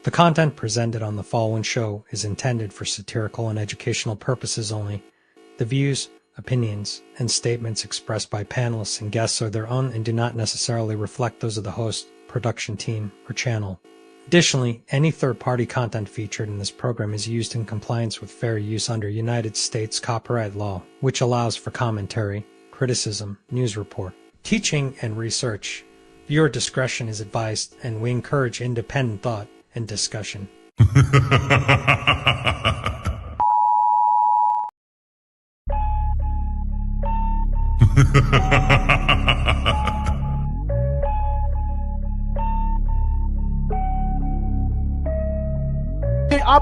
The content presented on the following show is intended for satirical and educational purposes only. The views, opinions, and statements expressed by panelists and guests are their own and do not necessarily reflect those of the host, production team, or channel. Additionally, any third-party content featured in this program is used in compliance with fair use under United States copyright law, which allows for commentary, criticism, news report, teaching, and research. Viewer discretion is advised, and we encourage independent thought and discussion.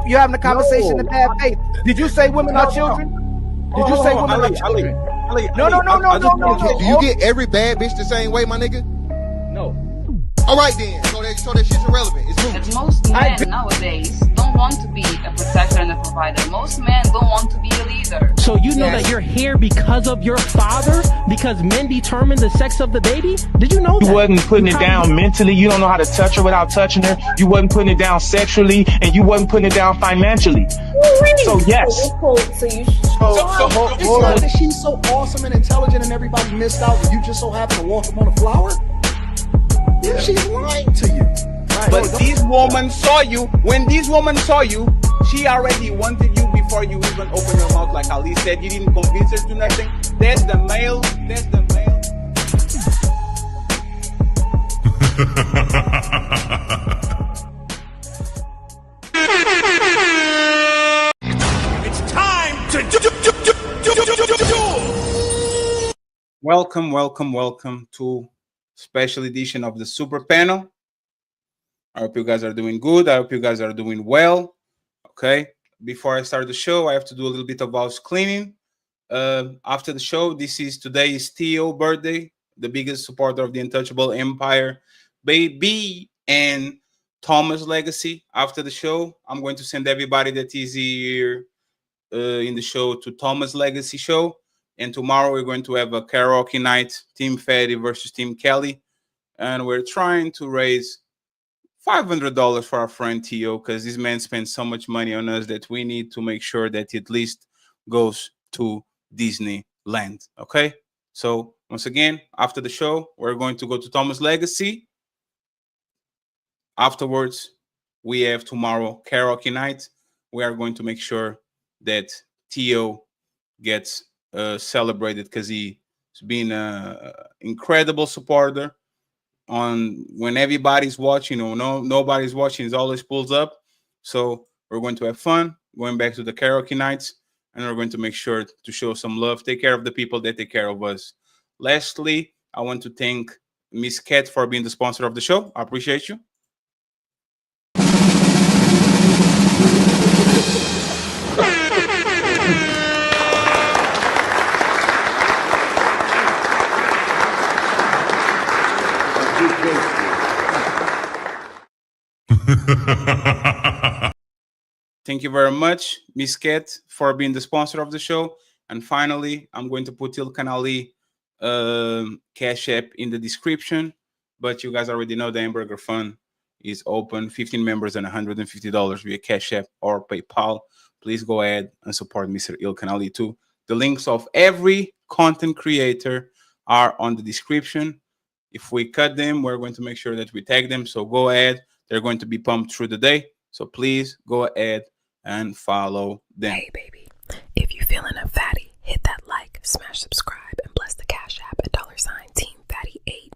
You're having a conversation in bad faith. Did you say women are children? Did you say women are children? No. Do you get every bad bitch the same way, my nigga? No. All right then. So that shit's irrelevant. It's moving. But most men nowadays don't want to be a protector and a provider. Most men don't want to be a leader. So you know that you're here because of your father? Because men determine the sex of the baby? Did you know that? You wasn't putting it down mentally. You don't know how to touch her without touching her. You wasn't putting it down sexually, and you wasn't putting it down financially. So yes. So you It's not that she's so awesome and intelligent and everybody missed out and you just so happen to walk up on a flower? Yeah, she's lying to you. Right. But this woman saw you. When this woman saw you, she already wanted you before you even open your mouth. Like Ali said, you didn't convince her to nothing. That's the male. That's the male. It's time to do. Welcome to special edition of the Super Panel. I hope you guys are doing good. I hope you guys are doing well. Okay. Before I start the show, I have to do a little bit of house cleaning. After the show, today is Theo birthday, the biggest supporter of the Untouchable Empire, baby, and Thomas Legacy. After the show, I'm going to send everybody that is here in the show to Thomas Legacy show. And tomorrow we're going to have a karaoke night, Team Fatty versus Team Kelly. And we're trying to raise $500 for our friend Theo, because this man spends so much money on us that we need to make sure that it at least goes to Disneyland. Okay? So once again, after the show, we're going to go to Thomas Legacy. Afterwards, we have tomorrow karaoke night. We are going to make sure that Theo gets celebrated, because he's been an incredible supporter. On when everybody's watching or nobody's watching, it always pulls up. So we're going to have fun going back to the karaoke nights, and we're going to make sure to show some love, take care of the people that take care of us. Lastly, I want to thank Miss Cat for being the sponsor of the show. I appreciate you. Thank you very much, Miss Cat, for being the sponsor of the show. And finally, I'm going to put Ilkan Ali Cash App in the description. But you guys already know the Hamburger Fund is open, 15 members and $150 via Cash App or PayPal. Please go ahead and support Mr. Ilkan Ali too. The links of every content creator are on the description. If we cut them, we're going to make sure that we tag them. So go ahead. They're going to be pumped through the day. So please go ahead and follow them. Hey, baby. If you're feeling a fatty, hit that like, smash subscribe, and bless the Cash App at $Team Fatty 8.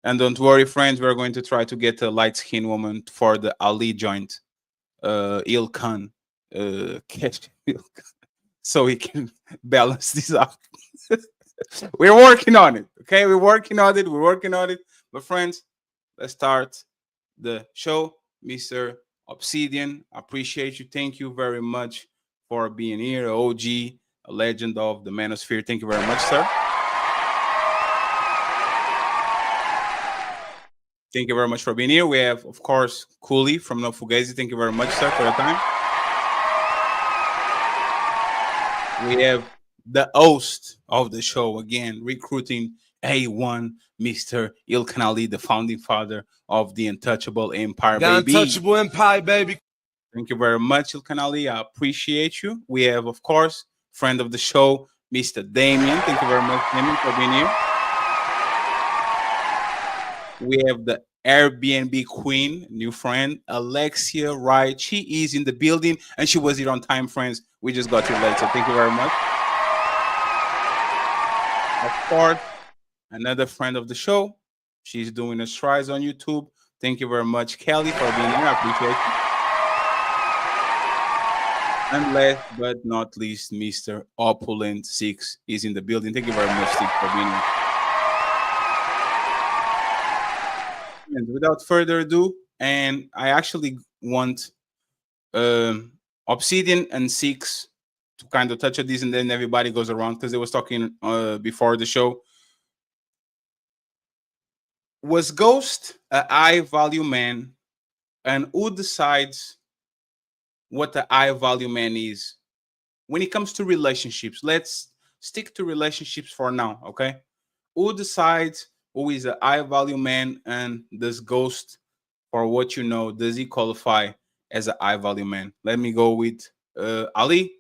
And don't worry, friends. We're going to try to get a light-skinned woman for the Ali joint. Ilkan. Cash Ilkan. So we can balance this out. We're working on it. Okay, we're working on it. But friends, let's start the show. Mr. Obsidian, I appreciate you. Thank you very much for being here. OG, a legend of the Manosphere. Thank you very much, sir. Thank you very much for being here. We have, of course, Cooley from No Fugazi. Thank you very much, sir, for your time. We have the host of the show again, recruiting A1, Mr. Ilkan Ali, the founding father of the Untouchable Empire, The baby. Untouchable Empire, baby. Thank you very much, Ilkan Ali. I appreciate you. We have, of course, friend of the show, Mr. Damien. Thank you very much, Damien, for being here. We have the Airbnb queen, new friend, Alexia Wright. She is in the building and she was here on time, friends. We just got here late, so thank you very much. Of course, another friend of the show. She's doing her strides on YouTube. Thank you very much, Kelly, for being here. I appreciate you. And last but not least, Mr. Opulent 6 is in the building. Thank you very much, 6, for being here. And without further ado, and I actually want Obsidian and 6 to kind of touch on this, and then everybody goes around because they was talking before the show. Was Ghost a high value man, and who decides what the high value man is when it comes to relationships? Let's stick to relationships for now, okay? Who decides who is a high value man, and does Ghost, for what you know, does he qualify as a high value man? Let me go with Ali,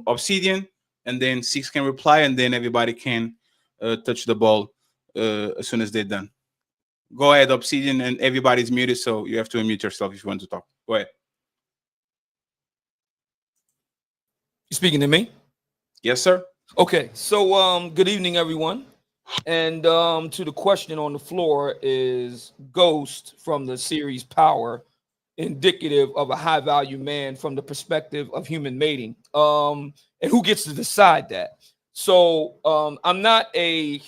Obsidian, and then 6 can reply, and then everybody can touch the ball as soon as they're done. Go ahead, Obsidian, and everybody's muted, so you have to unmute yourself if you want to talk. Go ahead. You speaking to me? Yes, sir. Okay, so good evening, everyone. And to the question on the floor, is Ghost from the series Power indicative of a high value man from the perspective of human mating? And who gets to decide that? So I'm not a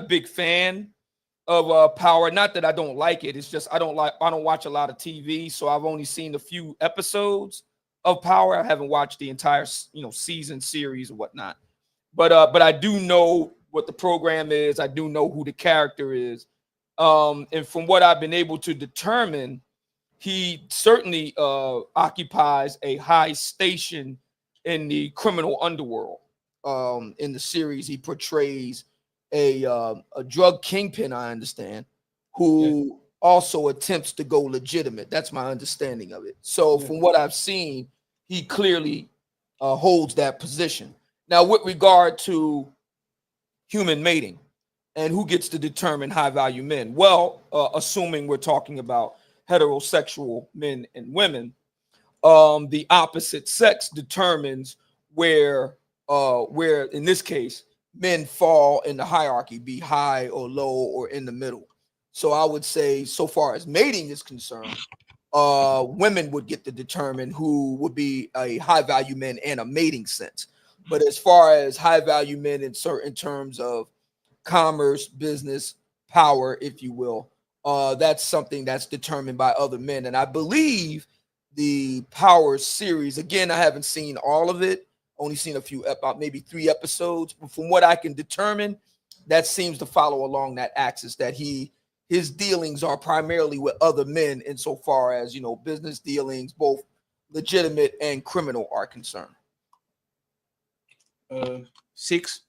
big fan of Power. Not that I don't like it. It's just I don't watch a lot of TV, so I've only seen a few episodes of Power. I haven't watched the entire season, series, or whatnot. But I do know what the program is. I do know who the character is. And from what I've been able to determine, he certainly occupies a high station in the criminal underworld. In the series, he portrays a drug kingpin, I understand, who also attempts to go legitimate. That's my understanding of it. So from what I've seen, he clearly holds that position. Now, with regard to human mating and who gets to determine high value men, well, assuming we're talking about heterosexual men and women, the opposite sex determines where in this case men fall in the hierarchy, be high or low or in the middle. So I would say, so far as mating is concerned, women would get to determine who would be a high value man in a mating sense. But as far as high value men in certain terms of commerce, business, power, if you will, that's something that's determined by other men. And I believe the Power series, again, I haven't seen all of it, only seen a few, maybe 3 episodes. But from what I can determine, that seems to follow along that axis, that his dealings are primarily with other men insofar as, business dealings, both legitimate and criminal, are concerned. 6.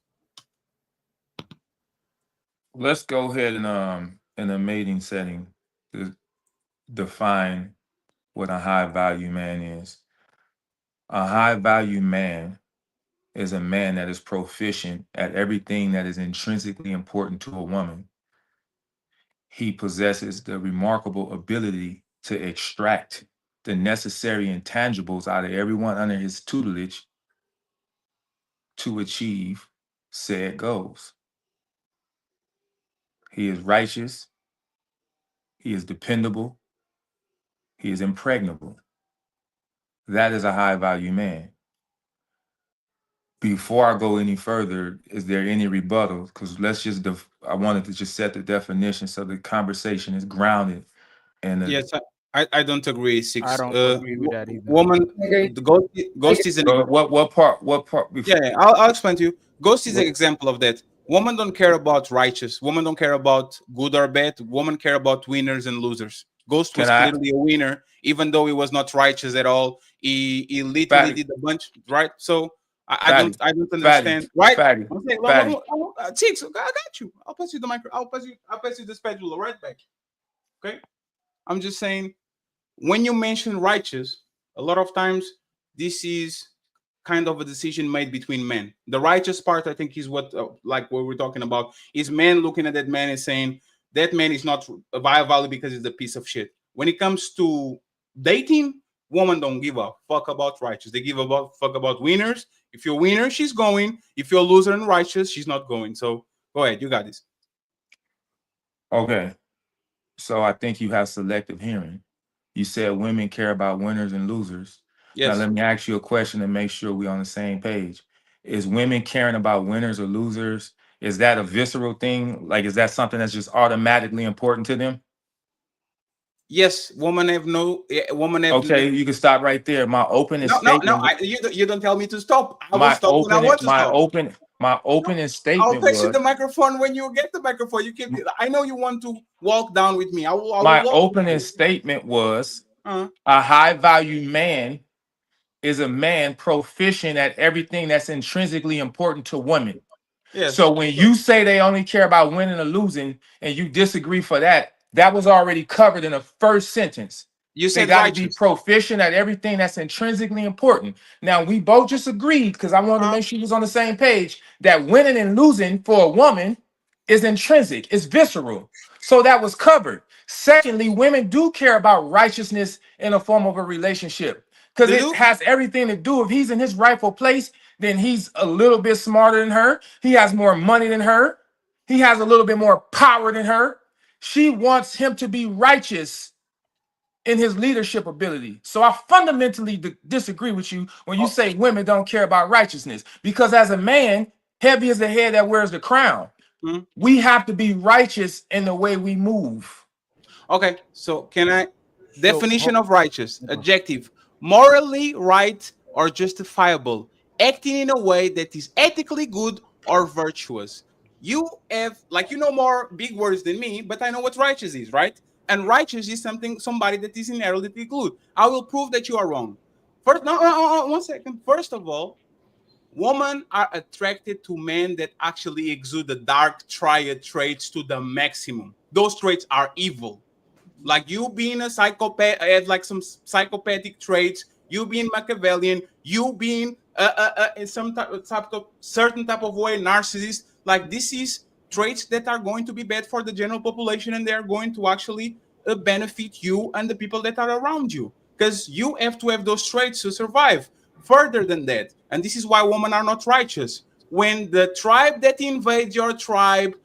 Let's go ahead and in a mating setting to define what a high value man is. A high value man is a man that is proficient at everything that is intrinsically important to a woman. He possesses the remarkable ability to extract the necessary intangibles out of everyone under his tutelage to achieve said goals. He is righteous. He is dependable. He is impregnable. That is a high value man. Before I go any further, is there any rebuttal? Because I wanted to just set the definition so the conversation is grounded. And yes, I don't agree. 6. I don't agree with that either. Woman, the Ghost is what part? Yeah, I'll explain to you. Ghost is an example of that. Women don't care about righteous. Women don't care about good or bad. Women care about winners and losers. Ghost was clearly a winner, even though he was not righteous at all. He literally did a bunch, right? So I don't understand. Right? Fatty. Chicks, I got you. I'll pass you the micro. I'll pass you the spatula right back. Okay. I'm just saying, when you mention righteous, a lot of times this is kind of a decision made between men. The righteous part, I think, is what like what we're talking about, is men looking at that man and saying that man is not a value because he's a piece of shit. When it comes to dating, women don't give a fuck about righteous. They give a fuck about winners. If you're a winner, she's going. If you're a loser and righteous, she's not going. So go ahead, you got this. Okay. So I think you have selective hearing. You said women care about winners and losers. Yes. Now let me ask you a question and make sure we're on the same page. Is women caring about winners or losers? Is that a visceral thing? Like, is that something that's just automatically important to them? Yes, women have no. Women have. Okay, you can stop right there. My opening statement. No. You don't tell me to stop. I will stop when I want to stop. My opening statement. I'll pass you the microphone when you get the microphone. You can. I know you want to walk down with me. My opening statement was a high value man is a man proficient at everything that's intrinsically important to women. Yes. So when you say they only care about winning or losing, and you disagree for that, that was already covered in the first sentence. You said they got to be proficient at everything that's intrinsically important. Now we both just agreed, because I wanted to make sure we was on the same page, that winning and losing for a woman is intrinsic, it's visceral. So that was covered. Secondly, women do care about righteousness in a form of a relationship, because it has everything to do. If he's in his rightful place, then he's a little bit smarter than her. He has more money than her. He has a little bit more power than her. She wants him to be righteous in his leadership ability. So I fundamentally disagree with you when you say women don't care about righteousness, because as a man, heavy is the head that wears the crown. We have to be righteous in the way we move. Okay, so can I? Definition of righteous, adjective: morally right or justifiable, acting in a way that is ethically good or virtuous. You have, like, you know more big words than me, but I know what righteous is, right? And righteous is somebody that is inherently good. I will prove that you are wrong. First, no, 1 second. First of all, women are attracted to men that actually exude the dark triad traits to the maximum. Those traits are evil. Like you being a psychopath, had like some psychopathic traits. You being Machiavellian. You being in some certain type of way narcissist. Like this is traits that are going to be bad for the general population, and they are going to actually benefit you and the people that are around you, because you have to have those traits to survive. Further than that, and this is why women are not righteous. When the tribe that invades your tribe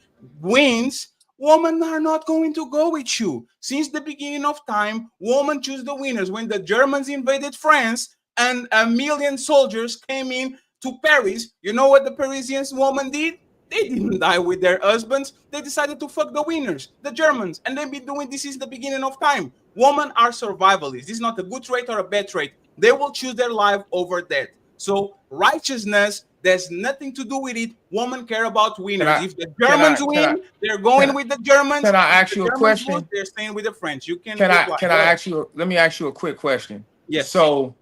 wins, women are not going to go with you. Since the beginning of time, women choose the winners. When the Germans invaded France and 1 million soldiers came in to Paris, you know what the Parisian woman did? They didn't die with their husbands. They decided to fuck the winners, the Germans. And they've been doing this since the beginning of time. Women are survivalists. This is not a good trait or a bad trait. They will choose their life over that. So righteousness, there's nothing to do with it. Women care about winners. If the Germans win, they're going with the Germans. Can I ask you a question? Lose, they're staying with the French. You can I ask you? Let me ask you a quick question. Yes. So,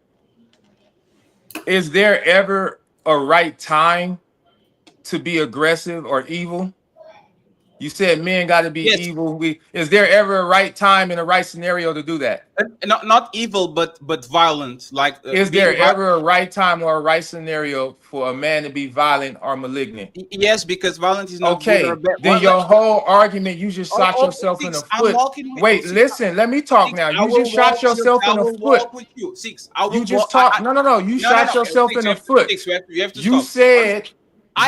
is there ever a right time to be aggressive or evil? You said men got to be evil. Is there ever a right time and a right scenario to do that? Not evil, but violent. Like, is there ever a right time or a right scenario for a man to be violent or malignant? Yes, because violence is not okay. Good or bad. Then your whole argument, you just shot yourself in the foot. Wait, listen, let me talk now. You just shot yourself in the foot. You just talk. No. You shot yourself in the foot. You said.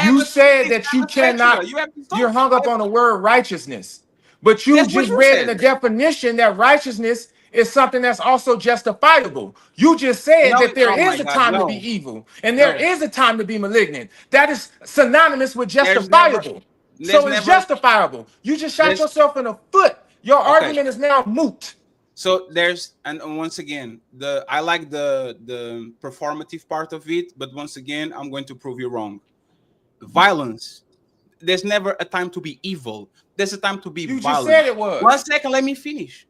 You said that you cannot. You're hung up on the word righteousness, but you just read in the definition that righteousness is something that's also justifiable. You just said that there is a time to be evil and there is a time to be malignant. That is synonymous with justifiable. So it's justifiable. You just shot yourself in the foot. Your argument is now moot. So there's, and once again, I like the performative part of it, but once again, I'm going to prove you wrong. Violence, there's never a time to be evil. There's a time to be violent. You just said it was. 1 second, let me finish.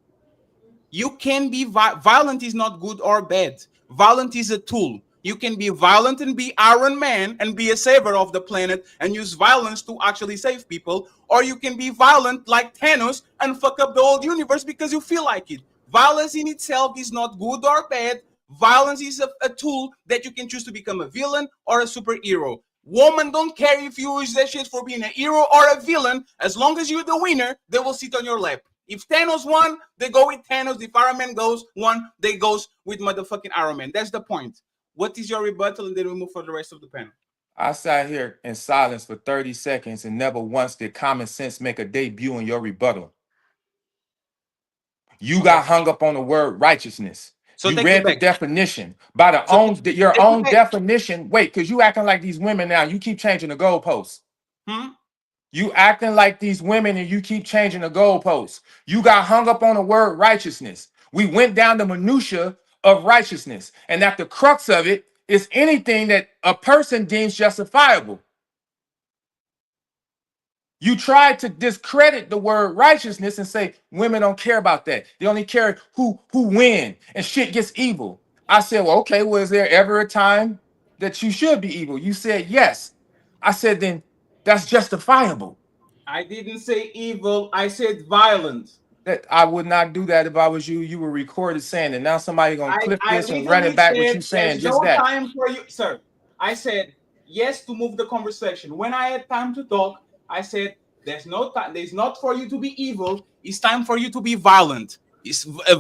You can be violent is not good or bad. Violent is a tool. You can be violent and be Iron Man and be a savior of the planet and use violence to actually save people, or you can be violent like Thanos and fuck up the whole universe because you feel like it. Violence in itself is not good or bad. Violence is a tool that you can choose to become a villain or a superhero. Women don't care if you use that shit for being a hero or a villain. As long as you're the winner, they will sit on your lap. If Thanos won, they go with Thanos. If Iron Man won, they goes with motherfucking Iron Man. That's the point. What is your rebuttal? And then we move for the rest of the panel. I sat here in silence for 30 seconds and never once did common sense make a debut in your rebuttal. You got hung up on the word righteousness. So you read the definition by your own definition. Wait, because you acting like these women now. You keep changing the goalposts. You acting like these women and you keep changing the goalposts. You got hung up on the word righteousness. We went down the minutia of righteousness, and at the crux of it is anything that a person deems justifiable. You tried to discredit the word righteousness and say women don't care about that. They only care who win and shit gets evil. I said, well, okay, well, is there ever a time that you should be evil? You said yes. I said, then that's justifiable. I didn't say evil. I said violent. That I would not do that if I was you. You were recorded saying it. Now somebody gonna clip this and run it back what you saying. Just that. Time for you, sir. I said yes to move the conversation. When I had time to talk, I said there's no time. There's not for you to be evil. It's time for you to be violent.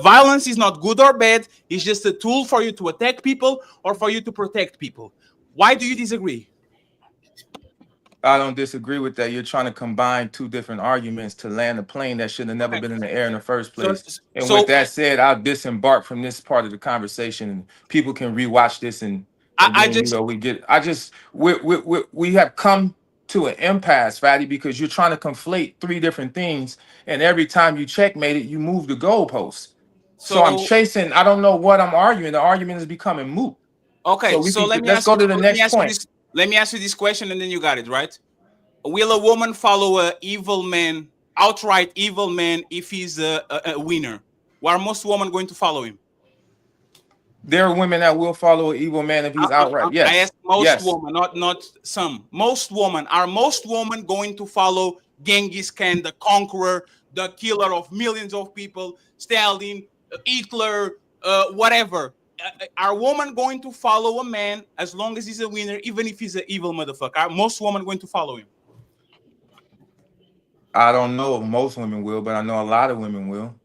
Violence is not good or bad. It's just a tool for you to attack people or for you to protect people. Why do you disagree? I don't disagree with that. You're trying to combine two different arguments to land a plane that should have never been in the air in the first place. With that said, I'll disembark from this part of the conversation, and people can rewatch this. We have come to an impasse, Fatty, because you're trying to conflate three different things, and every time you checkmate it, you move the goalposts. So I'm chasing. I don't know what I'm arguing. The argument is becoming moot. Okay, so let's go to the next point. Let me ask you this question, and then you got it, right? Will a woman follow an evil man, outright evil man, if he's a winner? Why are most women going to follow him? There are women that will follow an evil man if he's outright. Yes. I asked most women, not some. Most women. Are most women going to follow Genghis Khan, the conqueror, the killer of millions of people, Stalin, Hitler, whatever? Are women going to follow a man as long as he's a winner, even if he's an evil motherfucker? Are most women going to follow him? I don't know if most women will, but I know a lot of women will.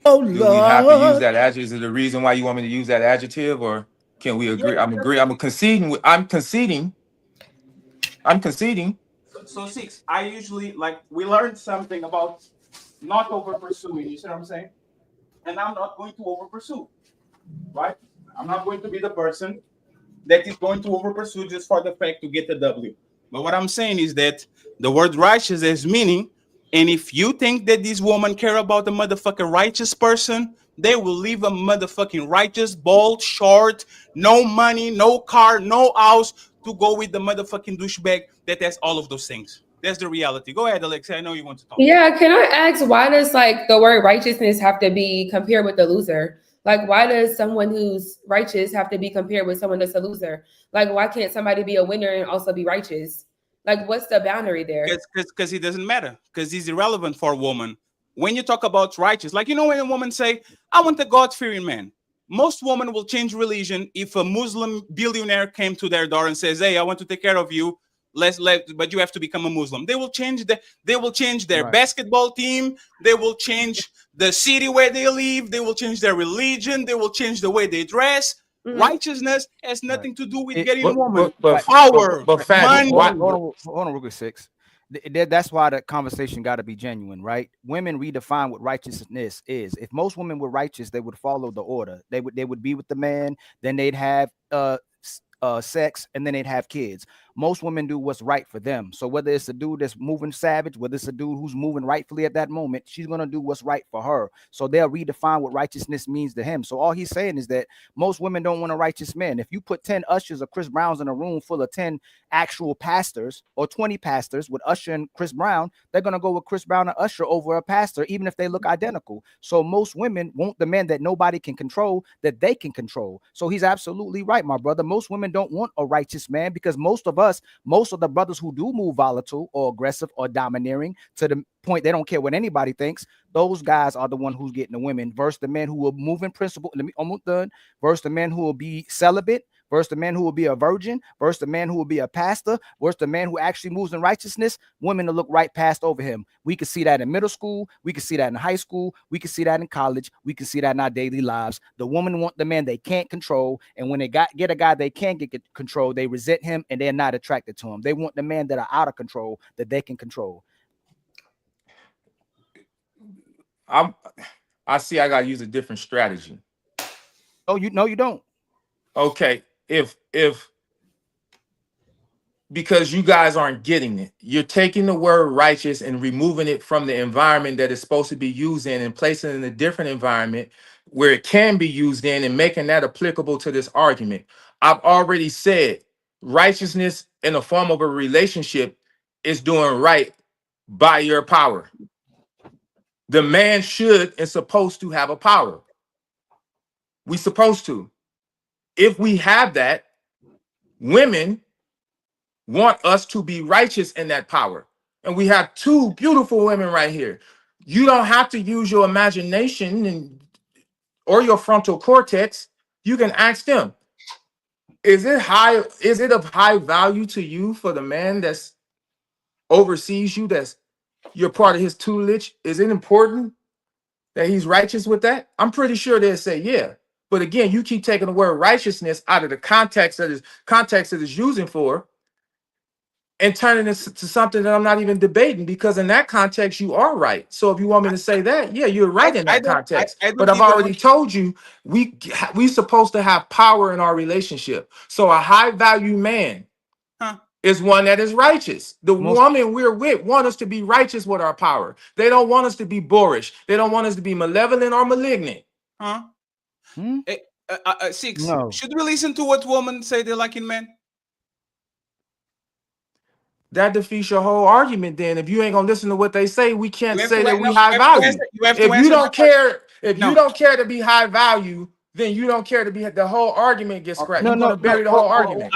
Oh, Lord. Do we have to use that adjective? Is it the reason why you want me to use that adjective, or can we agree? I'm conceding. So Six, I usually we learned something about not over pursuing. You see what I'm saying? And I'm not going to over pursue. Right? I'm not going to be the person that is going to over pursue just for the fact to get the W. But what I'm saying is that the word righteous has meaning, and if you think that these women care about a motherfucking righteous person, they will leave a motherfucking righteous, bald, short, no money, no car, no house to go with the motherfucking douchebag that has all of those things. That's the reality. Go ahead, Alexia. I know you want to talk. Yeah, can I ask, why does the word righteousness have to be compared with the loser? Why does someone who's righteous have to be compared with someone that's a loser? Why can't somebody be a winner and also be righteous? What's the boundary there? Because it doesn't matter. Because it's irrelevant for a woman. When you talk about righteous, when a woman say, I want a God-fearing man. Most women will change religion if a Muslim billionaire came to their door and says, hey, I want to take care of you. But you have to become a Muslim. They will change their basketball team. They will change the city where they live. They will change their religion. They will change the way they dress. Righteousness has nothing to do with getting a woman. Power, money. Hold on, real quick, Six. That's why the conversation got to be genuine, right? Women redefine what righteousness is. If most women were righteous, they would follow the order. They would be with the man, then they'd have sex, and then they'd have kids. Most women do what's right for them. So whether it's a dude that's moving savage, whether it's a dude who's moving rightfully at that moment, she's gonna do what's right for her. So they'll redefine what righteousness means to him. So all he's saying is that most women don't want a righteous man. If you put 10 ushers or Chris Browns in a room full of 10 actual pastors or 20 pastors with Usher and Chris Brown, they're gonna go with Chris Brown and Usher over a pastor, even if they look identical. So most women want the man that nobody can control, that they can control. So he's absolutely right, my brother. Most women don't want a righteous man because most of the brothers who do move volatile or aggressive or domineering to the point they don't care what anybody thinks, those guys are the one who's getting the women versus the men who will move in principle. Let me almost done. Versus the men who will be celibate, versus the man who will be a virgin, versus the man who will be a pastor, versus the man who actually moves in righteousness. Women will look right past over him. We can see that in middle school. We can see that in high school. We can see that in college. We can see that in our daily lives. The woman want the man they can't control, and when they get a guy they can't get control, they resent him and they're not attracted to him. They want the man that are out of control that they can control. I see I gotta use a different strategy. Oh, you don't. Okay, if because you guys aren't getting it, you're taking the word righteous and removing it from the environment that it's supposed to be used in and placing it in a different environment where it can be used in and making that applicable to this argument. I've already said righteousness in the form of a relationship is doing right by your power. The man should and supposed to have a power. We supposed to. If we have that, women want us to be righteous in that power. And we have two beautiful women right here. You don't have to use your imagination or your frontal cortex. You can ask them, is it of high value to you for the man that's oversees you, that's you're part of his tutelage? Is it important that he's righteous with that? I'm pretty sure they'll say yeah. But again, you keep taking the word righteousness out of the context that it's using for, and turning this to something that I'm not even debating, because in that context you are right. So if you want me to say that, yeah, you're right in that context. But I've already told you we supposed to have power in our relationship. So a high value man is one that is righteous. The woman we're with want us to be righteous with our power. They don't want us to be boorish. They don't want us to be malevolent or malignant. Six. No. Should we listen to what women say they like in men? That defeats your whole argument. Then, if you ain't gonna listen to what they say, we can't say that we high value. If you don't care, you don't care to be high value, then you don't care to be. The whole argument gets scratched. You're gonna bury the whole argument.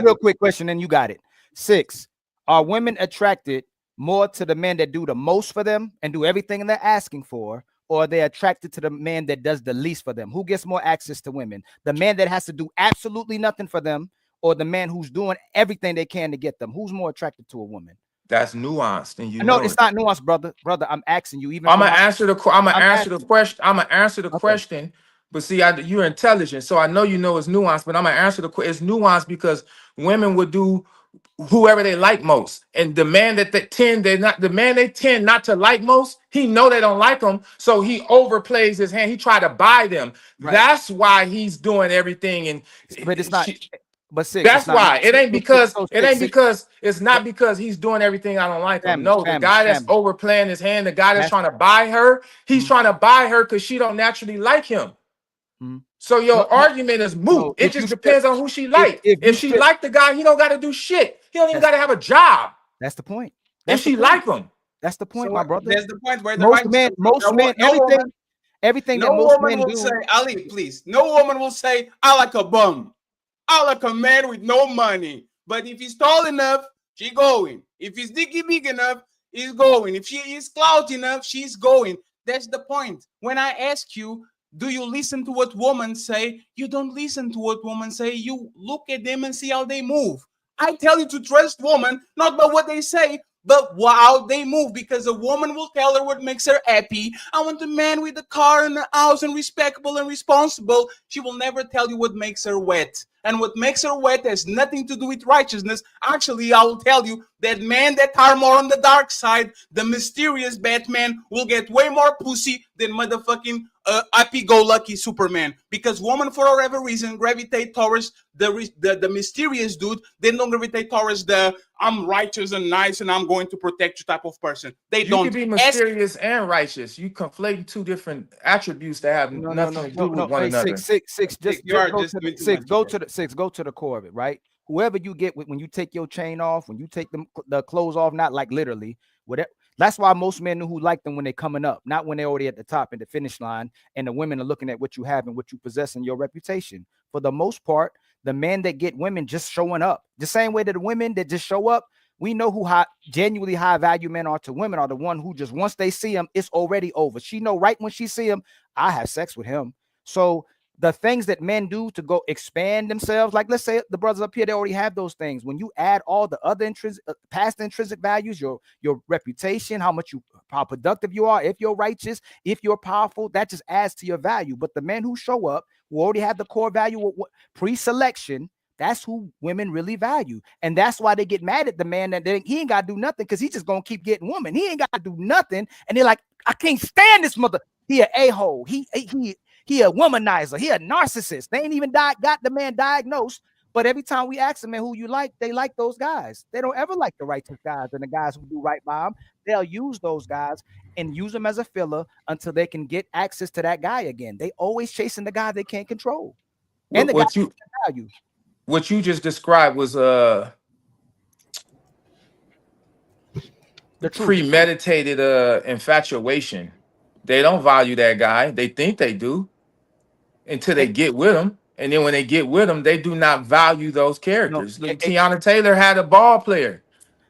Real quick question, and you got it. 6. Are women attracted more to the men that do the most for them and do everything they're asking for, or are they attracted to the man that does the least for them? Who gets more access to women? The man that has to do absolutely nothing for them, or the man who's doing everything they can to get them? Who's more attracted to a woman? That's nuanced, and you know it's not nuanced, brother. I'm asking you. Even I'm gonna answer the question. I'm gonna answer the question. But see, you're intelligent, so I know you know it's nuanced. But I'm gonna answer the question. It's nuanced because women would do whoever they like most, and the man that they tend not to like most, he know they don't like them, so he overplays his hand. He try to buy them. Right. That's why he's doing everything. And but it's not. But 6, that's why it ain't because it's not because he's doing everything I don't like him. No, the guy that's overplaying his hand, the guy that's trying to buy her, he's trying to buy her because she don't naturally like him. So your argument is moot. It just depends on who she like. If she like the guy, he don't got to do shit. He don't even got to have a job. That's the point. If she like him, that's the point, my brother. That's the point where most men, everything that most men do. Say, Ali, please. No woman will say, "I like a bum. I like a man with no money." But if he's tall enough, she going. If he's dicky big enough, he's going. If she is clout enough, she's going. That's the point. When I ask you, do you listen to what women say? You don't listen to what women say. You look at them and see how they move. I tell you to trust women, not by what they say, but how they move, because a woman will tell her what makes her happy. I want a man with a car and a house and respectable and responsible. She will never tell you what makes her wet. And what makes her wet has nothing to do with righteousness. Actually, I will tell you, that men that are more on the dark side, the mysterious Batman, will get way more pussy than motherfucking happy-go-lucky Superman. Because women, for whatever reason, gravitate towards the mysterious dude. They don't gravitate towards the I'm righteous and nice and I'm going to protect you type of person. They You don't. can be mysterious and righteous. You conflate two different attributes that have nothing to do with one Hey, another. six. Just You are go just to doing the too six. much, Go bro. to the six. Go to the core of it, right? Whoever you get with when you take your chain off, when you take the clothes off, not like literally, whatever. That's why most men know who like them when they're coming up, not when they're already at the top in the finish line, and the women are looking at what you have and what you possess and your reputation. For the most part, the men that get women just showing up, the same way that the women that just show up, we know who genuinely high value men are to women are the one who just once they see him, it's already over. She know right when she see him, I have sex with him. So the things that men do to go expand themselves, like let's say the brothers up here, they already have those things. When you add all the other past intrinsic values, your reputation, how productive you are, if you're righteous, if you're powerful, that just adds to your value. But the men who show up, who already have the core value pre-selection, that's who women really value. And that's why they get mad at the man that he ain't got to do nothing because he's just going to keep getting women. He ain't got to do nothing. And they're like, I can't stand this mother. He an a-hole. He a womanizer. He a narcissist. They ain't even got the man diagnosed. But every time we ask them, man, who you like, they like those guys. They don't ever like the righteous guys and the guys who do right by them. They'll use those guys and use them as a filler until they can get access to that guy again. They always chasing the guy they can't control. And the guy value. What you just described was the premeditated infatuation. They don't value that guy. They think they do until they get with him. And then when they get with him, they do not value those characters. Look, Tiana Taylor had a ball player.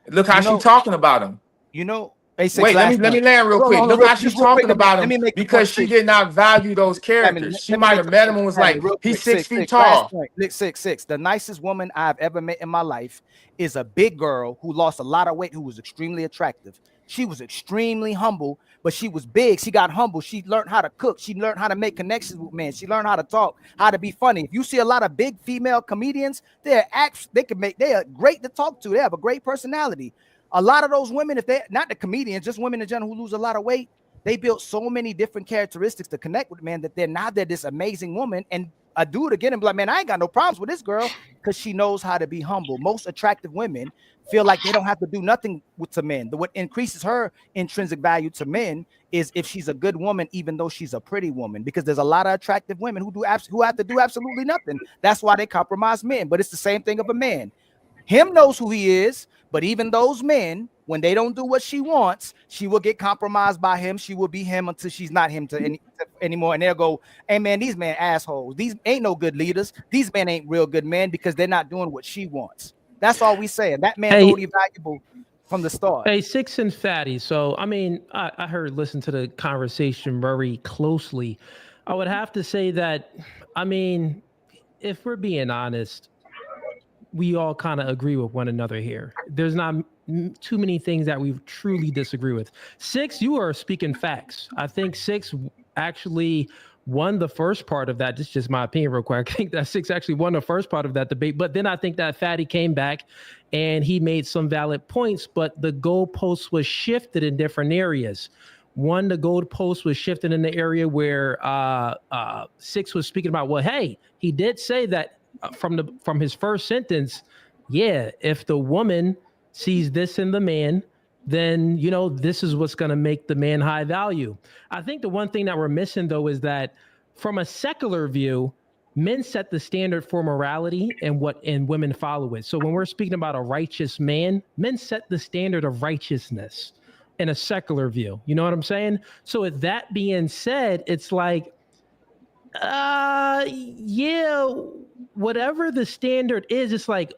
Look how she's talking about him. Wait, let me land real quick. Look how she's talking about him because she did not value those characters. She might have met him and was like, he's 6 feet tall. Six. The nicest woman I've ever met in my life is a big girl who lost a lot of weight, who was extremely attractive. She was extremely humble, but she was big. She got humble. She learned how to cook. She learned how to make connections with men. She learned how to talk, how to be funny. If you see a lot of big female comedians, they are great to talk to. They have a great personality. A lot of those women, if they're not the comedians, just women in general who lose a lot of weight, they built so many different characteristics to connect with men that they're this amazing woman. And a dude again and be like, man, I ain't got no problems with this girl because she knows how to be humble. Most attractive women feel like they don't have to do nothing to men. What increases her intrinsic value to men is if she's a good woman, even though she's a pretty woman, because there's a lot of attractive women who have to do absolutely nothing. That's why they compromise men. But it's the same thing of a man. Him knows who he is, but even those men, when they don't do what she wants, she will get compromised by him. She will be him until she's not him anymore. And they'll go, hey man, these men assholes. These ain't no good leaders. These men ain't real good men because they're not doing what she wants. That's all we say. And that man's only valuable from the start. Hey, Six and Fatty. So, I mean, I listen to the conversation very closely. I would have to say that, I mean, if we're being honest, we all kind of agree with one another here. There's not too many things that we truly disagree with. Six, you are speaking facts. I think Six actually won the first part of that. This is just my opinion real quick. I think that Six actually won the first part of that debate, but then I think that Fatty came back and he made some valid points, but the goalpost was shifted in different areas. One, the goalpost was shifted in the area where Six was speaking about, well, hey, he did say that from his first sentence, yeah, if the woman sees this in the man, then, you know, this is what's going to make the man high value. I think the one thing that we're missing, though, is that from a secular view, men set the standard for morality and women follow it. So when we're speaking about a righteous man, men set the standard of righteousness in a secular view. You know what I'm saying? So with that being said, it's like, yeah, whatever the standard is, it's like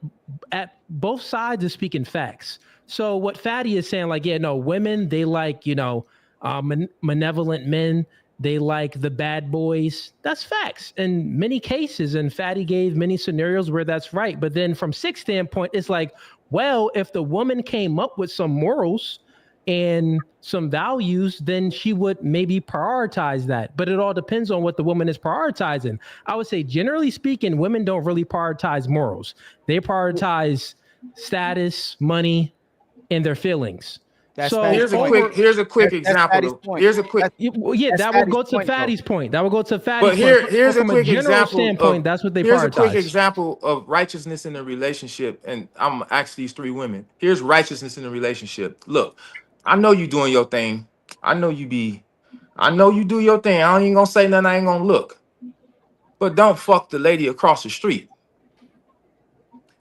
at both sides are speaking facts. So what Fatty is saying, like, yeah, no, women, they like, you know, malevolent men. They like the bad boys. That's facts in many cases. And Fatty gave many scenarios where that's right. But then from Six's standpoint, it's like, well, if the woman came up with some morals and some values, then she would maybe prioritize that. But it all depends on what the woman is prioritizing. I would say, generally speaking, women don't really prioritize morals. They prioritize status, money, in their feelings. That's So Fatty's point. Here's a quick That's example. Fatty's point. Here's a quick. Yeah, That's that will Fatty's go to point, though. Fatty's point. That will go to Fatty's But point. here's a From a quick general example. standpoint, that's what they Here's a quick prioritize. example of righteousness in a relationship, and I'm gonna ask these three women. Here's righteousness in a relationship. Look, I know you doing your thing. I know you do your thing. I ain't gonna say nothing. I ain't gonna look. But don't fuck the lady across the street.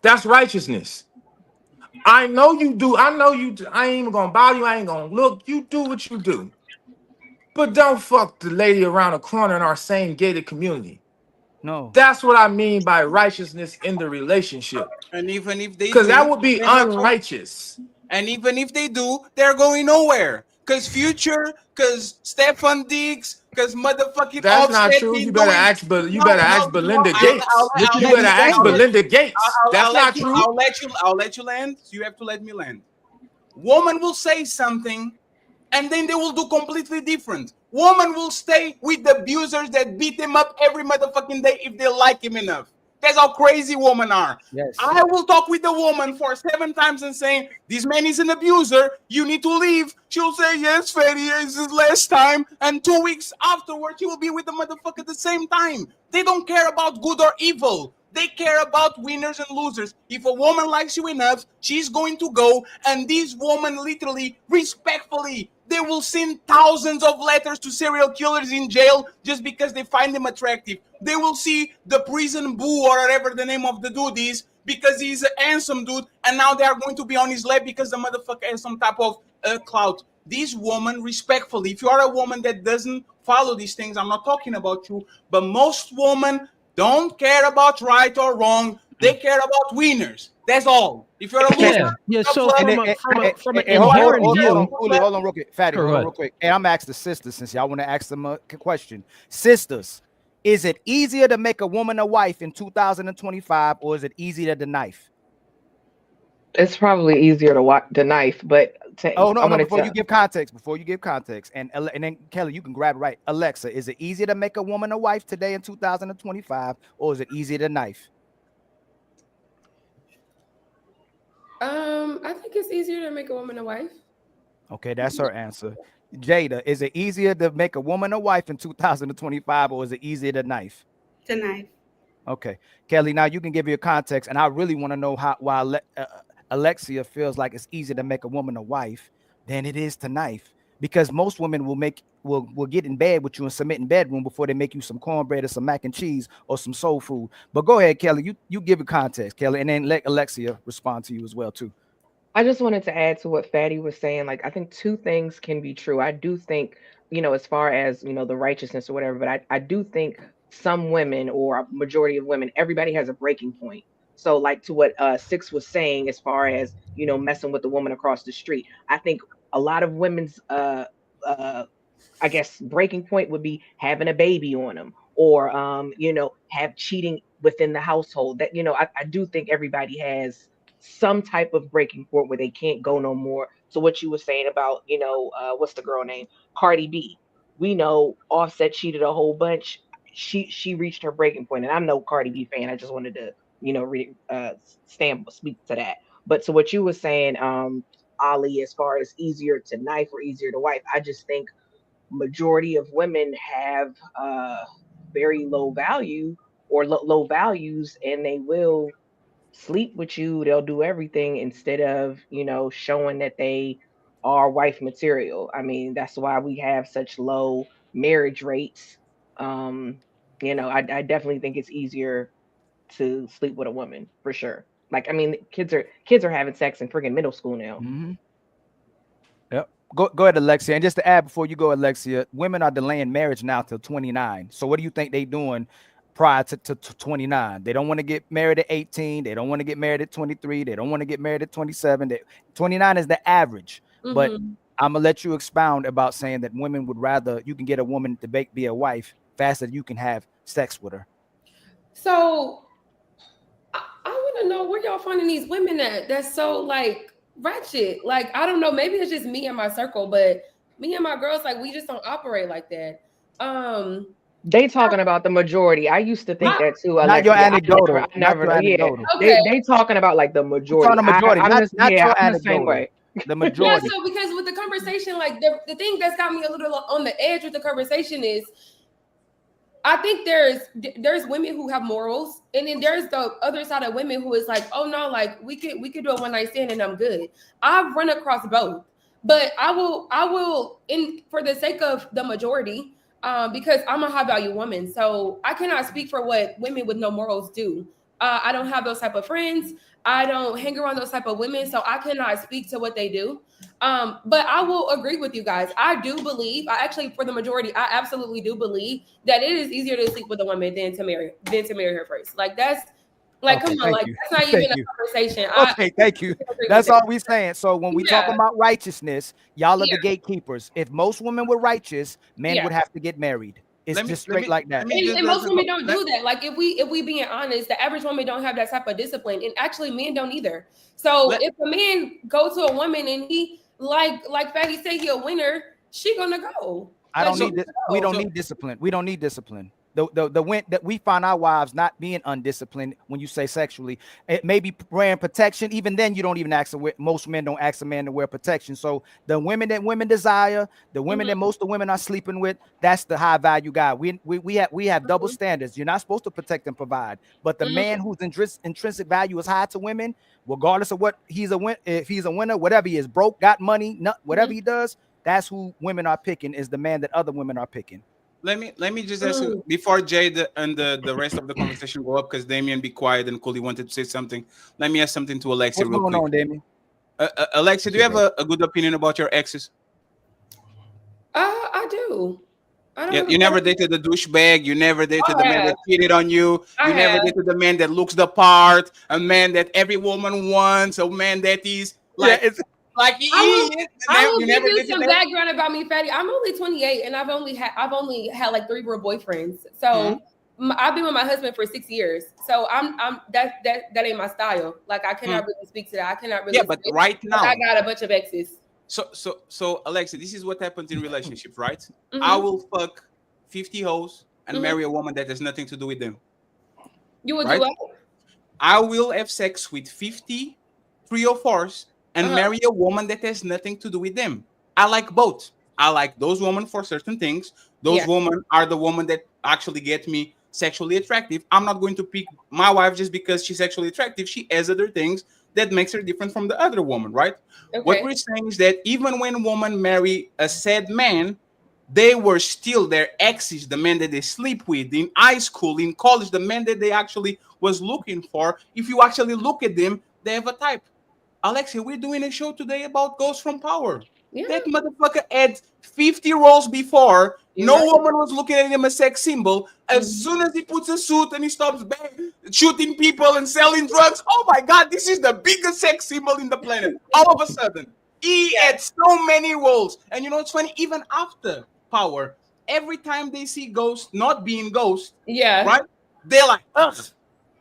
That's righteousness. I know you do. I know you do. I ain't even gonna bother you. I ain't gonna look. You do what you do. But don't fuck the lady around the corner in our same gated community. No. That's what I mean by righteousness in the relationship. And even if they Because do, that would be they're not going- unrighteous. And even if they do, they're going nowhere. Because Future, because Stefan Diggs, because motherfucking That's not Offset true. been You better doing- ask, but you No, better no, ask no, Belinda I'll- Gates. I'll You let better ask I'll let- Belinda Gates. That's I'll not let you- true. I'll let you land. You have to let me land. Woman will say something, and then they will do completely different. Woman will stay with the abusers that beat him up every motherfucking day if they like him enough. That's how crazy women are. Yes. I will talk with the woman for 7 times and saying, this man is an abuser, you need to leave. She'll say, yes, Fatty, this is last time. And 2 weeks afterwards, she will be with the motherfucker at the same time. They don't care about good or evil. They care about winners and losers. If a woman likes you enough, she's going to go. And these women literally, respectfully, they will send thousands of letters to serial killers in jail just because they find them attractive. They will see the prison boo or whatever the name of the dude is because he's a handsome dude. And now they are going to be on his lap because the motherfucker has some type of clout. These women, respectfully, if you are a woman that doesn't follow these things, I'm not talking about you, but most women don't care about right or wrong. They care about winners. That's all. If you're a loser, So from an hold inherent view, on, hold on real quick. Fatty, hold on real quick. And I'm asking the sisters, since y'all want to ask them a question. Sisters, is it easier to make a woman a wife in 2025, or is it easier to knife? It's probably easier to knife, but before you give context, and then Kelly, you can grab it right. Alexa, is it easier to make a woman a wife today in 2025, or is it easier to knife? I think it's easier to make a woman a wife. Okay, that's her answer. Jada, is it easier to make a woman a wife in 2025, or is it easier to knife? To knife. Okay, Kelly, now you can give your context, and I really want to know why Alexia feels like it's easier to make a woman a wife than it is to knife, because most women will get in bed with you and submit in bedroom before they make you some cornbread or some mac and cheese or some soul food. But go ahead, Kelly, you give a context, Kelly, and then let Alexia respond to you as well too. I just wanted to add to what Fatty was saying. Like, I think two things can be true. I do think, as far as, the righteousness or whatever, but I do think some women, or a majority of women, everybody has a breaking point. So like to what Six was saying, as far as, messing with the woman across the street, I think a lot of women's, I guess, breaking point would be having a baby on them, or, have cheating within the household. That, I do think everybody has some type of breaking point where they can't go no more. So what you were saying about, what's the girl name? Cardi B. We know Offset cheated a whole bunch. She reached her breaking point, and I'm no Cardi B fan. I just wanted to, speak to that. But to what you were saying, Ali, as far as easier to knife or easier to wife, I just think majority of women have very low value or low values, and they will sleep with you. They'll do everything instead of, showing that they are wife material. I mean, that's why we have such low marriage rates. I definitely think it's easier to sleep with a woman for sure. Like, I mean, kids are having sex in friggin' middle school now. Mm-hmm. Yep. Go ahead, Alexia. And just to add before you go, Alexia, women are delaying marriage now till 29. So what do you think they doing prior to 29? They don't want to get married at 18. They don't want to get married at 23. They don't want to get married at 27. 29 is the average. Mm-hmm. But I'm going to let you expound about saying that women would rather you can get a woman to be a wife faster than you can have sex with her. So I want to know where y'all finding these women that's so like ratchet. Like, I don't know, maybe it's just me and my circle, but me and my girls, like, we just don't operate like that. They talking about the majority. I used to think that too. Not your anecdotal. I never. Not your Yeah. anecdotal. Okay. They talking about like the majority. I'm not the your same way. The Yeah, majority. so because with the conversation, like the thing that's got me a little on the edge with the conversation is I think there's women who have morals, and then there's the other side of women who is like, oh no, like we could do a one night stand and I'm good. I've run across both, but I will in for the sake of the majority, because I'm a high value woman, so I cannot speak for what women with no morals do. I don't have those type of friends. I don't hang around those type of women, so I cannot speak to what they do. But I will agree with you guys. I do believe, I actually, for the majority, I absolutely do believe that it is easier to sleep with a woman than to marry her first. Like that's like, Okay, come on, thank like you. that's not Thank even you. a conversation. Okay, thank you. agree with That's that. all we saying. So when we talking Yeah. about righteousness, y'all are Yeah. the gatekeepers. If most women were righteous, men Yeah. would have to get married. It's Let me just let straight me like that. let me just And most women don't let, do that. Like if we being honest, the average woman don't have that type of discipline, and actually men don't either. So let, if a man go to a woman and he like Fatty say he a winner, she gonna go. I Like don't she so need gonna this. We go. don't need discipline. We don't need discipline. The win that we find our wives not being undisciplined when you say sexually, it may be wearing protection. Even then, you don't even ask. Most men don't ask a man to wear protection. So the women that women desire, the women that most of the women are sleeping with, that's the high value guy. We have double standards. You're not supposed to protect and provide, but the man whose intrinsic value is high to women, regardless of what he's a win, if he's a winner, whatever he is, broke, got money, whatever he does. That's who women are picking, is the man that other women are picking. let me just ask you before Jade and the rest of the conversation go up, because Damien be quiet and Cooley wanted to say something. Let me ask something to Alexia What's real going quick. on, Damien? Alexia, do you have a good opinion about your exes? I do. I don't Yeah, have a you never problem. dated the douchebag. You never dated the I man have. that cheated on you. I You never have. dated the man that looks the part. A man that every woman wants. A man that is Yeah, like, it's like I will you give never you dated some that. background about me, Fatty. I'm only 28, and I've only had like 3 real boyfriends. So I've been with my husband for 6 years. So I'm that ain't my style. Like I cannot really speak to that. I cannot Yeah, really but say, right like, I now, got a bunch of exes. so Alexa, this is what happens in relationships, right? I Mhm. will fuck 50 hoes and Mhm. marry a woman that has nothing to do with them, You would do right? what? I will have sex with 50 3 or 4s and Uh-huh. marry a woman that has nothing to do with them. I like both. I like those women for certain things. Those Yeah. women are the women that actually get me sexually attractive. I'm not going to pick my wife just because she's sexually attractive. She has other things that makes her different from the other woman, right? What Okay. we're saying is that even when women marry a sad man, they were still their exes, the men that they sleep with in high school, in college, the men that they actually was looking for. If you actually look at them, they have a type. Alexia, we're doing a show today about Ghosts from Power. Yeah. That motherfucker had 50 roles before. You're No right. woman was looking at him as a sex symbol. As Mhm. soon as he puts a suit and he stops shooting people and selling drugs, oh my God, this is the biggest sex symbol in the planet. All of a sudden, he Yeah. had so many roles. And you know what's funny? Even after Power, every time they see Ghost not being Ghost, Yeah. right? They're like, ugh,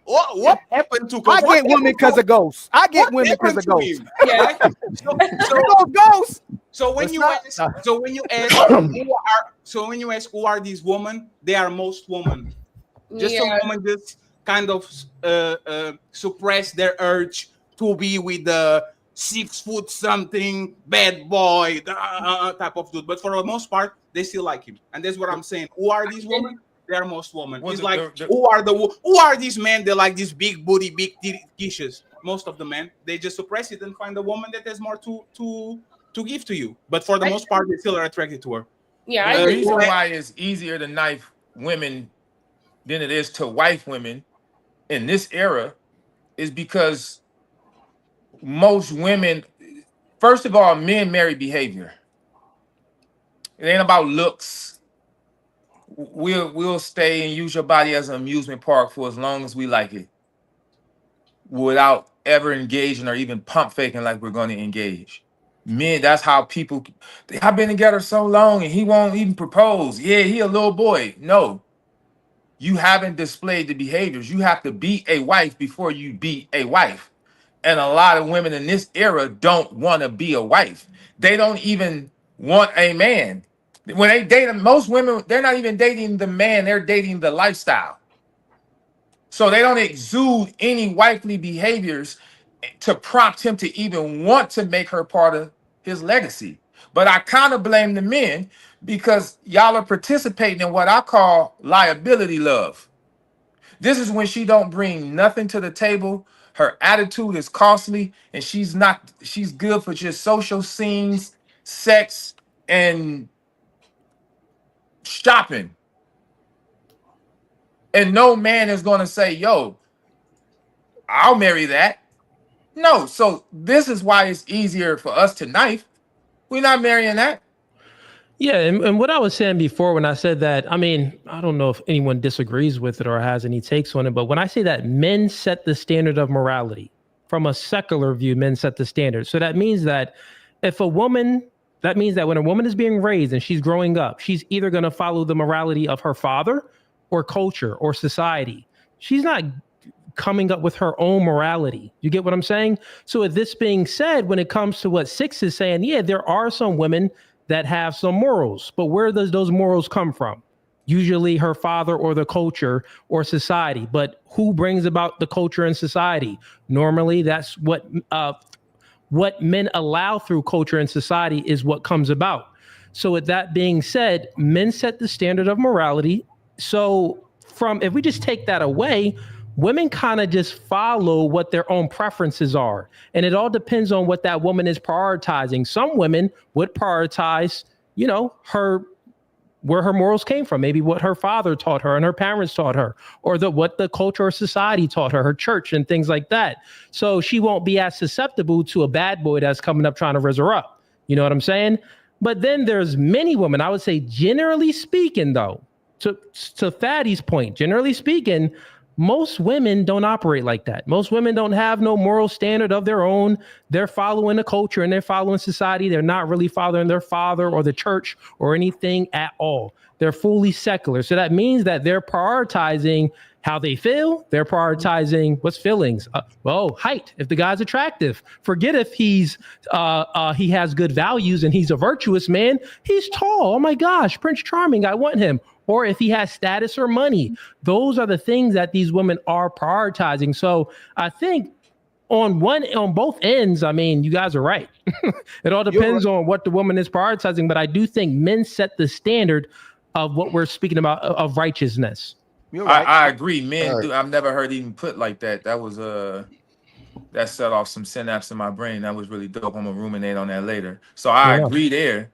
what happened to I Ghost? get women because of ghosts. I get What women because happened of to ghosts. him? Yeah. Right? So so There goes ghosts. so when What's you up? ask who are these women, they are most women. Just some Yeah. women just kind of suppress their urge to be with the 6 foot something bad boy type of dude. But for the most part, they still like him, and that's what I'm saying. Who are these women? They are most women. Well, It's like who are these men? They like these big booty, big tissues. Most of the men, they just suppress it and find a woman that has more to give to you. But for the most part, they still are attracted to her. Yeah, I the agree with reason that. why it's easier to knife women than it is to wife women in this era is because most women, first of all, men marry behavior. It ain't about looks. We'll stay and use your body as an amusement park for as long as we like it, without ever engaging or even pump faking like we're going to engage. Men, that's how people. I've been together so long and he won't even propose. Yeah, he a little boy. No, you haven't displayed the behaviors. You have to be a wife before you be a wife. And a lot of women in this era don't want to be a wife. They don't even want a man. When they date, most women, they're not even dating the man, they're dating the lifestyle. So they don't exude any wifely behaviors. to prompt him to even want to make her part of his legacy. But I kind of blame the men because y'all are participating in what I call liability love. This is when she don't bring nothing to the table. Her attitude is costly, and she's good for just social scenes, sex, and shopping. And no man is going to say, yo, I'll marry that. No. So this is why it's easier for us to knife. We're not marrying that. Yeah, and what I was saying before when I said that, I mean, I don't know if anyone disagrees with it or has any takes on it, but when I say that men set the standard of morality, from a secular view, men set the standard. So that means that that means that when a woman is being raised and she's growing up, she's either going to follow the morality of her father or culture or society. She's not coming up with her own morality. You get what I'm saying? So with this being said, when it comes to what Six is saying, yeah, there are some women that have some morals, but where does those morals come from? Usually her father or the culture or society. But who brings about the culture and society? Normally, that's what men allow through culture and society is what comes about. So with that being said, men set the standard of morality. So if we just take that away, women kind of just follow what their own preferences are. And it all depends on what that woman is prioritizing. Some women would prioritize, where her morals came from, maybe what her father taught her and her parents taught her, or what the culture or society taught her, her church and things like that. So she won't be as susceptible to a bad boy that's coming up trying to raise her up. You know what I'm saying? But then there's many women, I would say, generally speaking, though, to Fatty's point, generally speaking, most women don't operate like that. Most women don't have no moral standard of their own. They're following the culture and they're following society. They're not really following their father or the church or anything at all. They're fully secular. So that means that they're prioritizing how they feel. They're prioritizing what's feelings. Height. If the guy's attractive, forget if he has good values and he's a virtuous man. He's tall. Oh my gosh, Prince Charming. I want him. Or if he has status or money. Those are the things that these women are prioritizing. So I think on both ends, I mean, you guys are right. It all depends on what the woman is prioritizing. But I do think men set the standard of what we're speaking about of righteousness. Right. I agree. Men do. I've never heard it even put like that. That was that set off some synapses in my brain. That was really dope. I'm gonna ruminate on that later. So I agree there.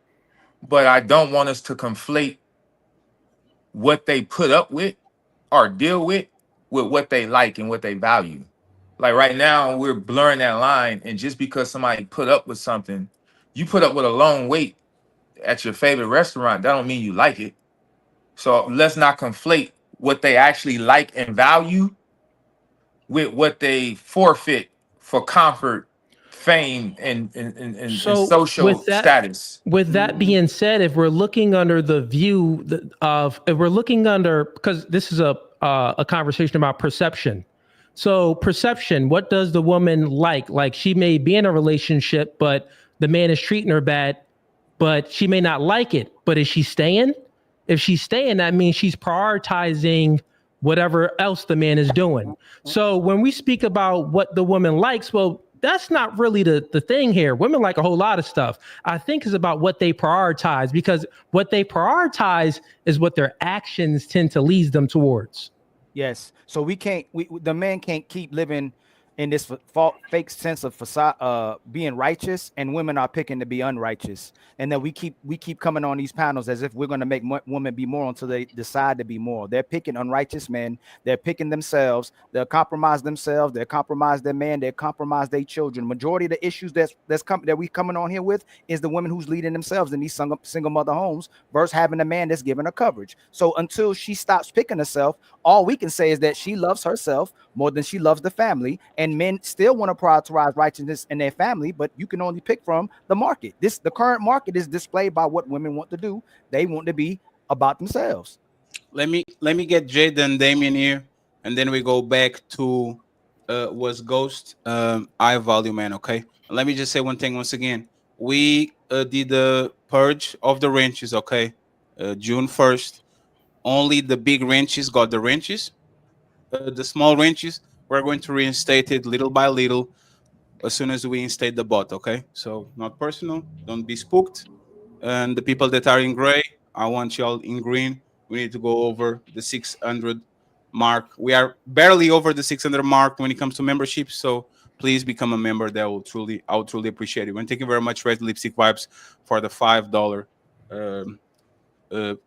But I don't want us to conflate what they put up with or deal with what they like and what they value. Like right now, we're blurring that line. And just because somebody put up with something, you put up with a long wait at your favorite restaurant, that don't mean you like it. So let's not conflate what they actually like and value with what they forfeit for comfort, fame, and social status. With that being said, if we're looking under the view because this is a conversation about perception. So perception, what does the woman like? Like she may be in a relationship, but the man is treating her bad, but she may not like it. But is she staying? If she's staying, that means she's prioritizing whatever else the man is doing. So when we speak about what the woman likes, well, that's not really the thing here. Women like a whole lot of stuff. I think it's about what they prioritize, because what they prioritize is what their actions tend to lead them towards. Yes. So the man can't keep living in this fake sense of facade, being righteous, and women are picking to be unrighteous. And then we keep coming on these panels as if we're going to make women be moral until they decide to be moral. They're picking unrighteous men. They're picking themselves. They'll compromise themselves. They'll compromise their man. They'll compromise their children. Majority of the issues that we coming on here with is the women who's leading themselves in these single mother homes versus having a man that's giving her coverage. So until she stops picking herself, all we can say is that she loves herself more than she loves the family. And men still want to prioritize righteousness in their family, but you can only pick from the market. The current market is displayed by what women want to do. They want to be about themselves. Let me get Jade and Damien here, and then we go back to was Ghost. I value man. Okay. Let me just say one thing once again. We did the purge of the ranches. Okay, June 1st. Only the big ranches got the ranches. The small ranches, we're going to reinstate it little by little. as soon as we instate the bot, okay? So not personal, don't be spooked. And the people that are in gray, I want y'all in green. We need to go over the 600 mark. We are barely over the 600 mark when it comes to membership. So please become a member. I will truly appreciate it. And thank you very much, Red Lipstick Vibes, for the $5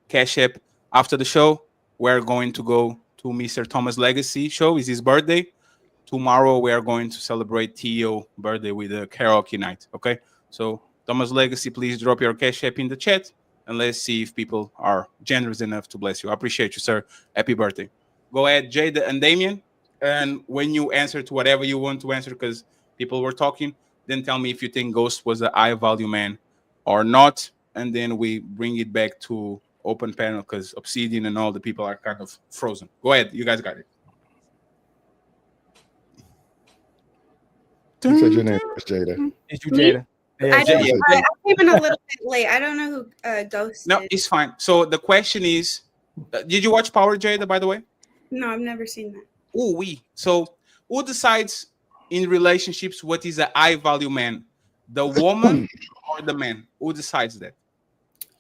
cash app. After the show, we're going to go to Mr. Thomas' Legacy show. It's his birthday. Tomorrow we are going to celebrate Theo birthday with a karaoke night. Okay, so Thomas Legacy, please drop your cash app in the chat and let's see if people are generous enough to bless you. I appreciate you, sir. Happy birthday. Go ahead, Jada and Damien. And when you answer to whatever you want to answer, because people were talking, then tell me if you think Ghost was a high value man or not. And then we bring it back to open panel because Obsidian and all the people are kind of frozen. Go ahead, you guys got it. You said your name was Jada. It's you, Jada. Yeah, I came in a little bit late. I don't know who Ghost No, is. it's fine. So the question is, did you watch Power, Jada, by the way? No, I've never seen that. Oh, we. So who decides in relationships what is a high value man? The woman or the man? Who decides that?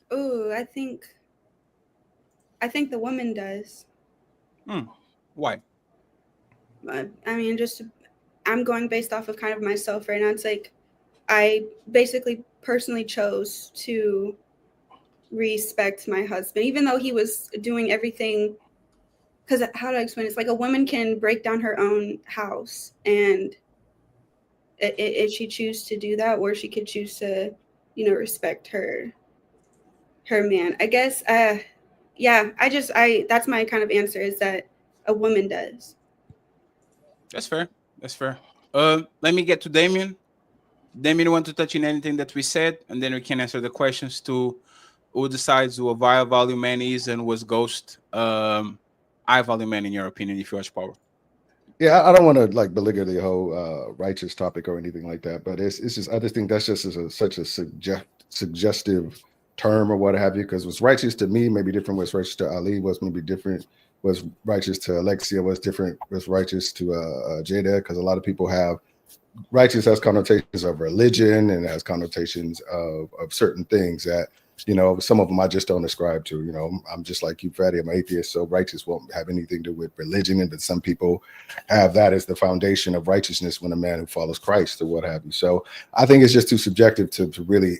Oh, I think the woman does. Why? I mean, I'm going based off of kind of myself right now. It's like I basically personally chose to respect my husband, even though he was doing everything. Because how do I explain it? It's like a woman can break down her own house, and if she chooses to do that, or she could choose to, respect her man. I guess, yeah. That's my kind of answer, is that a woman does. That's fair. That's fair. Let me get to Damien. Damien, you want to touch in anything that we said, and then we can answer the questions to who decides who a high value man is and was Ghost high value man in your opinion if you watch Power. Yeah, I don't want to like belabor the whole righteous topic or anything like that, but it's just I just think that's just such a suggestive term or what have you, because what's righteous to me may be different. What's righteous to Ali was maybe different. What's righteous to Alexia was different. What's righteous to Jada, because a lot of people have righteous has connotations of religion and has connotations of certain things that, some of them I just don't ascribe to. I'm just like you, Fatty. I'm atheist, so righteous won't have anything to do with religion. But some people have that as the foundation of righteousness when a man who follows Christ or what have you. So I think it's just too subjective to really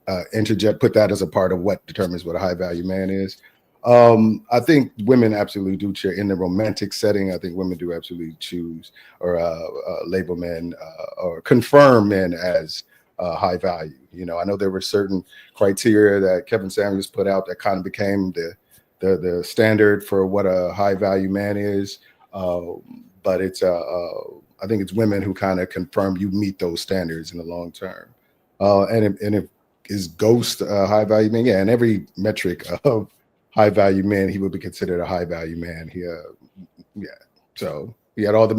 put that as a part of what determines what a high value man is. I think women absolutely do cheer in the romantic setting. I think women do absolutely choose or label men or confirm men as high value. I know there were certain criteria that Kevin Samuels put out that kind of became the standard for what a high value man is. But it's I think it's women who kind of confirm you meet those standards in the long term. And if is Ghost a high value man? Yeah, and every metric of high value man, he would be considered a high value man. Yeah. So he had all the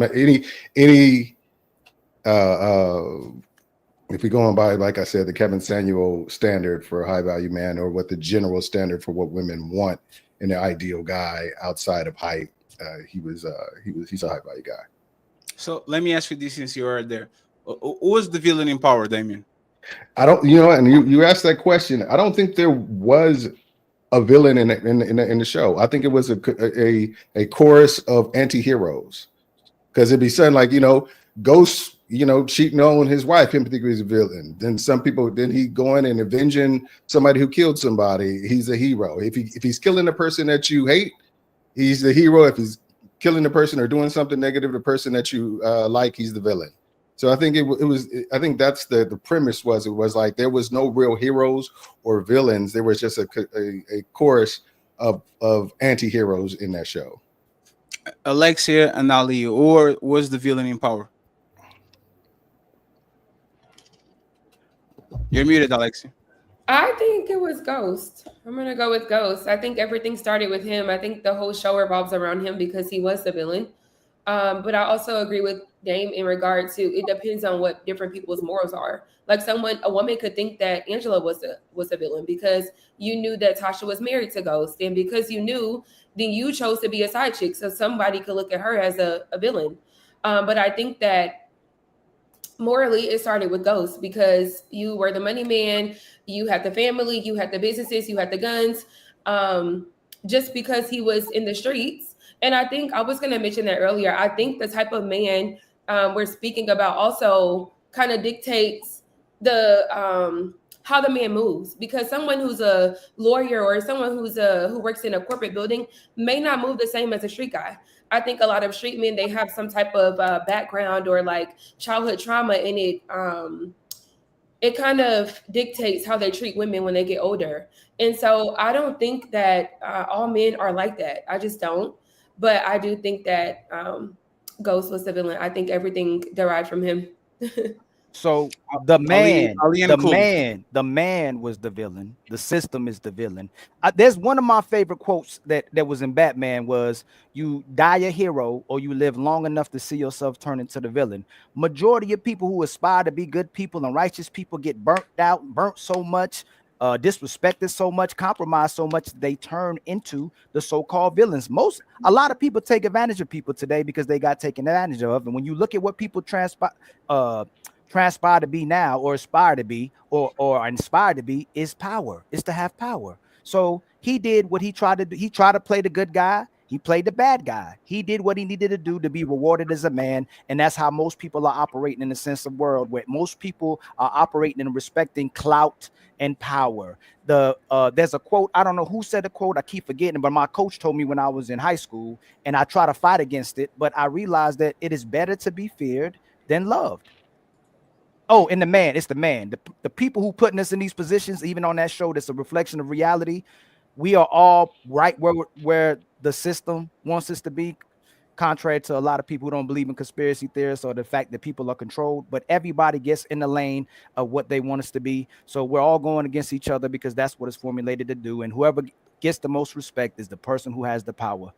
if we're going by, like I said, the Kevin Samuel standard for a high value man, or what the general standard for what women want in an ideal guy outside of height, he's a high value guy. So let me ask you this, since you are there, who was the villain in Power, Damien? I don't, and you asked that question. I don't think there was a villain in the show. I think it was a chorus of anti-heroes, because it'd be something like, Ghost, cheating on his wife, him particularly is a villain. Then some people, then he going and avenging somebody who killed somebody. He's a hero. If he's killing the person that you hate, he's the hero. If he's killing the person or doing something negative to the person that you like, he's the villain. So I think I think that's the premise was, it was like there was no real heroes or villains. There was just a chorus of anti-heroes in that show. Alexia and Ali, or was the villain in Power? You're muted, Alexia. I think it was Ghost. I'm going to go with Ghost. I think everything started with him. I think the whole show revolves around him because he was the villain. But I also agree with Dame in regard to, it depends on what different people's morals are. Like a woman could think that Angela was a villain because you knew that Tasha was married to Ghost. And because you knew, then you chose to be a side chick. So somebody could look at her as a villain. But I think that morally, it started with Ghost because you were the money man, you had the family, you had the businesses, you had the guns. Just because he was in the streets. And I think I was going to mention that earlier. I think the type of man we're speaking about also kind of dictates the how the man moves, because someone who's a lawyer or someone who works in a corporate building may not move the same as a street guy. I think a lot of street men, they have some type of background or like childhood trauma, and it kind of dictates how they treat women when they get older. And so I don't think that all men are like that. I just don't. But I do think that Ghost was the villain. I think everything derived from him. So the man, Ali and the Cool. man was the villain. The system is the villain. There's one of my favorite quotes that was in Batman was, "You die a hero, or you live long enough to see yourself turn into the villain." Majority of people who aspire to be good people and righteous people get burnt so much, disrespected so much, compromised so much, they turn into the so-called villains. A lot of people take advantage of people today because they got taken advantage of. And when you look at what people transpire to be now, or aspire to be, or inspired to be, is power. Is to have power. So he did what he tried to do. He tried to play the good guy. He played the bad guy. He did what he needed to do to be rewarded as a man. And that's how most people are operating in the sense of world, where most people are operating and respecting clout and power. There's a quote, I don't know who said the quote, I keep forgetting, but my coach told me when I was in high school, and I try to fight against it, but I realized that it is better to be feared than loved. Oh, and it's the man. The people who putting us in these positions, even on that show, that's a reflection of reality. We are all right where the system wants us to be, contrary to a lot of people who don't believe in conspiracy theories or the fact that people are controlled. But everybody gets in the lane of what they want us to be. So we're all going against each other because that's what it's formulated to do. And whoever gets the most respect is the person who has the power.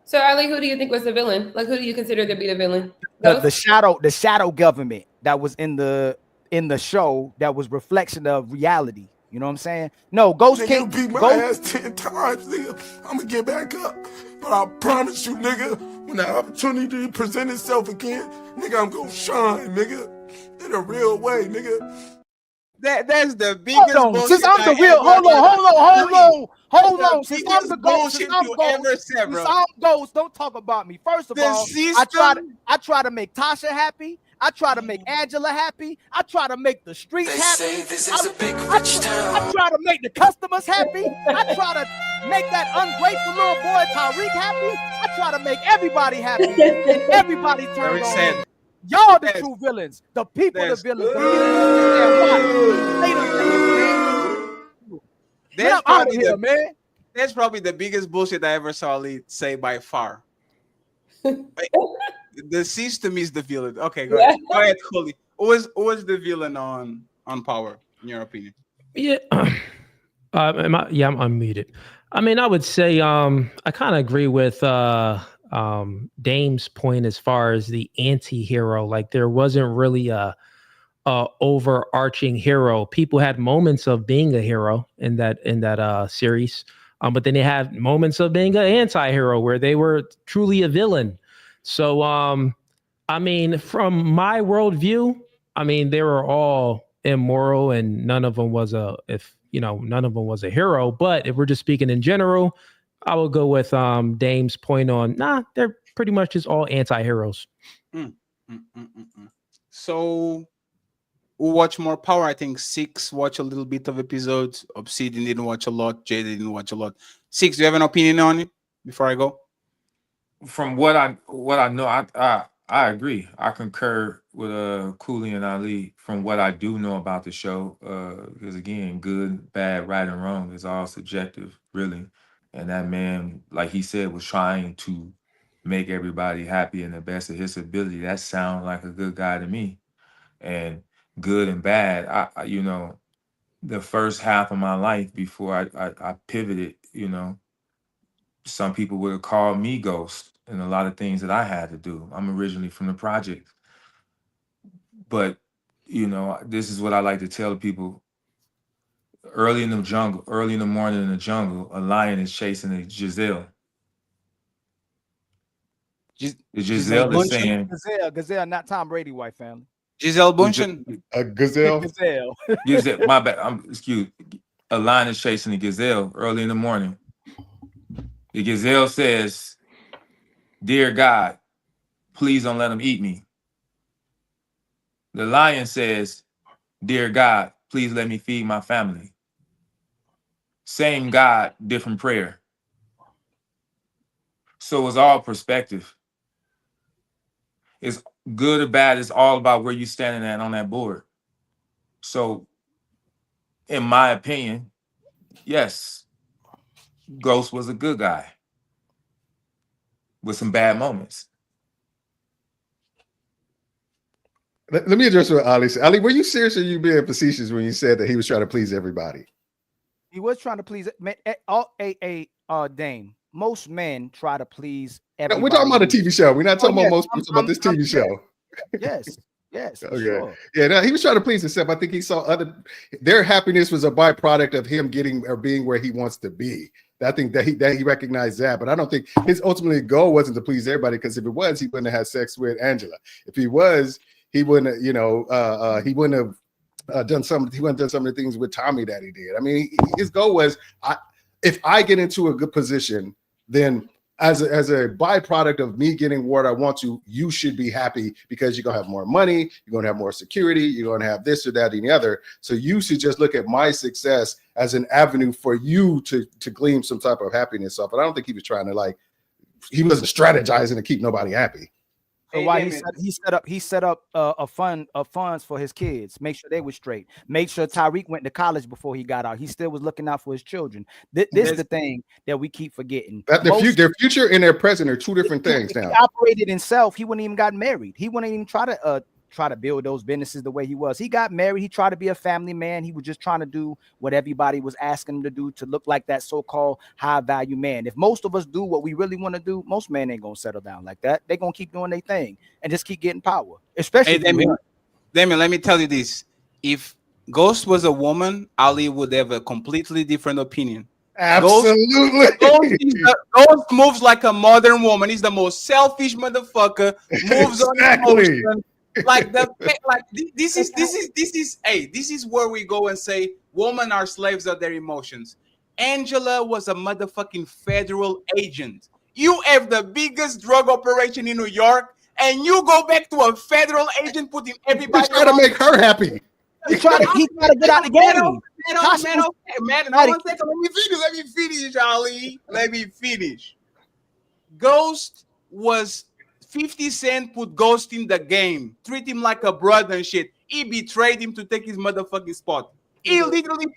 So, Ali, who do you think was the villain? Like, who do you consider to be the villain? The shadow government that was in the show, that was reflection of reality. You know what I'm saying? No, Ghost can't beat my ass 10 times, nigga. I'm gonna get back up. But I promise you, nigga, when the opportunity present itself again, nigga, I'm gonna shine, nigga. In a real way, nigga. That's the biggest bullshit. Since I'm the real, hold on. Since I'm the Ghost, since I'm Ghost, don't talk about me. First of all, I try to make Tasha happy. I try to make Angela happy. I try to make the streets happy. I try to make the customers happy. I try to make that ungrateful little boy Tariq happy. I try to make everybody happy. And everybody turns on me. Y'all the true villains. The people the villains. That's probably here, man. That's probably the biggest bullshit I ever saw Lee say by far. The system is the villain. Okay, go ahead. Go ahead, Cooley. Who was the villain on Power, in your opinion? Yeah. I'm unmuted. I mean, I would say I kind of agree with Dame's point as far as the anti-hero. Like, there wasn't really a overarching hero. People had moments of being a hero in that series, but then they had moments of being an anti-hero where they were truly a villain. So I mean, from my worldview, I mean, they were all immoral and none of them was a hero. But if we're just speaking in general, I will go with Dame's point on they're pretty much just all anti-heroes. So who watch more Power? I think Six watch a little bit of episodes. Obsidian didn't watch a lot. Jay didn't watch a lot. Six, do you have an opinion on it before I go? From what I know, I agree. I concur with Cooley and Ali from what I do know about the show. Because again, good, bad, right, and wrong is all subjective, really. And that man, like he said, was trying to make everybody happy in the best of his ability. That sounds like a good guy to me. And good and bad, I the first half of my life before I pivoted, some people would have called me Ghost and a lot of things that I had to do. I'm originally from the project. But, this is what I like to tell people. Early in the morning in the jungle, a lion is chasing a gazelle. The gazelle is saying... Gazelle, not Tom Brady, white family. Giselle Bundchen. A gazelle. Gazelle. My bad. Excuse. A lion is chasing a gazelle early in the morning. The gazelle says, "Dear God, please don't let him eat me." The lion says, "Dear God, please let me feed my family." Same God, different prayer. So it's all perspective. It's good or bad. It's all about where you're standing at on that board. So, in my opinion, yes, Ghost was a good guy with some bad moments. Let me address what Ali said. Ali, were you serious or you being facetious when you said that he was trying to please everybody? He was trying to please Dame. Most men try to please everybody. We're talking about a TV show. We're not talking about most people. About this TV show. Yes. Okay. Sure. Yeah. No, he was trying to please himself. I think he saw their happiness was a byproduct of him getting or being where he wants to be. I think that he recognized that, but I don't think his ultimate goal wasn't to please everybody. Because if it was, he wouldn't have had sex with Angela. If he was, he wouldn't. He wouldn't have done some. He wouldn't have done some of the things with Tommy that he did. I mean, his goal was, if I get into a good position, then as a byproduct of me getting what I want to, you should be happy because you're gonna have more money, you're gonna have more security, you're gonna have this or that and the other. So you should just look at my success as an avenue for you to glean some type of happiness off. But I don't think he was trying to he wasn't strategizing to keep nobody happy. So why he set up a funds for his kids, make sure they were straight, make sure Tyreek went to college before he got out. He still was looking out for his children. This is the thing that we keep forgetting. That their future and their present are two different things now. He operated himself. He wouldn't even got married. He wouldn't even try to build those businesses the way he was. He got married. He tried to be a family man. He was just trying to do what everybody was asking him to do to look like that so-called high value man. If most of us do what we really want to do, most men ain't gonna settle down like that. They're gonna keep doing their thing and just keep getting power. Especially Damien, let me tell you this. If Ghost was a woman, Ali would have a completely different opinion. Absolutely. Ghost moves like a modern woman. He's the most selfish motherfucker. Moves on emotion. This is where we go and say women are slaves of their emotions. Angela was a motherfucking federal agent. You have the biggest drug operation in New York, and you go back to a federal agent putting everybody. He's trying to make her happy. He tried to get out the game. Let me finish, Ali. Let me finish. Ghost was 50 Cent put Ghost in the game, treat him like a brother and shit. He betrayed him to take his motherfucking spot. He literally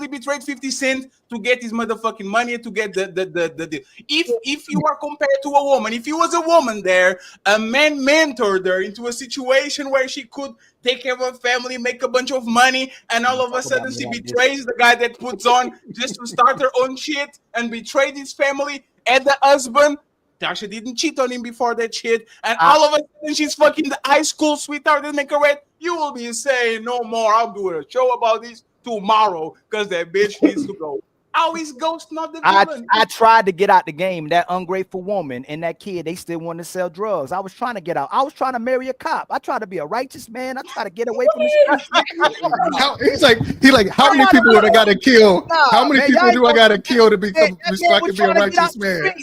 betrayed 50 Cent to get his motherfucking money, to get the if you are compared to a woman, if you was a woman there, a man mentored her into a situation where she could take care of her family, make a bunch of money, and all of a sudden she betrays the guy that puts on just to start her own shit and betrayed his family and the husband. Tasha didn't cheat on him before that shit, and all of a sudden she's fucking the high school sweetheart and make her red. You will be saying no more. I'm doing a show about this tomorrow because that bitch needs to go. How is Ghost not the villain? I tried to get out the game. That ungrateful woman and that kid, they still want to sell drugs. I was trying to get out. I was trying to marry a cop. I tried to be a righteous man. I tried to get away from this. How many people would I got to kill? How many people do I got to kill to become so I can be a righteous man?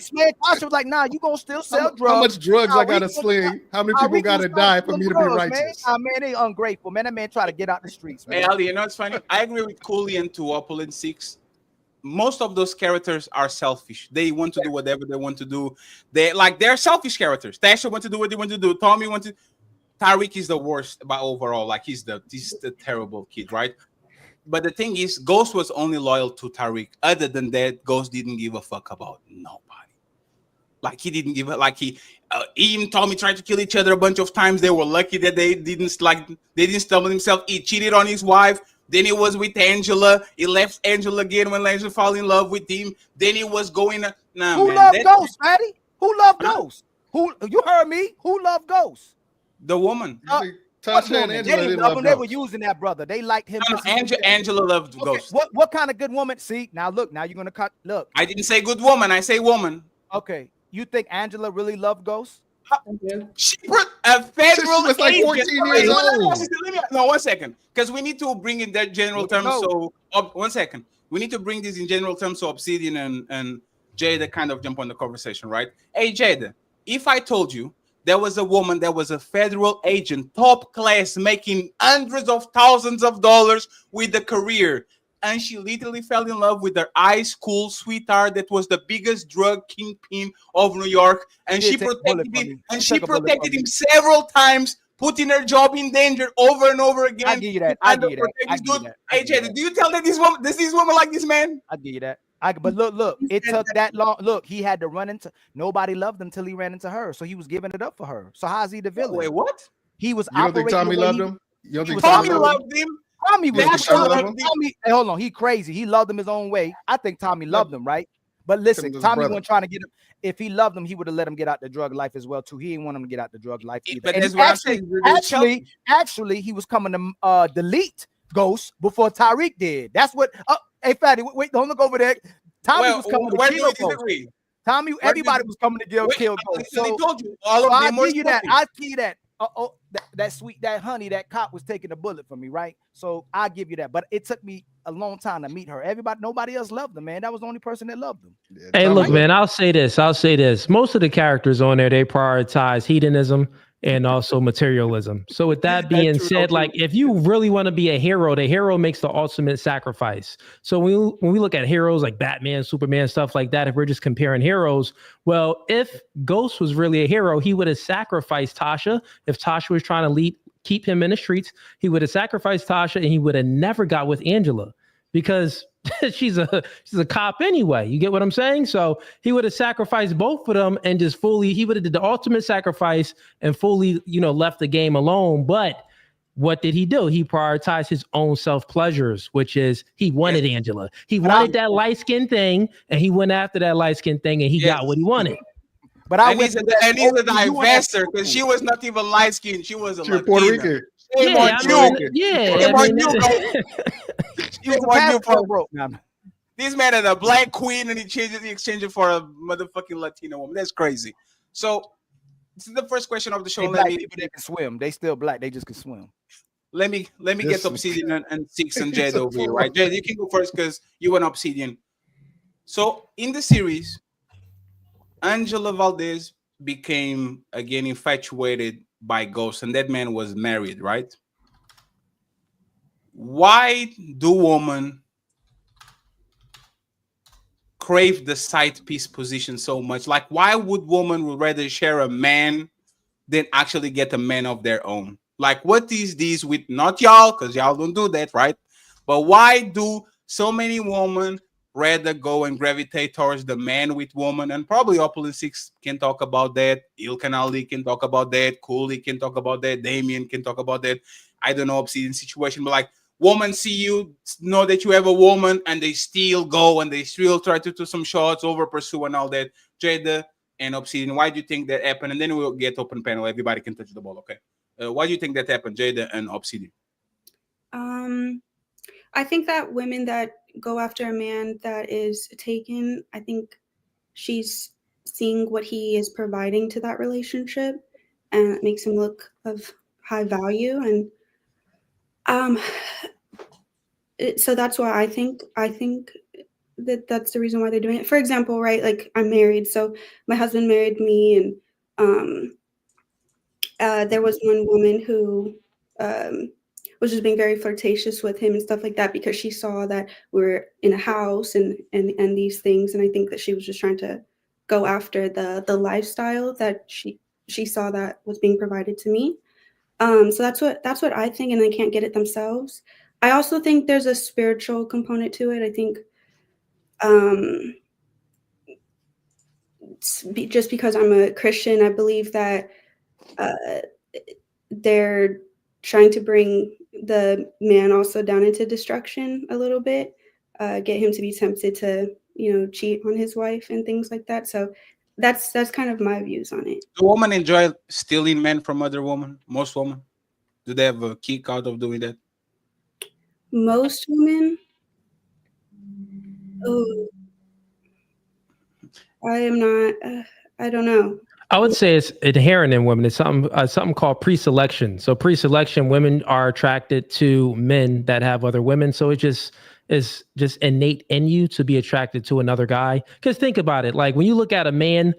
Tasha was like, nah, you gonna still sell drugs. How much drugs I got to sling? How many people got to die for me to be righteous? Man, they ungrateful, man. That man tried to get out the streets, man. Hey, Ali, you know what's funny? I agree with Cooley and Tuopol and Six. Most of those characters are selfish. They want to do whatever they want to do. They're selfish characters. Tasha want to do what they want to do. Tommy wants to. Tariq is the worst, but overall, he's the terrible kid, right? But the thing is, Ghost was only loyal to Tariq. Other than that, Ghost didn't give a fuck about nobody. He didn't give a he and Tommy tried to kill each other a bunch of times. They were lucky that they didn't stumble himself. He cheated on his wife. Then he was with Angela. He left Angela again when Angela fell in love with him. Then he was going. Who loved Ghost, Matty? Who loved Ghost? Who you heard me? Who loved Ghost? The woman. Tasha and Angela didn't love They were using that brother. They liked him. Angela loved Ghost. What kind of good woman? See, now look. Now you're gonna cut. Look. I didn't say good woman. I say woman. Okay. You think Angela really loved Ghost? She put a federal was like agent. 14 years old. No, 1 second, because we need to bring in that general terms. go. So, 1 second, we need to bring this in general terms. So, Obsidian and Jada kind of jump on the conversation, right? Hey, Jada, if I told you there was a woman that was a federal agent, top class, making hundreds of thousands of dollars with a career, and she literally fell in love with her high school sweetheart that was the biggest drug kingpin of New York, and she protected him, several times, putting her job in danger over and over again. I give you that. I give you that. I give you that. Hey, Jada, do you tell that this woman like this man? I give you that. But look, it took that long. Look, he had to run into. Nobody loved him till he ran into her, so he was giving it up for her. So how's he the villain? Wait, what? He was. You don't think Tommy loved him? You don't think Tommy loved him? Tommy was Tommy. Hey, hold on, he crazy. He loved him his own way. I think Tommy loved him, right? But listen, Tommy wasn't trying to get him. If he loved him, he would have let him get out the drug life as well too. He didn't want him to get out the drug life either. But that's what I'm saying. Actually, he was coming to delete Ghost before Tariq did. That's what. Hey, Fatty, wait, don't look over there. Tommy was coming to kill Ghost. Tommy, everybody was coming to kill Ghost. So he told you all of I'll them. give you that. I'll give you that. That sweet, that honey, that cop was taking a bullet for me, right? So I'll give you that. But it took me a long time to meet her. Nobody else loved him, man. That was the only person that loved him. Hey, look, man, I'll say this. Most of the characters on there, they prioritize hedonism and also materialism. So with that being said, like if you really want to be a hero, the hero makes the ultimate sacrifice. So when we look at heroes like Batman, Superman, stuff like that, if we're just comparing heroes, well, if Ghost was really a hero, he would have sacrificed Tasha. If Tasha was trying to keep him in the streets, he would have sacrificed Tasha and he would have never got with Angela because she's a cop anyway. You get what I'm saying? So he would have sacrificed both of them and just he would have did the ultimate sacrifice and fully, left the game alone. But what did he do? He prioritized his own self-pleasures, which is he wanted Angela. He wanted that light-skinned thing, and he went after that light-skinned thing, and he got what he wanted. But he's a divester because she was not even light-skinned. She was a Puerto Rican. Shame on you. This man had a black queen and he exchanged it for a motherfucking Latino woman. That's crazy. So this is the first question of the show. They can swim. They still black. They just can swim. Let me get Obsidian and Six and Jed over here, right? Jed, you can go first because you went Obsidian. So in the series, Angela Valdez became again infatuated by Ghost, and that man was married, right? Why do women crave the side piece position so much? Like, why would women rather share a man than actually get a man of their own? Like, what is this with not y'all, because y'all don't do that, right? But why do so many women rather go and gravitate towards the man with woman? And probably Opal Six can talk about that. Ilkan Ali can talk about that. Cooley can talk about that. Damien can talk about that. I don't know Obsidian situation, but like, women see you, know that you have a woman, and they still go and they still try to do some shots, over pursue and all that. Jada and Obsidian, why do you think that happened? And then we'll get open panel. Everybody can touch the ball, okay? Why do you think that happened, Jada and Obsidian? I think that women that go after a man that is taken, I think she's seeing what he is providing to that relationship, and it makes him look of high value. And so that's why I think that's the reason why they're doing it. For example, right, like I'm married, so my husband married me, and there was one woman who was just being very flirtatious with him and stuff like that because she saw that we were in a house and these things, and I think that she was just trying to go after the lifestyle that she saw that was being provided to me. So that's what I think, and they can't get it themselves. I also think there's a spiritual component to it. I think just because I'm a Christian, I believe that they're trying to bring the man also down into destruction a little bit, get him to be tempted to, cheat on his wife and things like that. So that's kind of my views on it. Do women enjoy stealing men from other women? Most women? Do they have a kick out of doing that? Most women? Oh, I am not. I don't know. I would say it's inherent in women. It's something called pre-selection. So pre-selection, women are attracted to men that have other women. So it just is just innate in you to be attracted to another guy. Because think about it, like when you look at a man,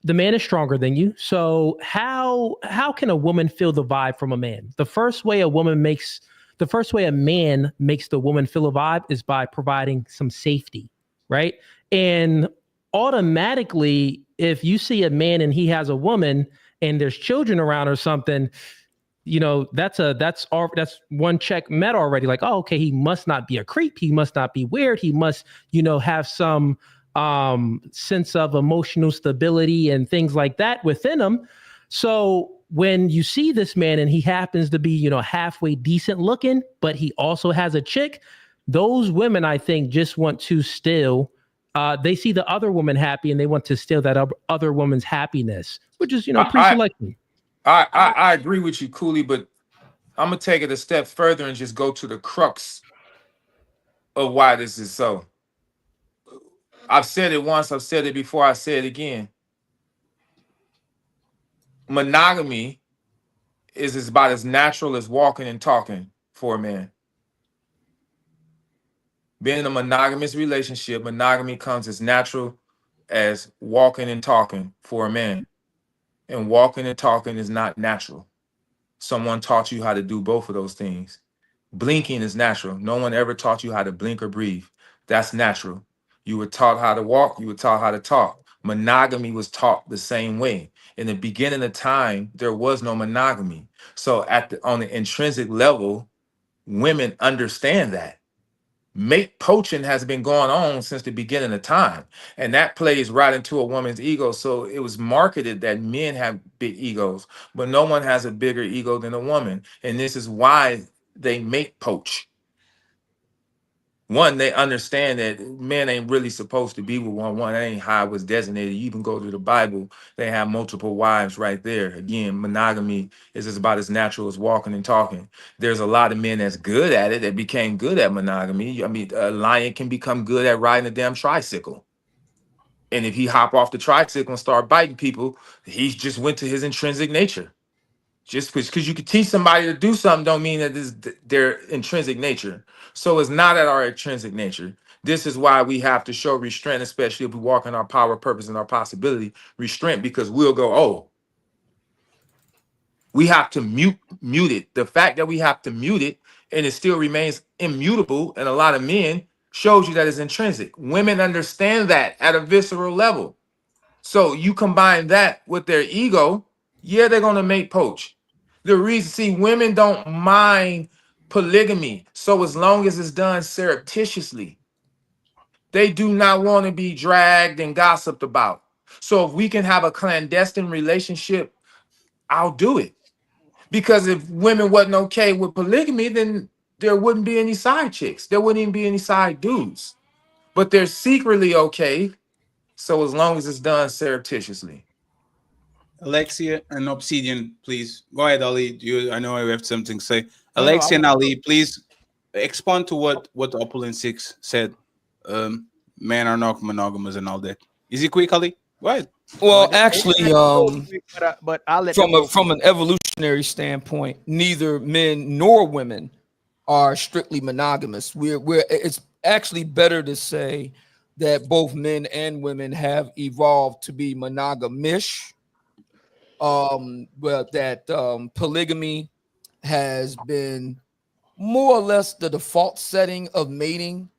the man is stronger than you. So how can a woman feel the vibe from a man? The first way a man makes the woman feel a vibe is by providing some safety, right? And automatically, if you see a man and he has a woman and there's children around or something, that's one check met already. Like, oh, okay, he must not be a creep. He must not be weird. He must, have some sense of emotional stability and things like that within him. So when you see this man and he happens to be, halfway decent looking, but he also has a chick, those women, I think, just want to steal. They see the other woman happy and they want to steal that other woman's happiness, which is, pre-selection. I agree with you, Cooley, but I'm gonna take it a step further and just go to the crux of why this is so. I've said it once, I've said it before, I say it again. Monogamy is about as natural as walking and talking for a man. Being in a monogamous relationship, monogamy comes as natural as walking and talking for a man. And walking and talking is not natural. Someone taught you how to do both of those things. Blinking is natural. No one ever taught you how to blink or breathe. That's natural. You were taught how to walk. You were taught how to talk. Monogamy was taught the same way. In the beginning of time, there was no monogamy. So on the intrinsic level, women understand that. Mate poaching has been going on since the beginning of time, and that plays right into a woman's ego. So it was marketed that men have big egos, but no one has a bigger ego than a woman, and this is why they mate poach. One, they understand that men ain't really supposed to be with one. That ain't how it was designated. You even go to the Bible, they have multiple wives right there. Again, monogamy is as about as natural as walking and talking. There's a lot of men that's good at it that became good at monogamy. I mean, a lion can become good at riding a damn tricycle. And if he hop off the tricycle and start biting people, he just went to his intrinsic nature. Just because you could teach somebody to do something don't mean that this is their intrinsic nature. So it's not at our intrinsic nature. This is why we have to show restraint, especially if we walk in our power, purpose, and our possibility. Restraint, because we'll go, oh, we have to mute it. The fact that we have to mute it and it still remains immutable, and a lot of men shows you that it's intrinsic. Women understand that at a visceral level. So you combine that with their ego, yeah, they're gonna make poach. The reason, see, women don't mind polygamy. So as long as it's done surreptitiously, they do not want to be dragged and gossiped about. So if we can have a clandestine relationship, I'll do it. Because if women wasn't okay with polygamy, then there wouldn't be any side chicks. There wouldn't even be any side dudes. But they're secretly okay. So as long as it's done surreptitiously. Alexia and Obsidian, please. Go ahead, Ali. I know you have something to say. No, Alexia and Ali, please expand to what Opulent 6 said. Men are not monogamous and all that. Is it quick, Ali? Go ahead. Well, actually, but I'll let from an evolutionary standpoint, neither men nor women are strictly monogamous. It's actually better to say that both men and women have evolved to be monogamish. But that polygamy has been more or less the default setting of mating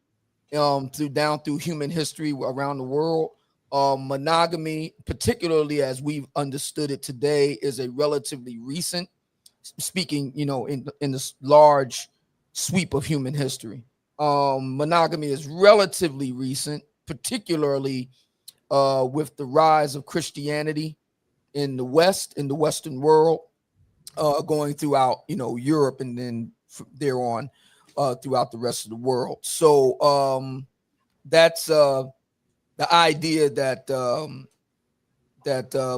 through human history around the world. Monogamy, particularly as we've understood it today, is a relatively recent, speaking, in this large sweep of human history. Monogamy is relatively recent, particularly with the rise of Christianity in the West, in the Western world, going throughout, Europe, and then from there on throughout the rest of the world. So that's the idea that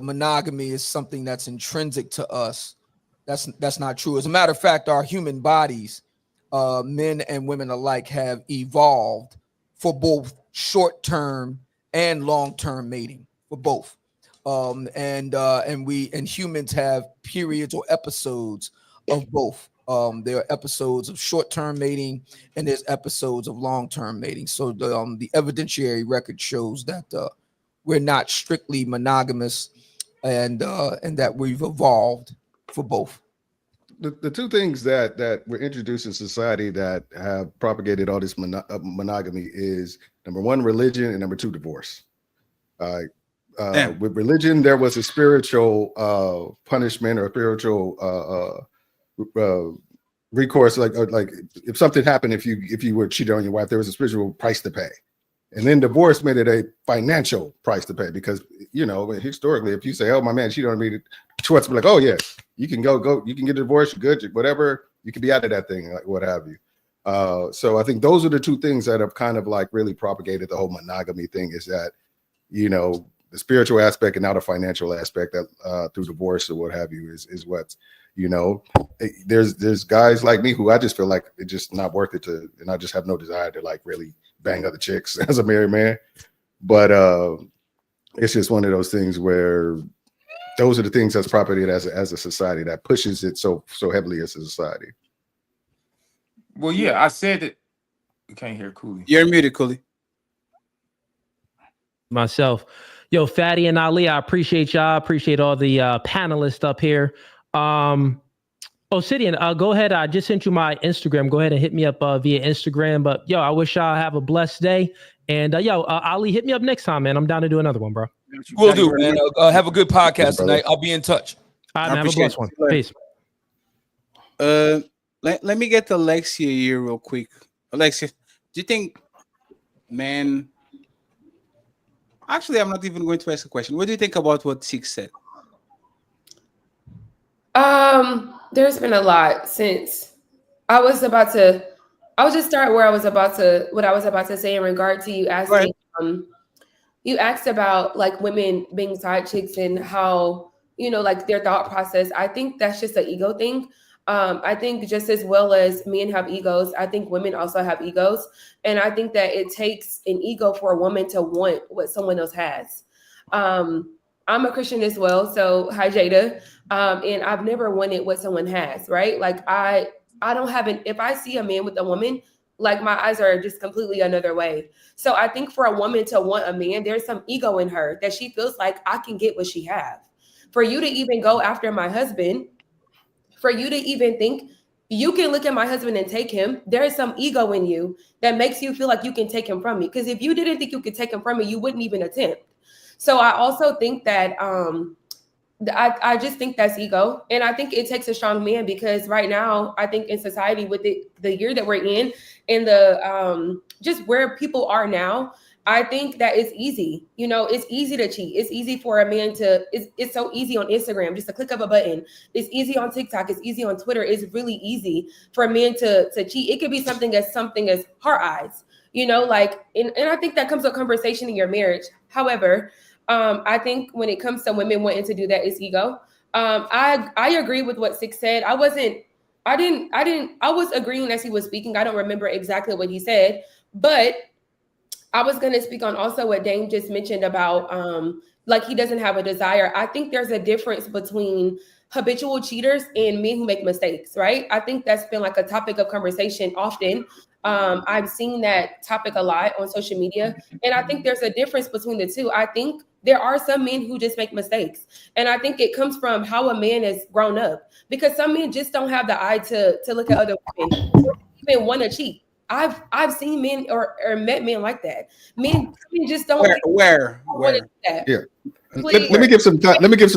monogamy is something that's intrinsic to us. That's not true. As a matter of fact, our human bodies, men and women alike, have evolved for both short-term and long-term mating, for both. And humans have periods or episodes of both. There are episodes of short-term mating and there's episodes of long-term mating. So the evidentiary record shows that we're not strictly monogamous, and that we've evolved for both. The two things that were introduced in society that have propagated all this monogamy is, number one, religion, and number two, divorce. With religion, there was a spiritual punishment or spiritual recourse, like if something happened, if you were cheated on your wife, there was a spiritual price to pay. And then divorce made it a financial price to pay, because historically, if you say, "Oh, my man cheated on me," Schwartz will be like, "Oh yeah, you can go, you can get a divorce, you're good, whatever, you can be out of that thing, like what have you." So I think those are the two things that have kind of like really propagated the whole monogamy thing, is that the spiritual aspect and now the financial aspect that through divorce or what have you is what's there's guys like me who I just feel like it's just not worth it to, and I just have no desire to like really bang other chicks as a married man. But it's just one of those things where those are the things that's propagated as a society that pushes it so heavily as a society. Well, yeah, I said that. You can't hear Cooley. You're muted, Cooley. Myself. Yo, Fatty and Ali, I appreciate y'all. Appreciate all the panelists up here. Obsidian, go ahead. I just sent you my Instagram. Go ahead and hit me up via Instagram. But yo, I wish y'all have a blessed day. And Ali, hit me up next time, man. I'm down to do another one, bro. Will do, man. Have a good podcast tonight. I'll be in touch. All right, man, have a blessed one. Peace. Let me get Alexia here real quick. Alexia, do you think, man? Actually, I'm not even going to ask a question. What do you think about what Six said? There's been a lot since I'll just start where I was about to say in regard to you asking. You asked about like women being side chicks and how, like their thought process. I think that's just an ego thing. I think just as well as men have egos, I think women also have egos. And I think that it takes an ego for a woman to want what someone else has. I'm a Christian as well. So hi, Jada. And I've never wanted what someone has, right? Like I don't have if I see a man with a woman, like my eyes are just completely another way. So I think for a woman to want a man, there's some ego in her that she feels like I can get what she have. For you to even go after my husband, for you to even think you can look at my husband and take him, there is some ego in you that makes you feel like you can take him from me. Because if you didn't think you could take him from me, you wouldn't even attempt. So I also think that I just think that's ego. And I think it takes a strong man, because right now, I think in society with the year that we're in and the just where people are now, I think that it's easy. It's easy to cheat. It's easy for a man it's so easy on Instagram, just a click of a button. It's easy on TikTok. It's easy on Twitter. It's really easy for a man to cheat. It could be something as heart eyes, and I think that comes to a conversation in your marriage. However, I think when it comes to women wanting to do that, it's ego. I agree with what Six said. I was agreeing as he was speaking. I don't remember exactly what he said, but I was going to speak on also what Dame just mentioned about, like he doesn't have a desire. I think there's a difference between habitual cheaters and men who make mistakes, right? I think that's been like a topic of conversation often. I've seen that topic a lot on social media, and I think there's a difference between the two. I think there are some men who just make mistakes, and I think it comes from how a man has grown up, because some men just don't have the eye to look at other women, even want to cheat. I've seen men or met men like that. Men just don't. Where? Yeah. Let me give some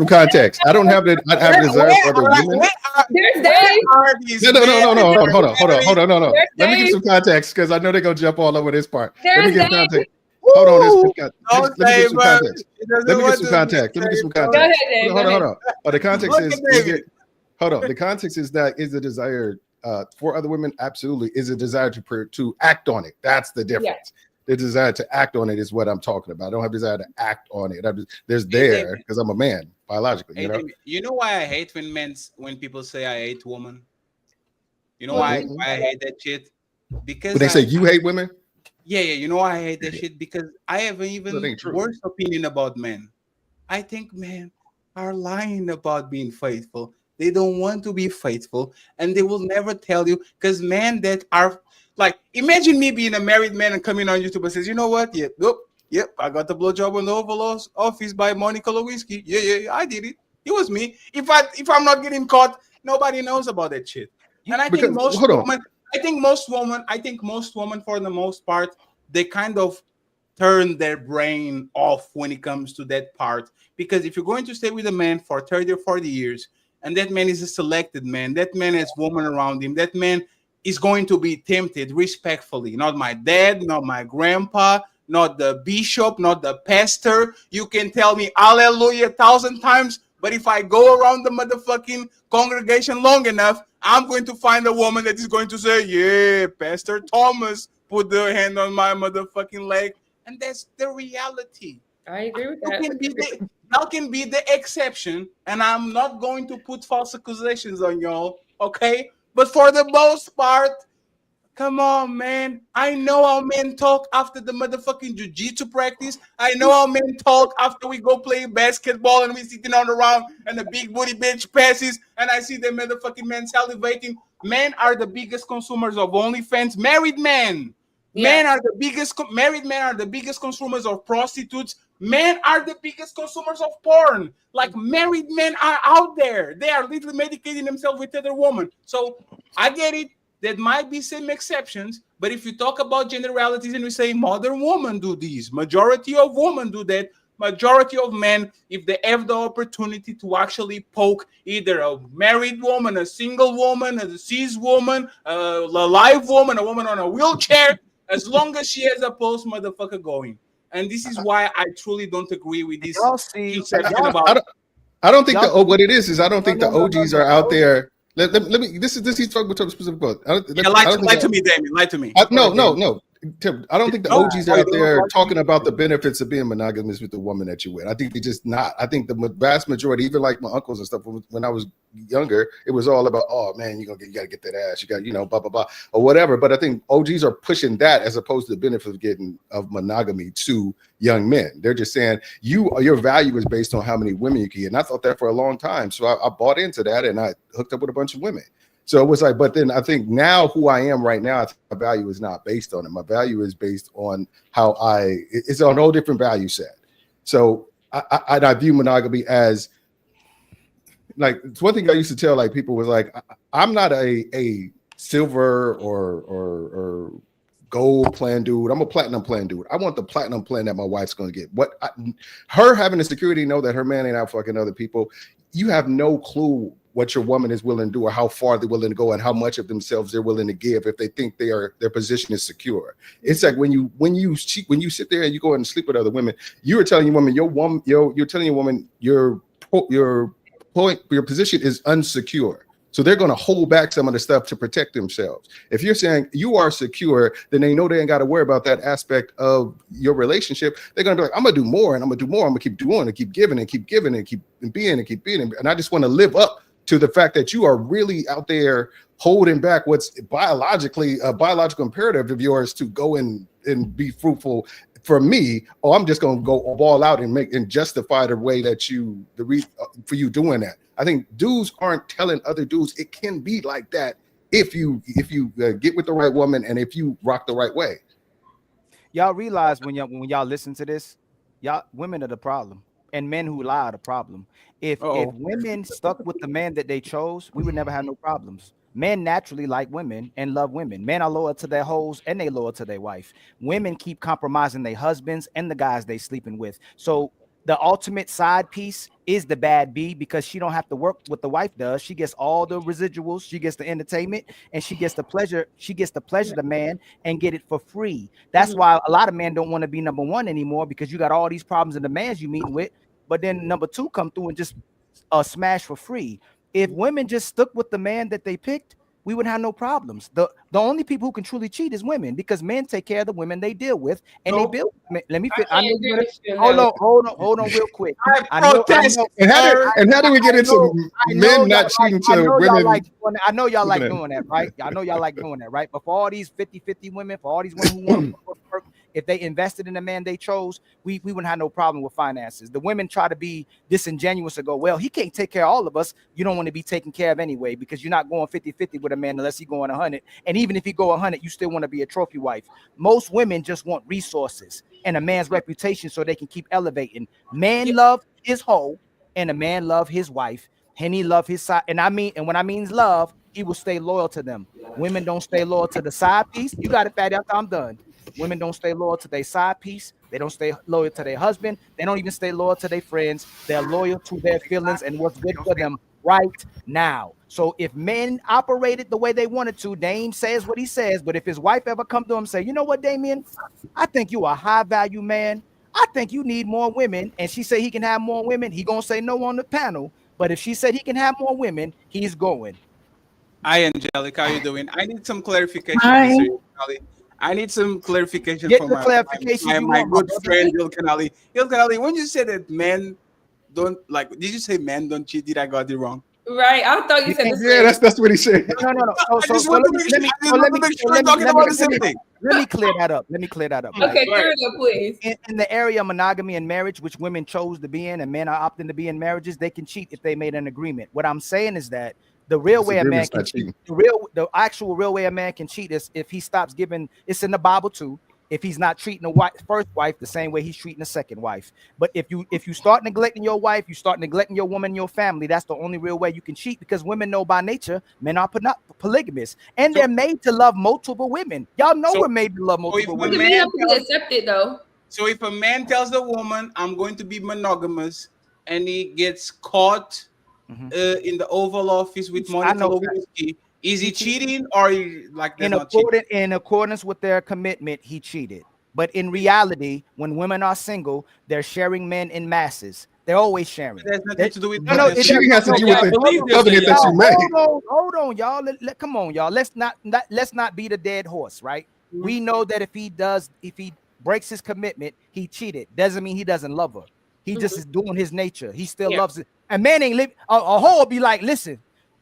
context. I don't have the desire for other women. There's Dave. No. Hold on. No. Let me give some context, because I know they're gonna jump all over this part. Let me give context. Hold on. Let me give some context. Let me give some context. Go ahead, Dave. Hold on. Oh, the context the context is that is the desire for other women. Absolutely, is a desire to act on it. That's the difference. Yeah. The desire to act on it is what I'm talking about. I don't have desire to act on it. There's there because I'm a man biologically. You know why I hate when people say I hate women? You know why I hate that shit? Because when they say you hate women. Yeah. You know why I hate that shit? Because I have an even worse opinion about men. I think men are lying about being faithful. They don't want to be faithful, and they will never tell you because men that are like, imagine me being a married man and coming on YouTube and says, you know what? Yep, nope, yep, I got the blowjob in the Oval Office by Monica Lewinsky. Yeah, I did it. It was me. If I'm not getting caught, nobody knows about that shit. And I think Because most hold on, women, I think most women, for the most part, they kind of turn their brain off when it comes to that part. Because if you're going to stay with a man for 30 or 40 years, and that man is a selected man, that man has women around him, that man is going to be tempted respectfully. Not my dad, not my grandpa, not the bishop, not the pastor. You can tell me hallelujah 1,000 times, but if I go around the motherfucking congregation long enough, I'm going to find a woman that is going to say, yeah, Pastor Thomas put the hand on my motherfucking leg. And that's the reality. I agree with Y'all that. can be the exception, and I'm not going to put false accusations on y'all, okay? But for the most part, come on, man. I know how men talk after the motherfucking jiu-jitsu practice. I know how men talk after we go play basketball and we sitting on the round and the big booty bitch passes and I see the motherfucking men salivating. Men are the biggest consumers of OnlyFans. Married men. Men are the biggest, married men are the biggest consumers of prostitutes. Men are the biggest consumers of porn. Like, married men are out there. They are literally medicating themselves with other women. So I get it. There might be some exceptions, but if you talk about generalities and we say modern women do these, majority of women do that, majority of men, if they have the opportunity to actually poke either a married woman, a single woman, a deceased woman, a live woman, a woman on a wheelchair, as long as she has a pulse, motherfucker, going. And this is why I truly don't agree with this conception about. I don't think what it is I don't think the OGs are out there. Let me. This he's talking about a specific quote. Lie to me, Damien. Lie to me. No. Tim, I don't think the OGs are out there talking about the benefits of being monogamous with the woman that you're with. I think they just not. I think the vast majority, even like my uncles and stuff, when I was younger, it was all about, oh man, you gotta get that ass, you got, blah blah blah or whatever. But I think OGs are pushing that as opposed to the benefit of monogamy to young men. They're just saying your value is based on how many women you can get. And I thought that for a long time, so I bought into that and I hooked up with a bunch of women. So it was like, but then I think now who I am right now, I think my value is not based on it. My value is based on how it's on a whole different value set. So I view monogamy as like, it's one thing I used to tell like people was like, I'm not a silver or gold plan dude. I'm a platinum plan dude. I want the platinum plan that my wife's going to get. Her having the security, know that her man ain't out fucking other people. You have no clue what your woman is willing to do or how far they're willing to go and how much of themselves they're willing to give if they think their position is secure. It's like when you sit there and you go and sleep with other women, you're telling your woman you're telling your woman your position is unsecure. So they're going to hold back some of the stuff to protect themselves. If you're saying you are secure, then they know they ain't got to worry about that aspect of your relationship. They're going to be like, I'm going to do more and I'm going to do more. I'm going to keep doing and keep giving and keep giving and keep being and keep being. And I just want to live up to the fact that you are really out there holding back what's biologically a biological imperative of yours to go and be fruitful. For me, I'm just going to go all out and justify the way that for you doing that. I think dudes aren't telling other dudes it can be like that if you get with the right woman and if you rock the right way. Y'all realize when y'all listen to this, y'all women are the problem. And men who lie are the problem. If women stuck with the man that they chose, we would never have no problems. Men naturally like women and love women. Men are loyal to their hoes and they loyal to their wife. Women keep compromising their husbands and the guys they sleeping with. So the ultimate side piece is the bad B because she don't have to work what the wife does. She gets all the residuals, she gets the entertainment, and she gets the pleasure. She gets the pleasure the man and get it for free. That's why a lot of men don't want to be number one anymore because you got all these problems in the mans you meeting with. But then number two come through and just smash for free. If women just stuck with the man that they picked, we would have no problems. The only people who can truly cheat is women because men take care of the women they deal with and they build. Let me fit. Hold on, real quick. And how do we get into men not cheating to women? I know y'all like doing that, right? I know y'all like doing that, right? But for all these 50-50 women, for all these women who want to work, if they invested in the man they chose, we wouldn't have no problem with finances. The women try to be disingenuous and go, well, he can't take care of all of us. You don't want to be taken care of anyway, because you're not going 50-50 with a man unless he going 100. And even if he go 100, you still want to be a trophy wife. Most women just want resources and a man's reputation so they can keep elevating. Man love his hoe and a man love his wife, and he love his side. And when I mean love, he will stay loyal to them. Women don't stay loyal to the side piece. You got it, Fatty, after I'm done. Women don't stay loyal to their side piece. They don't stay loyal to their husband. They don't even stay loyal to their friends. They're loyal to their feelings and what's good for them right now. So if men operated the way they wanted to, Dame says what he says, but if his wife ever come to him and say, you know what, Damien, I think you a high value man. I think you need more women. And she say he can have more women. He gonna say no on the panel. But if she said he can have more women, he's going. Hi, Angelica. How you doing? I need some clarification. Hi. Mr. Ali. I need some clarification Get from the clarification you my want, my good brother. friend Ilkan Ali. Ilkan Ali, when you said that men don't like, did you say men don't cheat? Did I got it wrong? Right. I thought you said the same. Yeah, that's what he said. No. I just want to make sure we're talking about the same thing. Let me clear that up. Okay, clear it up, please. In the area of monogamy and marriage, which women chose to be in and men are opting to be in marriages, they can cheat if they made an agreement. What I'm saying is that the real way a man can cheat, the actual real way a man can cheat is if he stops giving. It's in the Bible too. If he's not treating the first wife the same way he's treating the second wife. But if you start neglecting your wife, you start neglecting your woman, your family, that's the only real way you can cheat, because women know by nature men are polygamous and they're made to love multiple women. Y'all know we're made to love multiple women. Men have to accept it though. So if a man tells the woman, I'm going to be monogamous, and he gets caught in the Oval Office with Monica Lewinsky, is he cheating, or like in accordance with their commitment, he cheated? But in reality, when women are single, they're sharing men in masses. They're always sharing. It has nothing to do with cheating has to do with the covenant that you made. Hold on, y'all. Come on, y'all. Let's not beat a dead horse, right? We know that if he breaks his commitment, he cheated. Doesn't mean he doesn't love her. He just is doing his nature. He still loves it. A man ain't live. A hoe will be like, listen,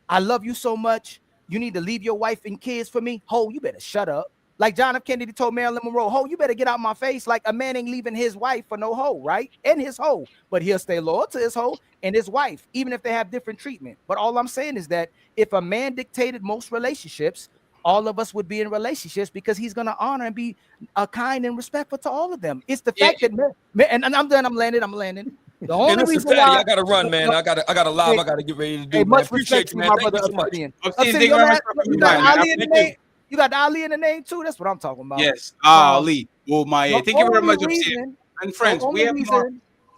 I love you so much. You need to leave your wife and kids for me. Ho, you better shut up. Like John F. Kennedy told Marilyn Monroe, ho, you better get out my face. Like a man ain't leaving his wife for no hoe, right? And his hoe. But he'll stay loyal to his hoe and his wife, even if they have different treatment. But all I'm saying is that if a man dictated most relationships, all of us would be in relationships, because he's going to honor and be kind and respectful to all of them. It's the fact that men, and I'm done. I'm landing. The only reason why I gotta run, man. I gotta live. I gotta get ready to do. Hey, much Appreciate respect you, to man. my Thank brother you so much. You got Ali in the name. You got Ali in the name too. That's what I'm talking about. Yes, Ali. Oh my! Thank you very much, reason, and friends. We have more.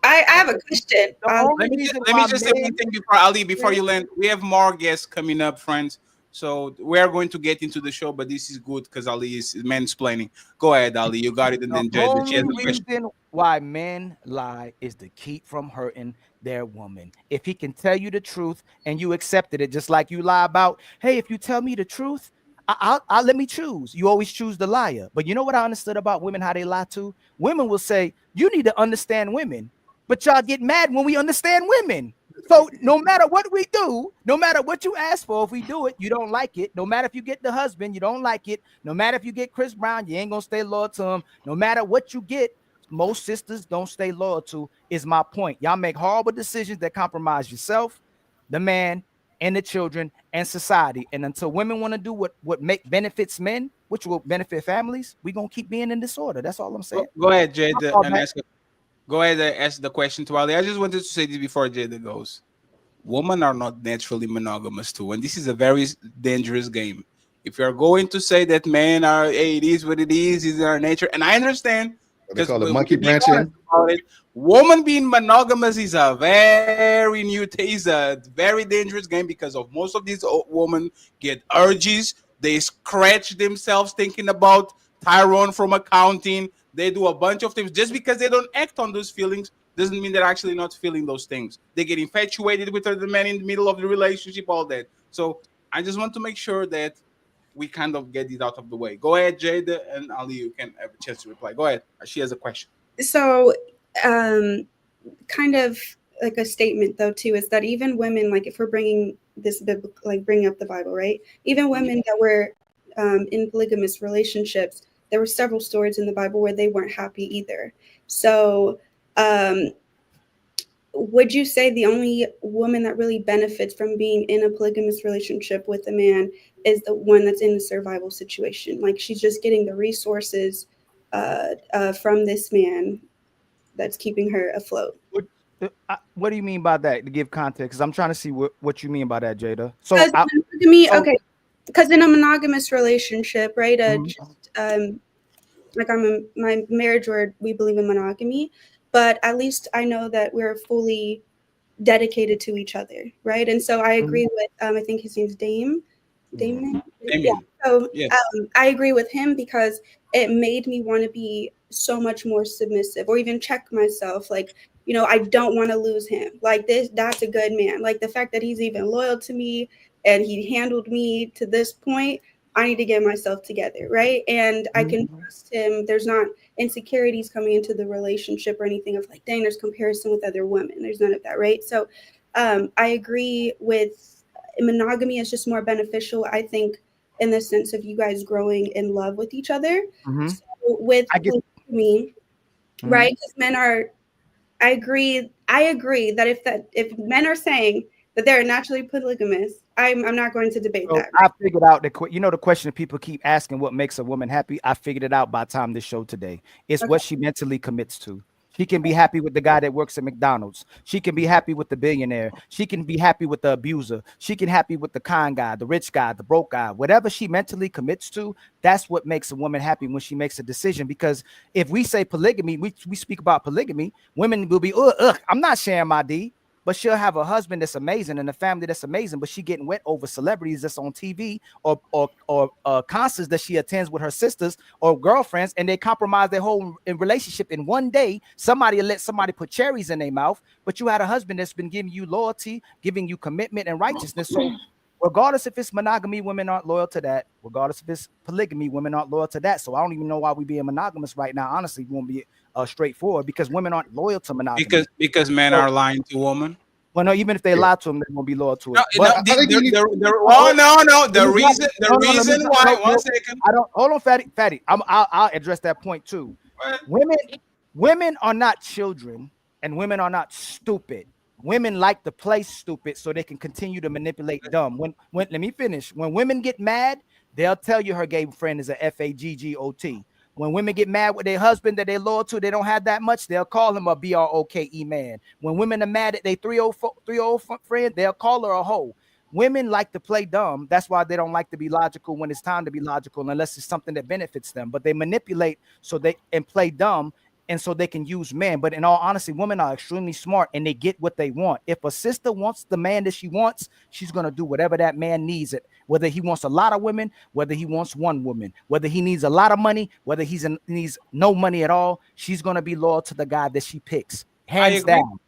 I have a question. Let me just say one thing before Ali, before you land. We have more guests coming up, friends. So we are going to get into the show, but this is good because Ali is mansplaining. Go ahead, Ali. You got it, and then Jed. The only reason why men lie is to keep from hurting their woman. If he can tell you the truth and you accepted it, just like you lie about, hey, if you tell me the truth, I'll let me choose. You always choose the liar. But you know what I understood about women, how they lie to? Women will say, you need to understand women, but y'all get mad when we understand women. So no matter what we do, no matter what you ask for, if we do it, you don't like it. No matter if you get the husband, you don't like it. No matter if you get Chris Brown, you ain't gonna stay loyal to him. No matter what you get, most sisters don't stay loyal to, is my point. Y'all make horrible decisions that compromise yourself, the man, and the children, and society. And until women want to do what benefits men, which will benefit families, we're gonna keep being in disorder. That's all I'm saying. Go ahead, Jed, and ask. Go ahead and ask the question to Ali. I just wanted to say this before Jada goes. Women are not naturally monogamous too, and this is a very dangerous game. If you're going to say that men are, hey, it is what it is our nature, and I understand. They call it monkey branching. Woman being monogamous is a very dangerous game, because of most of these women get urges. They scratch themselves thinking about Tyrone from accounting. They do a bunch of things. Just because they don't act on those feelings doesn't mean they're actually not feeling those things. They get infatuated with the man in the middle of the relationship, all that. So I just want to make sure that we kind of get it out of the way. Go ahead, Jada, and Ali, you can have a chance to reply. Go ahead. She has a question. So kind of like a statement though too, is that even women, like if we're bringing this, like bringing up the Bible, right? Even women that were in polygamous relationships, there were several stories in the Bible where they weren't happy either. So would you say the only woman that really benefits from being in a polygamous relationship with a man is the one that's in the survival situation? Like she's just getting the resources from this man that's keeping her afloat. What do you mean by that? To give context, because I'm trying to see what you mean by that, Jada. So, Okay, because in a monogamous relationship, right? Like my marriage where we believe in monogamy, but at least I know that we're fully dedicated to each other, right? And so I agree with I think his name's Damon. Yeah. So I agree with him because it made me want to be so much more submissive, or even check myself. Like, you know, I don't want to lose him. Like that's a good man. Like the fact that he's even loyal to me and he handled me to this point, I need to get myself together, right? And I can trust him. There's not insecurities coming into the relationship or anything of like, dang, there's comparison with other women. There's none of that, right? So I agree with monogamy is just more beneficial, I think, in the sense of you guys growing in love with each other. So with polygamy, right? Because men are, I agree that if men are saying that they're naturally polygamous, I'm not going to debate that. I figured out the question that people keep asking, what makes a woman happy? I figured it out by the time this show today. It's what she mentally commits to. She can be happy with the guy that works at McDonald's. She can be happy with the billionaire. She can be happy with the abuser. She can happy with the kind guy, the rich guy, the broke guy. Whatever she mentally commits to, that's what makes a woman happy when she makes a decision. Because if we say polygamy, we speak about polygamy, women will be, ugh, I'm not sharing my D. But she'll have a husband that's amazing and a family that's amazing, but she getting wet over celebrities that's on TV or concerts that she attends with her sisters or girlfriends, and they compromise their whole relationship in one day. Somebody will let somebody put cherries in their mouth, but you had a husband that's been giving you loyalty, giving you commitment and righteousness. So regardless if it's monogamy, women aren't loyal to that. Regardless if it's polygamy, women aren't loyal to that. So I don't even know why we being monogamous right now. Honestly, we won't be straightforward because women aren't loyal to monogamy. Because men are lying to women. Well, no, even if they lie to them, they won't be loyal to it. No, the reason why. One second. Hold on, Fatty. I'll address that point too. Women are not children, and women are not stupid. Women like to play stupid so they can continue to manipulate dumb. When let me finish. When women get mad, they'll tell you her gay friend is a FAGGOT. When women get mad with their husband that they're loyal to, they don't have that much, they'll call him a BROKE man. When women are mad at their 304 friend, they'll call her a hoe. Women like to play dumb. That's why they don't like to be logical when it's time to be logical, unless it's something that benefits them. But they manipulate and play dumb, and so they can use men. But in all honesty, women are extremely smart and they get what they want. If a sister wants the man that she wants, she's going to do whatever that man needs it. Whether he wants a lot of women, whether he wants one woman, whether he needs a lot of money, whether he needs no money at all, she's going to be loyal to the guy that she picks. Hands down.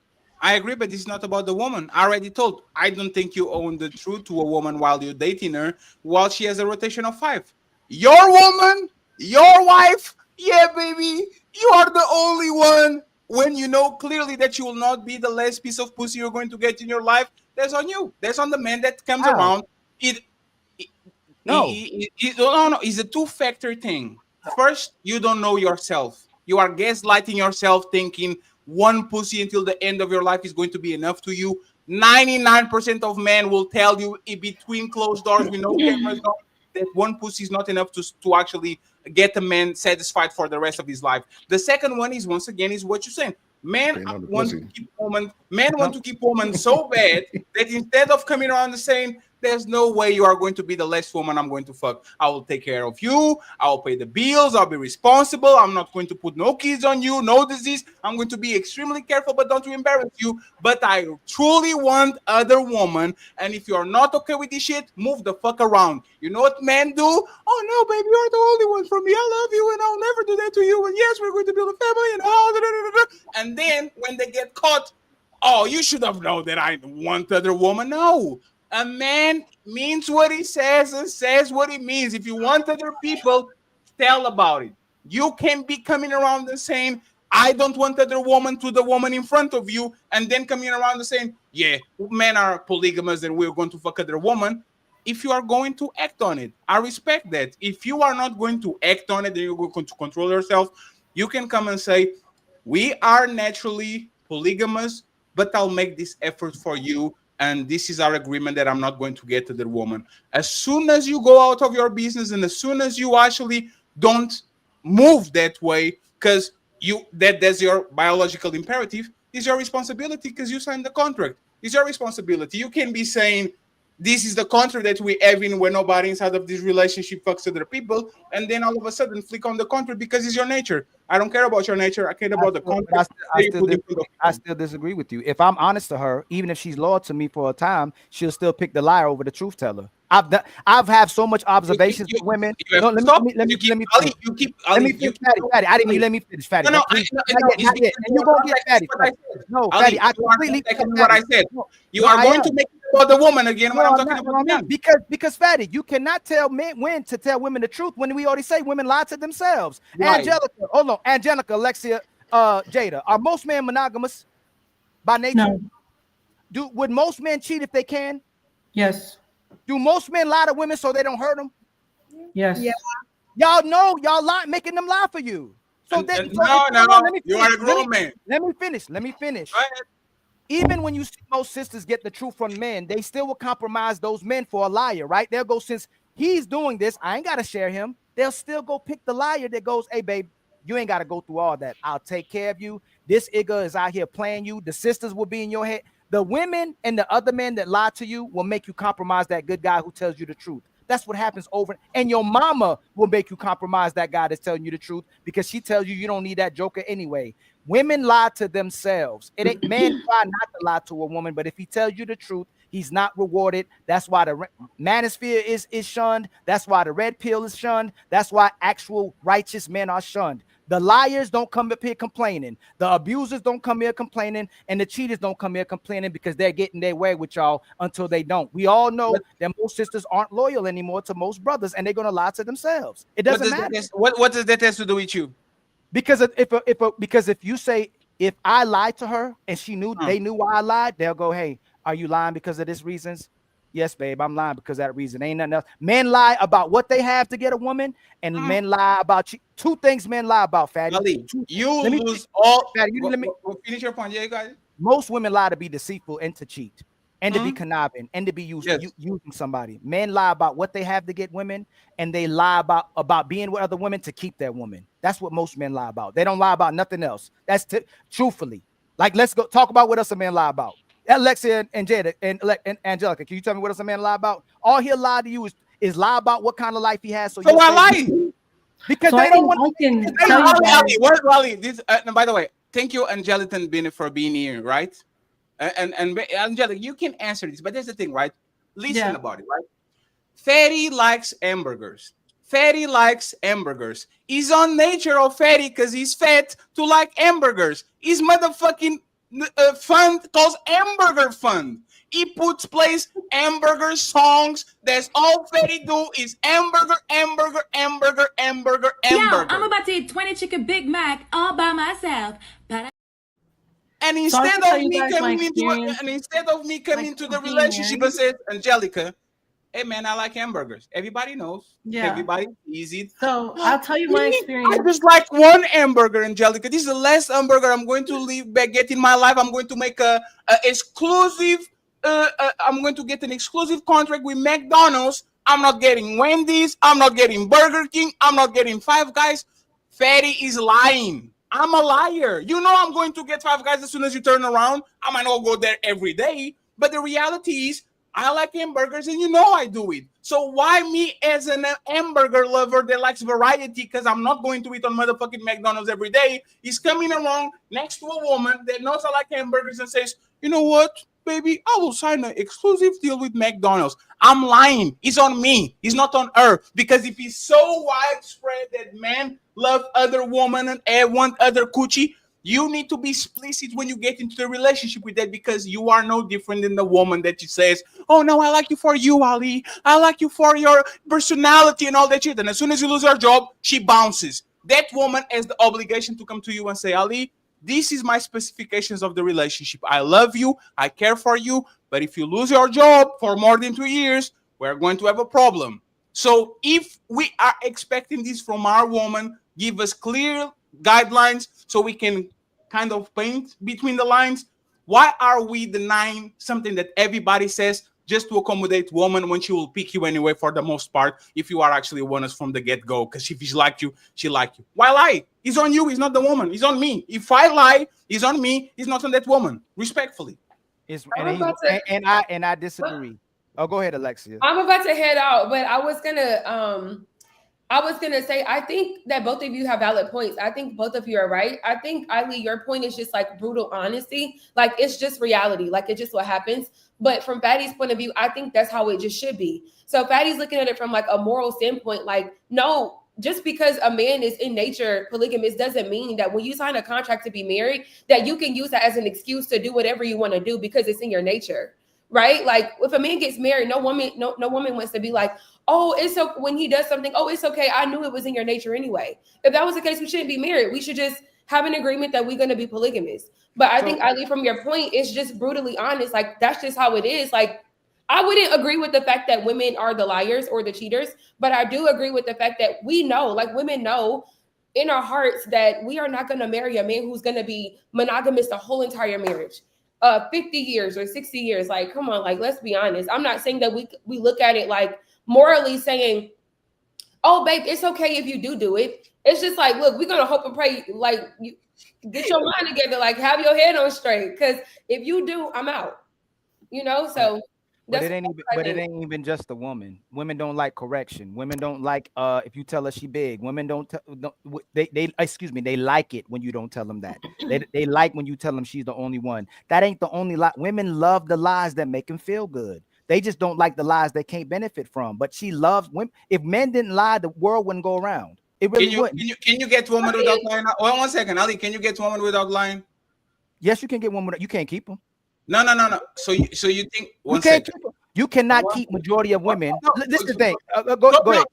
I agree, but it's not about the woman. I already told. I don't think you own the truth to a woman while you're dating her, while she has a rotation of 5. Your woman, your wife, yeah, baby, you are the only one. When you know clearly that you will not be the last piece of pussy you're going to get in your life, that's on you. That's on the man that comes around. No, it's a 2-factor thing. First, you don't know yourself. You are gaslighting yourself, thinking one pussy until the end of your life is going to be enough to you. 99% of men will tell you between closed doors with no cameras on, that one pussy is not enough to actually get a man satisfied for the rest of his life. The second one is, once again, is what you're saying. Men want to keep women so bad that instead of coming around and saying, there's no way you are going to be the last woman I'm going to fuck. I will take care of you. I'll pay the bills. I'll be responsible. I'm not going to put no kids on you, no disease. I'm going to be extremely careful, but don't embarrass you. But I truly want other woman. And if you're not okay with this shit, move the fuck around. You know what men do? Oh no, baby, you're the only one for me. I love you and I'll never do that to you. And yes, we're going to build a family. And then when they get caught, oh, you should have known that I want other woman. No. A man means what he says and says what he means. If you want other people, tell about it. You can't be coming around and saying, I don't want other woman to the woman in front of you, and then coming around and saying, yeah, men are polygamous and we're going to fuck other woman. if you are going to act on it. I respect that. If you are not going to act on it, then you're going to control yourself. You can come and say, we are naturally polygamous, but I'll make this effort for you. And this is our agreement that I'm not going to get to the woman. As soon as you go out of your business and as soon as you actually don't move that way, because that's your biological imperative, is your responsibility because you signed the contract. It's your responsibility. You can be saying, this is the contract that we have in where nobody inside of this relationship fucks other people, and then all of a sudden flick on the contract because it's your nature. I don't care about your nature. I care about the contract. I still disagree with you. If I'm honest to her, even if she's loyal to me for a time, she'll still pick the liar over the truth teller. I've had so much observations with women. Let me finish. Fatty, I didn't mean let me finish, Fatty. No, not yet. And you're gonna get Fatty. No, Fatty, I completely what I said. You are going to make it about the woman again when I'm talking about men. Because Fatty, you cannot tell men when to tell women the truth when we already say women lie to themselves. Right. Angelica, hold on, Angelica, Alexia, Jada, are most men monogamous by nature? No. Would most men cheat if they can? Yes. Do most men lie to women so they don't hurt them? Yes. Yeah. Y'all know y'all lie, making them lie for you. So you are a grown man. Let me finish. Even when you see most sisters get the truth from men, they still will compromise those men for a liar, right? They'll go, since he's doing this, I ain't got to share him. They'll still go pick the liar that goes, hey, babe, you ain't got to go through all that. I'll take care of you. This Igga is out here playing you. The sisters will be in your head. The women and the other men that lie to you will make you compromise that good guy who tells you the truth. That's what happens over. And your mama will make you compromise that guy that's telling you the truth because she tells you don't need that joker anyway. Women lie to themselves. It ain't man try not to lie to a woman, but if he tells you the truth, he's not rewarded. That's why the manosphere is shunned. That's why the red pill is shunned. That's why actual righteous men are shunned. The liars don't come up here complaining. The abusers don't come here complaining. And the cheaters don't come here complaining because they're getting their way with y'all until they don't. We all know that most sisters aren't loyal anymore to most brothers, and they're going to lie to themselves. It doesn't matter. What does that have to do with you? Because if you say, if I lied to her and she knew they knew why I lied, they'll go, hey, are you lying because of this reasons? Yes, babe, I'm lying because of that reason. Ain't nothing else. Men lie about what they have to get a woman, and men lie about you. Two things men lie about, Fatty. Ali, lose all. Fatty, let me finish your point. Yeah, you got it. Most women lie to be deceitful and to cheat and to be conniving and to be using somebody. Men lie about what they have to get women, and they lie about being with other women to keep their woman. That's what most men lie about. They don't lie about nothing else. That's truthfully. Like, let's go talk about what else a man lie about. Alexia and Jada and Angelica, can you tell me what else a man lie about? All he'll lie to you is lie about what kind of life he has. So why lie? Because they don't want to. Wally, this. By the way, thank you, Angelica and Bennett, for being here, right? And Angelica, you can answer this, but there's the thing, right? Listen about it, right? Fatty likes hamburgers. Fatty likes hamburgers. He's on nature of Fatty because he's fat to like hamburgers. He's motherfucking fund calls hamburger fund. He plays hamburger songs. That's all Fatty do is hamburger. Yo, I'm about to eat 20 chicken Big Mac all by myself. But and instead of me coming into the relationship and says, Angelica, hey man, I like hamburgers. Everybody knows. Yeah. Everybody easy. So I'll tell you my experience. I just like one hamburger, Angelica. This is the last hamburger I'm going to get in my life. I'm going to make a exclusive. I'm going to get an exclusive contract with McDonald's. I'm not getting Wendy's. I'm not getting Burger King. I'm not getting Five Guys. Fatty is lying. I'm a liar. You know I'm going to get Five Guys as soon as you turn around. I might not go there every day, but the reality is I like hamburgers, and you know I do it. So why me as an hamburger lover that likes variety, because I'm not going to eat on motherfucking McDonald's every day, is coming along next to a woman that knows I like hamburgers and says, you know what, baby, I will sign an exclusive deal with McDonald's. I'm lying. It's on me. It's not on her. Because if it's so widespread that men love other women and want other coochie, you need to be explicit when you get into the relationship with that, because you are no different than the woman that she says, oh no, I like you for you, Ali. I like you for your personality and all that shit. And as soon as you lose your job, she bounces. That woman has the obligation to come to you and say, Ali, this is my specifications of the relationship. I love you. I care for you. But if you lose your job for more than 2 years, we're going to have a problem. So if we are expecting this from our woman, give us clear guidelines so we can kind of paint between the lines. Why are we denying something that everybody says just to accommodate woman when she will pick you anyway for the most part if you are actually honest from the get-go? Because if she liked you, she liked you. Why lie? It's on you, it's not the woman, it's on me. If I lie, it's on me, it's not on that woman. Respectfully. And I disagree. Oh, go ahead, Alexia. I'm about to head out, but I was gonna say, I think that both of you have valid points. I think both of you are right. I think, Ali, your point is just like brutal honesty. Like, it's just reality. Like, it's just what happens. But from Fatty's point of view, I think that's how it just should be. So Fatty's looking at it from like a moral standpoint. Like, no, just because a man is in nature polygamous doesn't mean that when you sign a contract to be married, that you can use that as an excuse to do whatever you want to do because it's in your nature. Right? Like, if a man gets married, no woman wants to be like, oh, it's so when he does something, oh, it's okay. I knew it was in your nature anyway. If that was the case, we shouldn't be married. We should just have an agreement that we're going to be polygamous. But I think, Ali, from your point, it's just brutally honest. Like, that's just how it is. Like, I wouldn't agree with the fact that women are the liars or the cheaters, but I do agree with the fact that we know, like, women know in our hearts that we are not going to marry a man who's going to be monogamous the whole entire marriage. 50 years or 60 years. Like, come on, like, let's be honest. I'm not saying that we look at it like morally saying, oh, babe, it's okay if you do it. It's just like, look, we're going to hope and pray, like, you get your mind together, like, have your head on straight. Because if you do, I'm out. You know, so. But it ain't even just the woman. Women don't like correction. Women don't like if you tell her she big. Women they like it when you don't tell them that. They like when you tell them she's the only one. That ain't the only lie. Women love the lies that make them feel good. They just don't like the lies they can't benefit from. But she loves women. If men didn't lie, the world wouldn't go around. It really wouldn't. Can you get woman without lying? Well, 1 second, Ali. Can you get woman without lying? Yes, you can get woman. You can't keep them. No. So you think you cannot keep majority of women. This is the thing. Go ahead.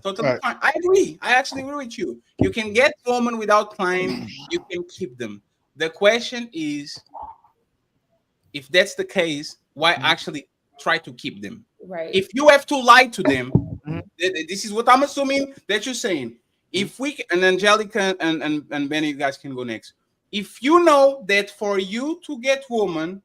Totally fine. I agree. I actually agree with you. You can get women without lying. You can keep them. The question is, if that's the case, why actually try to keep them? Right. If you have to lie to them, this is what I'm assuming that you're saying. If we and Angelica and Benny, you guys can go next. If you know that for you to get woman,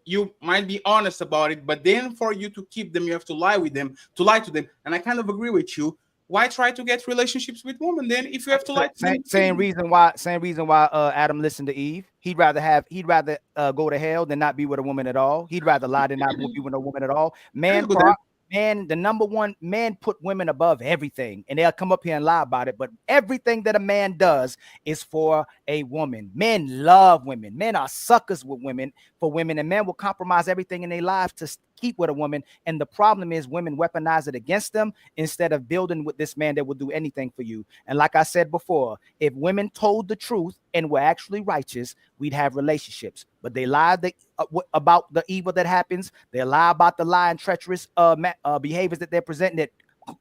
you might be honest about it, but then for you to keep them, you have to lie to them. And I kind of agree with you. Why try to get relationships with women then if you have to lie to them? Same reason why Adam listened to Eve. He'd rather go to hell than not be with a woman at all. He'd rather lie than not be with a woman at all. The number one, man put women above everything, and they'll come up here and lie about it. But everything that a man does is for a woman. Men love women. Men are suckers with women for women, and men will compromise everything in their lives to keep with a woman. And the problem is women weaponize it against them instead of building with this man that will do anything for you. And like I said before, if women told the truth and were actually righteous, we'd have relationships. But they lie about the evil that happens. They lie about the lie and treacherous behaviors that they're presenting that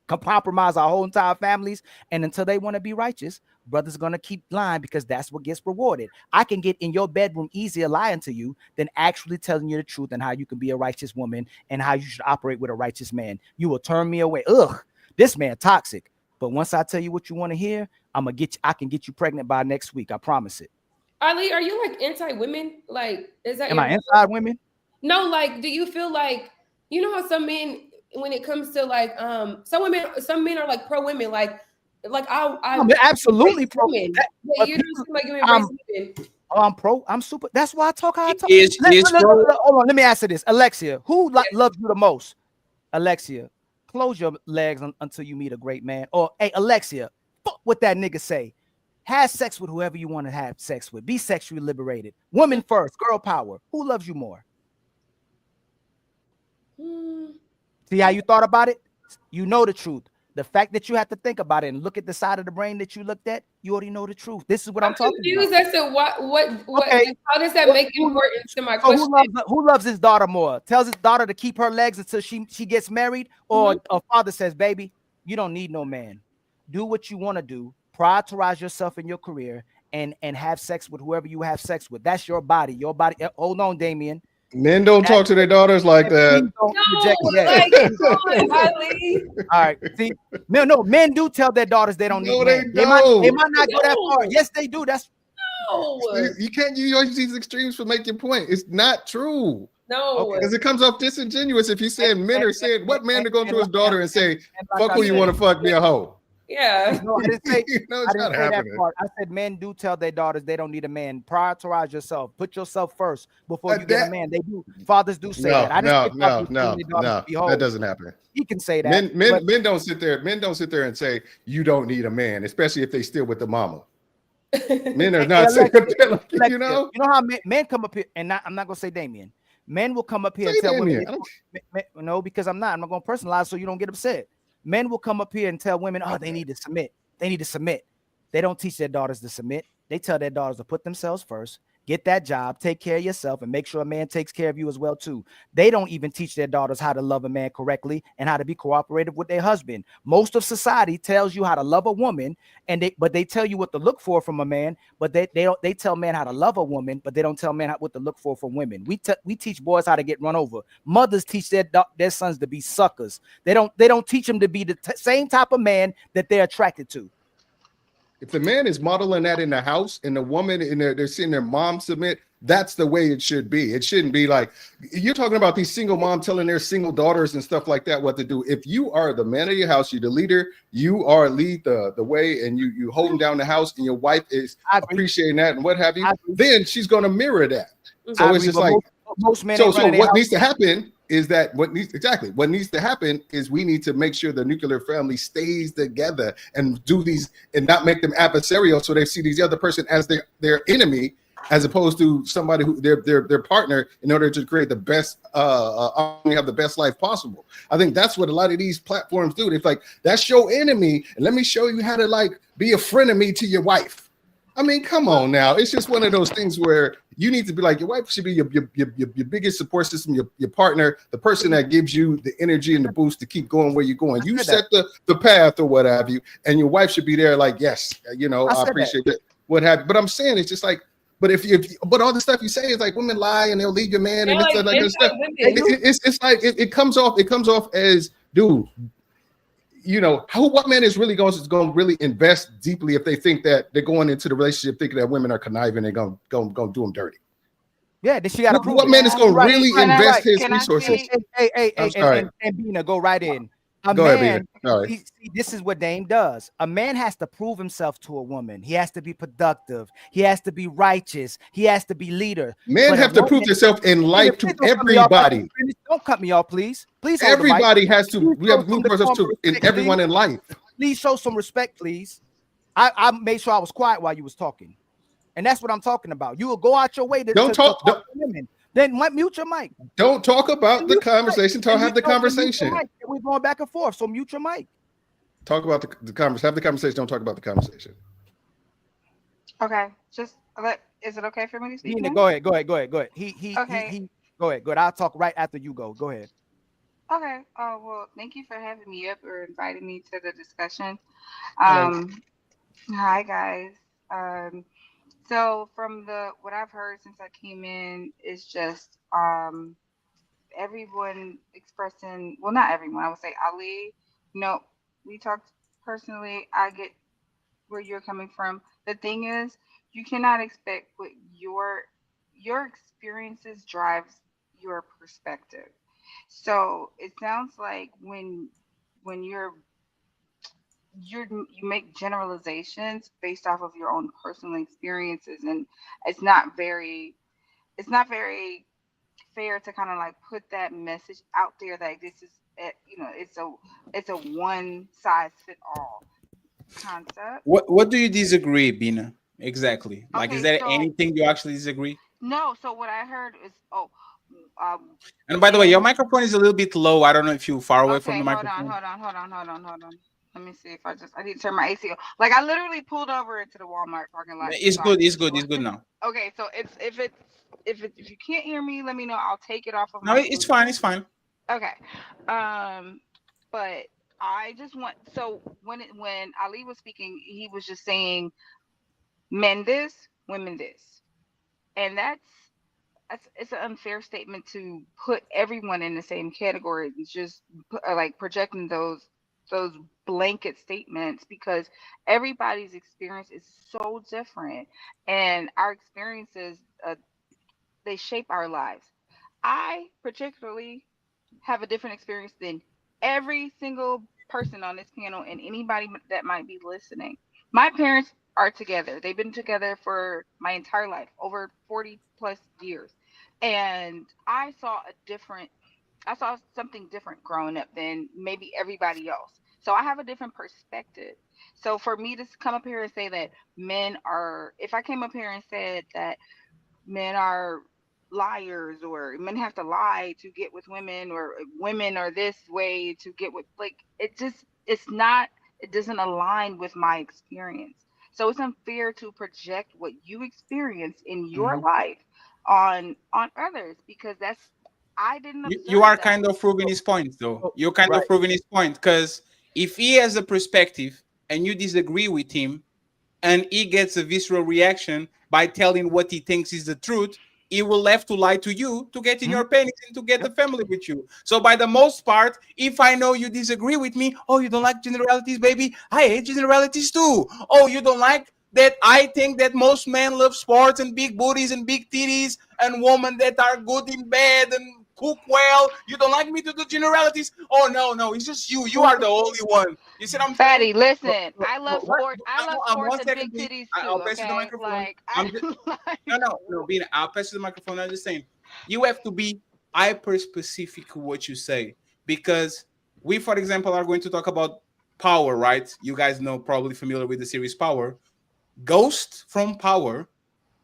compromise our whole entire families. And until they want to be righteous, brothers are going to keep lying because that's what gets rewarded. I can get in your bedroom easier lying to you than actually telling you the truth and how you can be a righteous woman and how you should operate with a righteous man. You will turn me away. Ugh, this man toxic. But once I tell you what you want to hear, I can get you pregnant by next week. I promise it. Ali, are you like anti-women? Like, is that? Am I anti-women? No, like, do you feel like, you know how some men, when it comes to like, some men are like pro women, like I'm absolutely pro women. But you don't seem like you embrace women. I'm pro. I'm super. That's why I talk how I talk. Hold on. Let me answer this. Alexia, who loves you the most? Alexia, close your legs until you meet a great man. Or, hey, Alexia, fuck what that nigga say. Have sex with whoever you want to have sex with. Be sexually liberated. Woman first. Girl power. Who loves you more? See how you thought about it? You know the truth. The fact that you have to think about it and look at the side of the brain that you looked at, you already know the truth. This is what I'm talking confused about. as to what okay. How does that make importance to my question? Who loves his daughter more? Tells his daughter to keep her legs until she gets married, or a father says, baby, you don't need no man. Do what you want to do. Prioritize yourself in your career and have sex with whoever you have sex with. That's your body. Your body. Hold on, Damien. Men don't talk to their daughters like that. Don't reject All right. See, no, men do tell their daughters they don't need No, they men. They might don't. not go that far. Yes, they do. That's You can't use these extremes to make your point. It's not true. No, Because it comes off disingenuous if you're saying men are saying, what man to go to his daughter and say, fuck who you want to fuck, be a hoe? Yeah. No, I didn't say, No, I it's didn't not say that happening. part. I said men do tell their daughters they don't need a man. Prioritize yourself. Put yourself first before you get a man. They do. Fathers do say that. I didn't say fathers tell their daughters to be hoes. That doesn't happen. He can say that. Men don't sit there. Men don't sit there and say you don't need a man, especially if they still with the mama. Men are not saying that, you know. You know how men come up here, and I'm not gonna say Damien. Men will come up here and tell women. No, because I'm not gonna personalize so you don't get upset. Men will come up here and tell women, oh, they need to submit. They need to submit. They don't teach their daughters to submit. They tell their daughters to put themselves first, get that job, take care of yourself, and make sure a man takes care of you as well too. They don't even teach their daughters how to love a man correctly and how to be cooperative with their husband. Most of society tells you how to love a woman, but they tell you what to look for from a man, but they tell men how to love a woman, but they don't tell men what to look for from women. We teach boys how to get run over. Mothers teach their sons to be suckers. They don't teach them to be the same type of man that they're attracted to. If the man is modeling that in the house and the woman they're seeing their mom submit, that's the way it should be. It shouldn't be like you're talking about these single moms telling their single daughters and stuff like that what to do. If you are the man of your house, you're the leader, you lead the way, and you holding down the house, and your wife is appreciating that and what have you, then she's going to mirror that. So it's just like most men. So what needs to happen is that what needs to happen is we need to make sure the nuclear family stays together and do these and not make them adversarial, so they see these other person as their enemy, as opposed to somebody who their partner, in order to create the best have the best life possible. I think that's what a lot of these platforms do. It's like, that's your enemy, and let me show you how to like be a frenemy to your wife. I mean, come on now. It's just one of those things where you need to be like, your wife should be your biggest support system, your partner, the person that gives you the energy and the boost to keep going where you're going. You set the path or what have you, and your wife should be there like, yes, I appreciate that. What have you. But I'm saying it's just like, but but all the stuff you say is like women lie and they'll leave your man and it's like stuff. It's like it comes off as, dude, what man is really going to really invest deeply if they think that they're going into the relationship thinking that women are conniving and going to do them dirty? Yeah, then she got to prove what man is going to really invest his Can resources? Hey, and Bina, go right in. Go ahead, Bina. All right. See, this is what Dame does. A man has to prove himself to a woman. He has to be productive. He has to be righteous. He has to be leader. Men have to prove themselves in life to everybody. Don't cut me off, please. Please. Everybody has to. We have to prove ourselves to everyone in life. Please show some respect, please. I made sure I was quiet while you was talking, and that's what I'm talking about. You will go out your way to talk to women. Then mute your mic. Don't talk about the conversation. Have the conversation. We're going back and forth, so mute your mic. Talk about the conversation. Have the conversation. Don't talk about the conversation. Okay, is it okay for me to speak? Go ahead. He go ahead. Good. I'll talk right after you go. Go ahead. Okay. Well, thank you for having me up or inviting me to the discussion. Hi guys. So from what I've heard since I came in is just everyone expressing, well, not everyone, I would say Ali. We talked personally. I get where you're coming from. The thing is, you cannot expect what your experiences drives your perspective. So it sounds like when you make generalizations based off of your own personal experiences, and it's not very fair to kind of like put that message out there that this is it's a one size fit all concept. What do you disagree, Bina? Exactly. Like, is there anything you actually disagree? No. So what I heard is and by the way, your microphone is a little bit low. I don't know if you're far away from the microphone. Hold on. Let me see if I need to turn my AC on. Like, I literally pulled over into the Walmart parking lot. It's good now. Okay, so if you can't hear me, let me know. I'll take it off of No, it's fine. Okay. But I just want, so when Ali was speaking, he was just saying men this, women this. And that's it's an unfair statement to put everyone in the same category. It's just like projecting those blanket statements because everybody's experience is so different, and our experiences they shape our lives. I particularly have a different experience than every single person on this panel and anybody that might be listening. My parents are together. They've been together for my entire life, over 40 plus years. And I saw something different growing up than maybe everybody else. So I have a different perspective. So for me to come up here and say that if I came up here and said that men are liars or men have to lie to get with women or women are this way to get with like it doesn't align with my experience. So it's unfair to project what you experience in your life on others because I didn't You observe are that. kind of proving his point, though. Oh, You're kind right. of proving his point because if he has a perspective and you disagree with him, and he gets a visceral reaction by telling what he thinks is the truth, he will have to lie to you to get in your panties and to get the family with you. So by the most part, if I know you disagree with me, oh, you don't like generalities, baby, I hate generalities too. Oh, you don't like that I think that most men love sports and big booties and big titties and women that are good in bed and cook well. You don't like me to do generalities? Oh, no, it's just you. You are the only one. You see what I'm saying? Fatty, listen, I love What? sports. I love sports One and second, big please. titties I'll too, pass you the okay? microphone. Like I'm just, no, Bina, I'll pass you the microphone. I'm just saying, you have to be hyper specific what you say because we, for example, are going to talk about Power, right? You guys know, probably familiar with the series Power. Ghost from Power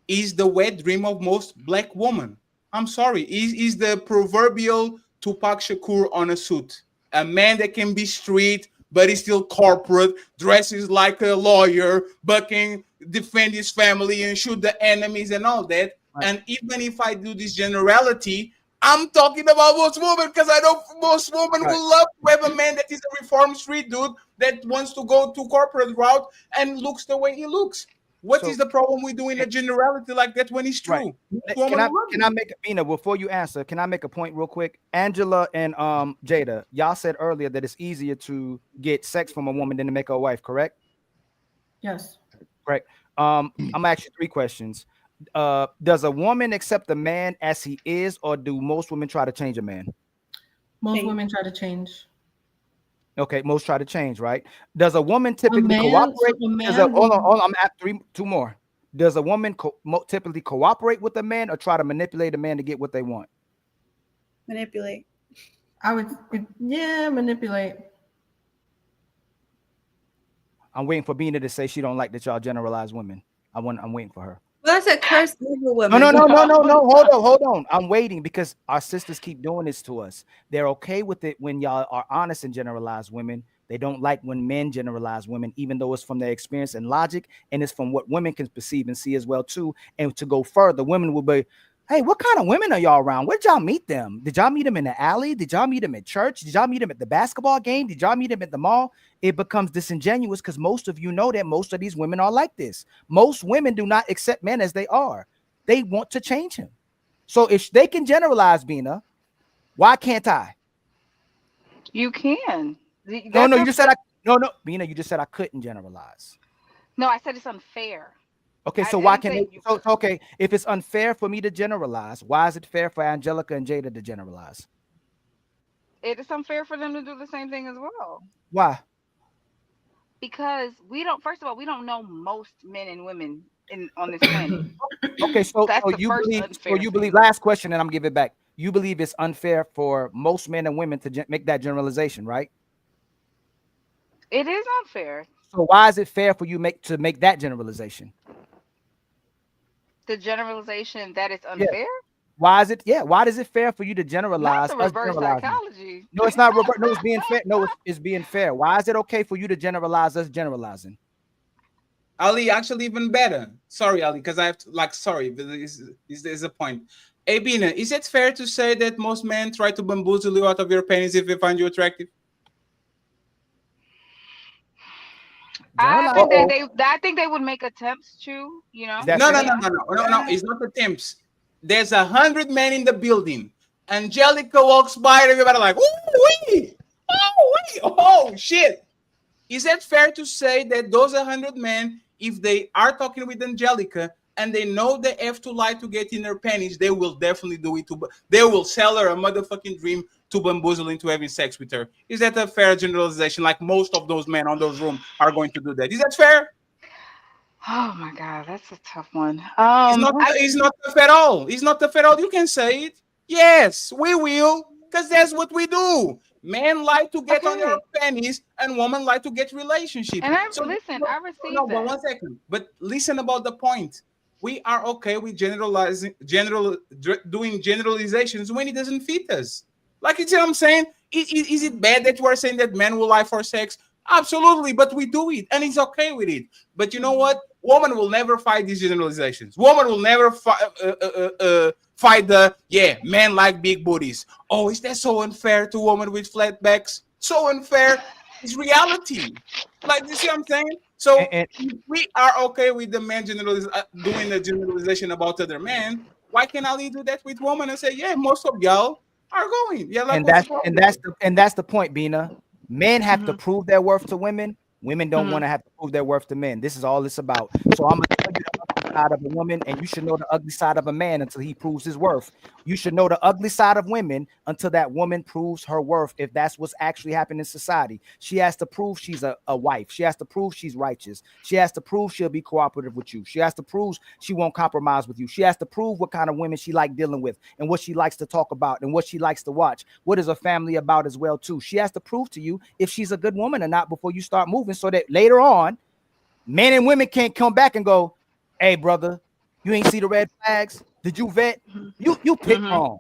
is the wet dream of most black women. I'm sorry, is the proverbial Tupac Shakur on a suit. A man that can be street, but he's still corporate, dresses like a lawyer, but can defend his family and shoot the enemies and all that. Right. And even if I do this generality, I'm talking about most women because I know most women Right. will love to have a man that is a reformed street dude that wants to go to corporate route and looks the way he looks. What So is the problem with doing a generality like that when it's right. true? Can I make Bina, before you answer, can I make a point real quick? Angela and Jada, y'all said earlier that it's easier to get sex from a woman than to make her a wife, correct? Yes. Correct. I'm gonna ask you 3 questions. Does a woman accept a man as he is, or do most women try to change a man? Most women try to change. Okay, most try to change, right? Does a woman typically man- cooperate? so a man Hold will- on. I'm at 2 more. Does a woman typically cooperate with a man or try to manipulate a man to get what they want? Manipulate. I would, manipulate. I'm waiting for Bina to say she don't like that y'all generalize women. I'm waiting for her. Well, that's a curse over women. No. Hold on. I'm waiting because our sisters keep doing this to us. They're okay with it when y'all are honest and generalize women. They don't like when men generalize women, even though it's from their experience and logic, and it's from what women can perceive and see as well too. And to go further, women will be, hey, what kind of women are y'all around? Where'd y'all meet them? Did y'all meet them in the alley? Did y'all meet them at church? Did y'all meet them at the basketball game? Did y'all meet them at the mall? It becomes disingenuous because most of you know that most of these women are like this. Most women do not accept men as they are. They want to change him. So if they can generalize, Bina, why can't I? You can. No, you just said Bina, you just said I couldn't generalize. No, I said it's unfair. Okay, so why can't they? Okay, if it's unfair for me to generalize, why is it fair for Angelica and Jada to generalize? It is unfair for them to do the same thing as well. Why? Because first of all, we don't know most men and women on this planet. Okay, so that's the you first believe? unfair So you believe? Last question, and I'm giving it back. You believe it's unfair for most men and women to make that generalization, right? It is unfair. So why is it fair for you to make that generalization? The generalization that it's unfair. Yeah. Why is it? Yeah. Why is it fair for you to generalize? Not the reverse psychology. No, it's not reverse. No, it's being fair. No, it's being fair. Why is it okay for you to generalize us generalizing? Ali, actually, even better. Sorry, Ali, because I have to, sorry, but this is a point. Hey, Bina, is it fair to say that most men try to bamboozle you out of your penis if they find you attractive? I think they would make attempts to, you know. No. It's not attempts. There's 100 men in the building. Angelica walks by, and everybody like, oh shit. Is it fair to say that those 100 men, if they are talking with Angelica and they know they have to lie to get in their panties, they will definitely do it. They will sell her a motherfucking dream to bamboozle into having sex with her. Is that a fair generalization? Like most of those men on those rooms are going to do that. Is that fair? Oh my God, that's a tough one. It's not tough at all. It's not tough at all. You can say it. Yes, we will, because that's what we do. Men like to get on their pennies, and women like to get relationship. And I So listen, I received no, but that. 1 second. But listen about the point. We are okay with doing generalizations when it doesn't fit us. Like, you see what I'm saying? Is it bad that you are saying that men will lie for sex? Absolutely, but we do it, and it's okay with it. But you know what? Woman will never fight these generalizations. Woman will never fight men like big booties. Oh, is that so unfair to women with flat backs? So unfair. It's reality. Like, you see what I'm saying? So we are okay with the man doing the generalization about other men. Why can't Ali do that with women and say, yeah, most of y'all are going? Yeah, like, And what's that's the problem? the point, Bina. Men have to prove their worth to women. Women don't want to have to prove their worth to men. This is all it's about. So I'm gonna tell you the ugly side of a woman, and you should know the ugly side of a man until he proves his worth. You should know the ugly side of women until that woman proves her worth. If that's what's actually happening in society, she has to prove she's a wife. She has to prove she's righteous. She has to prove she'll be cooperative with you. She has to prove she won't compromise with you. She has to prove what kind of women she like dealing with and what she likes to talk about and what she likes to watch. What is her family about as well too? She has to prove to you if she's a good woman or not before you start moving, so that later on, men and women can't come back and go, hey, brother, you ain't see the red flags? Did you vet? You picked wrong.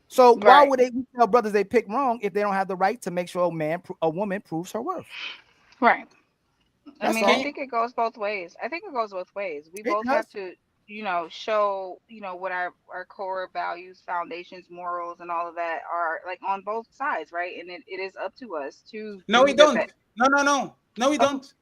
So why would they tell brothers they pick wrong if they don't have the right to make sure a woman proves her worth? Right. That's I all. think it goes both ways. We both have to, show, what our core values, foundations, morals, and all of that are like on both sides, right? And it is up to us to No, we do the don't. best. No, we don't.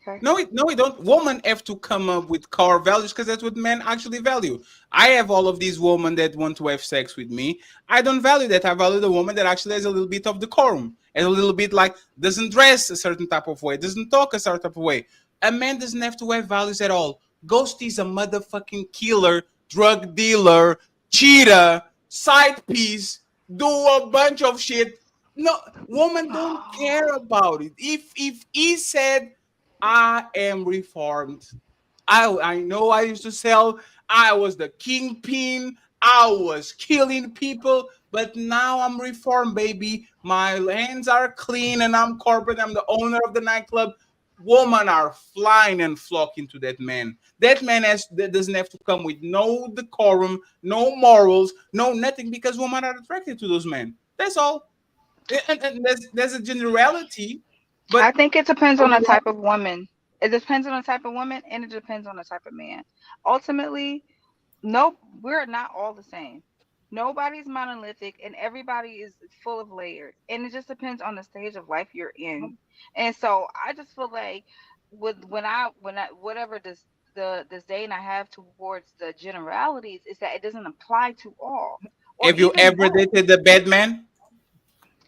Okay. No, we don't. Women have to come up with core values because that's what men actually value. I have all of these women that want to have sex with me. I don't value that. I value the woman that actually has a little bit of decorum and a little bit like doesn't dress a certain type of way, doesn't talk a certain type of way. A man doesn't have to have values at all. Ghost is a motherfucking killer, drug dealer, cheater, side piece, do a bunch of shit. No, women don't care about it. If he said, I am reformed. I know I used to sell. I was the kingpin. I was killing people, but now I'm reformed, baby. My hands are clean and I'm corporate. I'm the owner of the nightclub. Women are flying and flocking to that man. That man doesn't have to come with no decorum, no morals, no nothing, because women are attracted to those men. That's all. And there's a generality, but I think it depends on the type of woman. It depends on the type of woman, and it depends on the type of man. Ultimately, no, we're not all the same. Nobody's monolithic, and everybody is full of layers. And it just depends on the stage of life you're in. And so I just feel like when I whatever the disdain I have towards the generalities is that it doesn't apply to all. Or have you even ever both. dated the bad man?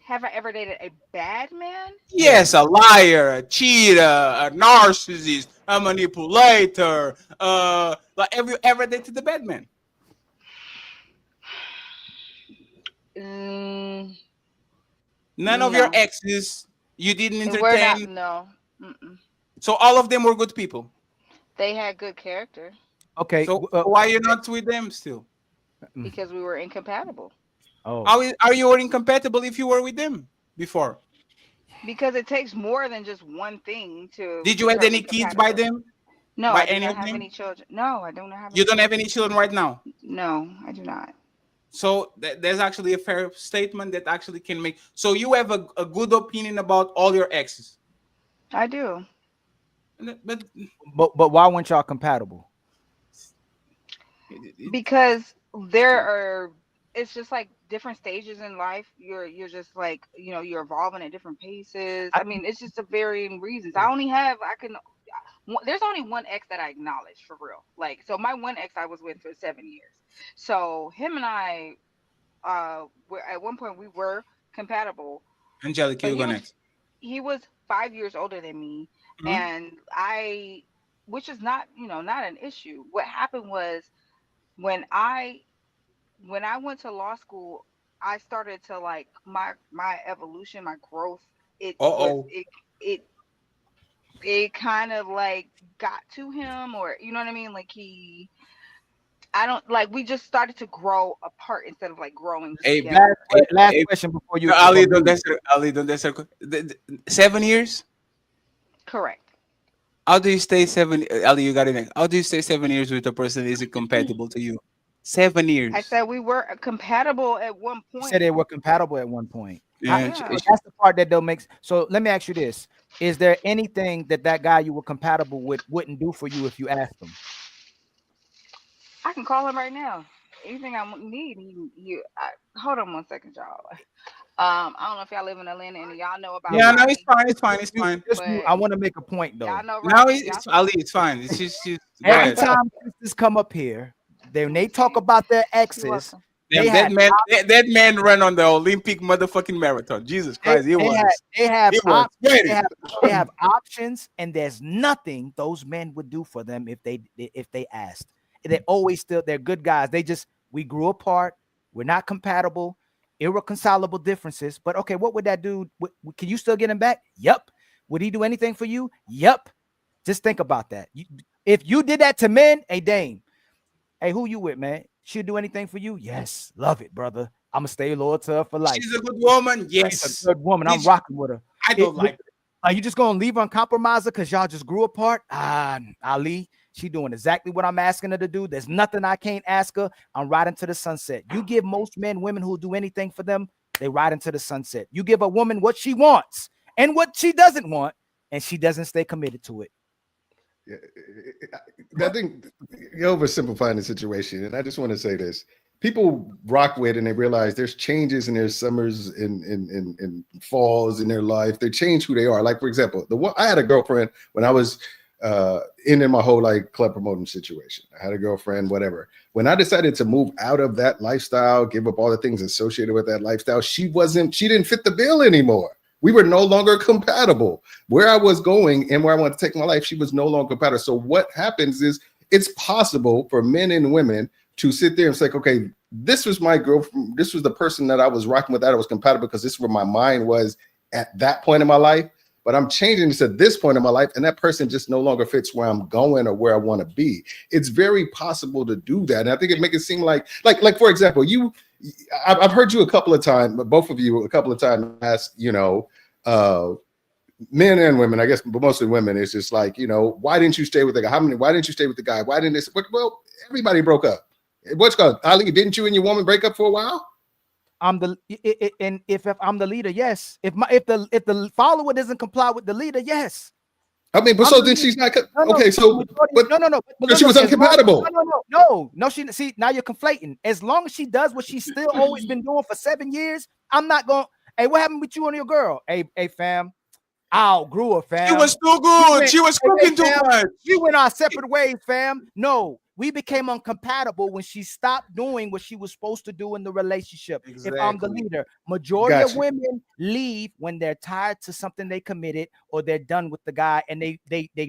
Have I ever dated a bad man? Yes, a liar, a cheater, a narcissist, a manipulator. Like, have you ever dated the bad man? None of your No. exes you didn't We're not. entertain. No. Mm-mm. So all of them were good people. They had good character Okay. So why are you not with them still? because we were incompatible. Oh. Are you incompatible if you were with them before? Because it takes more than just one thing to Did you have become any kids by incompatible. them? No, By I do any not of have them? any children. No, I don't have You any don't have children. any children right now. No, I do not. So there's actually a fair statement that actually can make. So you have a good opinion about all your exes. I do. But why weren't y'all compatible? Because there are it's just like different stages in life. You're just like, you're evolving at different paces. I mean, it's just a varying reasons. I can there's only one ex that I acknowledge for real. Like, so my one ex I was with for 7 years. So him and I, were at one point we were compatible, Angelica, but you go next. he was 5 years older than me, Mhm. and which is not, not an issue. What happened was when I went to law school, I started to like my evolution, my growth. It was Uh-oh. it kind of like got to him, or you know what I mean? Like I don't like we just started to grow apart instead of like growing Hey, together. Last question before you. No, Ali, don't answer. Ali, don't answer. 7 years? Correct. How do you stay 7? Ali, you got it next. How do you stay 7 years with a person that isn't compatible to you? 7 I years. said we were compatible at one You point. said they were compatible at one point. Yeah, So that's the part that don't make. So let me ask you this: is there anything that guy you were compatible with wouldn't do for you if you asked him? I can call him right now. Anything I need, hold on one second, y'all. I don't know if y'all live in Atlanta and y'all know about Yeah, no, Rodney. it's fine. It's fine. It's fine. I want to make a point though. Y'all know Now Rodney. it's Ali. It's fine. It's just go Every ahead. time sisters come up here, when they talk about their exes, Damn, they had that man ran on the Olympic motherfucking marathon. Jesus Christ, he was. They have He was options. sweaty. They have options, and there's nothing those men would do for them if they asked. They're good guys. We grew apart. We're not compatible, irreconcilable differences. But okay, what would that do? Can you still get him back? Yep. Would he do anything for you? Yep. Just think about that. If you did that to men, hey Dame, hey, who you with, man? She'll do anything for you? Yes. Love it, brother. I'm gonna stay loyal to her for life. She's a good woman. Yes. She's a good woman. I'm rocking with her. I don't like her. Are you just gonna leave her uncompromised because y'all just grew apart? Ali, she doing exactly what I'm asking her to do. There's nothing I can't ask her. I'm riding to the sunset. You give most men women who'll do anything for them, they ride into the sunset. You give a woman what she wants and what she doesn't want, and she doesn't stay committed to it. I think you're oversimplifying the situation, and I just want to say this: people rock with and they realize there's changes and there's summers and falls in their life. They change who they are. Like for example, I had a girlfriend when I was in my whole like club promoting situation. I had a girlfriend, whatever. When I decided to move out of that lifestyle, give up all the things associated with that lifestyle, she didn't fit the bill anymore. We were no longer compatible. Where I was going and where I wanted to take my life, she was no longer compatible. So what happens is it's possible for men and women to sit there and say, okay, this was my girlfriend. This was the person that I was rocking with, that I was compatible because this is where my mind was at that point in my life. But I'm changing to this point in my life, and that person just no longer fits where I'm going or where I want to be. It's very possible to do that. And I think it makes it seem like for example, I've heard you a couple of times, both of you a couple of times ask, men and women, I guess, but mostly women, it's just like, why didn't you stay with the guy? Why didn't you stay with the guy? Why didn't this? Well, everybody broke up. What's called Ali? Didn't you and your woman break up for a while? If I'm the leader, yes. If the follower doesn't comply with the leader, yes. I mean, but so then she's not okay. So, but she was incompatible. No. See, now you're conflating. As long as she does what she's still always been doing for 7 years, I'm not going. Hey, what happened with you and your girl? Hey, fam. I outgrew her, fam. She was too good. She was cooking too much. We went our separate ways, fam. No, we became incompatible when she stopped doing what she was supposed to do in the relationship. Exactly. If I'm the leader, majority of women leave when they're tired to something they committed or they're done with the guy, and they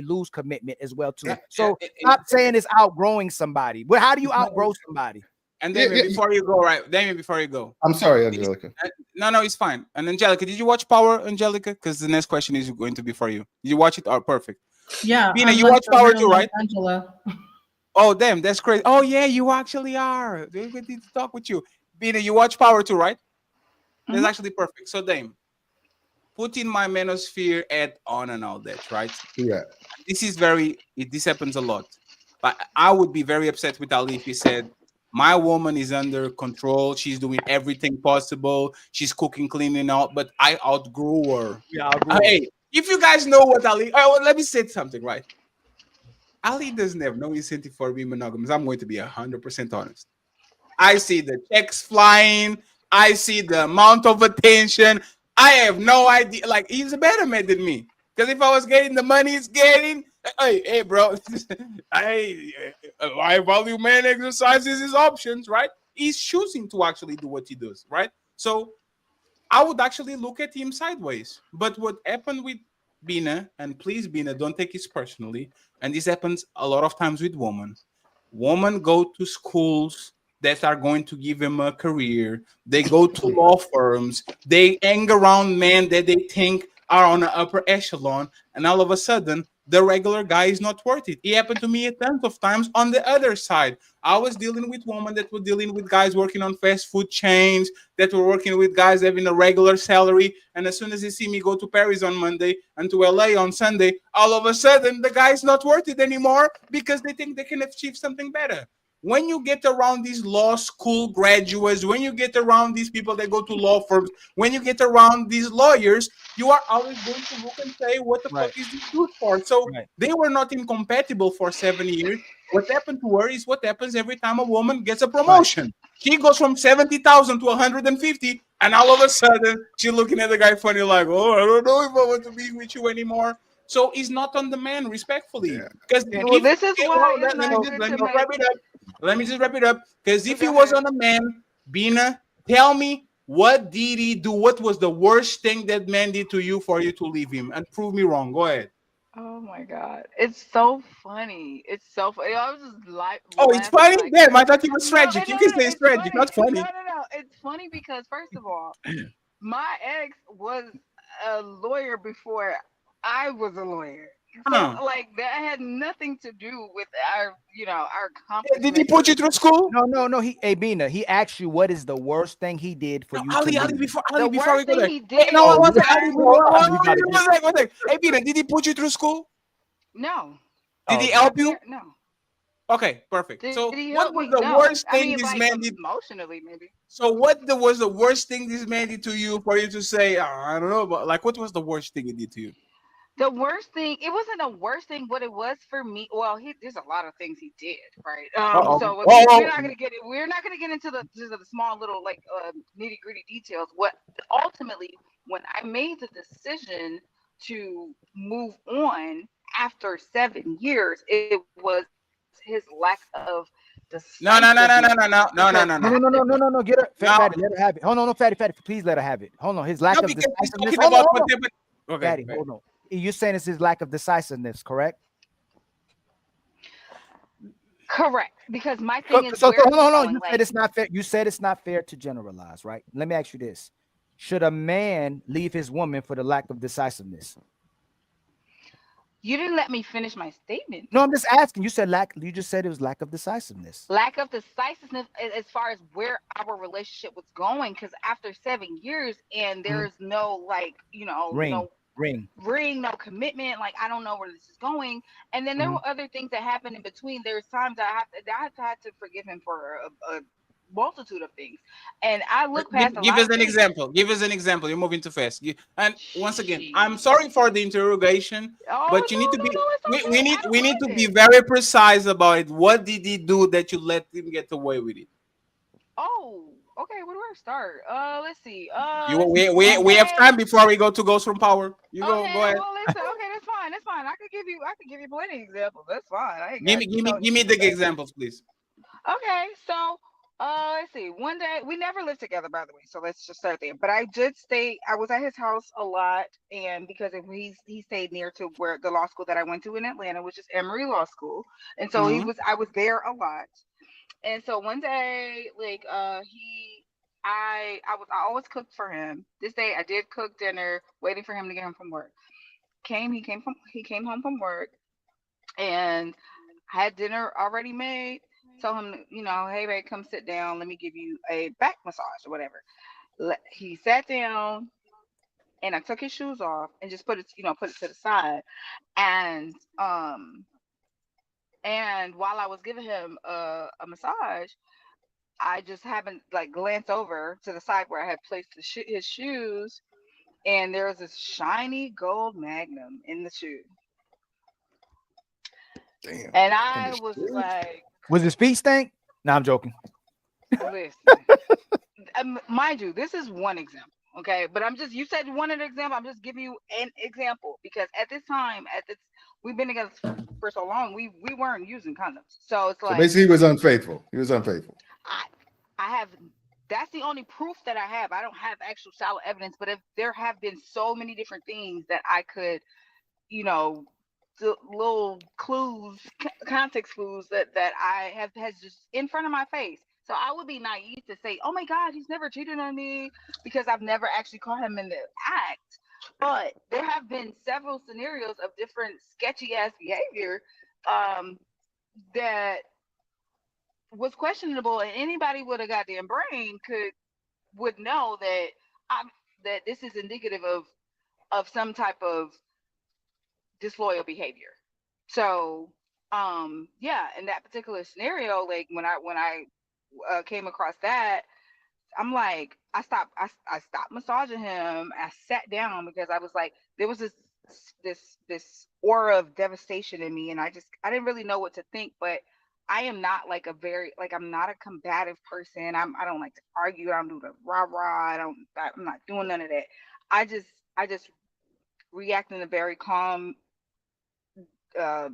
lose commitment as well too. So stop saying it's outgrowing somebody. But how do you outgrow somebody? And Damien, before you go, I'm sorry, Angelica. No, it's fine. And Angelica, did you watch Power, Angelica? Because the next question is going to be for you. Did you watch it? Oh, perfect. Yeah. Bina, you watch Power too, right? Angela. Oh, damn, that's crazy. Oh, yeah, you actually are. We need to talk with you. Bina, you watch Power too, right? That's actually perfect. So, Dame, putting my manosphere on and all that, right? Yeah. This happens a lot. But I would be very upset with Ali if he said, my woman is under control. She's doing everything possible. She's cooking, cleaning out, but I outgrew her. Yeah, hey, if you guys know what Ali, let me say something, right? Ali doesn't have no incentive for being monogamous. I'm going to be 100% honest. I see the checks flying. I see the amount of attention. I have no idea. Like, he's a better man than me. Because if I was getting the money he's getting, Hey, bro. I value man exercises his options, right? He's choosing to actually do what he does, right? So I would actually look at him sideways. But what happened with Bina, and please, Bina, don't take this personally, and this happens a lot of times with women. Women go to schools that are going to give them a career. They go to law firms. They hang around men that they think are on an upper echelon, and all of a sudden, the regular guy is not worth it. It happened to me a tons of times on the other side. I was dealing with women that were dealing with guys working on fast food chains, that were working with guys having a regular salary. And as soon as they see me go to Paris on Monday and to LA on Sunday, all of a sudden the guy's not worth it anymore because they think they can achieve something better. When you get around these law school graduates, when you get around these people that go to law firms, when you get around these lawyers, you are always going to look and say, what the fuck is this dude for? So they were not incompatible for 7 years. What happened to her is what happens every time a woman gets a promotion. She goes from 70,000 to 150, and all of a sudden she's looking at the guy funny, like, oh, I don't know if I want to be with you anymore. So it's not on the man, respectfully. Because Well, this is why it's not good to make. wrap it up. Let me just wrap it up. Because if he was on a man, Bina, tell me, what did he do? What was the worst thing that man did to you for you to leave him? And prove me wrong. Go ahead. Oh my God, it's so funny. It's so funny. I was just like, Oh, it's funny? Damn, I thought it was tragic. You can say it's tragic, not funny. No. It's funny because first of all, my ex was a lawyer before I was a lawyer. So like that had nothing to do with our, our accomplishments. Did he put you through school? No. Hey, Bina, he asked you what is the worst thing he did for you. Ali, before we go there. He did. One second. Hey, Bina, did he put you through school? No. Did he help you? No. Okay, perfect. So Did he what help was me? the No. worst I thing mean, this like, man did? Emotionally, maybe. So what was the worst thing this man did to you for you to say, I don't know, but like what was the worst thing he did to you? The worst thing, it wasn't the worst thing. What it was for me, well, there's a lot of things he did, right? So we're not gonna get into the small little like nitty gritty details. What ultimately, when I made the decision to move on after 7 years, it was his lack of No. Get her, Fatty, let her have it. Hold on, no, Fatty, please let her have it. Hold on, his lack of decisiveness. Okay, Fatty, hold on. You're saying it's his lack of decisiveness, correct? Correct, because my thing is, hold on. You said it's not fair. You said it's not fair to generalize, right? Let me ask you this: should a man leave his woman for the lack of decisiveness? You didn't let me finish my statement. No, I'm just asking. You said lack. You just said it was lack of decisiveness. Lack of decisiveness as far as where our relationship was going, because after 7 years and there's no ring, no commitment. Like I don't know where this is going. And then there were other things that happened in between. There's times I had to forgive him for a multitude of things, and I look past. Give us an example. Give us an example. You're moving too fast. And once again, I'm sorry for the interrogation, but you need to be. We need to be very precise about it. What did he do that you let him get away with it? Oh, okay. Where do I start? Let's see. We have time before we go to Ghost from Power. You go ahead. Well, listen, okay, that's fine. I could give you plenty of examples. That's fine. Give me the examples, please. Okay, so let's see. One day we never lived together, by the way, so let's just start there. But I did stay. I was at his house a lot, and because he stayed near to where the law school that I went to in Atlanta, which is Emory Law School, and so I was there a lot. And so one day, like I always cooked for him. This day I did cook dinner, waiting for him to get home from work. He came home from work, and I had dinner already made. Told him, hey babe, come sit down. Let me give you a back massage or whatever. He sat down, and I took his shoes off and just put it to the side. And while I was giving him a massage, I just happened like glance over to the side where I had placed his shoes, and there was this shiny gold magnum in the shoe. Damn. And I was like, was his feet stink? No, I'm joking. Listen, mind you, this is one example, okay? But you said one example. I'm just giving you an example because at this time, we've been together for so long. We weren't using condoms, so it's So like basically, he was unfaithful. He was unfaithful. I have. That's the only proof that I have. I don't have actual solid evidence, but if there have been so many different things that I could, little clues, context clues that I have has just in front of my face. So I would be naive to say, "Oh my God, he's never cheated on me," because I've never actually caught him in the act. But there have been several scenarios of different sketchy ass behavior that was questionable, and anybody with a goddamn brain would know that that this is indicative of some type of disloyal behavior. So yeah, in that particular scenario, like when I came across that, I'm like, I stopped massaging him. I sat down because I was like, there was this aura of devastation in me, and I didn't really know what to think. But I am not like I'm not a combative person. I don't like to argue. I don't do the rah rah. I'm not doing none of that. I just react in a very calm, uh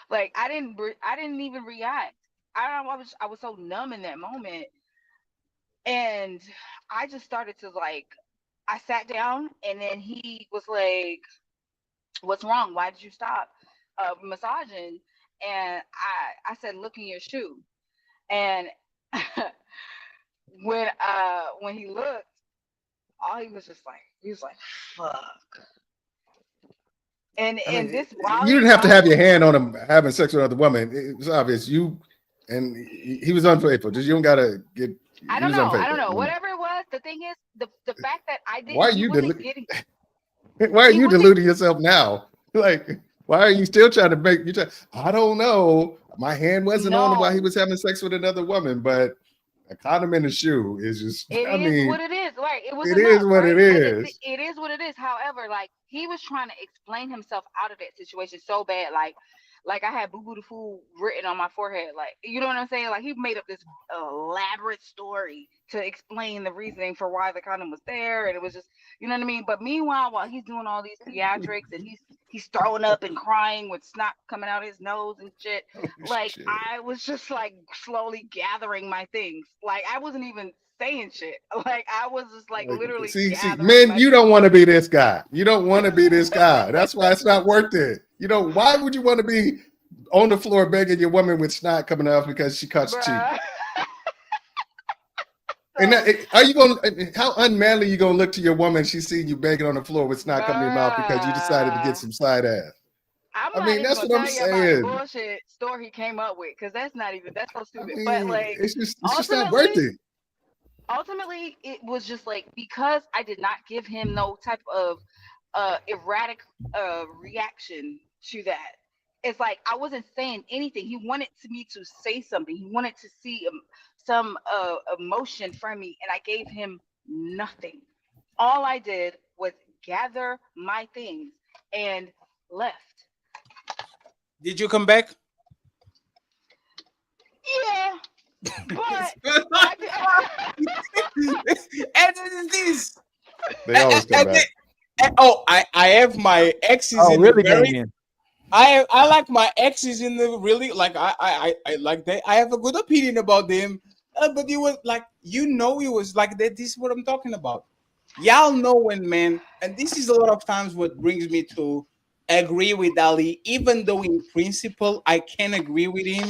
like I didn't even react. I was so numb in that moment, and I just started to like, I sat down, and then he was like, "What's wrong? Why did you stop massaging?" And I said, "Look in your shoe." And when he looked, all he was like, "Fuck." And I mean, this while you didn't have to have your hand on him having sex with another woman. It was obvious. He was unfaithful. Just you don't gotta get. I He don't was know. I unfaithful. don't know. Whatever it was, the thing is, the fact that I Why are didn't, he you wasn't getting. Why are He you wasn't. deluding yourself now? Like, why are you still trying to make you? I don't know. My hand wasn't on him while he No, was having sex with another woman, but a condom in the shoe is just. it I is mean, what it is. Right? It was it is enough, what it right? But is. it is what it is. However, like he was trying to explain himself out of that situation so bad, like I had "boo boo the fool" written on my forehead, like you know what I'm saying. Like he made up this elaborate story to explain the reasoning for why the condom was there, and it was just, you know what I mean. But meanwhile, while he's doing all these theatrics and he's throwing up and crying with snot coming out his nose and shit, like Shit. I was just like slowly gathering my things. Like I wasn't even saying shit. Like I was just like Like, literally see, gathering men, my you things. don't want to be this guy. You don't want to be this guy. That's why it's not worth it. Why would you want to be on the floor begging your woman with snot coming off because she caught you cheating? Bruh. And are you going? How unmanly you gonna look to your woman? She's seeing you begging on the floor with snot coming in your mouth because you decided to get some side ass. I'm I not mean, even that's gonna what I'm tell you about the saying. bullshit story he came up with, because that's so I stupid. But mean, like it's just not worth it. ultimately it was just like, because I did not give him no type of erratic reaction to that. It's like I wasn't saying anything. He wanted me to say something. He wanted to see some emotion from me, and I gave him nothing. All I did was gather my things and left. Did you come back? Yeah, but and this. They always come back. I have my exes Oh, in really, the very. Damien? I like my exes in the really, like I like that. I have a good opinion about them, but it was like, it was like that. This is what I'm talking about. Y'all know when, man, and this is a lot of times what brings me to agree with Ali, even though in principle I can agree with him.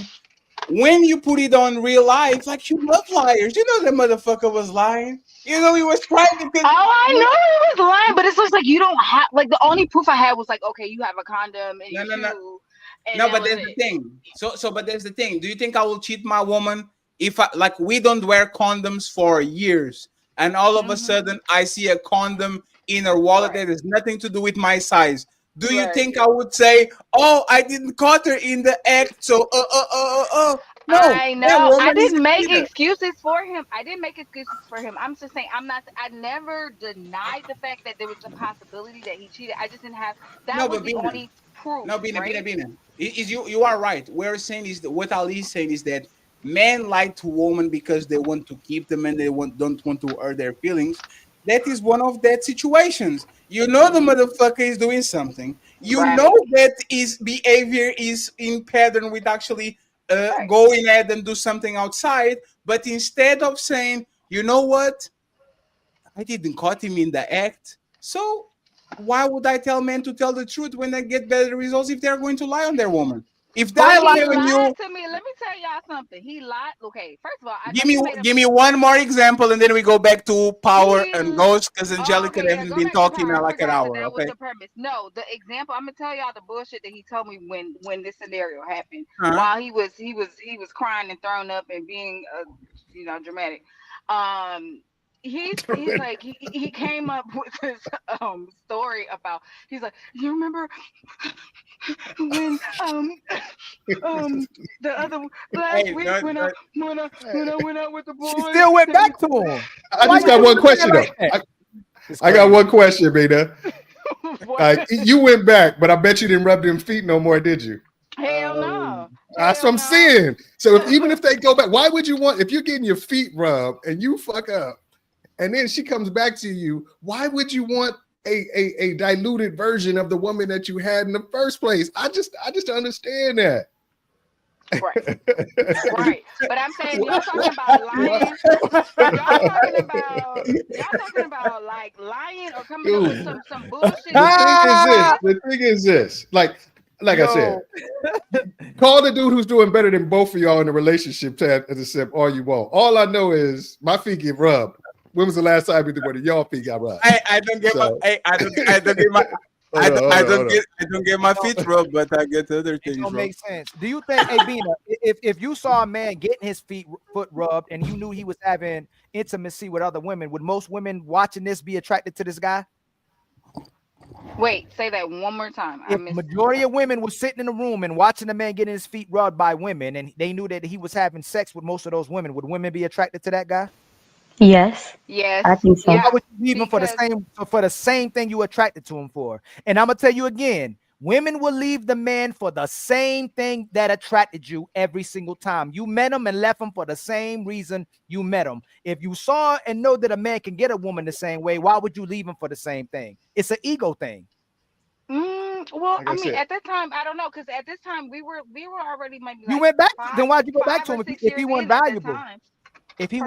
When you put it on real life, like, you love liars. You know the motherfucker was lying. You know he was trying because. Oh, I know he was lying, but it's just like, you don't have, like, the only proof I had was like, okay, you have a condom in No, your no, no. shoe, and No, that but was there's the it. thing. But there's the thing. Do you think I will cheat my woman if we don't wear condoms for years, and all of a sudden I see a condom in her wallet that has nothing to do with my size? Do you think I would say, "Oh, I didn't caught her in the act, so No, I that know. I woman is didn't a make cheater. excuses for him. I'm just saying, I never denied the fact that there was a possibility that he cheated. I just didn't have, that No, was but the Bina, only proof, no, Bina, Bina, right? Bina. Is you are right. We're saying is that what Ali is saying is that men lie to women because they want to keep them and don't want to hurt their feelings. That is one of that situations. You know the motherfucker is doing something. you know that his behavior is in pattern with actually go in ahead and do something outside, but instead of saying, you know what, I didn't caught him in the act, so why would I tell men to tell the truth when they get better results if they're going to lie on their woman? If they But lie he on lied you, to me. Let me tell y'all something. He lied. Okay, first of all, give me one more example, and then we go back to power and ghost because Oh, Angelica okay, yeah, hasn't go been back to talking power. I like an forgot that hour. that was Okay. the premise. No, the example. I'm gonna tell y'all the bullshit that he told me when this scenario happened. Uh-huh. While he was crying and throwing up and being dramatic. Um, he's like he came up with this story about. He's like, you remember when the other last Hey, week don't- when don't- I went out with the boys. She still went back to him. I Why just got you one saying question though. like that? I got one question, Beta. Like you went back, but I bet you didn't rub them feet no more, did you? Hell no. That's what I'm saying. So even if they go back, why would you want if you're getting your feet rubbed and you fuck up, and then she comes back to you? Why would you want a diluted version of the woman that you had in the first place? I just don't understand that. Right. But I'm saying y'all talking about lying. Y'all talking about like lying or coming up with Dude, some bullshit. the thing is this. Like I said, call the dude who's doing better than both of y'all in the relationship tab as a sip all you want. All I know is my feet get rubbed. When was the last time either one of y'all feet got rubbed? I don't get I don't get my feet rubbed, but I get other It things don't rubbed. make sense. Do you think, hey Bina, if you saw a man getting his foot rubbed and you knew he was having intimacy with other women, would most women watching this be attracted to this guy? Wait, say that one more time. If majority of women were sitting in the room and watching a man getting his feet rubbed by women, and they knew that he was having sex with most of those women, would women be attracted to that guy? Yes. Yes. I think so. Why would you leave him for the same thing you attracted to him for? And I'm gonna tell you again, women will leave the man for the same thing that attracted you every single time. You met him and left him for the same reason you met him. If you saw and know that a man can get a woman the same way, why would you leave him for the same thing? It's an ego thing. Well, Like I I mean, said. at that time, I don't know, because at this time we were already maybe You like went back. 5, Then why'd you go back 5 to or him 6 if he years wasn't in at that valuable? time. If he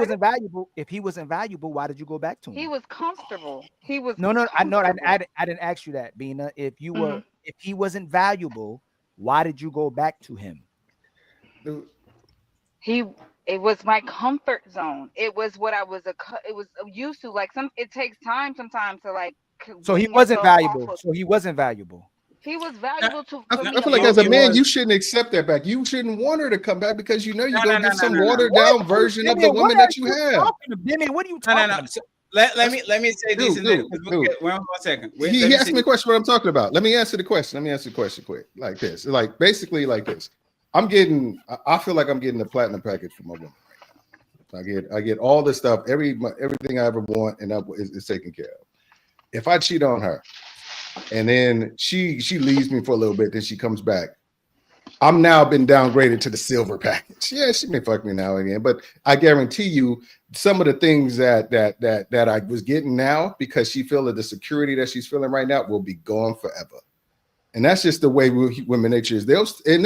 wasn't valuable, why did you go back to him? He was comfortable. He was No, I know. comfortable. I didn't ask you that, Bina. If you were, Mhm. if he wasn't valuable, why did you go back to him? It was my comfort zone. It was what I was it was used to. Like it takes time sometimes to like So he wean wasn't yourself off valuable. of. So he wasn't valuable. He was valuable for I me. feel like as a man, you shouldn't accept that back. You shouldn't want her to come back because you know you're gonna get some watered down version of the woman that you have. Demian, what are you No. talking about? So, let me say this and then one second. Wait, He asked me a question. What I'm talking about. Let me answer the question. Quick, like this. Like basically like this. I feel like I'm getting the platinum package for my woman right now. I get all the stuff, everything I ever want, and that is taken care of. If I cheat on her, and then she leaves me for a little bit, then she comes back, I'm now been downgraded to the silver package. Yeah, she may fuck me now and again, but I guarantee you some of the things that I was getting now because she feel that the security that she's feeling right now will be gone forever. And that's just the way women nature is. And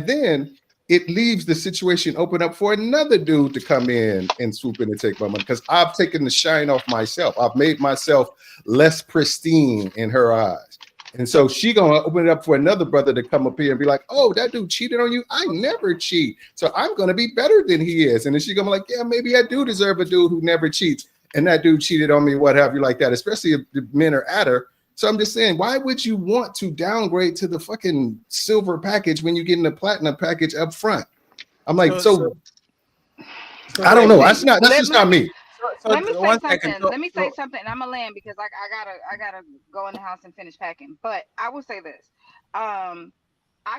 then it leaves the situation open up for another dude to come in and swoop in and take my money because I've taken the shine off myself. I've made myself less pristine in her eyes. And so she gonna open it up for another brother to come up here and be like, oh, that dude cheated on you. I never cheat. So I'm gonna be better than he is. And then she's gonna be like, yeah, maybe I do deserve a dude who never cheats. And that dude cheated on me, what have you, like that, especially if the men are at her. So I'm just saying, why would you want to downgrade to the fucking silver package when you're getting the platinum package up front? I'm like, so I don't know. That's just not me. Let me say something. Let me say something. I'm gonna land because I gotta go in the house and finish packing. But I will say this. I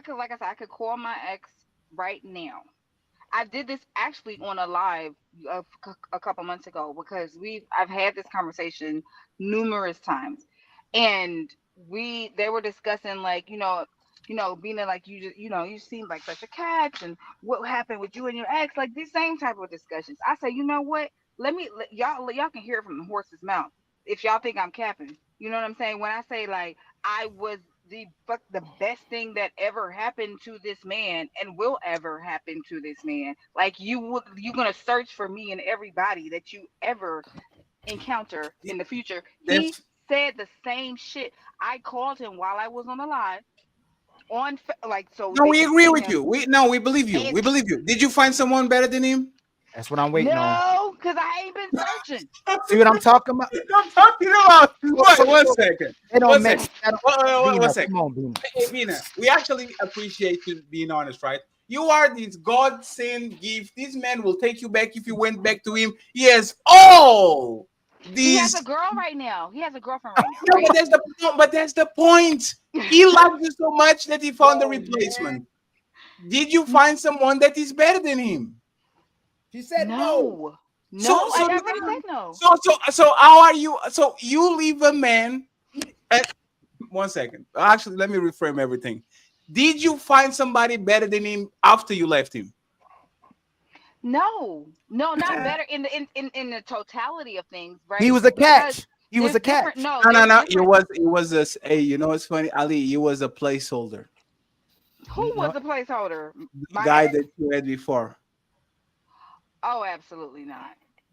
could call my ex right now. I did this actually on a live a couple months ago because I've had this conversation numerous times, and they were discussing like being like you just you seem like such a catch and what happened with you and your ex, like these same type of discussions. I say, you know what? Y'all can hear it from the horse's mouth if y'all think I'm capping. You know what I'm saying? When I say like I was the best thing that ever happened to this man and will ever happen to this man. Like you're gonna search for me in everybody that you ever encounter in the future. He That's said the same shit. I called him while I was on the live like so no, they we could agree see with him. you. We believe you. And We believe you. Did you find someone better than him? That's what I'm waiting on. no, because I ain't been searching. See what I'm talking about? I'm talking about. One So second. it don't One make second. that don't, One Bina, second. come on, Bina. Hey, Bina, we actually appreciate you being honest, right? You are this God sent gift. This man will take you back if you went back to him. He has all He has these. a girl right now. He has a girlfriend right now, No, right? but that's the point. He loves you so much that he found the replacement. Did you find someone that is better than him? She said no. So, No, I already said no. so how are you? So you leave a man. At, 1 second. Actually, let me reframe everything. Did you find somebody better than him after you left him? No, not better in the totality of things, right? He was a Because catch. He was a catch. No, No. It was a. Hey, you know what's funny, Ali? It was a placeholder. Who was the placeholder? The guy that you had before. Oh, absolutely not.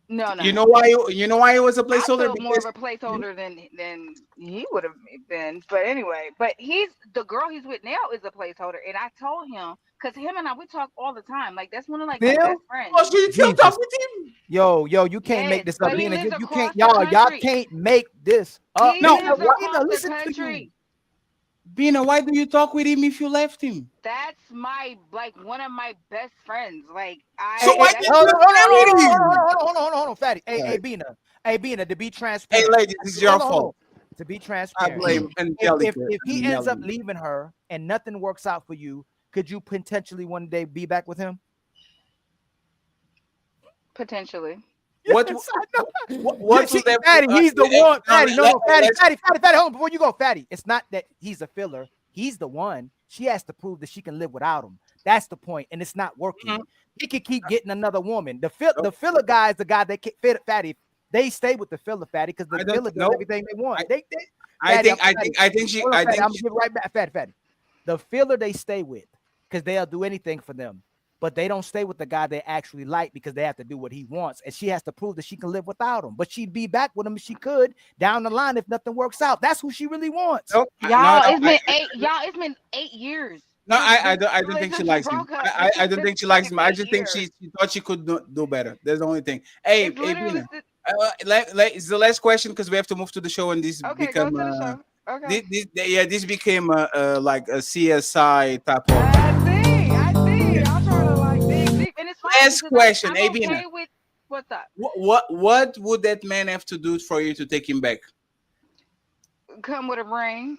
No. You know why? You know why it was a I placeholder? feel more of a placeholder than he would have been. But anyway, he's the girl he's with now is a placeholder, and I told him because him and I we talk all the time. Like that's one of like my Still? best friends. Oh, so you still talk with him? Yo, you can't make Yes, this but up. he Bina, lives you across can't, the y'all country. can't make this up. He No, lives Bina, across the listen to you. country. Bina, why do you talk with him if you left him? That's my like one of my best friends. Like So why that's did you marry him? Hold on, Fatty. Hey, Right. Bina, to be Hey, transparent. ladies, this is your Hold on. fault. To be I transparent. blame Angelica. If he and ends up Melanie. leaving her and nothing works out for you, could you potentially one day be back with him? potentially. What Yes, what Yes, would that? Fatty, he's the one. Fatty, no, Fatty, let's- Fatty, hold on, before you go, Fatty. It's not that he's a filler. He's the one. She has to prove that she can live without him. That's the point, and it's not working. He could keep getting another woman. The filler guy is the guy that can fit Fatty. They stay with the filler, Fatty, because the filler does everything they want. I Fatty, think she. hold on, I Fatty, think I'm gonna give it right back, Fatty. The filler they stay with because they'll do anything for them. But they don't stay with the guy they actually like because they have to do what he wants. And she has to prove that she can live without him. But she'd be back with him if she could down the line if nothing works out. That's who she really wants. Nope. It's been 8 years. No, I This don't think she relationship likes him. broke up. I don't think she likes him. I just think she thought she could do better. That's the only thing. Hey, It's hey, literally Bina. It's the last question because we have to move to the show and this okay. become Go to the show. Okay. this became like a CSI type of. I see. I'm trying to like dig deep, and it's fine. Last because question, I'm hey, okay Bina. with what's up. What would that man have to do for you to take him back? Come with a ring.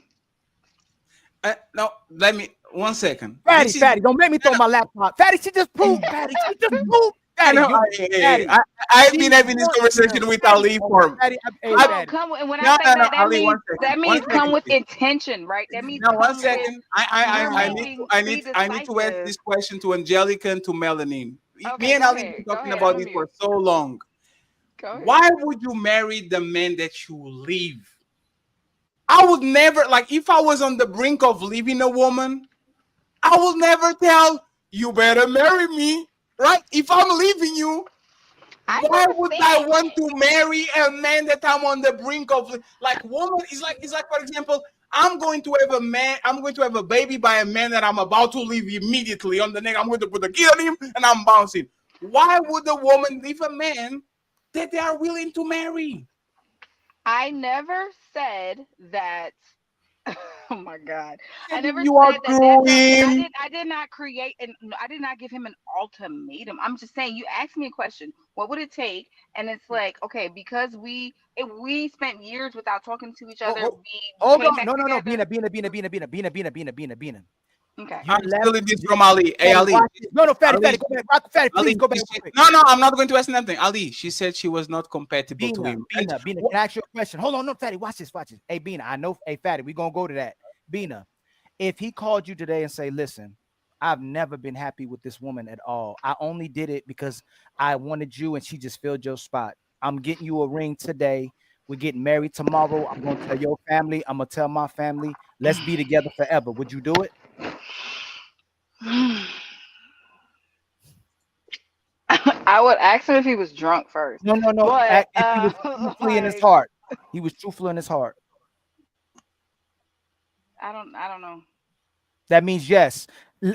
No, let me 1 second. Fatty, don't make me throw my laptop. Fatty, she just proved. Fatty, she just proved. Fatty, I've been having this conversation with Ali for. Come with, and when I say that, that Ali, means 1 second. 1 come second, with please. intention, right? That means Now, come 1 second. I need to ask decisive. this question to Angelica and to Melanin. Okay, Me and go Ali ahead. been Go talking ahead. about I'm this a for mute. so long. Go ahead. Why would you marry the man that you leave? I would never, like, if I was on the brink of leaving a woman, I will never tell you better marry me, right? If I'm leaving you, why would I want to marry a man that I'm on the brink of? Like, woman is like, it's like, for example, I'm going to have a baby by a man that I'm about to leave immediately on the neck. I'm going to put a kid on him and I'm bouncing. Why would a woman leave a man that they are willing to marry? I never said that. Oh my God! I never You said are doing. I did not create and I did not give him an ultimatum. I'm just saying you asked me a question. What would it take? And it's like, okay, because if we spent years without talking to each other, we Hold came on. back No. together. Bina. Okay. I'm stealing this from Ali. Hey, Ali. No, Fatty, Ali, go back. Fatty, Ali, please go back. No, I'm not going to ask nothing. Ali, she said she was not compatible to him. Bina, can I ask you a question? Hold on, no, Fatty, watch this. Hey, Bina, I know, hey, Fatty, we're going to go to that. Bina, if he called you today and say, listen, I've never been happy with this woman at all. I only did it because I wanted you and she just filled your spot. I'm getting you a ring today. We're getting married tomorrow. I'm gonna tell your family. I'm gonna tell my family. Let's be together forever. Would you do it? I would ask him if he was drunk first. No. But If he was truthfully in his like, heart, he was truthful in his heart. I don't know. That means yes.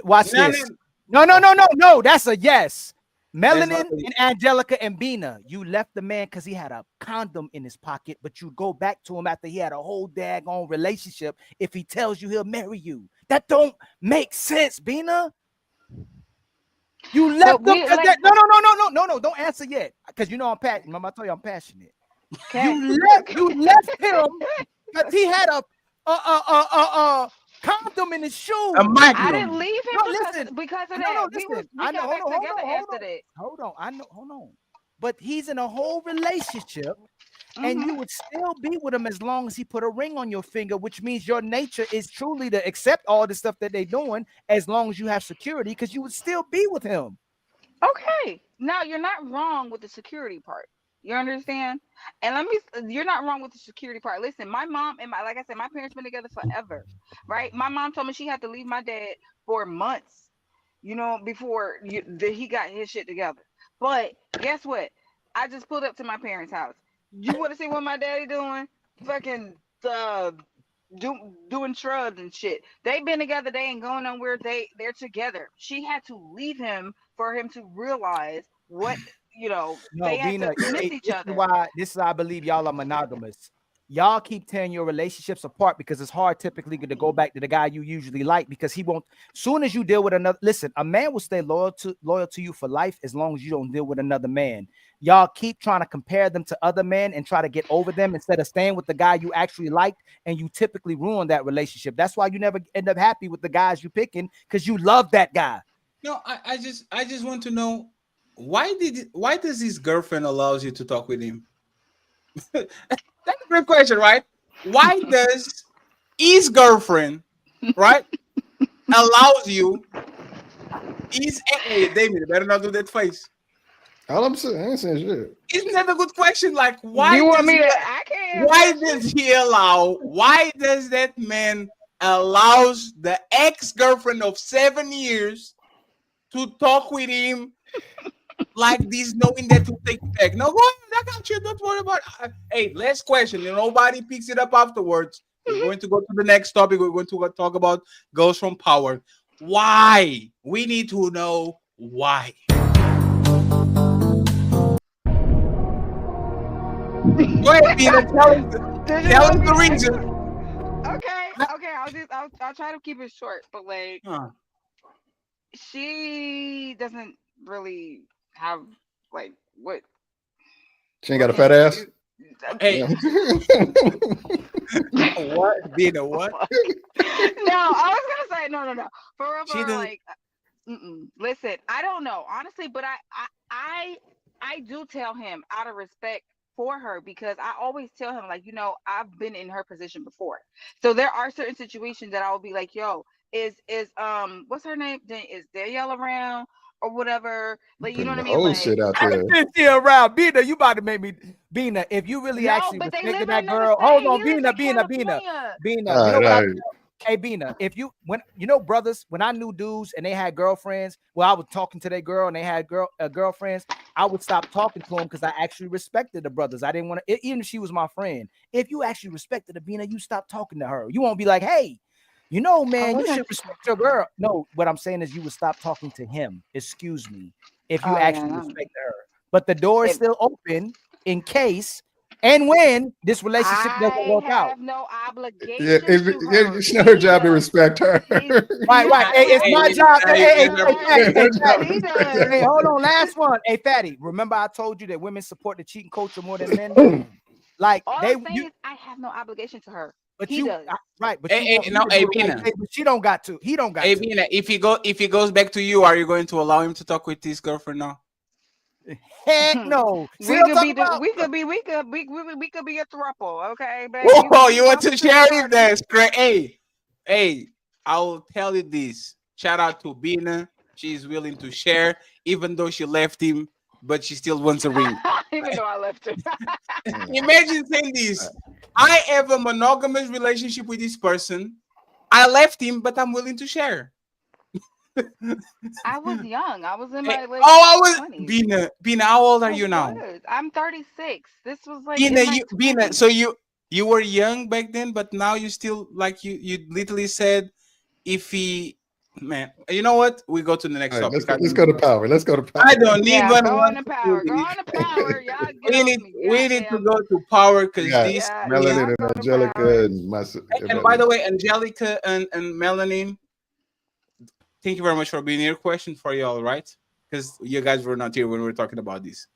Watch No, this. No. That's a yes. That's not Melanin and Angelica and Bina, you left the man because he had a condom in his pocket, but you go back to him after he had a whole daggone relationship if he tells you he'll marry you. That don't make sense, Bina. You left them because no. Don't answer yet, because you know I'm passionate. Remember, I told you I'm passionate. Okay. You left him because he had a condom in his shoe. I didn't leave him because of that. Listen. We got back together after that. Hold on. But he's in a whole relationship, and you would still be with him as long as he put a ring on your finger, which means your nature is truly to accept all the stuff that they're doing as long as you have security, because you would still be with him. Okay. Now you're not wrong with the security part. You understand? And you're not wrong with the security part. Listen, my mom and like I said, my parents been together forever, right? My mom told me she had to leave my dad for months, before he got his shit together. But guess what? I just pulled up to my parents' house. You want to see what my daddy doing? Fucking doing shrubs and shit. They've been together. They ain't going nowhere. They're together. She had to leave him for him to realize what. They had Bina, to miss each other. This is why I believe y'all are monogamous. Y'all keep tearing your relationships apart because it's hard typically to go back to the guy you usually like, because he won't. Soon as you deal with another, listen, a man will stay loyal to you for life as long as you don't deal with another man. Y'all keep trying to compare them to other men and try to get over them instead of staying with the guy you actually liked, and you typically ruin that relationship. That's why you never end up happy with the guys you picking, because you love that guy. No, I just want to know, why does his girlfriend allows you to talk with him? That's a great question, right? Why does his girlfriend, right, allows you? Hey, David, better not do that face. All I'm saying, I ain't saying shit. Isn't that a good question? Like, why? You want me to? I can't. Why does he allow? Why does that man allows the ex-girlfriend of 7 years to talk with him like this, knowing that to take it back? No, go ahead, I got you. Don't worry about it. Hey, last question. Nobody picks it up afterwards. We're going to go to the next topic. We're going to talk about Ghost from Power. Why? We need to know why. Go ahead, Peter. Tell him the reason. Okay. I'll try to keep it short, but like, she doesn't really have like what. She ain't got a fat ass. Hey. What? Dina, what? No, I was gonna say no. For real, like, listen, I don't know honestly, but I do tell him out of respect for her, because I always tell him, like, I've been in her position before, so there are certain situations that I will be like, yo, is what's her name? Is Derail around or whatever? Like, you know what I mean? Old Like, shit out there. Still around, Bina. You about to make me, Bina. If you really actually respected that girl, hold on, Bina. Hey, Bina, brothers, when I knew dudes and they had girlfriends, I was talking to their girl and they had girlfriends, I would stop talking to them because I actually respected the brothers. I didn't want to, even if she was my friend. If you actually respected the Bina, you stop talking to her. You won't be like, hey, man, you should respect your girl. No, what I'm saying is you would stop talking to him. Excuse me. If you actually respect her. But the door is still open in case and when this relationship doesn't work out. I have no obligation. Yeah, it's not her job to respect her. Right. Hey, it's my job. Hey, hold on. Last one. Hey, Fatty, remember I told you that women support the cheating culture more than men do? Like, all I'm saying is I have no obligation to her. But he does. Right, but Bina. But she don't got to. He don't got to. Bina, if he goes back to you, are you going to allow him to talk with his girlfriend now? Heck no. We could be a throuple, okay, baby? Whoa, you want to share it? That's great. Hey, I will tell you this. Shout out to Bina. She's willing to share, even though she left him, but she still wants a ring. even though I left her. Imagine saying this. I have a monogamous relationship with this person. I left him, but I'm willing to share. I was young. I was in my like I was 20s. Bina, how old are you now? I'm 36. This was like Bina, in my 20s. So you were young back then, but now you still like you literally said if he man, you know what? We go to the next topic. Let's go to power. Let's go to power. I don't even go want on to power. Go on to power. Y'all get we off need me. we need to go to power because this Melanin and Angelica and myself. and by the way, Angelica and Melanin, thank you very much for being here. Question for y'all, right? Because you guys were not here when we were talking about this.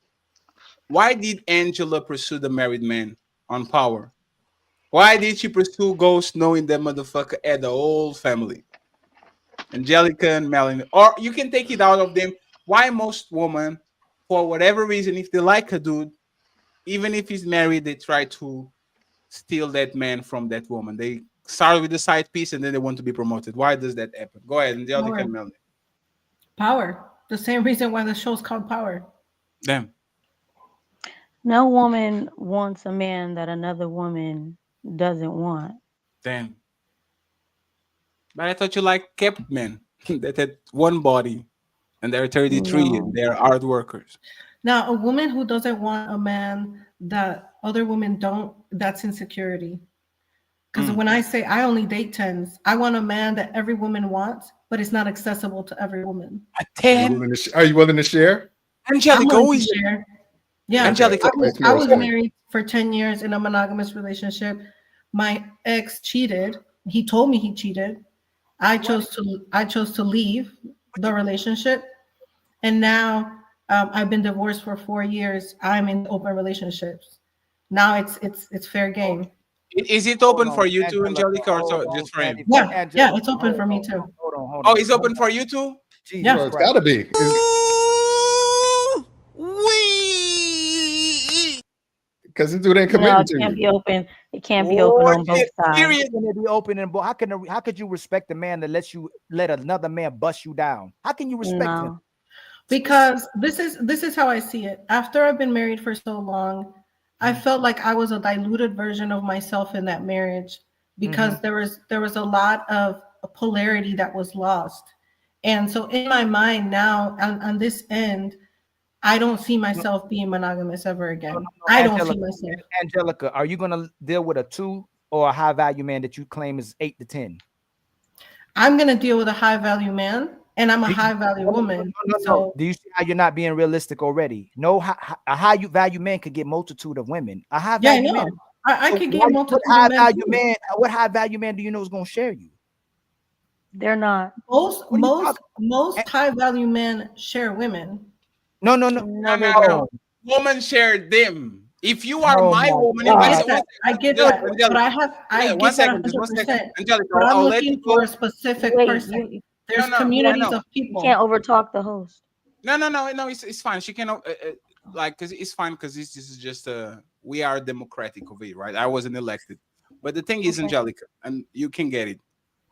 Why did Angela pursue the married man on power? Why did she pursue Ghost knowing that motherfucker had the whole family? Angelica and Melanie. Or you can take it out of them. Why most women, for whatever reason, if they like a dude, even if he's married, they try to steal that man from that woman. They start with the side piece and then they want to be promoted. Why does that happen? Go ahead, Angelica and Melanie. Power. The same reason why the show's called Power. Damn. No woman wants a man that another woman doesn't want. Damn. But I thought you like kept men that had one body and they're 33 and they're hard workers. Now, a woman who doesn't want a man that other women don't, that's insecurity. Because when I say I only date 10s, I want a man that every woman wants, but it's not accessible to every woman. A 10? Are you willing to share? Angelica, I'm willing to share. Yeah, Angelica, I was married for 10 years in a monogamous relationship. My ex cheated. He told me he cheated. I chose to leave the relationship, and now I've been divorced for 4 years. I'm in open relationships. Now it's fair game. Is it open for you too, Angelica, or just for him? Yeah, it's open for me too. Hold on. Oh, it's open for you too? Yeah, Well, it's gotta be. Because this dude ain't committing it to can't you. be open. It can't be open on both sides. Can it be open and how could you respect a man that let another man bust you down? How can you respect him? Because this is how I see it. After I've been married for so long, I felt like I was a diluted version of myself in that marriage because there was a lot of polarity that was lost. And so in my mind now, on this end, I don't see myself being monogamous ever again. I don't see myself. Angelica, are you gonna deal with a 2 or a high value man that you claim is 8 to 10? I'm gonna deal with a high value man, and I'm a high value woman. So do you see how you're not being realistic already? No, a high value man could get multitude of women. A high value man. I could get multitude high of value man. What high value man do you know is gonna share you? They're not. Most high value men share women. No. Women share them. If you are my woman, I get that, but I get that 100%. Angelica, but I'm I'll let looking you go. for a specific person. There's communities of people. You can't overtalk the host. No. It's fine. She can because it's fine because this is just we are democratic of it, right? I wasn't elected, but the thing is, Angelica, and you can get it,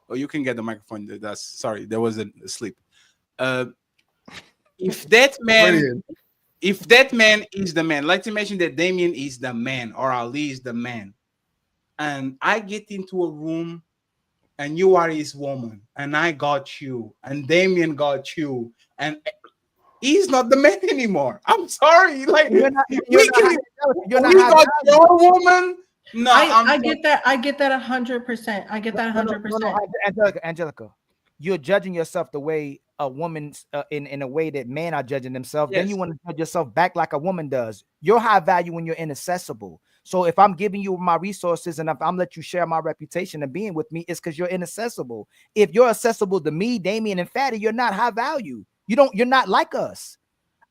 or you can get the microphone. That's sorry, there was a slip. If that man is the man, let's imagine that Damien is the man or Ali is the man, and I get into a room and you are his woman and I got you and Damien got you and he's not the man anymore. I'm sorry. Like we got your woman. No, I get that. I get that 100%. I get that 100%. Angelica, you're judging yourself the way a woman's in a way that men are judging themselves. Then you want to judge yourself back like a woman does. You're high value when you're inaccessible. So if I'm giving you my resources and if I'm let you share my reputation and being with me, it's because you're inaccessible. If you're accessible to me, Damien, and Fatty, you're not high value. You're not like us.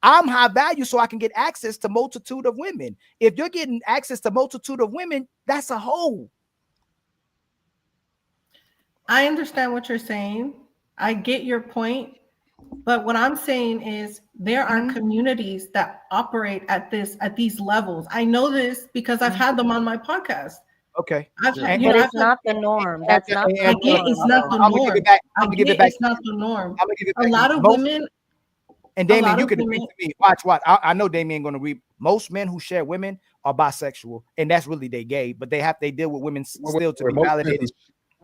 I'm high value, so I can get access to multitude of women. If you're getting access to multitude of women, that's a hoe. I understand what you're saying. I get your point. But what I'm saying is there are communities that operate at these levels. I know this because I've had them on my podcast. Okay. But it's not the norm. That's not the norm. It's not the norm. I get it's not the norm. A lot of women. And A Damien, lot you of can agree women- to me. Watch. I know Damien gonna agree. Most men who share women are bisexual, and that's really they gay, but they deal with women still to be most men who validated.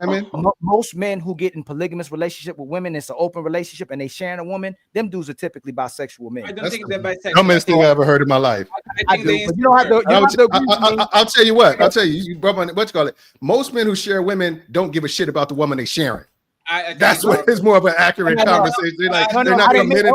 women? Most men who get in polygamous relationship with women, it's an open relationship, and they sharing a woman. Them dudes are typically bisexual men. I don't think they're bisexual. Dumbest thing I ever heard in my life. I think they but you don't have to. You don't have to agree with me. I'll tell you what. I'll tell you. You what you call it? Most men who share women don't give a shit about the woman they sharing. That's what is more of an accurate conversation. They're like, they're not committed.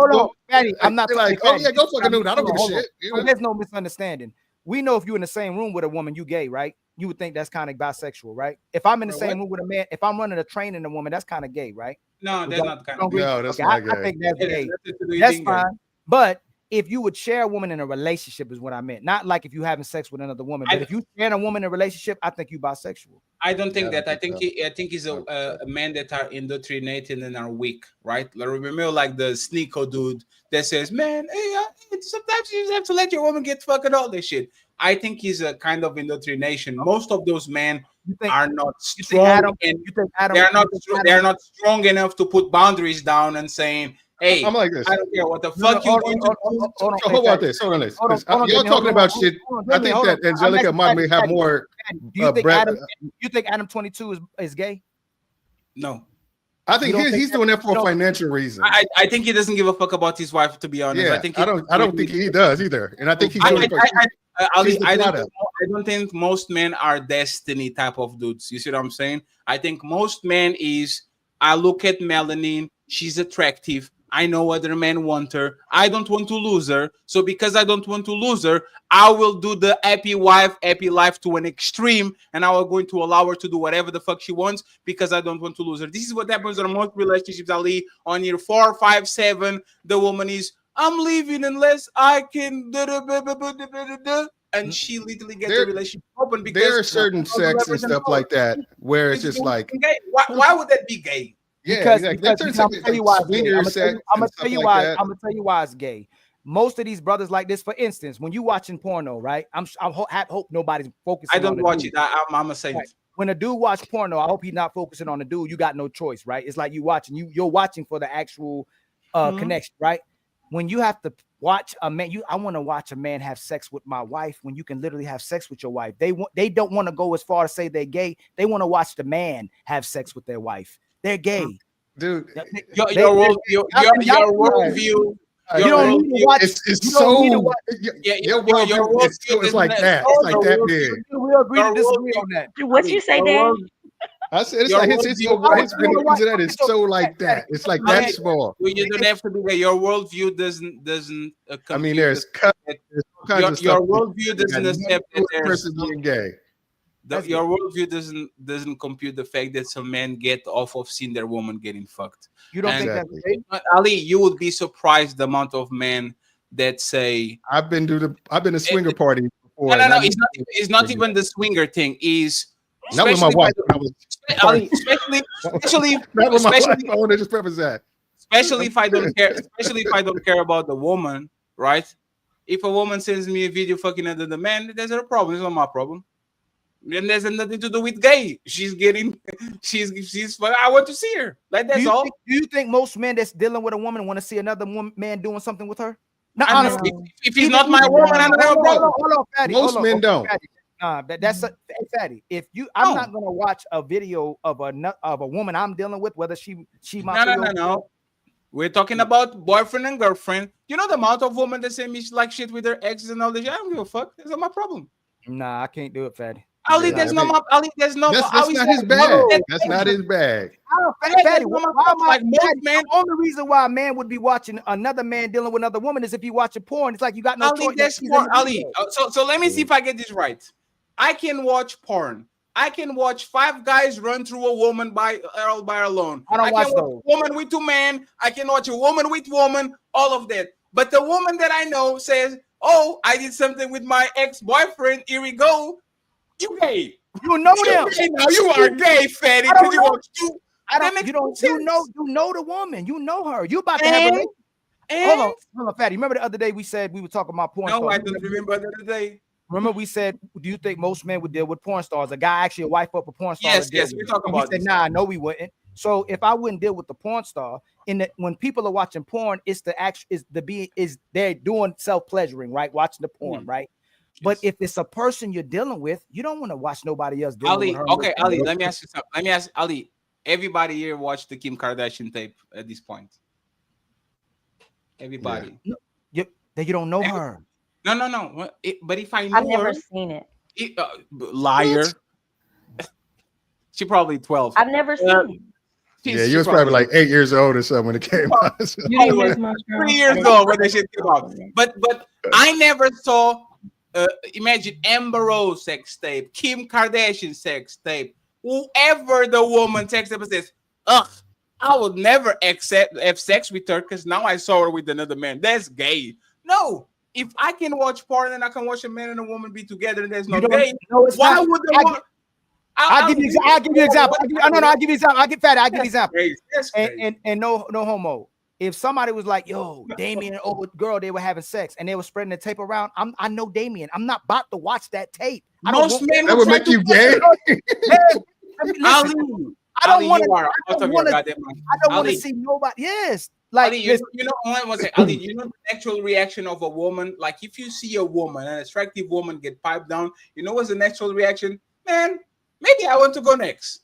Fatty, I'm not They're like, oh yeah, go fucking dude. I don't give a shit. So there's no misunderstanding. We know if you're in the same room with a woman, you gay, right? You would think that's kind of bisexual, right? If I'm in the same room with a man, if I'm running a train in a woman, that's kind of gay, right? No, that's not kind of. No, that's not gay. I think that's gay. That's That's fine. But if you would share a woman in a relationship, is what I meant. Not like if you having sex with another woman, but if you share a woman in a relationship, I think you bisexual. I don't think that. I think he's a men that are indoctrinated and are weak, right? Like, remember, like the sneaker dude that says, "Man, hey, sometimes you just have to let your woman get fucking all this shit." I think he's a kind of indoctrination. Most of those men are not strong, and they're not strong enough to put boundaries down and saying, "Hey, I'm like this. I don't care what the fuck you going to do." Hold on this. Hold on this. Y'all talking about shit. I think that Angelica may have more. Do you think Adam 22 is gay? No. I think he's doing that for a financial reason. I think he doesn't give a fuck about his wife, to be honest. Yeah, I don't think he does either. And I think he's doing it I don't think most men are destiny type of dudes. You see what I'm saying? I think most men is, I look at Melanin, she's attractive. I know other men want her. I don't want to lose her. So because I don't want to lose her, I will do the happy wife, happy life to an extreme, and I will going to allow her to do whatever the fuck she wants because I don't want to lose her. This is what happens in most relationships, Ali. On year 4, 5, 7, the woman is, I'm leaving unless I can, and she literally gets the relationship open because there are certain sex and stuff like that where it's just like, why would that be gay? Yeah, because I'm gonna tell you why it's gay. I'm gonna tell you why it's gay. Most of these brothers like this, for instance, when you watching porno, right? I hope nobody's focusing. I don't watch it. I'm gonna say it. When a dude watch porno, I hope he's not focusing on the dude. You got no choice, right? It's like you're watching for the actual connection, right? When you have to watch a man, I want to watch a man have sex with my wife when you can literally have sex with your wife. They don't want to go as far as say they're gay. They want to watch the man have sex with their wife. They're gay, dude. Your worldview. You don't need to watch. It's so. Your worldview is like that. It's like that big. We'll agree to disagree on that. What you say, Dan? I said it's like his that is so like that. It's like that small. You don't have to be there. Your worldview doesn't. I mean, there's your worldview doesn't accept that there's person being gay. Your worldview doesn't compute the fact that some men get off of seeing their woman getting fucked. You don't think that's gay? Ali, you would be surprised the amount of men that say I've been to swinger party before. No. It's not even the swinger thing. Is not with my wife. Especially not with my wife. I want to just preface that. Especially if I don't care. Especially if I don't care about the woman, right? If a woman sends me a video fucking under the man, there's a problem. It's not my problem. And there's nothing to do with gay. She's I want to see her. Like that's all. Do you think most men that's dealing with a woman want to see another man doing something with her? No, honestly, if he's not my woman, I don't have a problem. Hold on, Fatty. Most men don't. Nah, that's Fatty. If I'm not gonna watch a video of a woman I'm dealing with, whether she might. No. We're talking about boyfriend and girlfriend. You know the amount of women that say me like shit with their exes and all this. I don't give a fuck. That's not my problem. Nah, I can't do it, Fatty. Ali, there's no. That's not his bag. That's not his bag. Fatty, the only reason why a man would be watching another man dealing with another woman is if you watching porn. It's like you got no choice. That's porn, Ali. So let me see if I get this right. I can watch porn. I can watch 5 guys run through a woman by alone. I can watch a woman with 2 men. I can watch a woman with woman. All of that. But the woman that I know says, "Oh, I did something with my ex-boyfriend. Here we go." You gay. You know them. Now you are gay, Fatty. Because you watch 2. You know the woman. You know her. You about to have a hold on, Fatty. Remember the other day we said we were talking about porn stars? No, I don't remember the other day. Remember we said, do you think most men would deal with porn stars? A guy actually wife up a porn star? Yes, we talk about this. Nah, no, we wouldn't. So if I wouldn't deal with the porn star when people are watching porn, it's the act is they're doing self-pleasuring, right? Watching the porn, right? But if it's a person you're dealing with, you don't want to watch nobody else dealing with her. Okay, Ali, let me ask you something. Let me ask Ali. Everybody here watched the Kim Kardashian tape at this point. Everybody. Yeah. You don't know her. No. But if I knew I've never her, seen it. Liar. She probably 12. I've never seen it. Yeah, you was probably like 8 years old or something when it came out. So. You didn't miss much, girl. 3 years old when that shit came out. But I never saw. Imagine Amber Rose sex tape, Kim Kardashian sex tape. Whoever the woman texts up and says, "Ugh, I would never have sex with her because now I saw her with another man. That's gay." No. If I can watch porn and I can watch a man and a woman be together and there's no gay, why would the woman? I'll give you an example. I'll give you example. I'll give Fatty. I'll give you example. That's crazy. And no homo. If somebody was like, yo, Damien and old girl, they were having sex and they were spreading the tape around, I know Damien. I'm not about to watch that tape. Most men that would make you gay. I don't want to see nobody. Yes. Like Ali, you know the natural reaction of a woman. Like if you see a woman, an attractive woman get piped down, you know what's the natural reaction? Man, maybe I want to go next.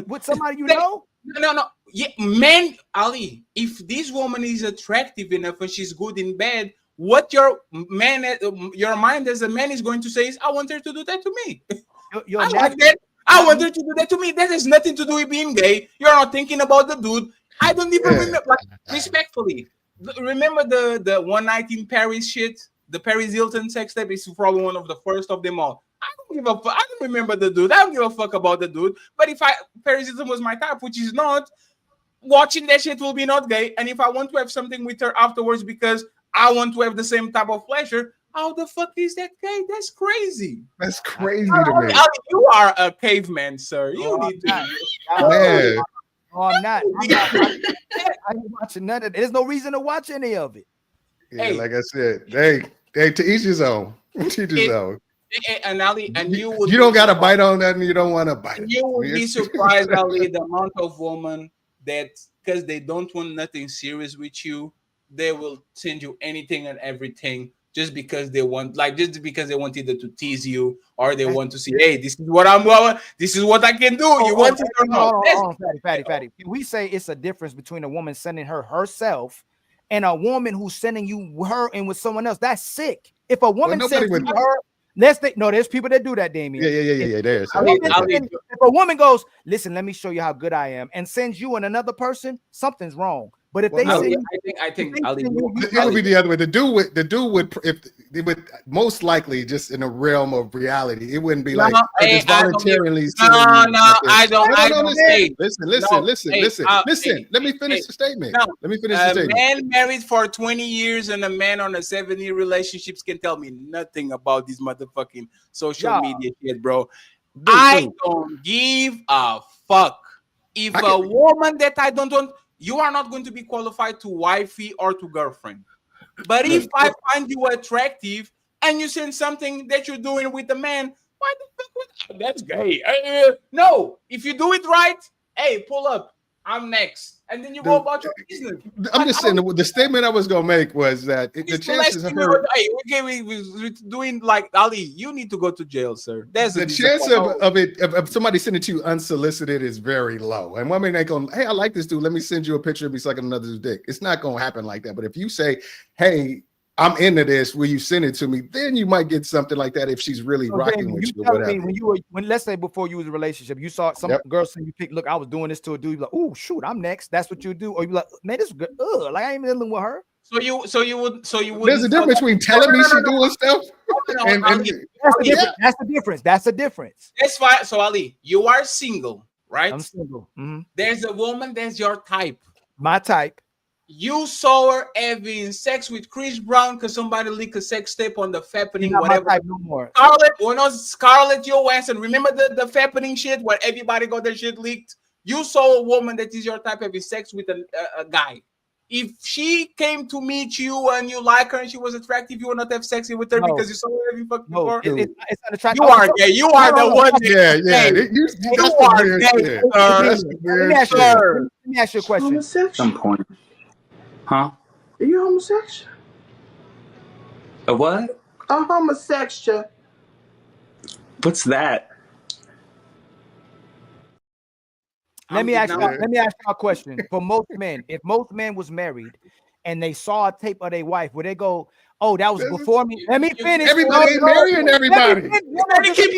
With somebody you know? No. Yeah, man, Ali, if this woman is attractive enough and she's good in bed, what your mind as a man is going to say is, I want her to do that to me. I like that. I want her to do that to me. That has nothing to do with being gay. You're not thinking about the dude. I don't even remember. Like, respectfully, remember the one night in Paris shit? The Paris Hilton sex tape is probably one of the first of them all. I don't remember the dude. I don't give a fuck about the dude. But if Paris Hilton was my type, which is not, watching that shit will be not gay. And if I want to have something with her afterwards because I want to have the same type of pleasure, how the fuck is that gay? That's crazy. That's crazy to me. You are a caveman, sir. You need to. Man. No, I'm not. I ain't watching none of it. There's no reason to watch any of it. Yeah, like I said, they to each his own. To each his own. And Ali, and you would. You don't got to bite on that, and you don't want to bite. You would be surprised, Ali, the amount of women that, because they don't want nothing serious with you, they will send you anything and everything just because they want, either to tease you or they want to see, hey, this is what I'm going, this is what I can do. You want it or not? Fatty. We say it's a difference between a woman sending her herself and a woman who's sending you her and with someone else. That's sick. If a woman sends her, there's people that do that, Damien. Yeah. There's. If a woman goes, listen, let me show you how good I am, and sends you and another person, something's wrong. But if they say, I think Ali, it would be the other way. The dude would most likely just in the realm of reality. It wouldn't be like just voluntarily. I don't say. Listen. Let me finish the statement. A man married for 20 years and a man on a 7-year relationships can tell me nothing about this motherfucking social media shit, bro. I don't give a fuck. If a woman that I don't want, you are not going to be qualified to wifey or to girlfriend. But if I find you attractive and you send something that you're doing with a man, why the fuck that's gay? No, if you do it right, hey, pull up. I'm next. And then you go about your business. I'm just saying the statement I was gonna make was that the chances of her. We're doing like Ali. You need to go to jail, sir. There's the chance of somebody sending it to you unsolicited is very low. And women ain't going, hey, I like this dude. Let me send you a picture of me sucking another dude's dick. It's not gonna happen like that. But if you say, hey, I'm into this, will you send it to me? Then you might get something like that if she's really rocking with you or whatever. When let's say before you was in a relationship, you saw some girl send you pick, look, I was doing this to a dude. You like, oh shoot, I'm next. That's what you do. Or you like, man, this is good. Like I ain't even dealing with her. So you would. There's a difference between telling me she's doing stuff. That's the difference. That's the difference. That's fine. So Ali, you are single, right? I'm single. Mm-hmm. There's a woman that's your type. My type. You saw her having sex with Chris Brown because somebody leaked a sex tape on the Fappening, whatever. No more. Scarlett Johansson. Remember the Fappening shit where everybody got their shit leaked? You saw a woman that is your type having sex with a guy. If she came to meet you and you like her and she was attractive, you will not have sex with her because you saw her every fucking before. It's unattractive. You are gay. You are the one. Yeah. You That's the are weird gay, shit. sir. That's the weird shit. Let me ask you a question. Homosexual. Some point. Huh? Are you homosexual? A what? A homosexual. What's that? Let me ask you a question. For most men, if most men was married and they saw a tape of their wife, would they go, "Oh, that was before me"? Let me finish. Everybody ain't marrying everybody. Keep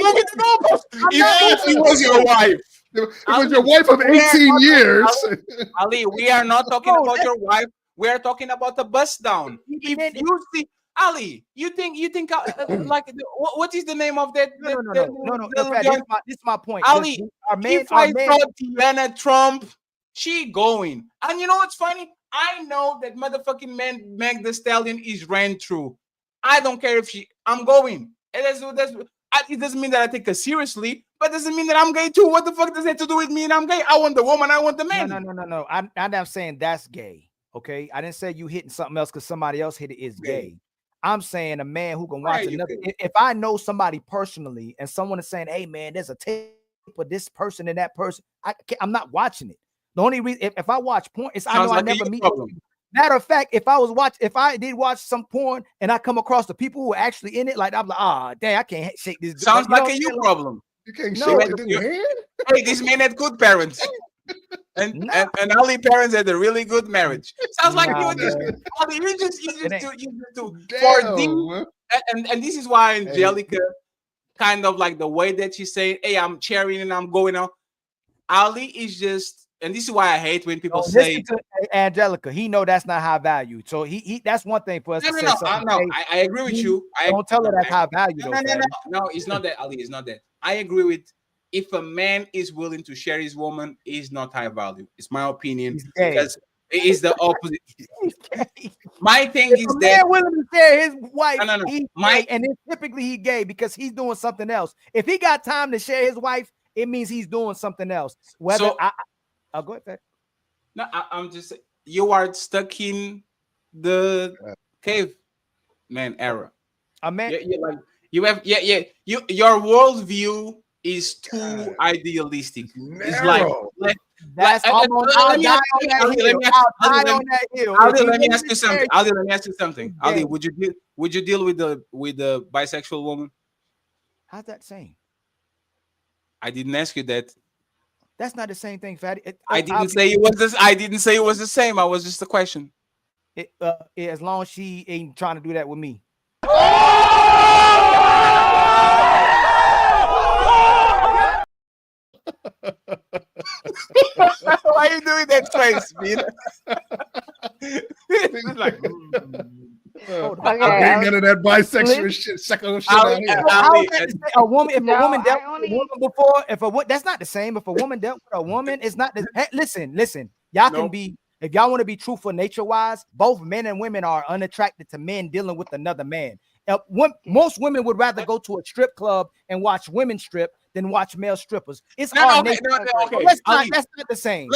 moving the goalposts. If she was your wife, it was your wife of 18 years. Ali, we are not talking about your wife. We are talking about the bust down. If you see Ali, you think like what is the name of that? No. This is my point. Ali, if I men, saw Tiana Trump, she going. And you know what's funny? I know that motherfucking man Meg the Stallion is ran through. I don't care if I'm going. It doesn't mean that I take her seriously, but doesn't mean that I'm gay too. What the fuck does that have to do with me and I'm gay? I want the woman, I want the man. No. I'm not saying that's gay. Okay, I didn't say you hitting something else because somebody else hit it is gay. I'm saying a man who can watch another. If I know somebody personally and someone is saying, "Hey man, there's a tape of this person and that person," I'm not watching it. The only reason if I watch porn is I know I never meet. Matter of fact, if I did watch some porn and I come across the people who are actually in it, like I'm like, dang, I can't shake this. Sounds like a you problem. You can't shake it in your hand. Hey, this man had good parents. And Ali parents had a really good marriage. Sounds like you just do for them. And this is why Angelica kind of like the way that she's saying, "Hey, I'm cheering and I'm going out." Ali is just, and this is why I hate when people say Angelica. He know that's not high value, so he that's one thing for us to say. I agree with you. Don't tell her that's high value. No, it's not that, Ali. It's not that. I agree with. If a man is willing to share his woman, is not high value. It's my opinion because it is the opposite. My thing is that man willing to share his wife, no. And then typically he gay because he's doing something else. If he got time to share his wife, it means he's doing something else. Whether I'll go ahead. No, I'm just saying, you are stuck in the caveman era. A man, your worldview is too idealistic. It's like let me ask you something. Ali, let me ask you something. Ali, would you deal with the bisexual woman? How's that saying? I didn't ask you that. That's not the same thing, Fatty. I didn't say it was this. I didn't say it was the same. I was just a question. As long as she ain't trying to do that with me. Why are you doing that face, man? Like, I ain't none of that bisexual shit. A woman dealt with a woman before. That's not the same. If a woman dealt with a woman, it's not. Hey, listen. Y'all can be. If y'all want to be truthful nature-wise, both men and women are unattracted to men dealing with another man. Most women would rather go to a strip club and watch women strip than watch male strippers. It's okay. That's not the same.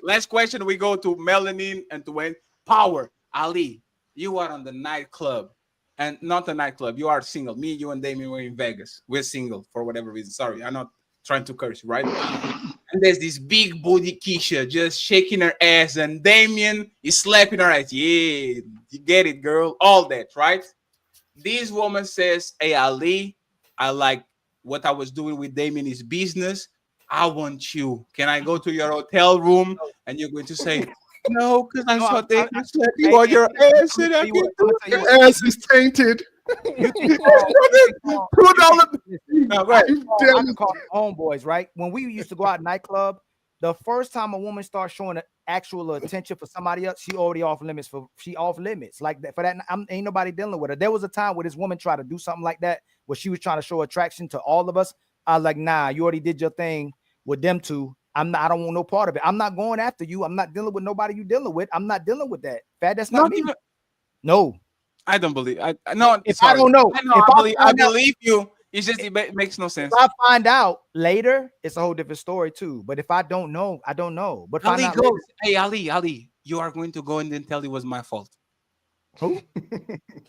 Last question. We go to Melanin and to Wayne. Power. Ali, you are on the nightclub, and not the nightclub. You are single. Me, you, and Damien were in Vegas. We're single for whatever reason. Sorry, I'm not trying to curse you, right? And there's this big booty Keisha just shaking her ass, and Damien is slapping her ass. Yeah, you get it, girl. All that, right? This woman says, "Hey, Ali, I like what I was doing with Damien is business. I want you. Can I go to your hotel room?" And you're going to say, "No, because I saw Damien slap you on your ass, and I can't do it. Your ass is tainted." I can call homeboys, right? When we used to go out nightclub, the first time a woman starts showing actual attention for somebody else, she already off limits. Like that. For that, ain't nobody dealing with her. There was a time where this woman tried to do something like that, where she was trying to show attraction to all of us. I was like, nah, you already did your thing with them two. I don't want no part of it. I'm not going after you. I'm not dealing with nobody you dealing with. I'm not dealing with that. That's not me. No. I don't believe. I don't know. I believe you. It's just it makes no sense. If I find out later, it's a whole different story too. But if I don't know, I don't know. But Ali goes, "Hey, Ali, you are going to go and then tell it was my fault. Who?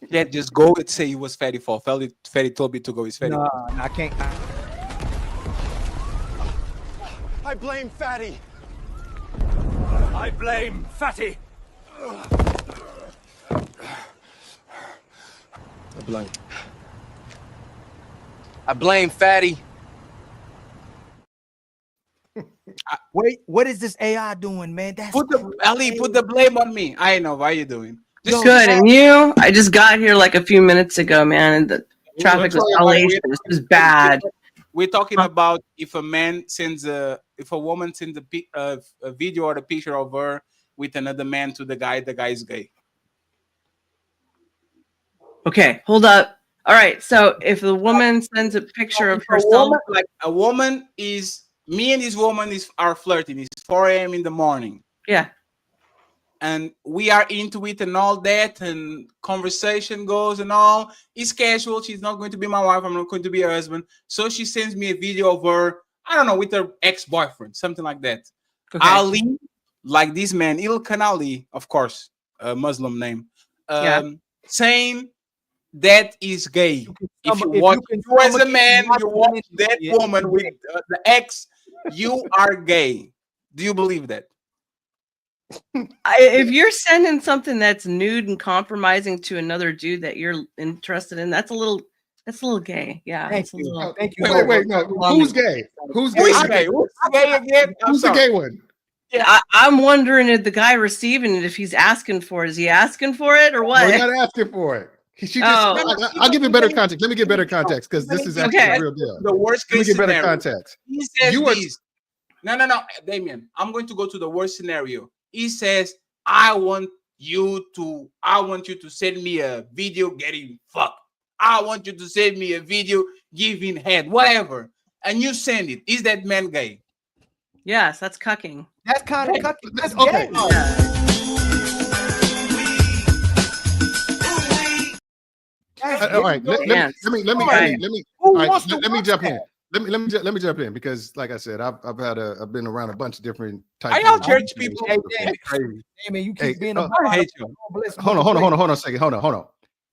Yeah, just go and say it was Fatty's fault. Fatty told me to go. It's Fatty's No, fault. I can't. I blame Fatty. I blame Fatty. I blame Fatty. Wait, what is this AI doing, man? That's Put the blame on me. I know. What are you doing? Just Good, and you? I just got here like a few minutes ago, man, and the traffic was hellacious. It was bad. We're talking about if a woman sends a video or a picture of her with another man to the guy is gay. Okay, hold up. All right, so if the woman sends a picture of herself, a woman is me and this woman are flirting. It's 4 a.m. in the morning. Yeah. And we are into it and all that, and conversation goes and all. It's casual. She's not going to be my wife. I'm not going to be her husband. So she sends me a video of her, I don't know, with her ex-boyfriend, something like that. Okay. Ali, like this man, Ilkan Ali, of course, a Muslim name, saying that is gay. If you watch you as a man, you watch that woman with the ex, you are gay. Do you believe that? if you're sending something that's nude and compromising to another dude that you're interested in, that's a little gay. Yeah. Thank you. Thank you. Wait, no. Who's gay? Who's gay? Who's gay? Who's gay again? Who's the gay one? Yeah, I'm wondering if the guy receiving it, if he's asking for it, is he asking for it or what? We're not asking for it. I'll give you better context. Let me get better context because this is actually a real deal. The worst case Let me get better scenario. context. He says this. No, Damien. I'm going to go to the worst scenario. He says, I want you to send me a video getting fucked. I want you to send me a video giving head, whatever. And you send it. Is that man gay? Yes, that's cucking. That's kind of cucking. That's okay. gay. All right, let me jump in. Let me jump in because, like I said, I've been around a bunch of different types. I know church people. Hey, man, you keep being a I hate you. Hold on a second. Hold on.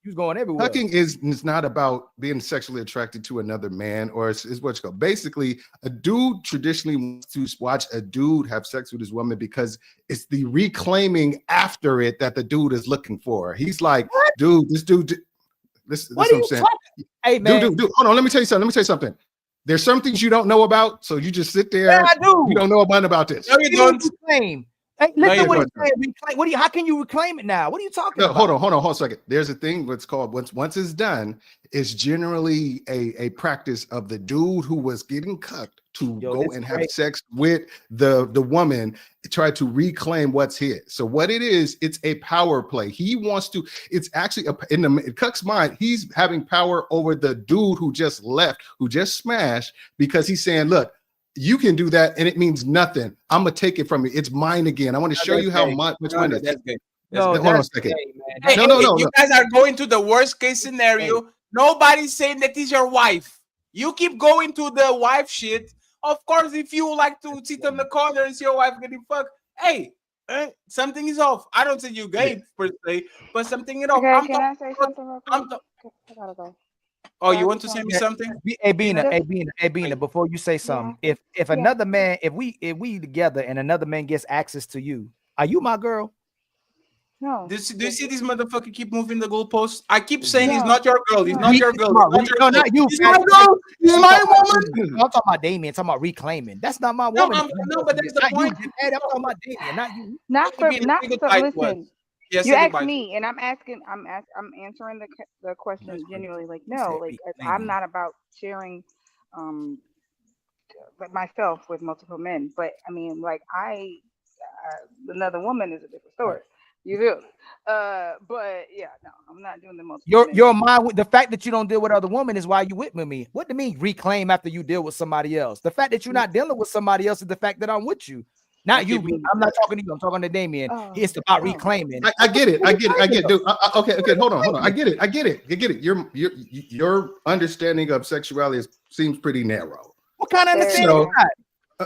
You're going everywhere. Cucking is not about being sexually attracted to another man, or it's what you call. Basically, a dude traditionally wants to watch a dude have sex with his woman because it's the reclaiming after it that the dude is looking for. He's like, dude, this dude. This what I'm saying. Hey, man. Dude. Hold on. Let me tell you something. There's some things you don't know about, so you just sit there. Yeah, I do. You don't know about this. No, you don't. Reclaim. Hey, listen what he's saying. Reclaim. How can you reclaim it now? What are you talking about? Hold on a second. There's a thing what's called once it's done, it's generally a practice of the dude who was getting cucked to go and have sex with the woman, try to reclaim what's his. So what it is, it's a power play. He wants to, it's actually in the cuck's mind, he's having power over the dude who just left, who just smashed, because he's saying, look, you can do that and it means nothing. I'm gonna take it from you. It's mine again. I want to show you how much one is. Hold on a second. No. You guys are going to the worst case scenario. Nobody's saying that is your wife. You keep going to the wife shit. Of course, if you like to sit on the corner and see your wife getting fucked, hey, something is off. I don't say you gay per se, but something is off. Okay, can I say something real quick? I gotta go. Oh, you want to say me something? Hey, Bina, before you say something, if another man, if we together and another man gets access to you, are you my girl? No. Do you see this motherfucker keep moving the goalposts? I keep saying he's not your girl. He's not your girl. No, not you. He's my girl. He's my woman. I'm talking about Damien. Talking about reclaiming. That's not my woman. No, but that's the point. I'm talking about Damien, not you. Not for listen. Yes, you asked me, and I'm answering the question genuinely. Like, no, like I'm not about sharing, myself with multiple men. But I mean, like another woman is a different story. You do, but yeah, no, I'm not doing the multiple. Your mind. The fact that you don't deal with other women is why you with me. What do you mean reclaim after you deal with somebody else? The fact that you're not dealing with somebody else is the fact that I'm with you. Not you. I'm not talking to you. I'm talking to Damien. It's about reclaiming. I get it, dude. Okay. Hold on. I get it. Your understanding of sexuality seems pretty narrow. What kind of understanding?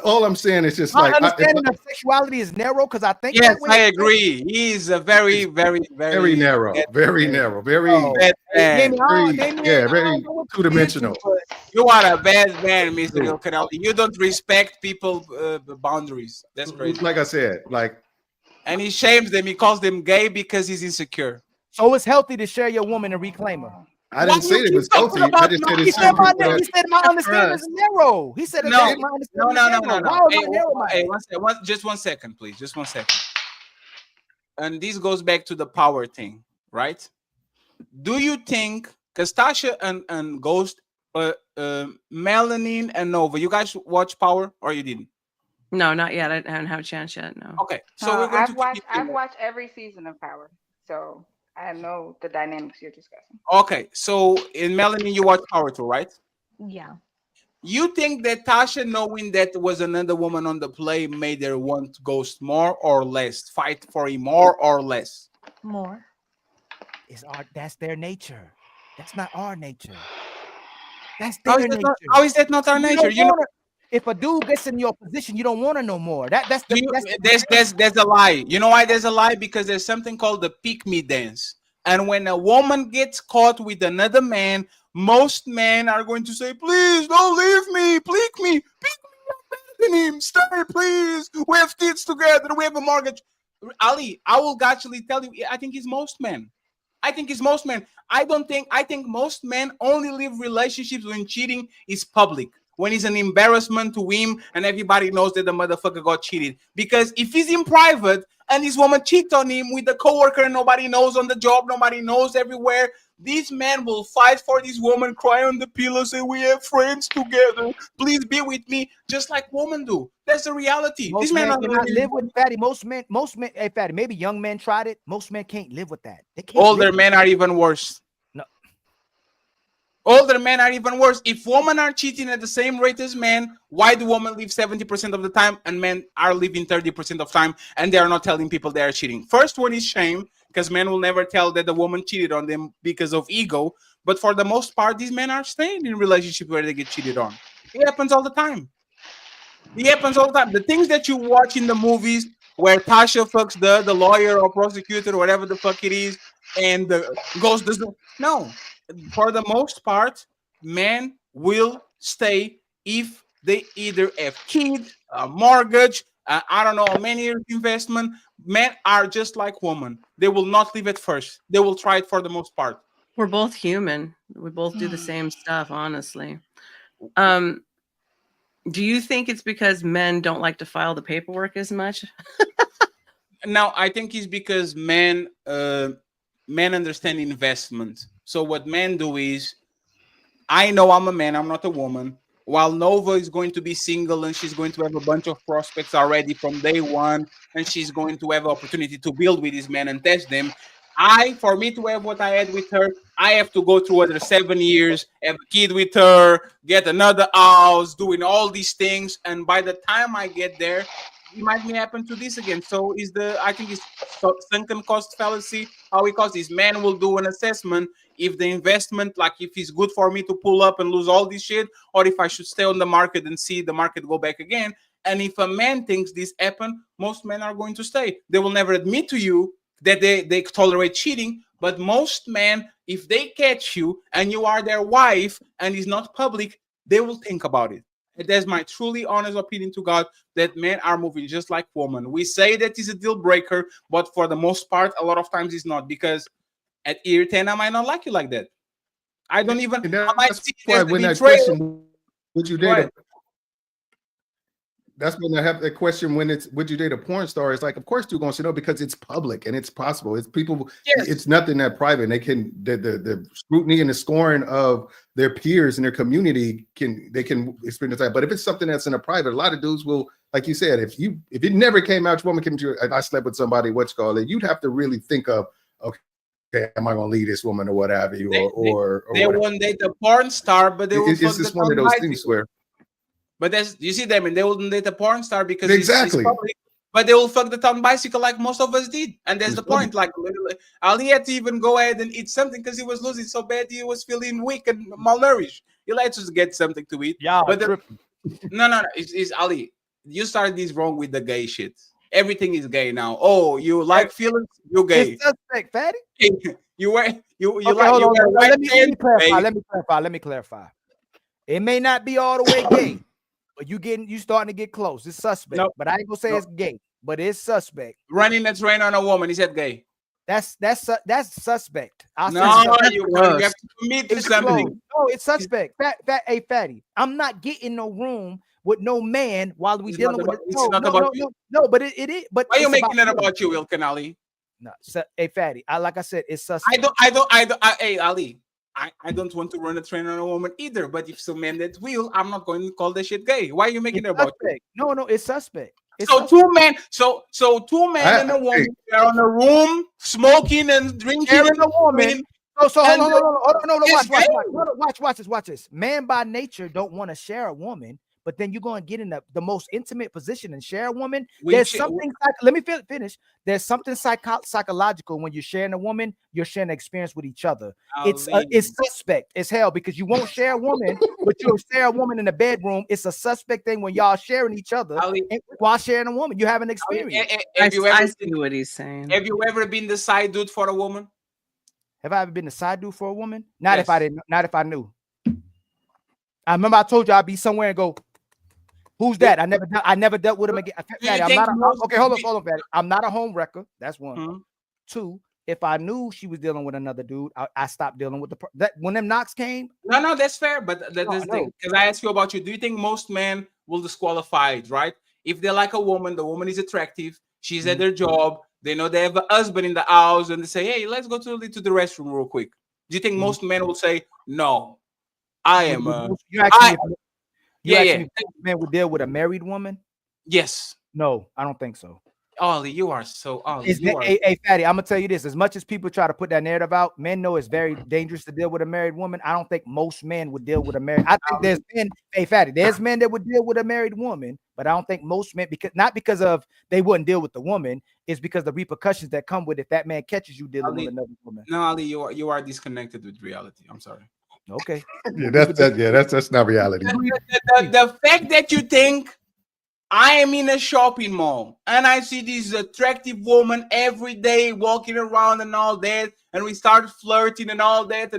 All I'm saying is just My like understanding of sexuality is narrow because I think Yes, that way. I agree. He is a very, very, very narrow, very narrow, very, bad man. yeah, very two-dimensional. You are a bad man, Mr. Yokanali. You don't respect people boundaries. That's crazy. Like I said, like, and he shames them. He calls them gay because he's insecure. So it's healthy to share your woman and reclaim her. I didn't say it was healthy. I just said He it's said certain people he said my understanding is narrow. He said No, my understanding is narrow. Why am I narrow? Hey, just 1 second, please. Just 1 second. And this goes back to the power thing, right? Do you think, because Tasha and Ghost, Melanin and Nova, you guys watch Power or you didn't? No, not yet. I haven't had a chance yet. No. Okay, so we're going I've watched every season of Power, so I know the dynamics you're discussing. Okay, so in Melanin you watch Power too, right? Yeah. You think that Tasha knowing that there was another woman on the play made her want Ghost more or less? Fight for him more or less? More. That's their nature. That's not our nature. That's How their is that nature. how is that not our nature? You know, if a dude gets in your position, you don't want to know more. That's a lie. You know why there's a lie? Because there's something called the pick-me dance. And when a woman gets caught with another man, most men are going to say, please don't leave me, pick me, I'm better than him, stay, please. We have kids together, we have a mortgage. Ali, I will actually tell you, I think it's most men. I think most men only leave relationships when cheating is public, when it's an embarrassment to him and everybody knows that the motherfucker got cheated. Because if he's in private and this woman cheats on him with the coworker and nobody knows on the job, nobody knows everywhere, these men will fight for this woman, cry on the pillow, say, we have friends together, please be with me, just like women do. That's the reality. Most These men cannot live with Fatty. Most men, hey Fatty, maybe young men tried it. Most men can't live with that. They can't. Older men are even worse. No. Older men are even worse. If women are cheating at the same rate as men, why do women live 70% of the time and men are living 30% of time and they are not telling people they are cheating? First one is shame, because men will never tell that the woman cheated on them because of ego. But for the most part, these men are staying in relationships where they get cheated on. It happens all the time. The things that you watch in the movies where Tasha fucks the lawyer or prosecutor or whatever the fuck it is, and the ghost doesn't. No, for the most part, men will stay if they either have kids, a mortgage, I don't know, a many years investment. Men are just like women. They will not leave at first. They will try it for the most part. We're both human. We both do the same stuff, honestly. Do you think it's because men don't like to file the paperwork as much? Now, I think it's because men understand investment. So what men do is, I know I'm a man, I'm not a woman. While Nova is going to be single and she's going to have a bunch of prospects already from day one, and she's going to have an opportunity to build with these men and test them. For me to have what I had with her, I have to go through other 7 years, have a kid with her, get another house, doing all these things. And by the time I get there, it might happen to this again. So I think it's sunken cost fallacy. How we cause this, man will do an assessment if the investment, like if it's good for me to pull up and lose all this shit, or if I should stay on the market and see the market go back again. And if a man thinks this happened, most men are going to stay. They will never admit to you that they tolerate cheating, but most men, if they catch you and you are their wife and it's not public, they will think about it. That's my truly honest opinion to God, that men are moving just like women. We say that is a deal breaker, but for the most part, a lot of times it's not, because at year 10, I might not like you like that. I don't even. I might see why when that question, would you date? That's when I have that question, when it's, would you date a porn star? It's like, of course you're going to say no, because it's public and it's possible. It's people. Yes. It's nothing that private. And they can the scrutiny and the scoring of their peers and their community can experience that. But if it's something that's in a private, a lot of dudes will, like you said, if it never came out, your woman came to you, I slept with somebody, what's called it, you'd have to really think of, okay, am I going to leave this woman or what have you? They won't date a porn star, but they will. It's just one of those things where. But you see them, and they wouldn't date a porn star because exactly. It's public, but they will fuck the town bicycle like most of us did, and that's the point. Like, Ali had to even go ahead and eat something because he was losing so bad, he was feeling weak and malnourished. He likes to get something to eat. Yeah, but no, it's Ali. you started this wrong with the gay shit. Everything is gay now. Oh, you like feelings? You're gay. It's suspect, fatty. You Okay, like hold you on. wear white Let me clarify. gay. Let me clarify. It may not be all the way gay, but you starting to get close. It's suspect. No, but I ain't gonna say it's gay, but it's suspect. Running a train on a woman, is that gay? That's suspect. No, you have to commit to something. No, it's suspect. Hey, fatty. I'm not getting no room with no man while we dealing with it. It's not about you. No, but it is. But why are you it's making it you. about you, Will Canali? No, hey, fatty. Like I said, it's suspect. Hey, Ali. I don't want to run a train on a woman either. But if some man that will, I'm not going to call that shit gay. Why are you making it about you? No, it's suspect. So two men, so two men and a woman are on a room smoking and drinking. Sharing a woman. So hold on. Watch this. Man by nature don't want to share a woman, but then you're going to get in the most intimate position and share a woman. There's something. Let me finish. There's something psychological when you're sharing a woman. You're sharing an experience with each other. It's suspect as hell because you won't share a woman, but you'll share a woman in the bedroom. It's a suspect thing when y'all sharing each other while sharing a woman. You have an experience. I see what he's saying. Have you ever been the side dude for a woman? Have I ever been the side dude for a woman? Not if I didn't. Not if I knew. I remember I told you I'd be somewhere and go, "Who's that?" I never dealt with him again. Okay, hold on, Fatty. I'm not a home wrecker. That's one. Mm-hmm. Two. If I knew she was dealing with another dude, I stopped dealing with that when them knocks came. No, that's fair. But because I asked you about you. Do you think most men will disqualify it, right? If they like a woman, the woman is attractive. She's at their job. They know they have a husband in the house, and they say, "Hey, let's go to the restroom real quick." Do you think most men will say, "No, I am"? If men would deal with a married woman? Yes. No, I don't think so. Ollie, you are so Ollie. Hey, Fatty, I'm gonna tell you this. As much as people try to put that narrative out, men know it's very dangerous to deal with a married woman. I don't think most men would deal with a married. I think there's men. Hey, Fatty, there's men that would deal with a married woman, but I don't think most men because of they wouldn't deal with the woman. It's because the repercussions that come with if that man catches you dealing with another woman. No, Ali, you are disconnected with reality. I'm sorry. Okay. That's not reality. The fact that you think I am in a shopping mall and I see this attractive woman every day walking around and all that, and we start flirting and all that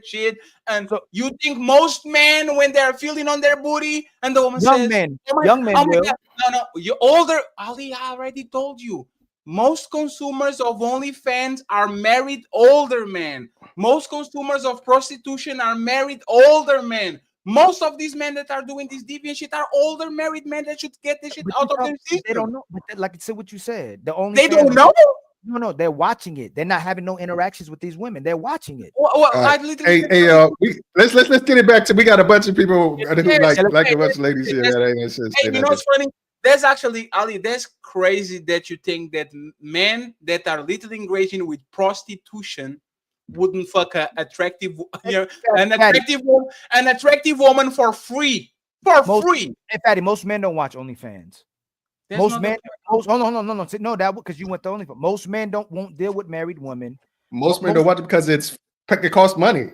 shit. And so, you think most men, when they're feeling on their booty, and the woman young says, men, no, you're older. Ali, I already told you. Most consumers of OnlyFans are married older men. Most consumers of prostitution are married older men. Most of these men that are doing this deviant shit are older married men that should get this shit out of their system. They don't know. But like I said, what you said, they don't know. No, they're watching it. They're not having no interactions with these women. They're watching it. Let's get it back to. We got a bunch of people who like a bunch of ladies here. You know what's funny? There's actually, Ali, that's crazy that you think that men that are literally engaging with prostitution wouldn't fuck an attractive woman for free. Free. In fact, most men don't watch OnlyFans. Hold on, no, that because you went to OnlyFans. Most men won't deal with married women. Most men don't watch it because it costs money.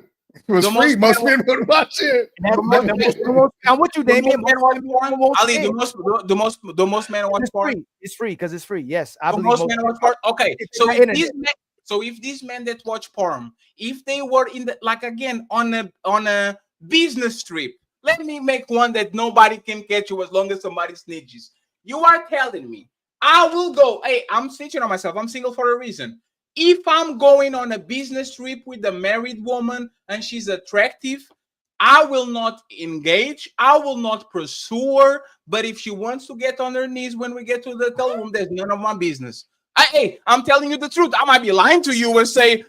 It was free. Most men would watch it. I'm with you, Damien. Ali, the most men watch porn. It's free because it's free. Yes, I believe most men watch porn. Okay, so if these men that watch porn, if they were in the on a business trip, let me make one that nobody can catch you as long as somebody snitches. You are telling me I will go. Hey, I'm snitching on myself. I'm single for a reason. If I'm going on a business trip with a married woman and she's attractive, I will not engage. I will not pursue her. But if she wants to get on her knees when we get to the hotel room, there's none of my business. Hey, I'm telling you the truth. I might be lying to you and say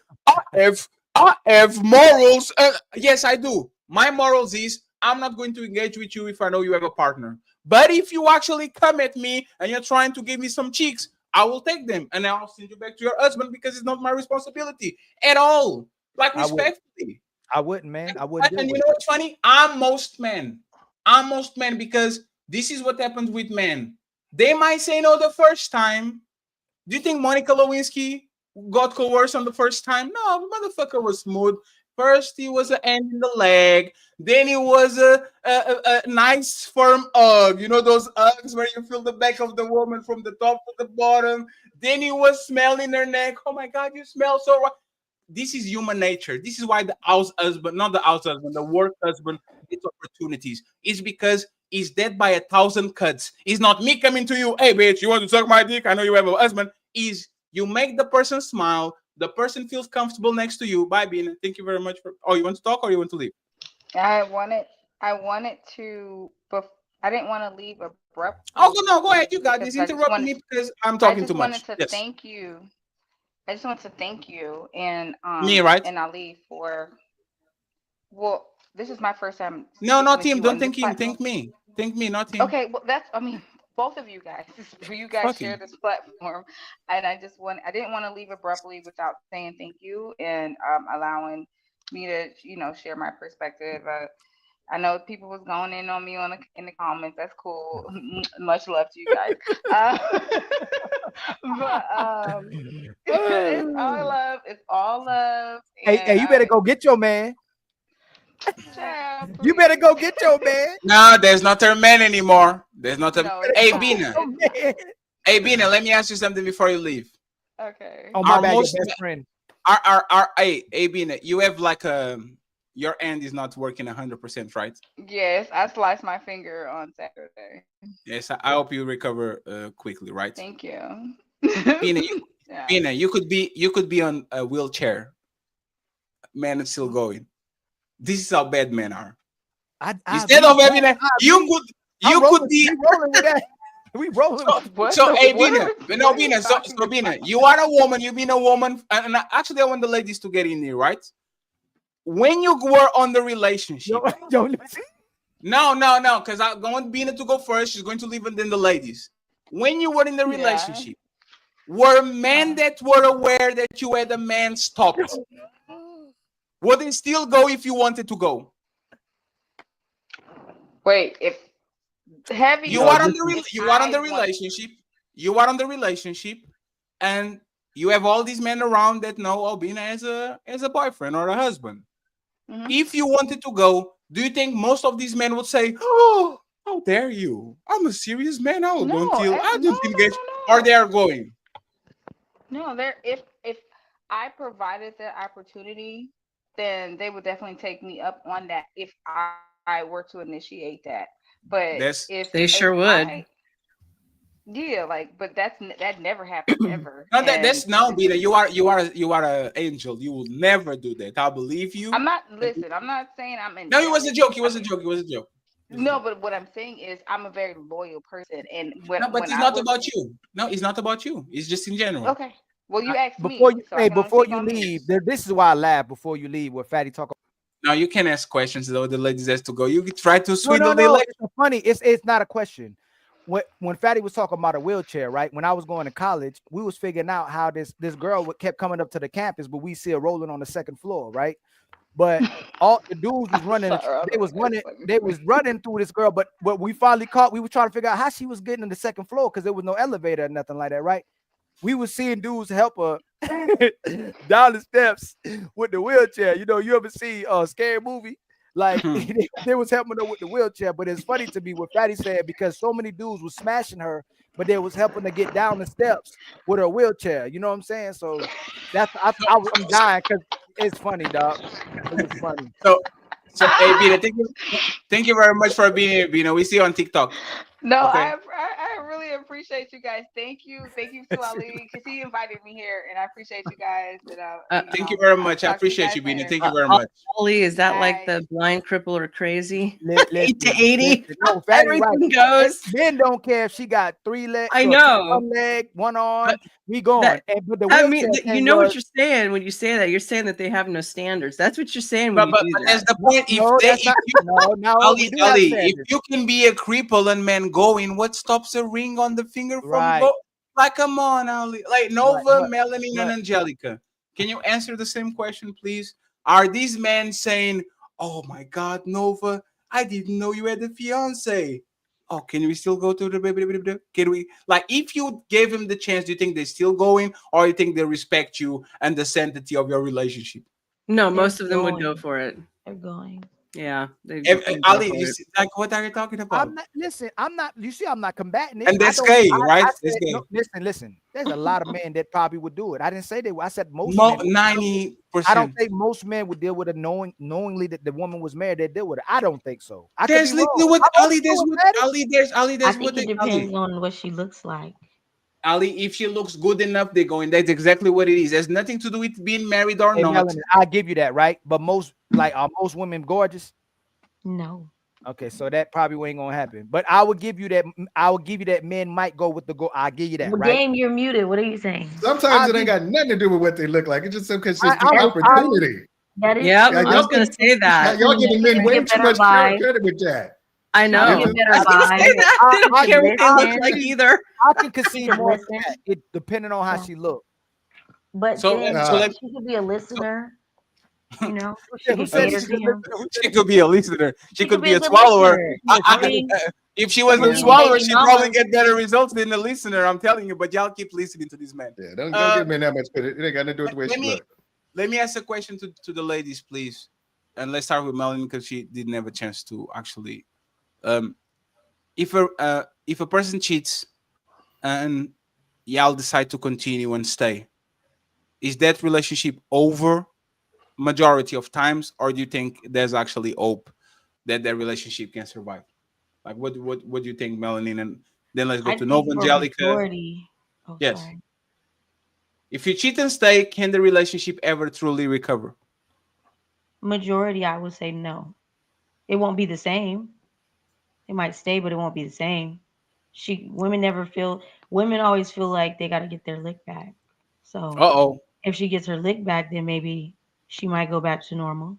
I have morals. Yes, I do. My morals is I'm not going to engage with you if I know you have a partner. But if you actually come at me and you're trying to give me some cheeks, I will take them and I'll send you back to your husband because it's not my responsibility at all. Like, respectfully. I wouldn't, man. I wouldn't. And you know what's funny? I'm most men because this is what happens with men. They might say no the first time. Do you think Monica Lewinsky got coerced on the first time? No, the motherfucker was smooth. First, he was an end in the leg. Then it was a nice firm hug. You know those hugs where you feel the back of the woman from the top to the bottom. Then he was smelling her neck. Oh my God, you smell so right. This is human nature. This is why the house husband, not the house husband, the work husband gets opportunities. It's because he's dead by 1,000 cuts. It's not me coming to you, hey bitch, you want to suck my dick? I know you have a husband. Is you make the person smile, the person feels comfortable next to you. Bye, Bean. Thank you very much for. Oh, you want to talk or you want to leave? I wanted to. I didn't want to leave abruptly. Oh no, go ahead. You got this. Interrupt me because I'm talking too much. I just wanted to thank you. I just want to thank you and Me, right? and Ali for. Well, this is my first time. No, not him. Don't thank him. Thank me. Thank me, not him. Okay, well I mean, both of you guys. You guys share this platform, and I didn't want to leave abruptly without saying thank you and allowing me to share my perspective. I know people was going in on me in the comments. That's cool. Much love to you guys. But it's all love. It's all love. Hey, you better go get your man. Child, you better go get your man. No, there's not her man anymore. There's not a. No, Hey, Bina. Hey, Bina. Let me ask you something before you leave. Okay. Oh my bad, your best friend. Hey, Bina. You have like your end is not working 100%, right? Yes, I sliced my finger on Saturday. Yes, I hope you recover quickly, right? Thank you. Bina, you could be on a wheelchair. Man, it's still going. This is how bad men are. Instead of having that, you could be rolling with that. We rolling. So hey, Bina, Bina. So Bina, you are a woman. You've been a woman, and actually, I want the ladies to get in here, right? When you were on the relationship, no, because I'm going Bina to go first. She's going to leave, and then the ladies. When you were in the relationship, were men that were aware that you had a man stopped? Would they still go if you wanted to go? Wait, if heavy, you are on the relationship, and you have all these men around that know Albina as a boyfriend or a husband. Mm-hmm. If you wanted to go, do you think most of these men would say, "Oh, how dare you? I'm a serious man. I don't engage," or they are going? No, if I provided the opportunity, then they would definitely take me up on that if I were to initiate that. But if they sure would. But that never happened ever. No, that's now, Bina. You are an angel. You will never do that. I believe you. I'm not. Listen, I'm not saying I'm. No, it was a joke. It was a joke. No, but what I'm saying is I'm a very loyal person, and it's not about you. No, it's not about you. It's just in general. Okay. Well, you asked before me. Before you leave, this is why I laugh. Before you leave, what Fatty talk. No, you can ask questions though. The ladies has to go. You try to swindle the ladies. It's funny. It's not a question. When Fatty was talking about a wheelchair, right? When I was going to college, we was figuring out how this girl kept coming up to the campus, but we see her rolling on the second floor, right? But all the dudes was running. They was running through this girl, but what we finally caught, we were trying to figure out how she was getting to the second floor because there was no elevator or nothing like that, right? We was seeing dudes help her down the steps with the wheelchair. You know, you ever see a scary movie? Like they was helping her with the wheelchair, but it's funny to me what Fatty said because so many dudes was smashing her, but they was helping her get down the steps with her wheelchair. You know what I'm saying? So I'm dying because it's funny, dog. It's funny. So hey, Bina, thank you very much for being here, Bina. We see you on TikTok. No, okay. I really appreciate you guys. Thank you to Ali because he invited me here, and I appreciate you guys. And thank you very much. I appreciate you, Bina. Thank you very much. Ali, is that like the blind, cripple, or crazy? 8 to 80. No, everything goes. Men don't care if she got 3 legs. I know. 1 leg, 1 arm. We going. You know what you're saying when you say that. You're saying that they have no standards. That's what you're saying. When but that's the point. If you can be a cripple and man going, what stops a ring on the finger from going? Like, come on, Ali. Like Nova, Melanie, and Angelica. Can you answer the same question, please? Are these men saying, "Oh my God, Nova, I didn't know you had a fiance"? Oh, can we still go to the baby? Can we, like, if you gave him the chance, do you think they're still going, or you think they respect you and the sanctity of your relationship? No, They're most of them would go going. for it. They're going. Yeah, they If, would go Ali, for you it. see, like, what are you talking about? I'm not. Listen, I'm not. You see, I'm not combating it. And I that's don't. gay, right? I That's said gay. no. Listen. There's a lot of men that probably would do it. I didn't say they would. I said most Mo- men. would. 90%. I don't think most men would deal with it knowingly that the woman was married. They deal with it. I don't think so. I could be There's literally wrong. what I'm Ali. okay There's with what that. Ali. There's Ali. I There's think what it they depends Ali. on what she looks like. Ali, if she looks good enough, they go in. That's exactly what it is. There's nothing to do with being married or Hey, not. Melanie, I give you that, right? But are most women gorgeous? No. Okay, so that probably ain't gonna happen. But I would give you that. I would give you that. Men might go with the go. I'll give you that, Well, right? Game, you're muted. What are you saying? Sometimes it ain't got nothing to do with what they look like. It's just because it's the I- opportunity. That is Yeah, true. I was going to say that. Y'all giving men You way get too better much vibes. credit with that. I know. You get better I was going to say vibes. that. They don't care what they look listen. like either. I can concede could more listen. to that. It depending on how she look. But So, then so let- she could be a listener. You know, she Who could said cater she to could him. listen? she could be a listener. She could be a good swallower. listener. You agree? If she was Some a of these swallower, baby she'd probably mamas- get better results than the listener. I'm telling you. But y'all keep listening to these men. Yeah, don't give men that much credit. It ain't got nothing to do with the way Let she me look. let me ask a question to the ladies, please, and let's start with Melanie because she didn't have a chance to actually. If a person cheats and y'all decide to continue and stay, is that relationship over majority of times, or do you think there's actually hope that relationship can survive? Like, what do you think, Melanie? And then let's go I to think Nova for Angelica. majority. Oh, Yes. sorry. If you cheat and stay, can the relationship ever truly recover? Majority, I would say no. It won't be the same. It might stay, but it won't be the same. Women always feel like they got to get their lick back. So if she gets her lick back, then maybe she might go back to normal.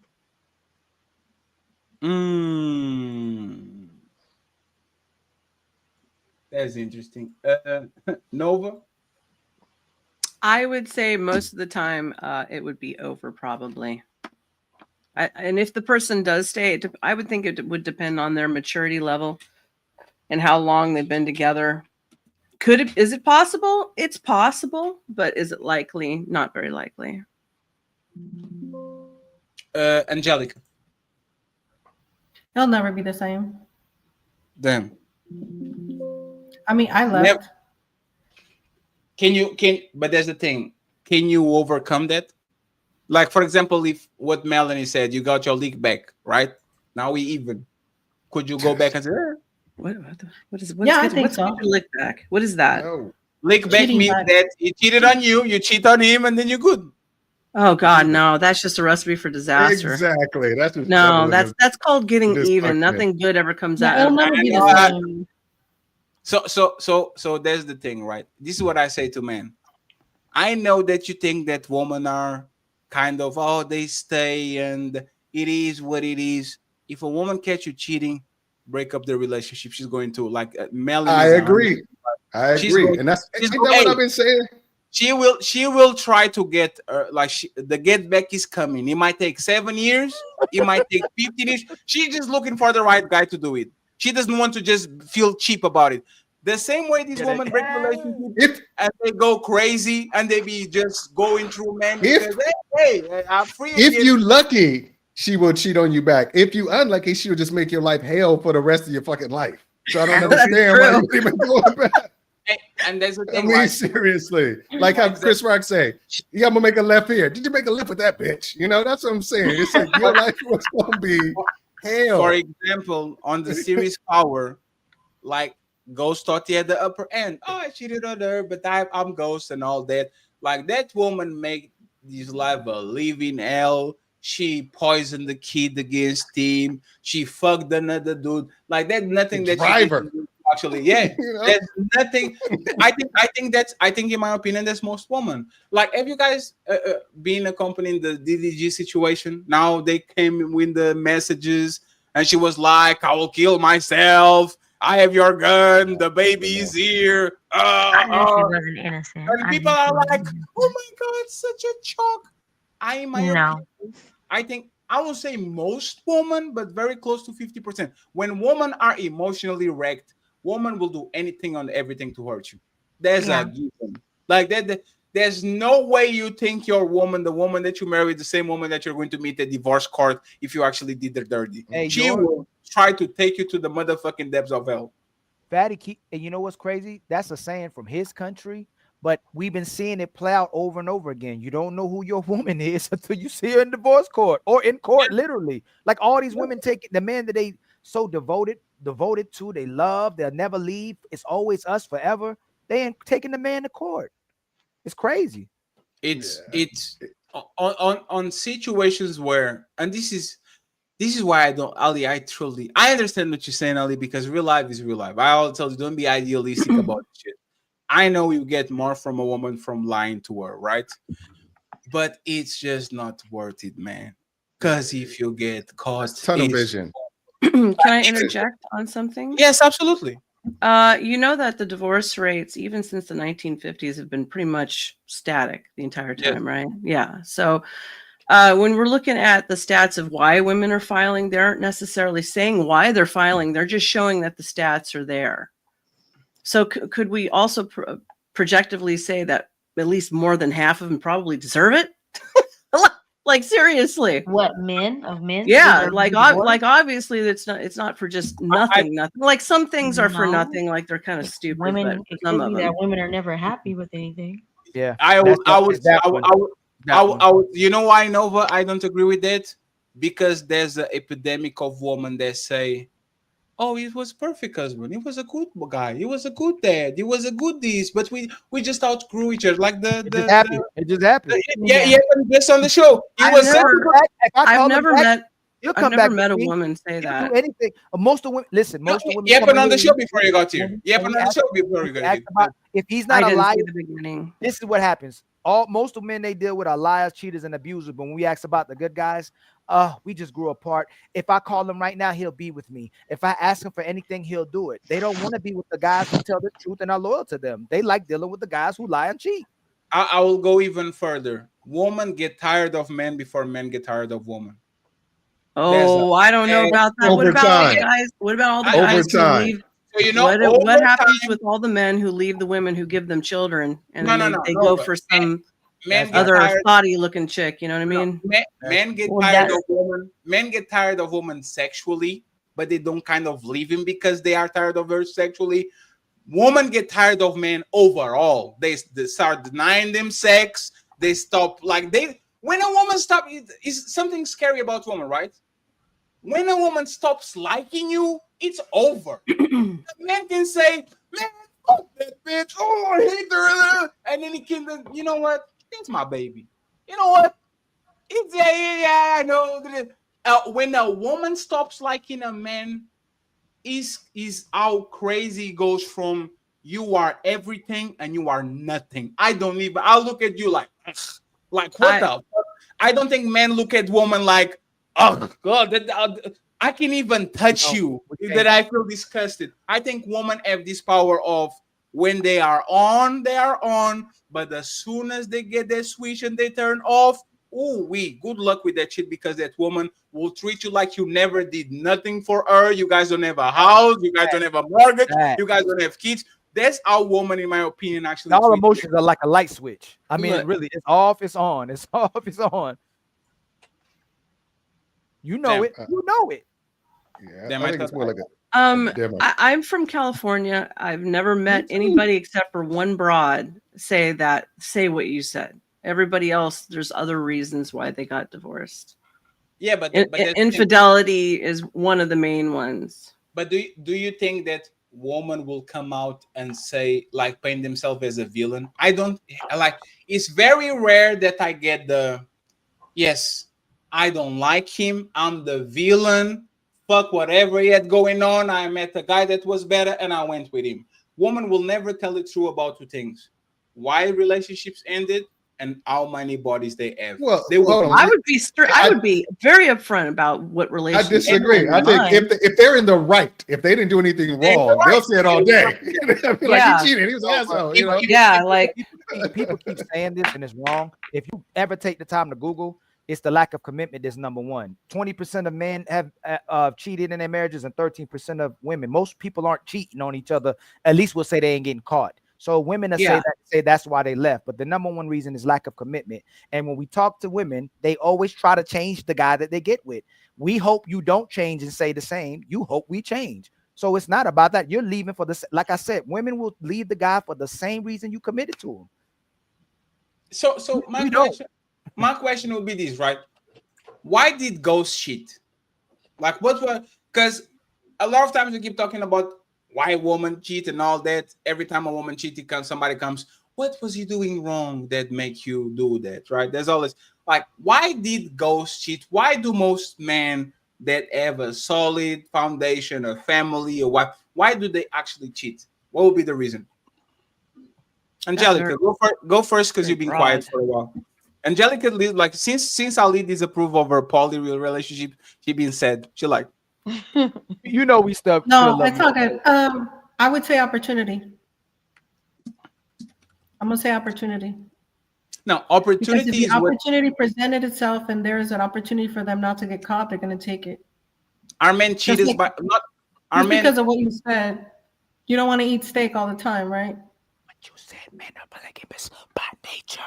That's interesting. Nova? I would say most of the time it would be over probably. And if the person does stay, I would think it would depend on their maturity level and how long they've been together. Is it possible? It's possible, but is it likely? Not very likely. Angelica. It'll never be the same. Damn. I mean, I left. But there's the thing. Can you overcome that? Like, for example, if what Melanie said, you got your league back, right? Now we even. Could you go back and say, what is I think so. Lick back? What is that? No. Lick back means that he cheated on you, you cheat on him, and then you're good. Oh God, no! That's just a recipe for disaster. Exactly. That's called getting even. Nothing good ever comes out. It'll never be the same. So there's the thing, right? This is what I say to men. I know that you think that women are kind of, they stay and it is what it is. If a woman catch you cheating, break up the relationship. She's going to Melanie. I agree. And that's what I've been saying. She will try to get the get back is coming. It might take 7 years. It might take 15 years. She's just looking for the right guy to do it. She doesn't want to just feel cheap about it. The same way these women break relationships and they go crazy and they be just going through men because I'm free. If you lucky, she will cheat on you back. If you unlucky, she will just make your life hell for the rest of your fucking life. So I don't understand why you even going back. And there's a thing. I mean, seriously, like how Chris Rock say, "Yeah, I'm gonna make a left here." Did you make a left with that bitch? You know, that's what I'm saying. It's like your life was gonna be hell. For example, on the series Power, like Ghost thought he had the upper end. Oh, I cheated on her, but I'm Ghost and all that. Like that woman made his life a living hell. She poisoned the kid against him. She fucked another dude. Like that's nothing that she did. Actually, yeah, there's nothing. I think in my opinion, that's most women. Like, have you guys been accompanying the DDG situation? Now they came with the messages, and she was like, "I will kill myself. I have your gun. The baby is here." I knew she wasn't innocent. And people are like, "Oh my god, such a shock." I think I would say most women, but very close to 50%. When women are emotionally wrecked, woman will do anything on everything to hurt you. There's a given. Like that. There's no way you think your woman, the woman that you married, the same woman that you're going to meet at divorce court if you actually did the dirty. Hey, She will try to take you to the motherfucking depths of hell. Fatty, and you know what's crazy? That's a saying from his country, but we've been seeing it play out over and over again. You don't know who your woman is until you see her in divorce court or in court, literally. Like all these women take the man that they so devoted to, they love, they'll never leave. It's always us forever. They ain't taking the man to court. It's crazy. It's on situations where, and this is why I don't, Ali. I understand what you're saying, Ali, because real life is real life. I always tell you, don't be idealistic about shit. I know you get more from a woman from lying to her, right? But it's just not worth it, man. Because if you get caught, tunnel vision. Can I interject on something? Yes, absolutely. You know that the divorce rates, even since the 1950s, have been pretty much static the entire time, right? Yeah. So when we're looking at the stats of why women are filing, they aren't necessarily saying why they're filing. They're just showing that the stats are there. So could we also projectively say that at least more than half of them probably deserve it? Like seriously, what men? Yeah, like obviously it's not for just nothing. Like some things are for nothing, like they're kind of stupid. Women, but it some could of be them. that women are never happy with anything. Yeah, I would, you know why, Nova? I don't agree with that, because there's an epidemic of women that say, "Oh, he was perfect husband. He was a good guy. He was a good dad. He was a good this." But we just outgrew each other. Like it just happened. Yeah, just on the show. I've never met a me. woman say He'll that. do anything. Most of women, listen. Most of women. Yeah, but on the show before you got here. Yeah, but on the show before you got here. If he's not I a didn't liar, see the beginning. this is what happens. Most of men they deal with are liars, cheaters, and abusers. But when we ask about the good guys, we just grew apart. If I call him right now, he'll be with me. If I ask him for anything, he'll do it. They don't want to be with the guys who tell the truth and are loyal to them. They like dealing with the guys who lie and cheat. I will go even further. Women get tired of men before men get tired of women. Oh, I don't know about that. What about all the guys? What about all the guys who leave? So, what happens with all the men who leave the women who give them children and they go for some other spotty looking chick? You know what I mean? Men get tired of women. Men get tired of women sexually, but they don't kind of leave him because they are tired of her sexually. Women get tired of men overall. They start denying them sex. They stop when a woman stops, is something scary about women, right? When a woman stops liking you, it's over. The man can say, "Man, fuck that bitch. Oh, I hate her," and then he can, you know what? That's my baby. You know what? It's I know. When a woman stops liking a man, is how crazy it goes from you are everything and you are nothing. I'll look at you like what the fuck? I don't think men look at women like, "Oh God, I can even touch you," that I feel disgusted. I think women have this power of when they are on, but as soon as they get their switch and they turn off, good luck with that shit, because that woman will treat you like you never did nothing for her. You guys don't have a house, you guys don't have a mortgage, you guys don't have kids. That's how women, in my opinion, actually. All emotions are like a light switch. I mean, really, it's off, it's on. It's off, it's on. You know it. You know it. Yeah, I think it's more like I'm from California. I've never met anybody except for one broad say what you said. Everybody else, there's other reasons why they got divorced. Yeah, but infidelity is one of the main ones. But do you think that woman will come out and say, like, paint themselves as a villain? I don't like. It's very rare that I get yes, I don't like him, I'm the villain, fuck whatever he had going on, I met a guy that was better and I went with him. Woman will never tell the truth about two things: why relationships ended and how many bodies they have. Well, I would be very upfront about what relationships. I disagree. I think if they're in the right, if they didn't do anything wrong, they'll say it all day. Like, he cheated, he was an asshole. You know? Yeah, like people keep saying this and it's wrong. If you ever take the time to Google, it's the lack of commitment that's number one. 20% of men have cheated in their marriages and 13% of women. Most people aren't cheating on each other. At least we'll say they ain't getting caught. So women that say that's why they left. But the number one reason is lack of commitment. And when we talk to women, they always try to change the guy that they get with. We hope you don't change and say the same. You hope we change. So it's not about that. You're leaving for the, like I said, women will leave the guy for the same reason you committed to him. So my question will be this, right? Why did Ghost cheat? Like, what were, because a lot of times we keep talking about why women cheat and all that. Every time a woman cheated, somebody comes, what was you doing wrong that make you do that, right? There's always like, why did Ghost cheat? Why do most men that have a solid foundation, a family, or why do they actually cheat? What would be the reason? Angelica, go first because you've been quiet for a while. Angelica, like since Ali disapprove of her poly relationship, she been said she like, you know, we stuff. No, I talk. I would say opportunity. I'm gonna say opportunity. Now, opportunity because if the opportunity presented itself and there is an opportunity for them not to get caught, they're gonna take it. Are men cheaters, but not are men because of what you said. You don't want to eat steak all the time, right? But you said men are polygamous by nature.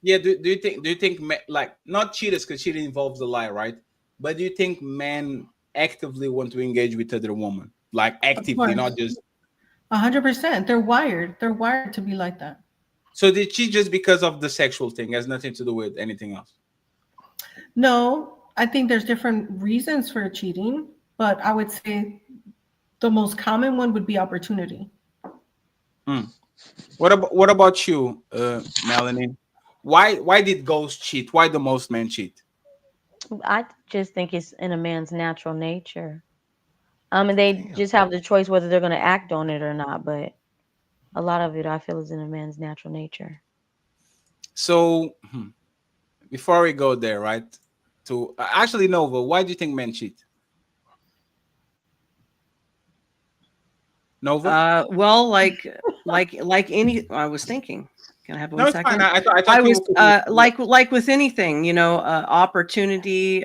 Yeah, do you think like not cheaters because cheating involves a lie, right? But do you think men actively want to engage with other women, like actively, not just 100%? They're wired. They're wired to be like that. So they cheat just because of the sexual thing? It has nothing to do with anything else. No, I think there's different reasons for cheating, but I would say the most common one would be opportunity. What about you, Melanie? Why did ghosts cheat? Why do most men cheat? I just think it's in a man's natural nature. And they just have the choice whether they're going to act on it or not. But a lot of it, I feel, is in a man's natural nature. So before we go there, right? To actually, Nova, why do you think men cheat? Nova? Well, like any, I was thinking. Can I have 1 second? Fine. I thought was like with anything, you know, opportunity,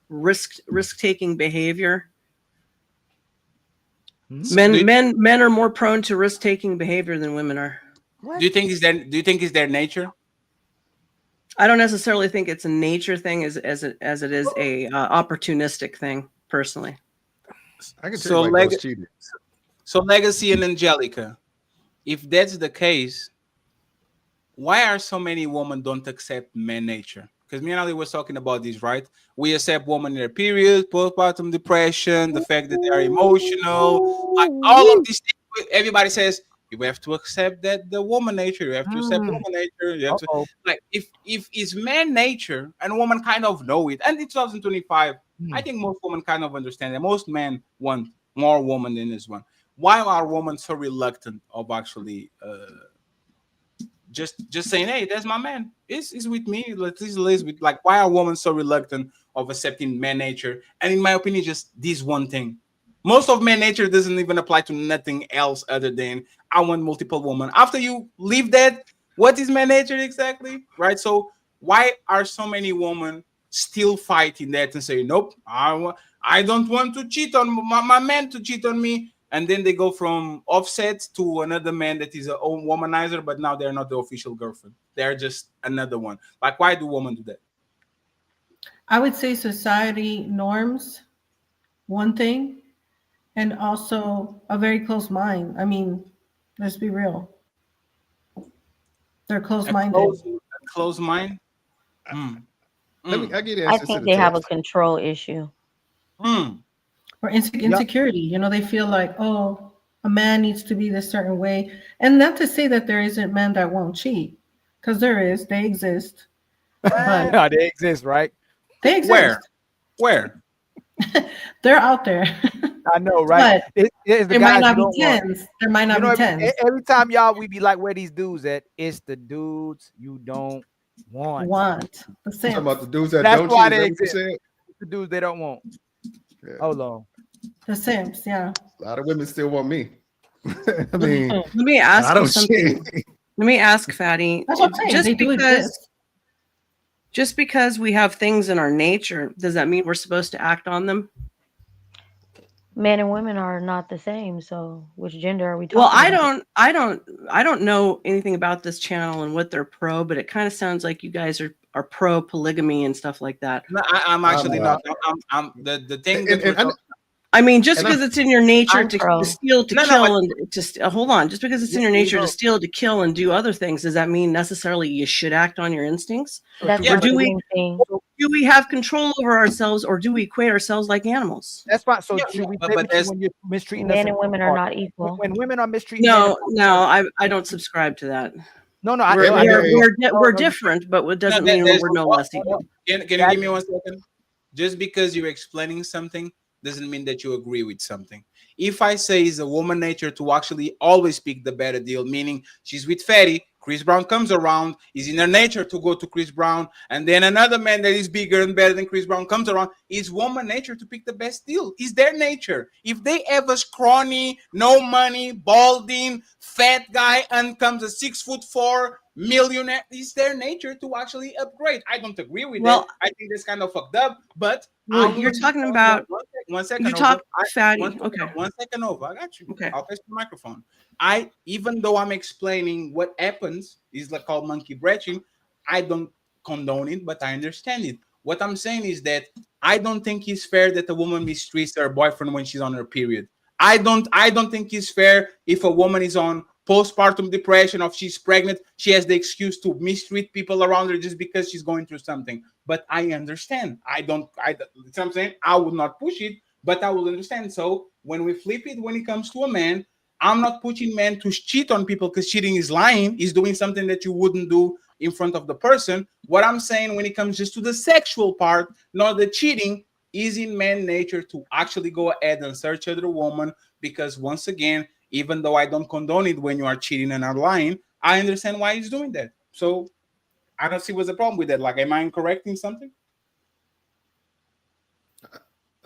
risk-taking behavior. Men are more prone to risk-taking behavior than women are. What? Do you think it's their nature? I don't necessarily think it's a nature thing as it is a opportunistic thing, personally. I can tell you cheating. So Legacy and Angelica, if that's the case, why are so many women don't accept man nature? Because me and Ali was talking about this, right? We accept women in their periods, postpartum depression, the fact that they are emotional, like all of these things. Everybody says you have to accept that the woman nature. You have to accept woman nature. You have to, like if it's man nature and women kind of know it, and in 2025, I think most women kind of understand that. Most men want more women than this one. Why are women so reluctant of actually? Just saying, hey, that's my man. It's with me. Let's with, like, why are women so reluctant of accepting man nature? And in my opinion, just this one thing. Most of man nature doesn't even apply to nothing else other than I want multiple women. After you leave that, what is man nature exactly? Right? So why are so many women still fighting that and say, nope, I don't want to cheat on my man to cheat on me? And then they go from Offset to another man that is a own womanizer, but now they're not the official girlfriend. They're just another one. Like, why do women do that? I would say society norms, one thing, and also a very close mind. I mean, let's be real. They're close-minded. Close mind? I think they have a control issue. Or insecurity. You know, they feel like, oh, a man needs to be this certain way. And not to say that there isn't men that won't cheat, because there is, they exist. But no, they exist, right? They exist. Where? They're out there. I know, right? But there might not be tens. There might not be tens. Every time we be like, where these dudes at? It's the dudes you don't want. The same. Talking about the dudes that That's don't why cheat. they exist. The dudes they don't want. Yeah. Hold on. The Sims, yeah. A lot of women still want me. I mean, let me ask you something. Let me ask Fatty. That's what I'm saying. Just because we have things in our nature, does that mean we're supposed to act on them? Men and women are not the same. So which gender are we talking Well, about? I don't know anything about this channel and what they're pro, but it kind of sounds like you guys are pro polygamy and stuff like that. No, I'm actually not. I'm the thing that we're talking. I mean, just And because it's in your nature I'm to pro. steal, to No, no, kill, but- and to hold on, just because it's in your Yeah, nature to steal, to kill, and do other things, does that mean necessarily you should act on your instincts? That's Or not do the we same thing. do we have control over ourselves, or do we equate ourselves like animals? That's fine. So Yeah, should we but maybe there's when you're mistreating us Men in and women are part, not equal. when women are mistreating men, No, I don't subscribe to that. no, We're different, but it doesn't mean there's we're no less equal. Can you give me 1 second? Just because you're explaining something doesn't mean that you agree with something. If I say it's a woman nature to actually always pick the better deal, meaning she's with Fatty, Chris Brown comes around, is in her nature to go to Chris Brown, and then another man that is bigger and better than Chris Brown comes around, it's woman nature to pick the best deal. It's their nature. If they ever scrawny, no money, balding, fat guy, and comes a 6'4" millionaire, it's their nature to actually upgrade. I don't agree with Well, it. I think that's kind of fucked up, but well, you're talking about one second. you talk fatty. Okay. 1 second over. I got you. Okay. I'll pass the microphone. Even though I'm explaining what happens is like called monkey breaching, I don't condone it, but I understand it. What I'm saying is that I don't think it's fair that a woman mistreats her boyfriend when she's on her period. I don't think it's fair if a woman is on postpartum depression or if she's pregnant, she has the excuse to mistreat people around her just because she's going through something. But I understand. You know what I'm saying? I would not push it, but I will understand. So when we flip it, when it comes to a man, I'm not pushing men to cheat on people because cheating is lying, is doing something that you wouldn't do in front of the person. What I'm saying when it comes just to the sexual part, not the cheating, is in man nature to actually go ahead and search other woman, because once again, even though I don't condone it when you are cheating and are lying, I understand why he's doing that. So I don't see what's the problem with that. Like, am I incorrect in something?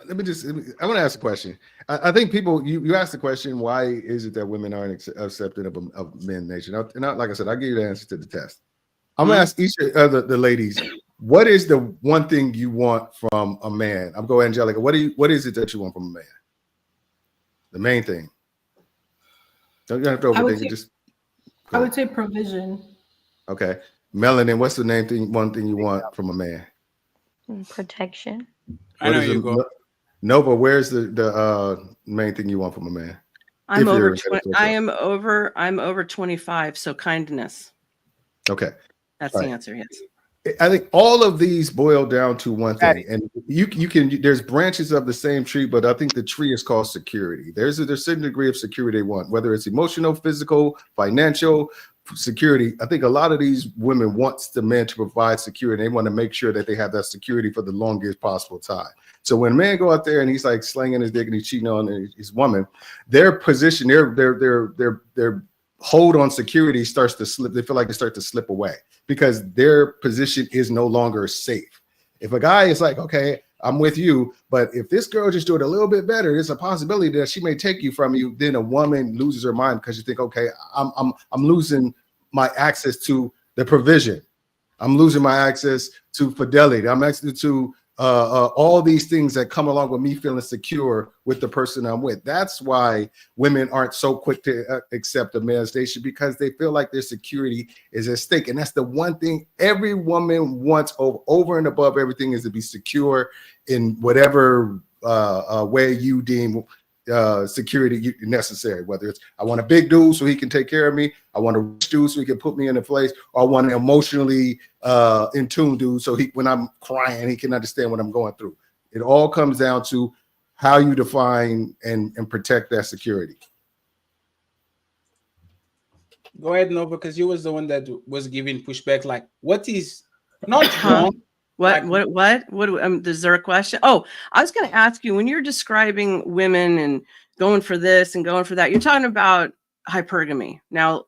I want to ask a question. I think people, you asked the question, why is it that women aren't accepting of men nature? And like I said, I'll give you the answer to the test. I'm going to ask each of the ladies, what is the one thing you want from a man? I'm going Angelica. What is it that you want from a man? The main thing. Don't have to overthink it. I would say provision. Okay. Melanin, what's the one thing you want from a man? Protection. I know you go. Nova, where's the main thing you want from a man? I'm over 25, so kindness. Okay. That's the answer, yes. I think all of these boil down to one thing, and you can. There's branches of the same tree, but I think the tree is called security. There's a certain degree of security they want, whether it's emotional, physical, financial security. I think a lot of these women wants the man to provide security. They want to make sure that they have that security for the longest possible time. So when a man go out there and he's like slinging his dick and he's cheating on his woman, their position, their hold on security starts to slip. They feel like they start to slip away because their position is no longer safe. If a guy is like, okay, I'm with you, but if this girl just do it a little bit better, there's a possibility that she may take you from you. Then a woman loses her mind because you think, okay, I'm losing my access to the provision. I'm losing my access to fidelity. I'm access to all these things that come along with me feeling secure with the person I'm with. That's why women aren't so quick to accept a man's station, because they feel like their security is at stake. And that's the one thing every woman wants over and above everything, is to be secure in whatever way you deem security necessary. Whether it's, I want a big dude so he can take care of me, I want a rich dude so he can put me in a place, or I want an emotionally in tune dude so when I'm crying, he can understand what I'm going through. It all comes down to how you define and protect that security. Go ahead, Nova, because you was the one that was giving pushback. Like, what is not wrong? What? Is there a question? Oh, I was going to ask you, when you're describing women and going for this and going for that, you're talking about hypergamy. Now,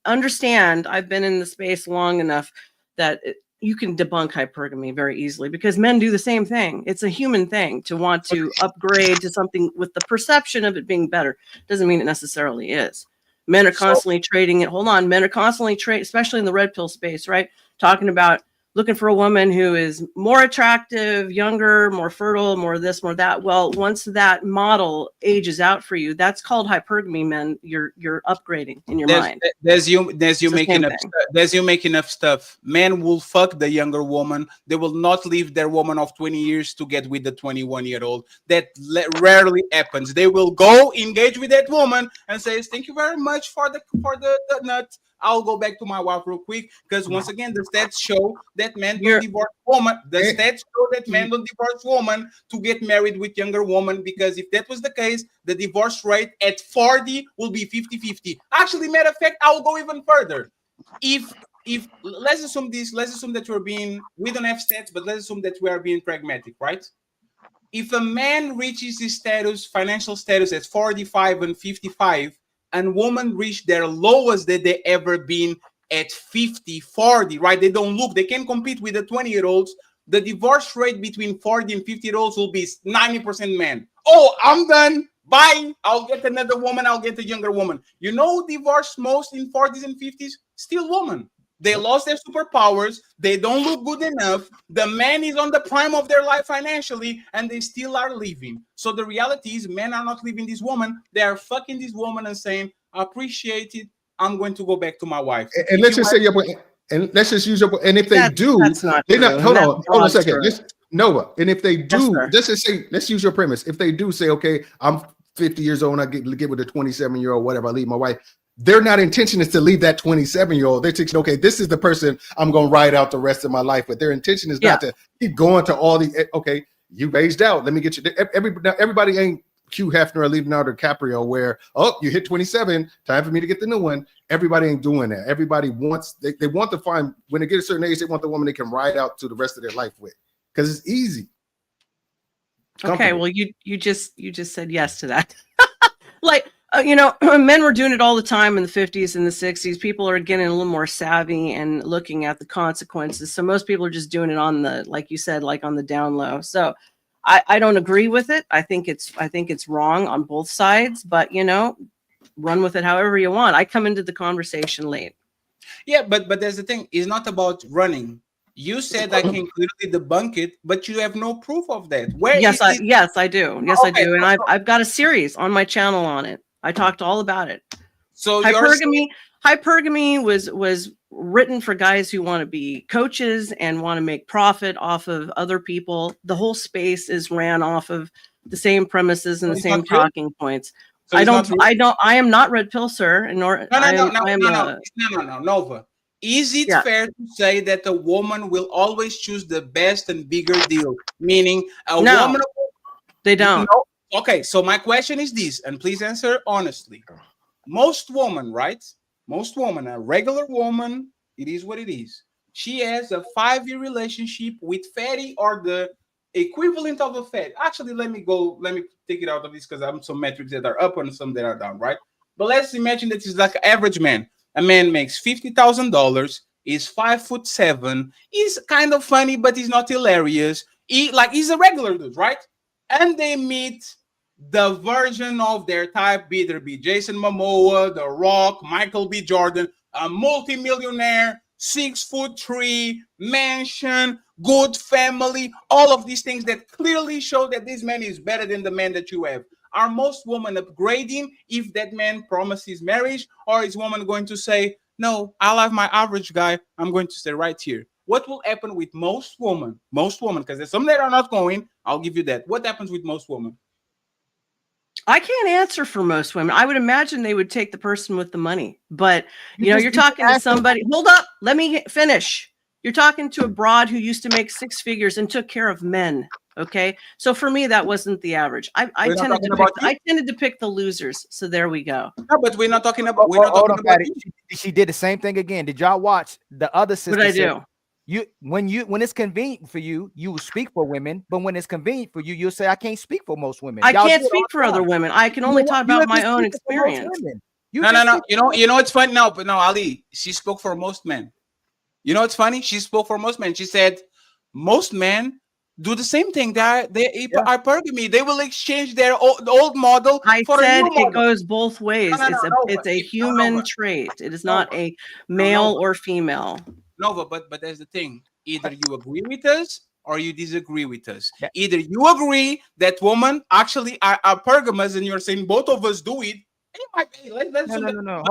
understand, I've been in the space long enough that you can debunk hypergamy very easily, because men do the same thing. It's a human thing to want to upgrade to something with the perception of it being better. Doesn't mean it necessarily is. Men are constantly trading it. Hold on. Men are constantly trading, especially in the red pill space, right? Talking about looking for a woman who is more attractive, younger, more fertile, more this, more that. Well, once that model ages out for you, that's called hypergamy, men. You're upgrading in your mind. There's you making up thing. there's you making up stuff. Men will fuck the younger woman. They will not leave their woman of 20 years to get with the 21-year-old. That rarely happens. They will go engage with that woman and say, "Thank you very much for the nut. I'll go back to my wife real quick," because once again, the stats show that men don't divorce woman. The stats show that men don't divorce woman to get married with younger woman, because if that was the case, the divorce rate at 40 will be 50-50. Actually, matter of fact, I will go even further. If let's assume that we don't have stats, but let's assume that we are being pragmatic, right? If a man reaches his financial status at 45 and 55, and women reach their lowest that they ever been at 50, 40, right? They can't compete with the 20-year-olds. The divorce rate between 40 and 50-year-olds will be 90% men. Oh, I'm done. Bye. I'll get another woman. I'll get a younger woman. You know, divorce most in 40s and 50s? Still women. They lost their superpowers. They don't look good enough. The man is on the prime of their life financially, and they still are leaving. So the reality is, men are not leaving this woman. They are fucking this woman and saying, "I appreciate it. I'm going to go back to my wife." And let's just say and let's just use and if they do, they're not. Hold on a second. Nova. And if they do, let's just say, let's use your premise. If they do say, "Okay, I'm 50 years old and I get with a 27-year-old, whatever, I leave my wife," their not intention is to leave that 27-year-old. They're thinking, "Okay, this is the person I'm going to ride out the rest of my life." But their intention is not to keep going to all the, "Okay, you aged out. Let me get you." Everybody ain't Hugh Hefner or Leonardo DiCaprio where, "Oh, you hit 27, time for me to get the new one." Everybody ain't doing that. Everybody wants, they want to find, when they get a certain age, they want the woman they can ride out to the rest of their life with, because it's easy. Okay, well, you just said yes to that. Like, men were doing it all the time in the 50s and the 60s. People are getting a little more savvy and looking at the consequences. So most people are just doing it on the, like you said, like on the down low. So I don't agree with it. I think it's wrong on both sides, but run with it however you want. I come into the conversation late. Yeah, but there's the thing. It's not about running. You said I can clearly debunk it, but you have no proof of that. Yes, I do. Yes, I do. And I've got a series on my channel on it. I talked all about it. So hypergamy was written for guys who want to be coaches and want to make profit off of other people. The whole space is ran off of the same premises and the same talking points. So I am not red pill, sir. Nor No, Nova. Is it fair to say that a woman will always choose the best and bigger deal? Meaning woman. They don't. No. Okay, so my question is this, and please answer honestly. Most women, right? Most women, a regular woman, it is what it is. She has a 5-year relationship with fatty or the equivalent of a fat. Actually, let me take it out of this because I have some metrics that are up and some that are down, right? But let's imagine that it's like an average man. A man makes $50,000, is 5'7", he's kind of funny, but he's not hilarious. He's a regular dude, right? And they meet the version of their type, either be Jason Momoa, The Rock, Michael B. Jordan, a multimillionaire, 6'3", mansion, good family, all of these things that clearly show that this man is better than the man that you have. Are most women upgrading if that man promises marriage, or is woman going to say, "No, I love my average guy, I'm going to stay right here"? What will happen with most women? Most women, because there's some that are not going, I'll give you that. What happens with most women? I can't answer for most women. I would imagine they would take the person with the money, but you're talking to somebody. Hold up, let me finish. You're talking to a broad who used to make 6 figures and took care of men. Okay, so for me, that wasn't the average. I tended to pick the losers. So there we go. No, but we're not talking about. We're not talking about. She did the same thing again. Did y'all watch the other sister? What I do? When it's convenient for you, you will speak for women, but when it's convenient for you, you'll say, "I can't speak for most women." I can't speak for other women. I can only talk about my own experience. No. You know it's funny. No, but no, Ali, she spoke for most men. You know it's funny? She spoke for most men. She said most men do the same thing. They hypergamy. They will exchange their old model for a new model. It goes both ways. It's a human trait. It is not a male or female. Nova, but there's the thing. Either you agree with us or you disagree with us. Either you agree that women actually are pergamous and you're saying both of us do it. Let's No.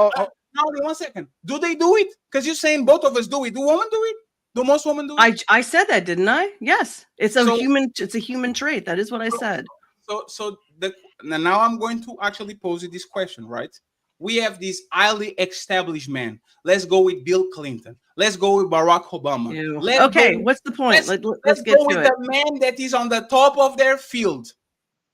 Now, 1 second. Do they do it? Because you're saying both of us do it. Do women do it? Do most women do it? I said that, didn't I? Yes. It's a human trait. That is what I said. Now I'm going to actually pose you this question, right? We have these highly established men. Let's go with Bill Clinton. Let's go with Barack Obama. What's the point? Let's get go to with it. the man that is on the top of their field.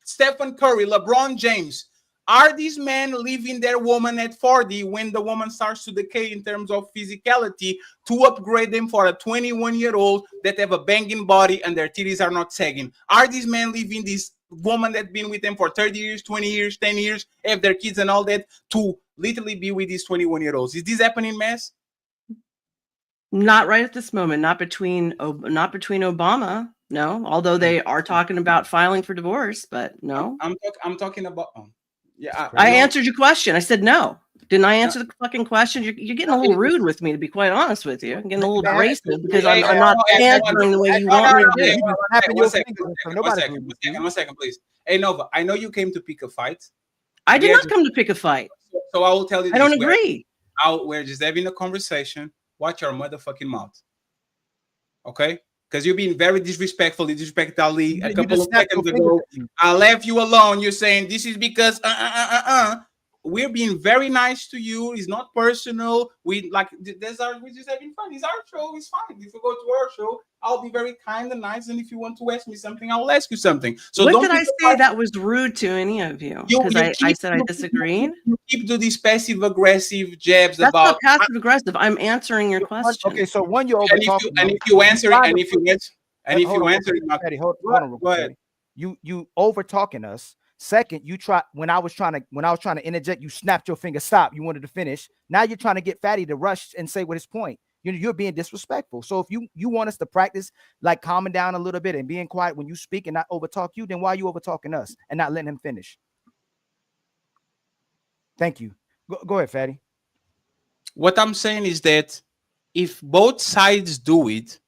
Stephen Curry, LeBron James. Are these men leaving their woman at 40 when the woman starts to decay in terms of physicality to upgrade them for a 21-year-old that have a banging body and their titties are not sagging? Are these men leaving this woman that's been with them for 30 years, 20 years, 10 years, have their kids and all that to literally be with these 21-year-olds? Is this happening, Mass? Not right at this moment. Not between Obama. No, although they are talking about filing for divorce, but no. I'm talking about. I answered your question. I said no. Didn't I answer the fucking question? You're getting a little rude with me, to be quite honest with you. I'm getting a little abrasive because I'm not answering the way you want me to do. 1 second, please. Hey, Nova, I know you came to pick a fight. I did not come to pick a fight. So I will tell you. I don't agree. We're just having a conversation. Watch your motherfucking mouth. Okay? Because you're being very disrespectful. You disrespect Ali a couple of seconds ago. I left you alone. You're saying this is because we're being very nice to you. It's not personal. We're just having fun. It's our show. It's fine. If you go to our show, I'll be very kind and nice. And if you want to ask me something, I'll ask you something. So what did I say that was rude to any of you? Because I said I disagreed. You keep doing these passive aggressive jabs. That's not passive aggressive. I'm answering your question. Okay, so one, you over talking. Hold on, go ahead. You over talking us. Second, when I was trying to interject, you snapped your finger. Stop. You wanted to finish. Now you're trying to get Fatty to rush and say what his point. You're being disrespectful. So if you want us to practice like calming down a little bit and being quiet when you speak and not overtalk you, then why are you overtalking us and not letting him finish? Thank you. Go ahead, Fatty. What I'm saying is that if both sides do it,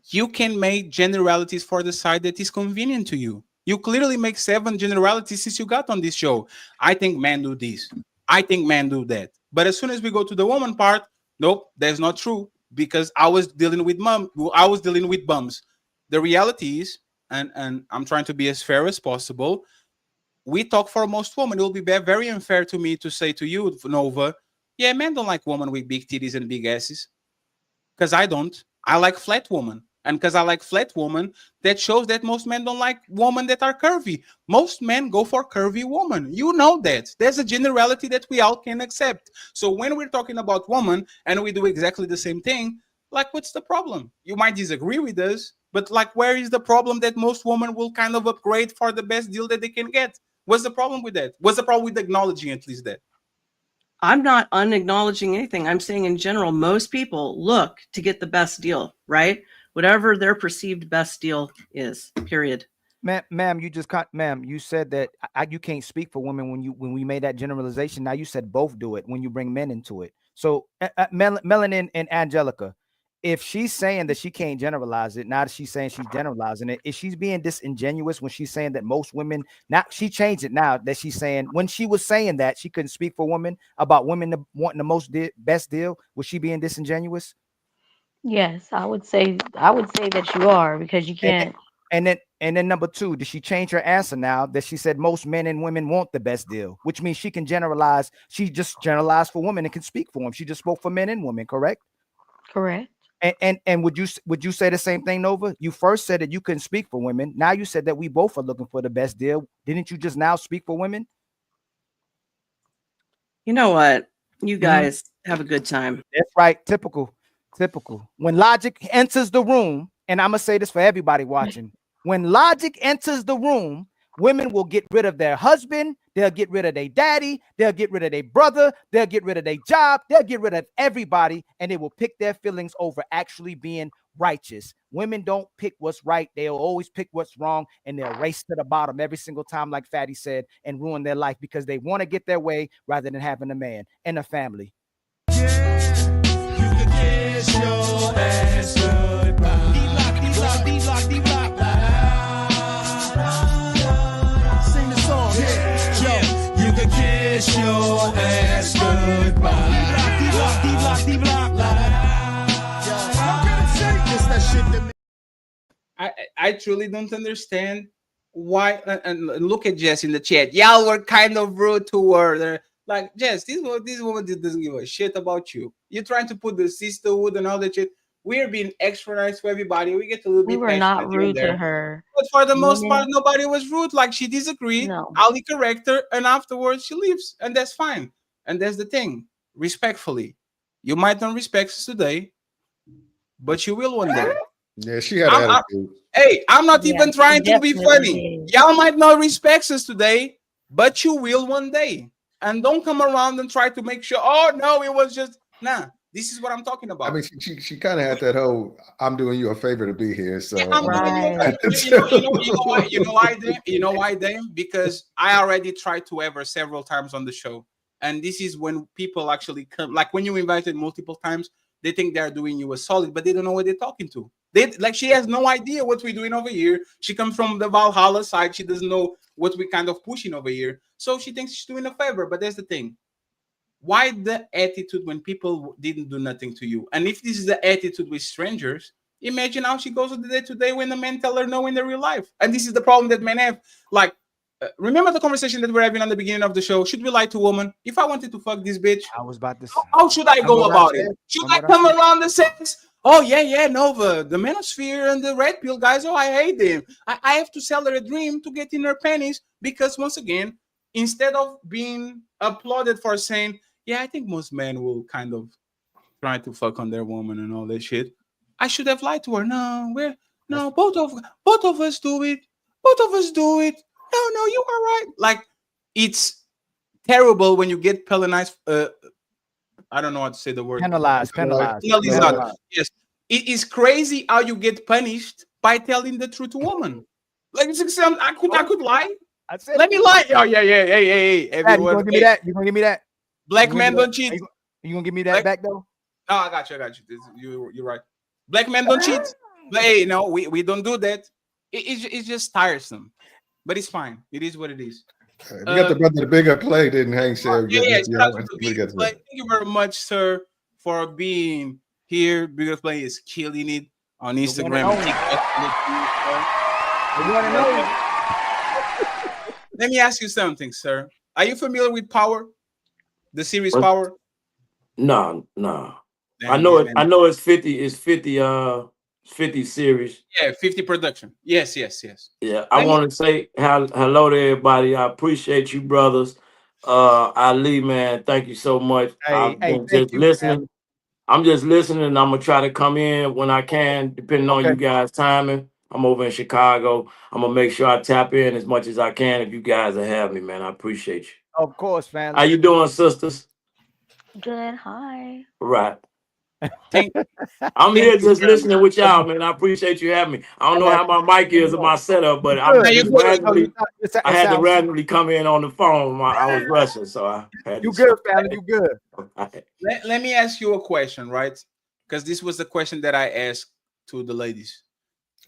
you can make generalities for the side that is convenient to you. You clearly make 7 generalities since you got on this show. I think men do this. I think men do that. But as soon as we go to the woman part, nope, that's not true. Because I was dealing with bums. The reality is, and I'm trying to be as fair as possible, we talk for most women. It will be very unfair to me to say to you, Nova, yeah, men don't like women with big titties and big asses. Because I don't. I like flat women. And because I like flat women, that shows that most men don't like women that are curvy. Most men go for curvy women. You know that. There's a generality that we all can accept. So when we're talking about women and we do exactly the same thing, like, what's the problem? You might disagree with us, but like, where is the problem that most women will kind of upgrade for the best deal that they can get? What's the problem with that? What's the problem with acknowledging at least that? I'm not unacknowledging anything. I'm saying in general, most people look to get the best deal, right? Whatever their perceived best deal is, period. Ma'am, you said that you can't speak for women when we made that generalization. Now you said both do it when you bring men into it. So Melanin and Angelica, if she's saying that she can't generalize it, now that she's saying she's generalizing it, is she being disingenuous when she's saying that most women, now she changed it now that she's saying, when she was saying that she couldn't speak for women about women wanting the best deal, was she being disingenuous? Yes, I would say that you are, because you can't. And then number 2, did she change her answer now that she said most men and women want the best deal, which means she can generalize. She just generalized for women and can speak for them. She just spoke for men and women, correct? Correct. And would you say the same thing, Nova? You first said that you couldn't speak for women. Now you said that we both are looking for the best deal. Didn't you just now speak for women? You know what? You guys have a good time. That's right. Typical. When logic enters the room, and I'm going to say this for everybody watching, when logic enters the room, women will get rid of their husband, they'll get rid of their daddy, they'll get rid of their brother, they'll get rid of their job, they'll get rid of everybody, and they will pick their feelings over actually being righteous. Women don't pick what's right, they'll always pick what's wrong, and they'll race to the bottom every single time, like Fatty said, and ruin their life because they want to get their way rather than having a man and a family. Your ass goodbye. kiss your ass goodbye. I truly don't understand why. And look at Jess in the chat. Y'all were kind of rude to her. Like, Jess, this woman doesn't give a shit about you. You're trying to put the sisterhood and all that shit. We're being extra nice to everybody. We get a little We bit were passionate not here and rude there. to her. But for the most Women- part, nobody was rude. Like, she disagreed. No. Ali correct her, and afterwards she leaves, and that's fine. And that's the thing. Respectfully, you might not respect us today, but you will one day. Yeah, she had an attitude. Hey, I'm not even trying to be definitely funny. did. Y'all might not respect us today, but you will one day. And don't come around and try to make sure, oh no, it was just nah. This is what I'm talking about. I mean, she kind of had that whole "I'm doing you a favor to be here." So I'm doing you a favor. You know why, Dame? You know why, Dame? Because I already tried to ever several times on the show. And this is when people actually come, like when you invited multiple times, they think they're doing you a solid, but they don't know what they're talking to. She has no idea what we're doing over here. She comes from the Valhalla side. She doesn't know what we're kind of pushing over here. So she thinks she's doing a favor. But that's the thing. Why the attitude when people didn't do nothing to you? And if this is the attitude with strangers, imagine how she goes day to day when the men tell her no in the real life. And this is the problem that men have. Like, remember the conversation that we're having on the beginning of the show? Should we lie to a woman? If I wanted to fuck this bitch, I was about to. how should I go about it? Should I come around and say, oh yeah, no, the manosphere and the red pill guys, oh, I hate them. I have to sell her a dream to get in her panties because once again, instead of being applauded for saying, yeah, I think most men will kind of try to fuck on their woman and all that shit, I should have lied to her. No, both of us do it. Both of us do it. No, you are right. Like, it's terrible when you get penalized. I don't know how to say the word. Penalized. Yes, it is crazy how you get punished by telling the truth to woman. Like, I could lie. Let me lie. Oh yeah. Hey. Dad, you gonna give me that? You gonna give me that? Black men don't cheat. You gonna give me that back though? No, I got you. You're right. Black men don't cheat. But hey, no, we don't do that. It's just tiresome. But it's fine. It is what it is. We got the brother, the bigger play, didn't Hank say? Thank you very much, sir, for being here. Bigger play is killing it on Instagram. Let me ask you something, sir. Are you familiar with Power? The series Power? No. Damn, I know it's 50. It's 50 series. Yeah, 50 production. Yes. Yeah, I want to say hello to everybody. I appreciate you, brothers. Ali, man, thank you so much. I've been just listening. Man. I'm just listening. I'm gonna try to come in when I can, depending on you guys' timing. I'm over in Chicago. I'm gonna make sure I tap in as much as I can if you guys will have me, man. I appreciate you. Of course, fam. How you doing, sisters? Good. Hi. Right. I'm here just listening with y'all, man. I appreciate you having me. I don't know how my mic is or my setup, but I had to randomly come in on the phone. I was rushing, so I had you good, family. You good. Let me ask you a question, right? Because this was the question that I asked to the ladies.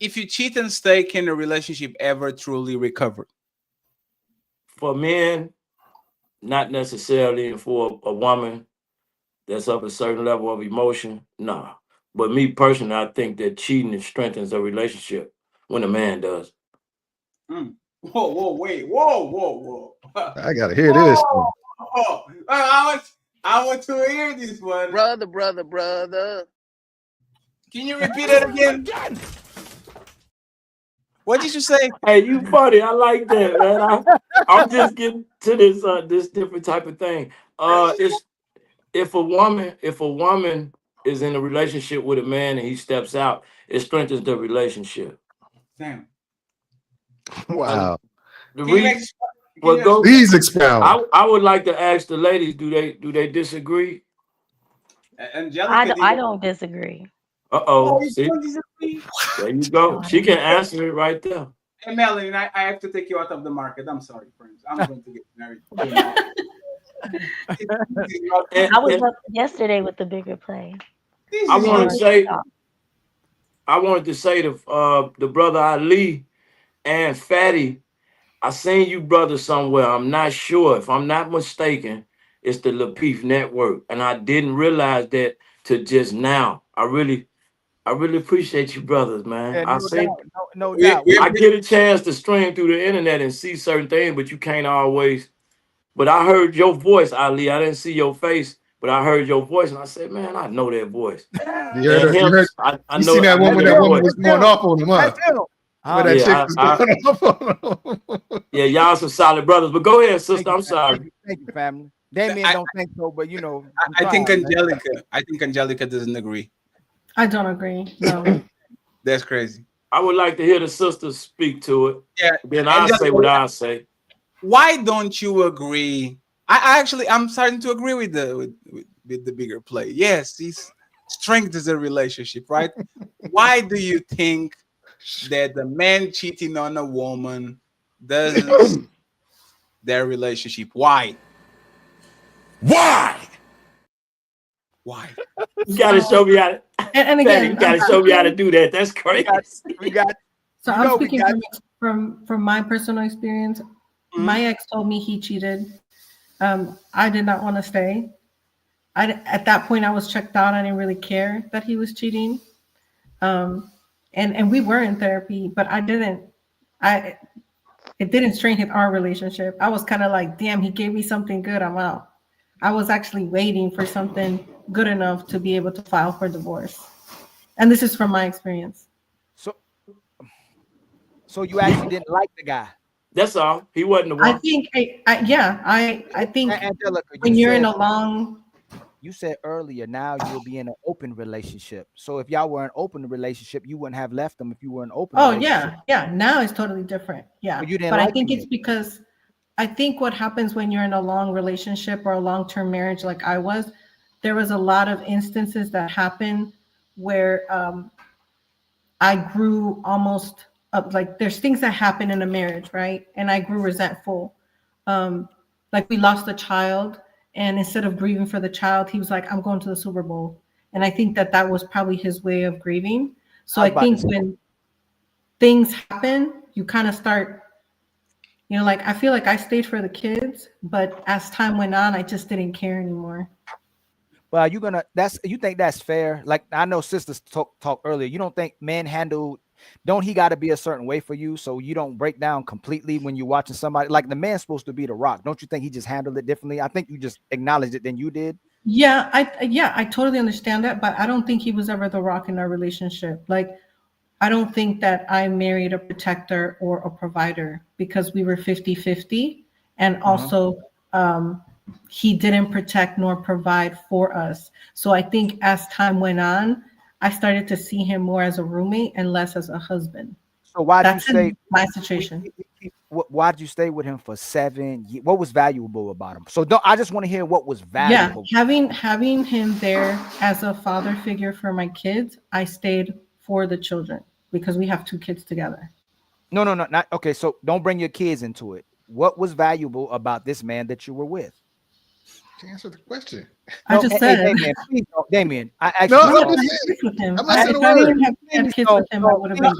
If you cheat and stay, can a relationship ever truly recover? For men, not necessarily. And for a woman that's of a certain level of emotion, no. But me personally, I think that cheating strengthens a relationship when a man does. Whoa, wait, whoa. I gotta hear this. I want to hear this one. Brother. Can you repeat it again? What did you say? Hey, you funny. I like that, man. I'm just getting to this different type of thing. It's if a woman is in a relationship with a man and he steps out, it strengthens the relationship. Damn. Wow. Please expound. I would like to ask the ladies, do they disagree? Angelica, I don't disagree. Uh-oh. See? There you go. She can answer it right there. Hey, Melanie, I have to take you out of the market. I'm sorry, friends. I'm going to get married. I was up yesterday with the bigger play. I wanted to say to the brother Ali and Fatty, I seen you brothers somewhere. I'm not sure. If I'm not mistaken, it's the Lapeef Network. And I didn't realize that to just now. I really appreciate you brothers, man. Yeah, I no say doubt, no doubt. I get a chance to stream through the internet and see certain things, but you can't always. But I heard your voice, Ali. I didn't see your face, but I heard your voice, and I said, "Man, I know that voice." You heard And her, him, I you seen know that woman, your voice. was going off on him, huh? That's him. Where that chick Yeah, was going off on him. yeah, y'all some solid brothers. But go ahead, sister. I'm sorry. Thank you, family. Damien don't think so, but you know, I think trying, man. Angelica doesn't agree. I don't agree. No. That's crazy. I would like to hear the sisters speak to it. Yeah. Then I'll say what I say. Why don't you agree? I'm starting to agree with the bigger play. Yes, these strength is a relationship, right? Why do you think that the man cheating on a woman doesn't their relationship? Why? Why? You gotta show me how to. And again, you gotta show me how to do that. That's crazy. We got. So I'm speaking from my personal experience. My ex told me he cheated. I did not want to stay. At that point I was checked out. I didn't really care that he was cheating. And we were in therapy, but it didn't strengthen our relationship. I was kind of like, damn, he gave me something good, I'm out. I was actually waiting for something good enough to be able to file for divorce. And this is from my experience. So you actually didn't like the guy? That's all. He wasn't the one. I think, I think Angelica, when you're in a long... You said earlier, now you'll be in an open relationship. So if y'all were in an open relationship, you wouldn't have left them if you were in an open relationship. Yeah. Now it's totally different. Yeah. But I think it's because I think what happens when you're in a long relationship or a long-term marriage like I was, there was a lot of instances that happened where I grew almost up, like there's things that happen in a marriage, right? And I grew resentful. Like we lost a child, and instead of grieving for the child, he was like, I'm going to the Super Bowl. And I think that was probably his way of grieving. So I think when things happen, you kind of start, like, I feel like I stayed for the kids, but as time went on, I just didn't care anymore. Well, you think that's fair? Like, I know sisters talk earlier. You don't think men don't he got to be a certain way for you so you don't break down completely when you're watching somebody? Like, the man's supposed to be the rock. Don't you think he just handled it differently? I think you just acknowledged it than you did. Yeah, I totally understand that, but I don't think he was ever the rock in our relationship. Like, I don't think that I married a protector or a provider because we were 50-50. And also, he didn't protect nor provide for us. So I think as time went on, I started to see him more as a roommate and less as a husband. So why did you stay? My situation. Why did you stay with him for 7 years? What was valuable about him? So I just want to hear what was valuable. Yeah, having him there as a father figure for my kids, I stayed for the children because we have 2 kids together. No, not okay. So don't bring your kids into it. What was valuable about this man that you were with? To answer the question. I just said, Damien, please don't, Damien. I actually I'm not saying a word. If I didn't have kids with him, I would have been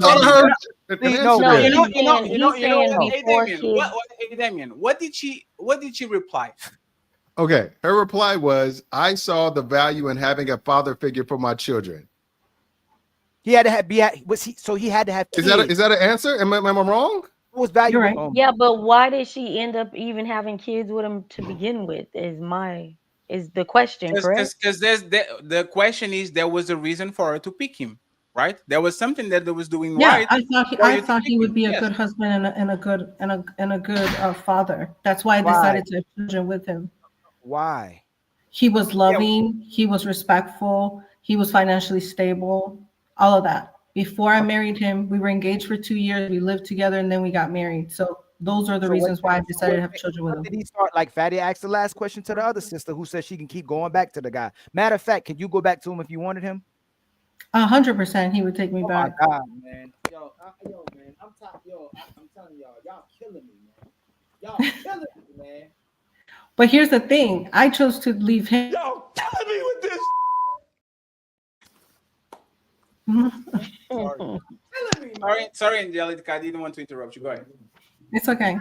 Damien, what did she reply? Okay, her reply was, I saw the value in having a father figure for my children. He had to have he had to have kids. Is that an answer? Am I wrong? What was valuable? Right. Yeah, but why did she end up even having kids with him to begin with? Is the question, correct? Because the question is, there was a reason for her to pick him, right? There was something that was doing right. I thought he would be a good husband and a good father. That's why I decided to have children with him. Why? He was loving. He was respectful. He was financially stable. All of that. Before I married him, we were engaged for 2 years. We lived together, and then we got married. So those are the reasons why I decided to have children with him. Did he start, like Fatty asked the last question to the other sister who said she can keep going back to the guy? Matter of fact, can you go back to him if you wanted him? 100%, he would take me back. Oh my God, man. Yo, man. I'm telling y'all killing me, man. Y'all killing me, man. But here's the thing. I chose to leave him. Y'all killing me with this. Sorry, Angelica. I didn't want to interrupt you. Go ahead. It's okay.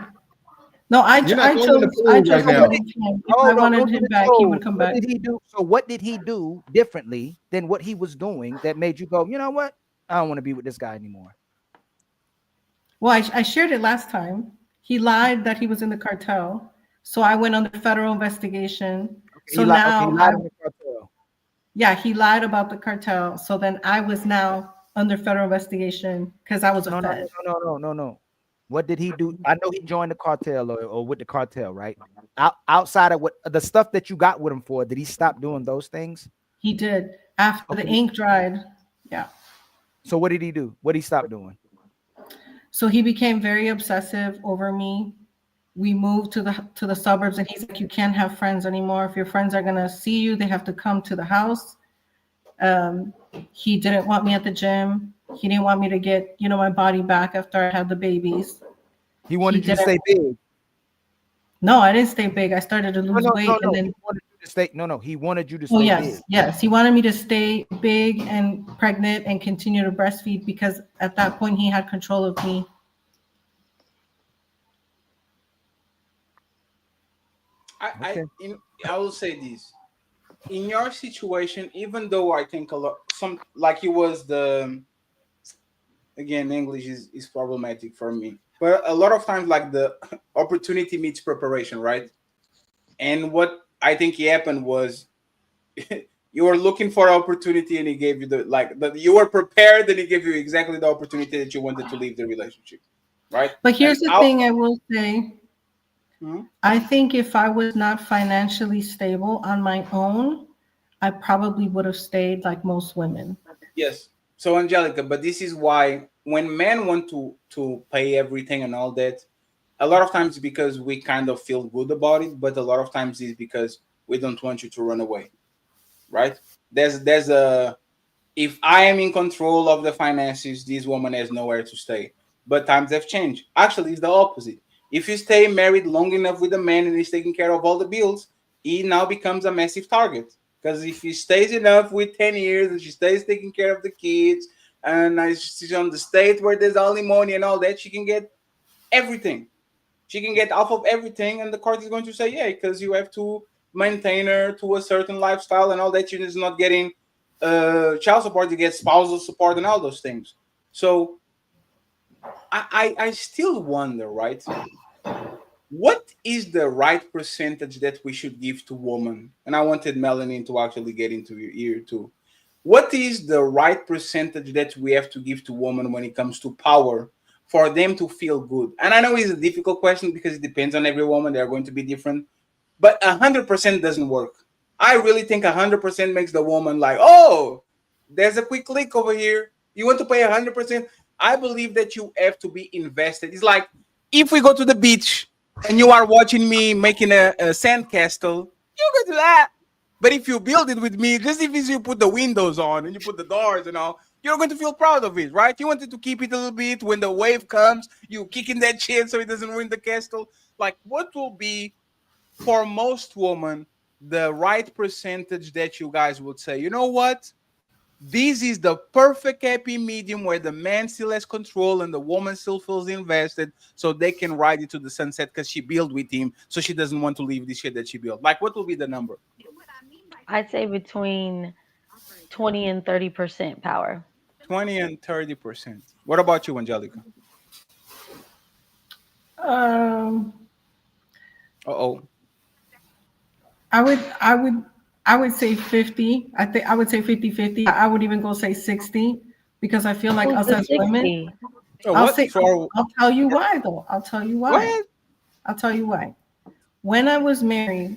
No, I You're not going in the chose pool to right now. leave him. If I Hold on, wanted don't do him the back, he would troll. come What back. did he do? So what did he do differently than what he was doing that made you go, you know what? I don't want to be with this guy anymore. Well, I shared it last time. He lied that he was in the cartel. So I went under federal investigation. Okay, So he lied. Okay, now he lied on the cartel. yeah, he lied about the cartel. So then I was now under federal investigation because I was a fed. No. What did he do? I know he joined the cartel or with the cartel, right? Outside of what the stuff that you got with him for, did he stop doing those things? He did after the ink dried. Yeah. So what did he do? What did he stop doing? So he became very obsessive over me. We moved to the suburbs, and he's like, "You can't have friends anymore. If your friends are gonna see you, they have to come to the house." He didn't want me at the gym. He didn't want me to get, my body back after I had the babies. He wanted you to stay big. No, I didn't stay big. I started to lose weight, and then he wanted you to stay. No, he wanted you to stay oh big. yes, he wanted me to stay big and pregnant and continue to breastfeed because at that point he had control of me. I will say this. In your situation, even though I think a lot, it was again, English is problematic for me, but a lot of times, like, the opportunity meets preparation, right? And what I think happened was you were looking for opportunity, and he gave you you were prepared, and he gave you exactly the opportunity that you wanted to leave the relationship, right? But here's the thing I will say. I think if I was not financially stable on my own, I probably would have stayed like most women. Yes. So, Angelica, but this is why when men want to pay everything and all that, a lot of times it's because we kind of feel good about it, but a lot of times it's because we don't want you to run away, right? There's a if I am in control of the finances, this woman has nowhere to stay. But times have changed. Actually, it's the opposite. If you stay married long enough with a man and he's taking care of all the bills, he now becomes a massive target. Because if he stays enough with 10 years and she stays taking care of the kids, and she's on the state where there's alimony and all that, she can get everything. She can get off of everything, and the court is going to say, yeah, because you have to maintain her to a certain lifestyle and all that. You're just not getting child support, you get spousal support and all those things. So I still wonder, right? What is the right percentage that we should give to women? And I wanted Melanie to actually get into your ear too. What is the right percentage that we have to give to women when it comes to power for them to feel good? And I know it's a difficult question because it depends on every woman. They're going to be different. But 100% doesn't work. I really think 100% makes the woman like, oh, there's a quick click over here. You want to pay 100%? I believe that you have to be invested. It's like if we go to the beach and you are watching me making a sandcastle, you go to that. But if you build it with me, just if you put the windows on and you put the doors and all, you're going to feel proud of it, right? You wanted to keep it a little bit. When the wave comes, you kick in that shit so it doesn't ruin the castle. Like, what will be, for most women, the right percentage that you guys would say, you know what? This is the perfect happy medium where the man still has control and the woman still feels invested, so they can ride it to the sunset because she built with him, so she doesn't want to leave the shit that she built. Like, what will be the number? I'd say between 20 and 30% power. 20 and 30%. What about you, Angelica? I would say 50. I would say 50-50. I would even go say 60 because I feel like us as women. I'll tell you why though. I'll tell you why. I'll tell you why. When I was married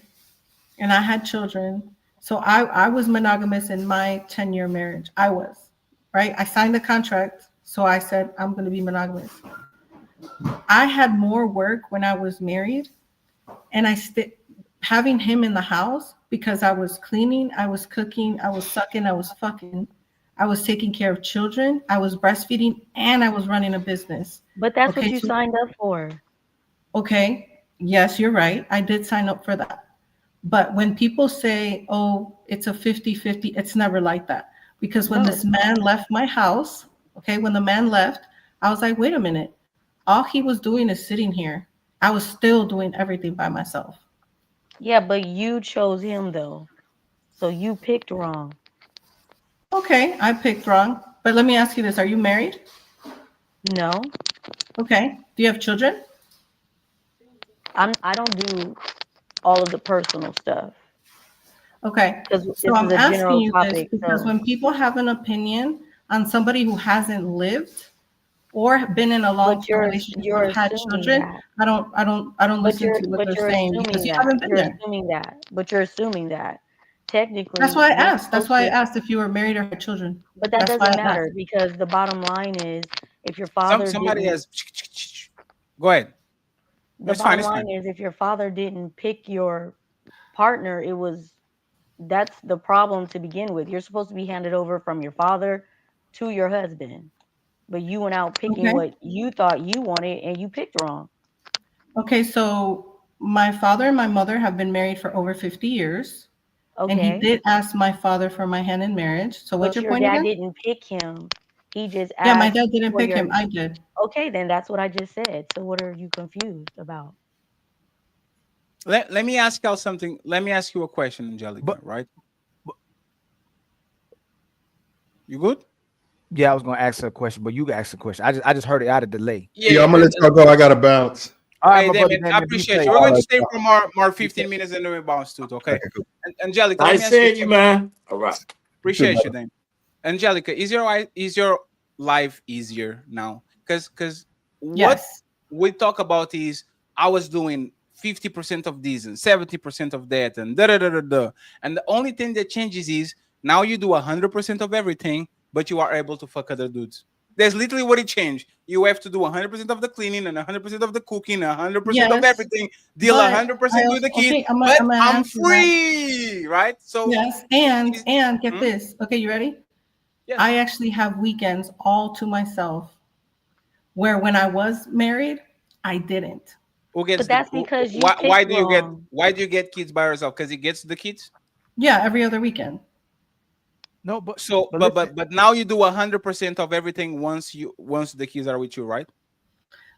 and I had children, so I was monogamous in my 10-year marriage. I was, right? I signed the contract, so I said I'm going to be monogamous. I had more work when I was married, and having him in the house because I was cleaning, I was cooking, I was sucking, I was fucking, I was taking care of children, I was breastfeeding, and I was running a business. But that's what you signed up for. Okay. Yes, you're right. I did sign up for that. But when people say, oh, it's a 50-50, it's never like that. Because when this man left my house, okay, when the man left, I was like, wait a minute. All he was doing is sitting here. I was still doing everything by myself. Yeah, but you chose him though. So you picked wrong. Okay, I picked wrong. But let me ask you this. Are you married? No. Okay. Do you have children? I don't do all of the personal stuff. Okay. Because So this is I'm a asking general you this topic. because So when people have an opinion on somebody who hasn't lived or been in a but long-term relationship you're or had assuming children, that. I don't listen to what they're You're saying because assuming you that. haven't been You're there. assuming that. But you're assuming that. That's Technically, why I you're asked. That's supposed why I to, asked if you were married or had children. but that That's why doesn't I asked. matter because the bottom line is if your father Somebody didn't has. Go ahead. No, the it's fine. bottom It's line fine. is if your father didn't pick your partner, that's the problem to begin with. You're supposed to be handed over from your father to your husband. But you went out picking Okay. what you thought you wanted and you picked wrong. Okay, so my father and my mother have been married for over 50 years. And he Okay. did ask my father for my hand in marriage. So what's But your your point dad again? didn't pick him. He just Yeah, my asked dad didn't for pick your him. I did. Okay, then that's what I just said. So what are you confused about? Let me ask y'all something. Let me ask you a question, Angelica. But Right? You good? yeah, I was gonna ask her a question, but you can ask the question. I just heard it out of delay. Yeah, Yeah, yeah. I'm gonna let y'all go. I gotta bounce. All right, Hey, my brother Damien, I Damien, be appreciate safe, you. We're All going to man. right, stay y'all. for more Be 15 safe. minutes and then we bounce to it. Okay. Okay, cool. Angelica, let Nice me ask you seeing you, something. man. All right. You too, Appreciate you, brother. Damien. Angelica, is your life easier now? Because what Yes. we talk about is I was doing 50% of this and 70% of that and da da da da da. And the only thing that changes is now you do 100% of everything, but you are able to fuck other dudes. That's literally what it changed. You have to do 100% of the cleaning and 100% of the cooking, 100% of Yes. everything, deal But I 100% with also the kid, okay, but I'm gonna I'm answer that. free, right? So, Yes. is, And get hmm? this. Okay, you ready? Yes. I actually have weekends all to myself where when I was married, I didn't. Who gets But the that's because you picked wrong. why do you get kids by yourself? Because he gets the kids. Yeah, every other weekend. No, So, but listen, but now you do 100% of everything once the kids are with you, right?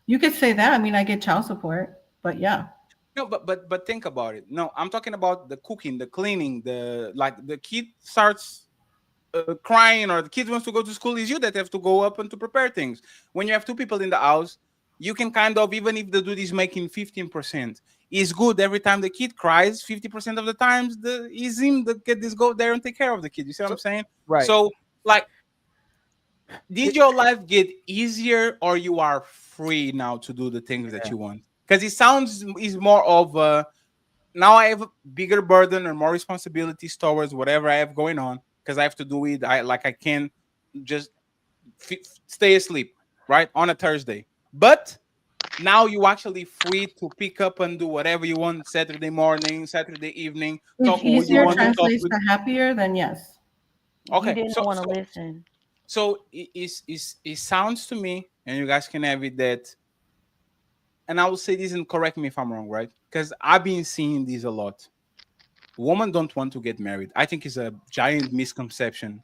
You could say that. I mean, I get child support, but yeah. No, but think about it. No, I'm talking about the cooking, the cleaning, the like the kid starts crying or the kid wants to go to school. Is you that have to go up and to prepare things. When you have two people in the house, you can kind of, even if the dude is making 15%, is good every time the kid cries. 50% of the times the is him the kid is go there and take care of the kid. You see what I'm saying? right. So like, did your life get easier or you are free now to do the things that Yeah. you want? Because it sounds is more of now I have a bigger burden and more responsibilities towards whatever I have going on because I have to do it. I can just stay asleep right on a Thursday, but now you actually free to pick up and do whatever you want Saturday morning, Saturday evening, If talk who you easier want to Because talk translates with. to happier, then yes. you Okay, didn't want to listen. so it sounds to me, and you guys can have it that, and I will say this and correct me if I'm wrong, right? Because I've been seeing this a lot. Women don't want to get married. I think it's a giant misconception.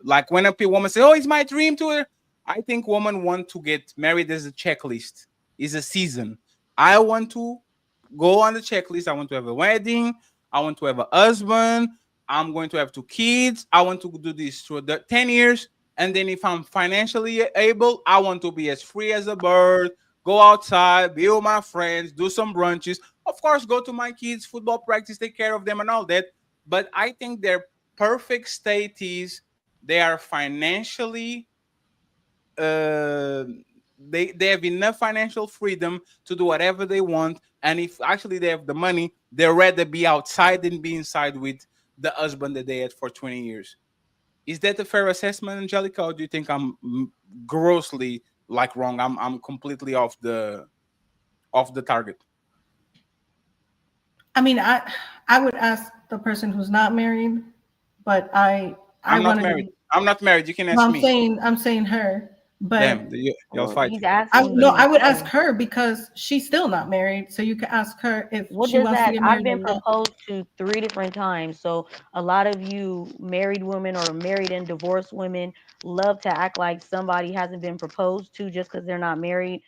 Like when a woman say, "Oh, it's my dream to," I think women want to get married as a checklist. Is a season. I want to go on the checklist. I want to have a wedding. I want to have a husband. I'm going to have two kids. I want to do this for the 10 years. And then if I'm financially able, I want to be as free as a bird, go outside, be with my friends, do some brunches. Of course, go to my kids' football practice, take care of them and all that. But I think their perfect state is they are financially uh, they have enough financial freedom to do whatever they want, and if actually they have the money, they'd rather be outside than be inside with the husband that they had for 20 years. Is that a fair assessment, Angelica, or do you think I'm grossly like wrong? I'm completely off the target. I mean, I would ask the person who's not married, but I I'm not wanted married. to. I'm not married. You can Well, ask me. I'm saying her, but Damn, y'all Well, fight. he's I asking no, you I would ask first. her because she's still not married. So you can ask her if What she does wants to that? get I've married been or not. proposed to 3 different times. So a lot of you married women or married and divorced women love to act like somebody hasn't been proposed to just because they're not married.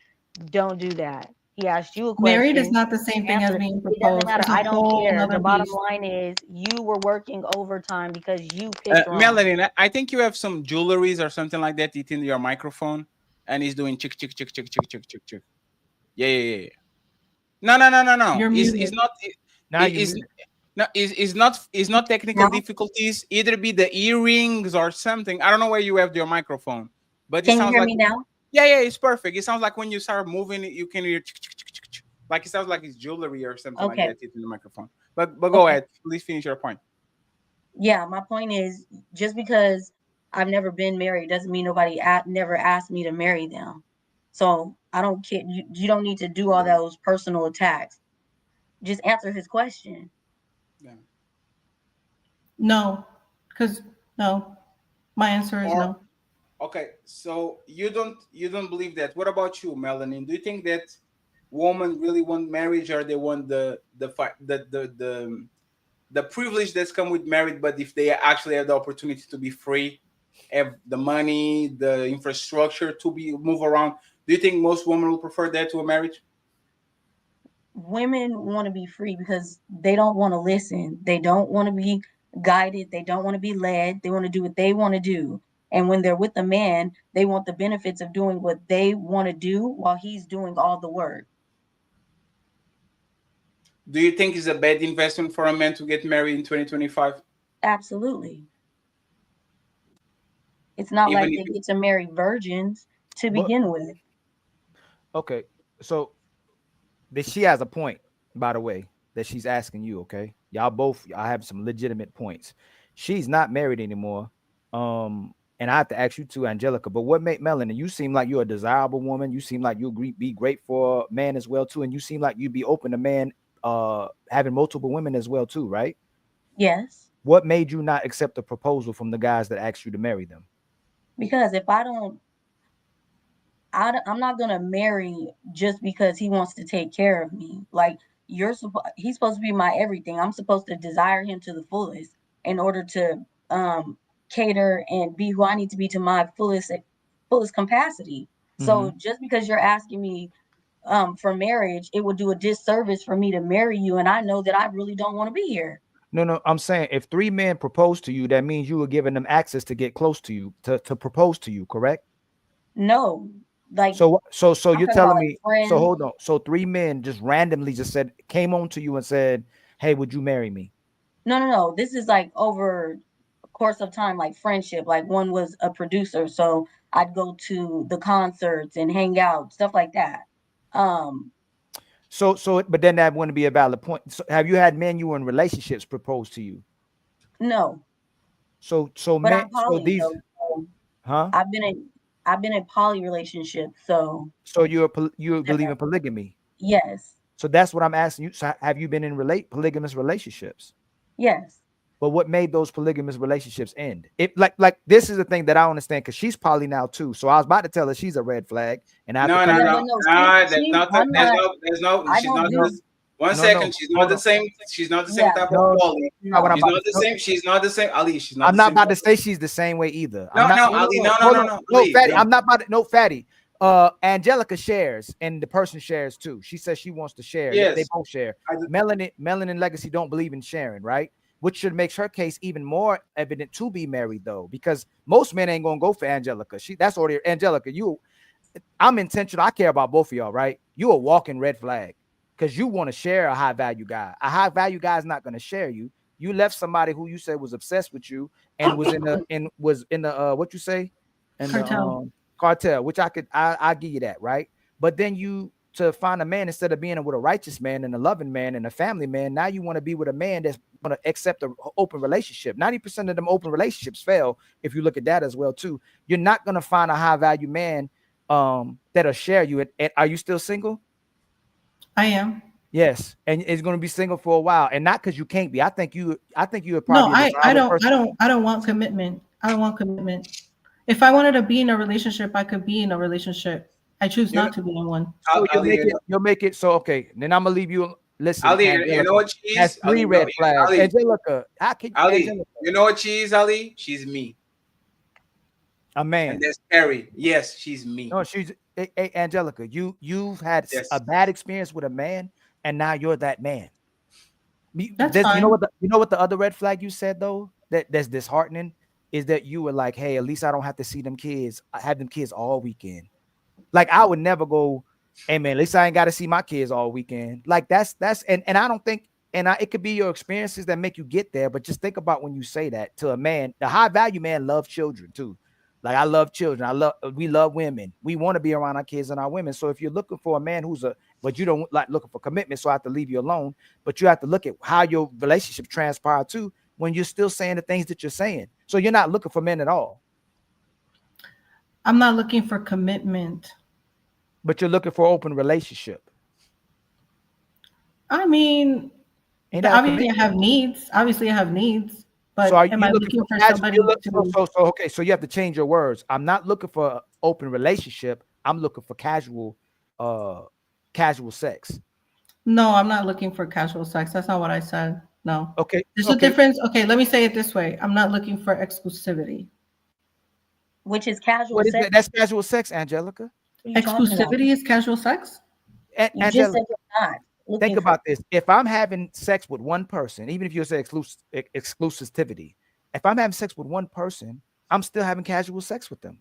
Don't do that. He asked you a Married is question. not the same thing as Answer. being It doesn't proposed. matter. It's a I don't whole care. other The bottom beast. line is you were working overtime because you picked wrong. Melanie, I think you have some jewelries or something like that eating your microphone, and he's doing chick chick chick chick chick chick chick chick. Yeah. No. You're It's muted. not. Now you It's muted. no. It's not technical difficulties. Either be the earrings or something. I don't know where you have your microphone, but it Can you sounds hear like me now? yeah. It's perfect. It sounds like when you start moving, you can hear like it sounds like it's jewelry or something like Okay. that hitting the microphone. But go ahead. Please finish your point. Yeah, my point is just because I've never been married doesn't mean nobody never asked me to marry them. So I don't care. You don't need to do all those personal attacks. Just answer his question. No, because no. My answer is no. Okay, so you don't believe that. What about you, Melanie? Do you think that women really want marriage, or they want the privilege that's come with marriage? But if they actually have the opportunity to be free, have the money, the infrastructure to move around, do you think most women will prefer that to a marriage? Women want to be free because they don't want to listen. They don't want to be guided. They don't want to be led. They want to do what they want to do. And when they're with a man, they want the benefits of doing what they want to do while he's doing all the work. Do you think it's a bad investment for a man to get married in 2025? Absolutely. It's not Even like if they get to marry virgins to begin with. Okay, so she has a point, by the way, that she's asking you. Okay, y'all have some legitimate points. She's not married anymore. And I have to ask you too, Angelica. But what made Melanie? You seem like you're a desirable woman. You seem like you'll be great for a man as well too, and you seem like you'd be open to man having multiple women as well too, right? Yes. What made you not accept the proposal from the guys that asked you to marry them? Because if I'm not gonna marry just because he wants to take care of me. Like he's supposed to be my everything. I'm supposed to desire him to the fullest in order to cater and be who I need to be to my fullest capacity. So just because you're asking me for marriage, it would do a disservice for me to marry you, and I know that I really don't want to be here. No, I'm saying if 3 men propose to you, that means you were giving them access to get close to you, to propose to you, correct? No. Like so you're telling me, friends. so hold on. So 3 men just randomly came on to you and said, "Hey, would you marry me?" No. This is like over a course of time, like friendship. Like one was a producer, so I'd go to the concerts and hang out, stuff like that. But then that wouldn't be a valid point. So have you had men you were in relationships propose to you? No. So but men, I'm poly, so these, so huh? I've been in poly relationships, so. So you believe in polygamy? Yes. So that's what I'm asking you. So have you been in polygamous relationships? Yes. But what made those polygamous relationships end? If like this is the thing that I don't understand, because she's poly now too. So I was about to tell her she's a red flag, and I She's not the one second. She's not the same. She's not the same type of poly. She's not the same. She's not the same. Ali, she's not. I'm not about to say she's the same way either. No, Ali, no, Fatty. I'm not about to. No, Fatty. Angelica shares, and the person shares too. She says she wants to share. Yes. They both share. Melanin and Legacy don't believe in sharing, right? Which should make her case even more evident to be married, though, because most men ain't gonna go for Angelica. That's already Angelica. I'm intentional. I care about both of y'all, right? You a walking red flag because you want to share a high value guy. A high value guy is not going to share you. You left somebody who you said was obsessed with you and was in the what you say, and cartel, which I give you that, right? But then to find a man, instead of being with a righteous man and a loving man and a family man, now you want to be with a man that's going to accept an open relationship. 90% of them open relationships fail. If you look at that as well too, you're not going to find a high value man that'll share you. And are you still single? I am. Yes, and it's going to be single for a while, and not because you can't be. I think you would probably. No, I don't want commitment. I don't want commitment. If I wanted to be in a relationship, I could be in a relationship. I choose not to be in one. So you'll make it. So okay, then I'm gonna leave you. Listen, Ali, you know what she is? That's 3 red flags. Ali, Angelica, how can Ali? Angelica? You know what she is, Ali? She's me. A man. And that's Carrie. Yes, she's me. No, she's Angelica. You've had a bad experience with a man, and now you're that man. That's fine. You know what the other red flag you said though that's disheartening is that you were like, hey, at least I don't have to see them kids. I have them kids all weekend. Like I would never go, hey man, at least I ain't got to see my kids all weekend. Like that's and I don't think it could be your experiences that make you get there, but just think about when you say that to a man. The high value man loves children too. Like I love children. We love women. We want to be around our kids and our women. So if you're looking for a man but you don't like looking for commitment, so I have to leave you alone. But you have to look at how your relationship transpired too when you're still saying the things that you're saying. So you're not looking for men at all. I'm not looking for commitment. But you're looking for open relationship. I mean, obviously I have needs. But so am I looking for somebody okay, so you have to change your words. I'm not looking for an open relationship. I'm looking for casual sex. No, I'm not looking for casual sex. That's not what I said. No. Okay. There's a difference. Okay, let me say it this way. I'm not looking for exclusivity. Which is casual What is sex. that? That's casual sex, Angelica. Exclusivity is casual sex? You just said you're not. Think about this. If I'm having sex with one person, even if you say exclusivity, if I'm having sex with one person, I'm still having casual sex with them.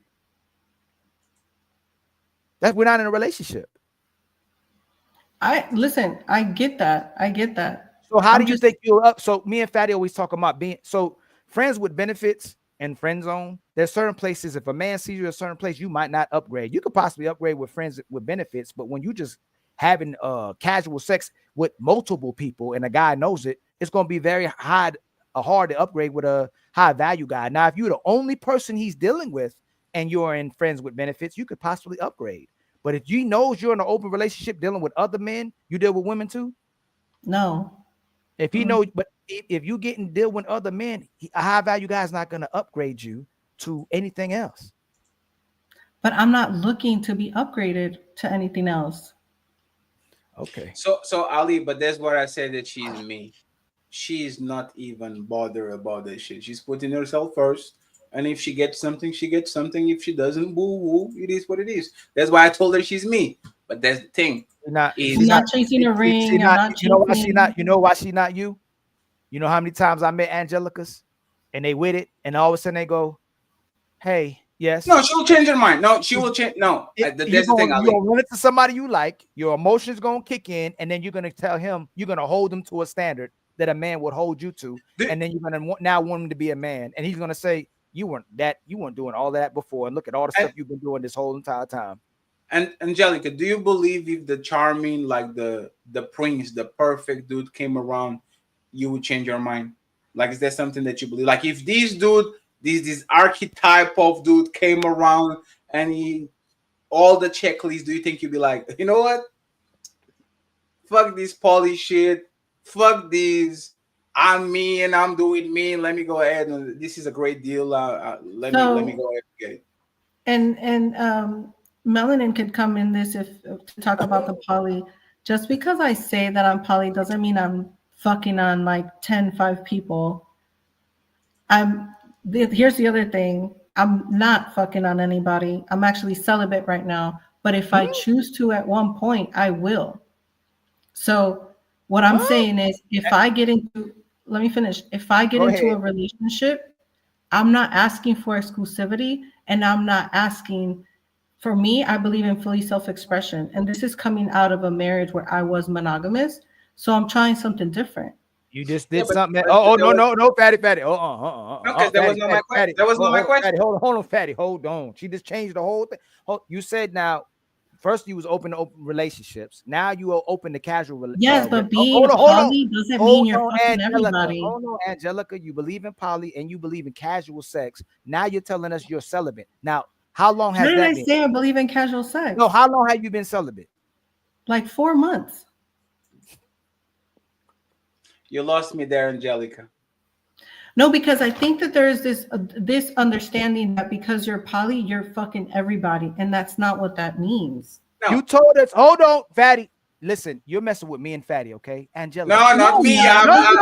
That we're not in a relationship. I get that. So how do you think you're up? So me and Fatty always talk about being friends with benefits and friend zone. There's certain places, if a man sees you at a certain place, you might not upgrade. You could possibly upgrade with friends with benefits, but when you just having casual sex with multiple people and a guy knows it, it's going to be very hard to upgrade with a high value guy. Now, if you're the only person he's dealing with and you're in friends with benefits, you could possibly upgrade. But if he knows you're in an open relationship dealing with other men, you deal with women too? No. If he knows, but if you get and deal with other men, a high value guy is not going to upgrade you to anything else. But I'm not looking to be upgraded to anything else. Okay. So Ali, but that's what I said that she's me. She's not even bothered about that shit. She's putting herself first. And if she gets something, she gets something. If she doesn't, woo, it is what it is. That's why I told her she's me. But that's the thing. I'm not chasing a ring. You know why she not? You know why she not you? You know how many times I met Angelicas and they with it, and all of a sudden they go, "Hey, yes." No, she'll change her mind. No, she will change. No, that's the thing. You're gonna run into somebody you like. Your emotions gonna kick in, and then you're gonna tell him you're gonna hold him to a standard that a man would hold you to, and then you're gonna want him to be a man, and he's gonna say you weren't doing all that before, and look at all the stuff you've been doing this whole entire time. And Angelica, do you believe if the charming, like the prince, the perfect dude came around, you would change your mind? Like, is that something that you believe? Like, if this dude, this archetype of dude came around and all the checklists, do you think you'd be like, you know what? Fuck this poly shit. Fuck these. I'm me and I'm doing me. Let me go ahead and this is a great deal. Let me go ahead and get it. And Melanin could come in this to talk about the poly. Just because I say that I'm poly doesn't mean I'm fucking on like 5 people. Here's the other thing. I'm not fucking on anybody. I'm actually celibate right now. But if I choose to at one point, I will. So what I'm saying is if I get into a relationship, I'm not asking for exclusivity, and I'm not asking. For me, I believe in fully self-expression. And this is coming out of a marriage where I was monogamous. So I'm trying something different. You just did something. No, Fatty. No, because that was not my question. That was not my question. Fatty, hold on, Fatty. Hold on. She just changed the whole thing. You said now, first you was open to open relationships. Now you are open to casual. Yes, but being poly doesn't mean you're fucking everybody. Hold on, Angelica. You believe in poly and you believe in casual sex. Now you're telling us you're celibate. Now, how long has that been? When did I say I believe in casual sex? No, how long have you been celibate? Like 4 months. You lost me there, Angelica. No, because I think that there is this understanding that because you're poly, you're fucking everybody, and that's not what that means. No. You told us. Hold on, Fatty. listen, you're messing with me and Fatty, okay? Angela. No, not me. I'm not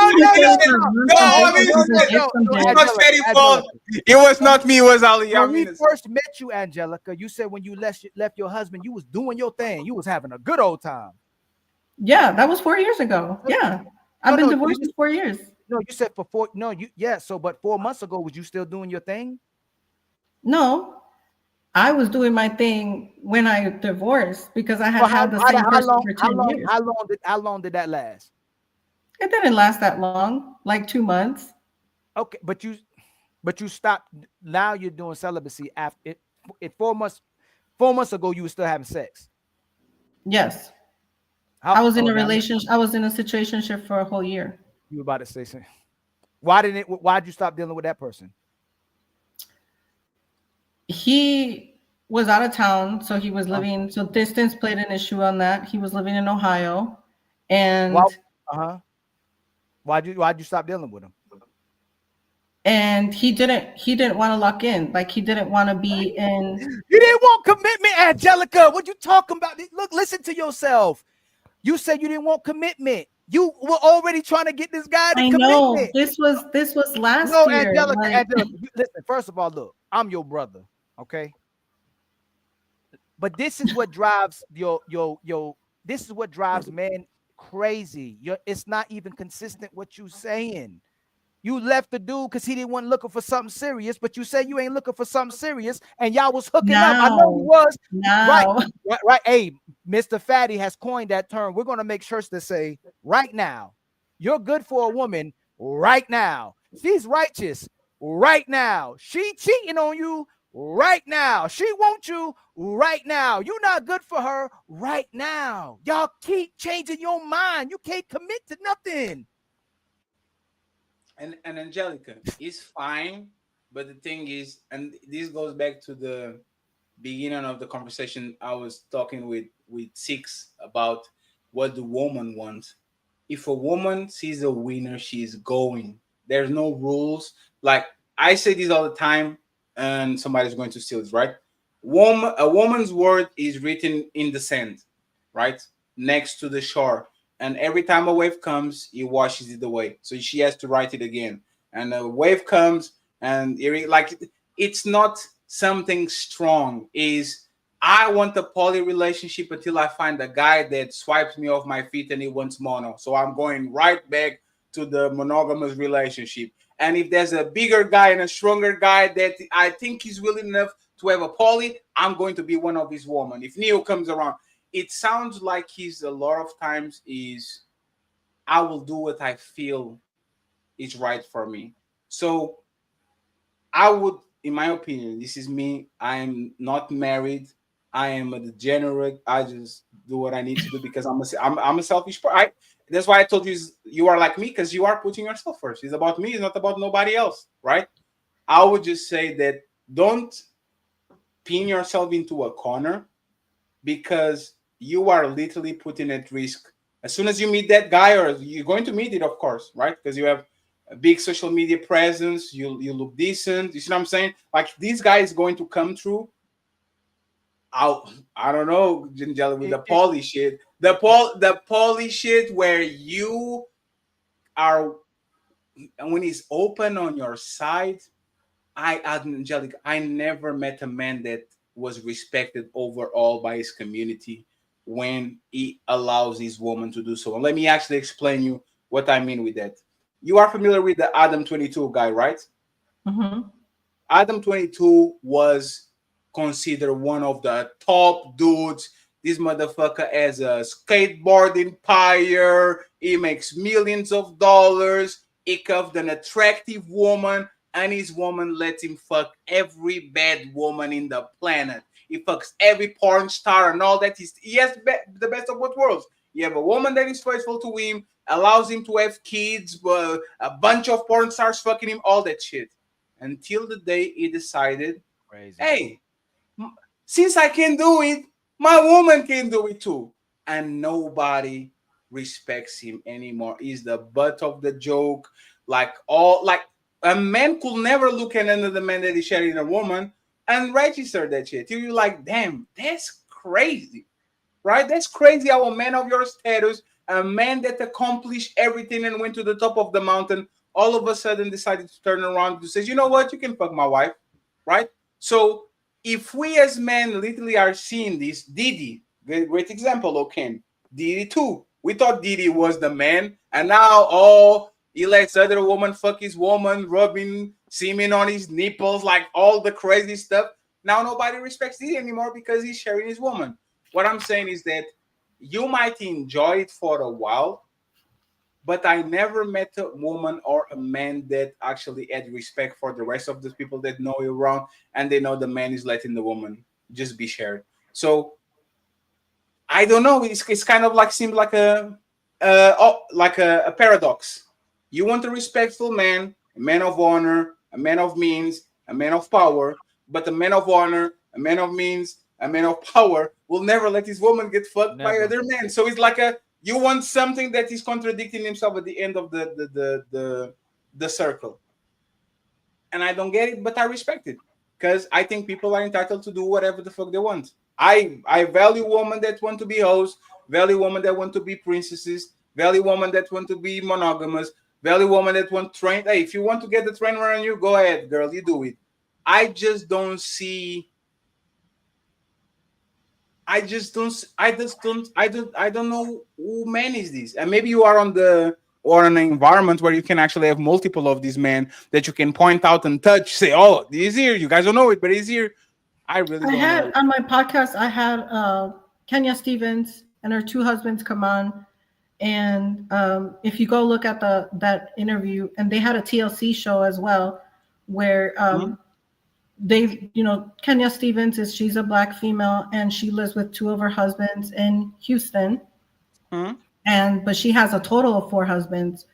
Fatty fault. It was not me. It was Ali. When we first met you, Angelica, you said when you left your husband, you was doing your thing. You was having a good old time. Yeah, that was 4 years ago. Yeah, I've been divorced for 4 years. No, you said for 4. No, so but 4 months ago, was you still doing your thing? No, I was doing my thing when I divorced because I had had the same person for 10 years. How long did that last? It didn't last that long, like 2 months. Okay, but you stopped. Now you're doing celibacy after it 4 months. 4 months ago, you were still having sex. Yes. I was in a relationship. I was in a situationship for a whole year. You were about to say something. Why'd you stop dealing with that person? He was out of town, so he was living. So distance played an issue on that. He was living in Ohio, and why'd you stop dealing with him? And he didn't want to lock in. Like he didn't want to be in. You didn't want commitment, Angelica. What you talking about? Look, listen to yourself. You said you didn't want commitment. You were already trying to get this guy to commitment. Know. This was last year. No, Angelica, listen, first of all, look, I'm your brother, okay? But this is what drives this is what drives men crazy. It's not even consistent what you saying. You left the dude because he didn't want looking for something serious, but you say you ain't looking for something serious, and y'all was hooking up. I know he was. Right. Hey, Mr. Fatty has coined that term. We're gonna make shirts that say right now. You're good for a woman right now. She's righteous right now. She cheating on you right now. She wants you right now. You're not good for her right now. Y'all keep changing your mind. You can't commit to nothing. And Angelica, it's fine, but the thing is, and this goes back to the beginning of the conversation I was talking with Six about what the woman wants. If a woman sees a winner, she's going. There's no rules. Like I say this all the time, and somebody's going to steal it, right? A woman's word is written in the sand, right? Next to the shore. And every time a wave comes, he washes it away. So she has to write it again. And a wave comes, and it's not something strong. I want a poly relationship until I find a guy that swipes me off my feet and he wants mono. So I'm going right back to the monogamous relationship. And if there's a bigger guy and a stronger guy that I think is willing enough to have a poly, I'm going to be one of his women. If Neo comes around, it sounds like a lot of times I will do what I feel is right for me. So I would, in my opinion, this is me. I'm not married. I am a degenerate. I just do what I need to do because I'm a selfish person. That's why I told you are like me, because you are putting yourself first. It's about me. It's not about nobody else, right? I would just say that don't pin yourself into a corner, because you are literally putting at risk. As soon as you meet that guy, or you're going to meet it, of course, right? Because you have a big social media presence, you look decent. You see what I'm saying? Like this guy is going to come through. I don't know, Angela, with the poly shit. The poly shit where you are, when he's open on your side. Angelica, I never met a man that was respected overall by his community when he allows his woman to do so. And let me actually explain you what I mean with that. You are familiar with the Adam 22 guy, right? Mm-hmm. Adam 22 was considered one of the top dudes. This motherfucker has a skateboard empire. He makes millions of dollars. He cuffed an attractive woman, and his woman lets him fuck every bad woman in the planet. He fucks every porn star and all that. He has the best of both worlds. You have a woman that is faithful to him, allows him to have kids, a bunch of porn stars fucking him, all that shit. Until the day he decided, hey, since I can do it, my woman can do it too. And nobody respects him anymore. He's the butt of the joke. A man could never look at another man that is sharing a woman and register that shit. You're like, damn, that's crazy. right? That's crazy how a man of your status, a man that accomplished everything and went to the top of the mountain, all of a sudden decided to turn around and say, you know what, you can fuck my wife, right? So if we as men literally are seeing this, Didi, great example, okay, Didi too. We thought Didi was the man, and now he lets other woman fuck his woman, rubbing semen on his nipples, like all the crazy stuff. Now nobody respects Didi anymore because he's sharing his woman. What I'm saying is that you might enjoy it for a while, but I never met a woman or a man that actually had respect for the rest of the people that know you around, and they know the man is letting the woman just be shared. So I don't know. It's kind of like seems like a paradox. You want a respectful man, a man of honor, a man of means, a man of power, but a man of honor, a man of means, a man of power will never let his woman get fucked by Never. other men. So it's like you want something that is contradicting himself at the end of the circle. And I don't get it, but I respect it because I think people are entitled to do whatever the fuck they want. I value women that want to be hoes, value women that want to be princesses, value women that want to be monogamous, value women that want train. Hey, if you want to get the train around you, go ahead, girl, you do it. I just don't see. I just don't. I just don't. I don't know who man is this. And maybe you are on the or in an environment where you can actually have multiple of these men that you can point out and touch. Say, oh, he's here. You guys don't know it, but he's here. I really don't know. On my podcast, I had Kenya Stevens and her two husbands come on, and if you go look at that interview, and they had a TLC show as well, where they, Kenya Stevens she's a Black female and she lives with two of her husbands in Houston, but she has a total of 4 husbands,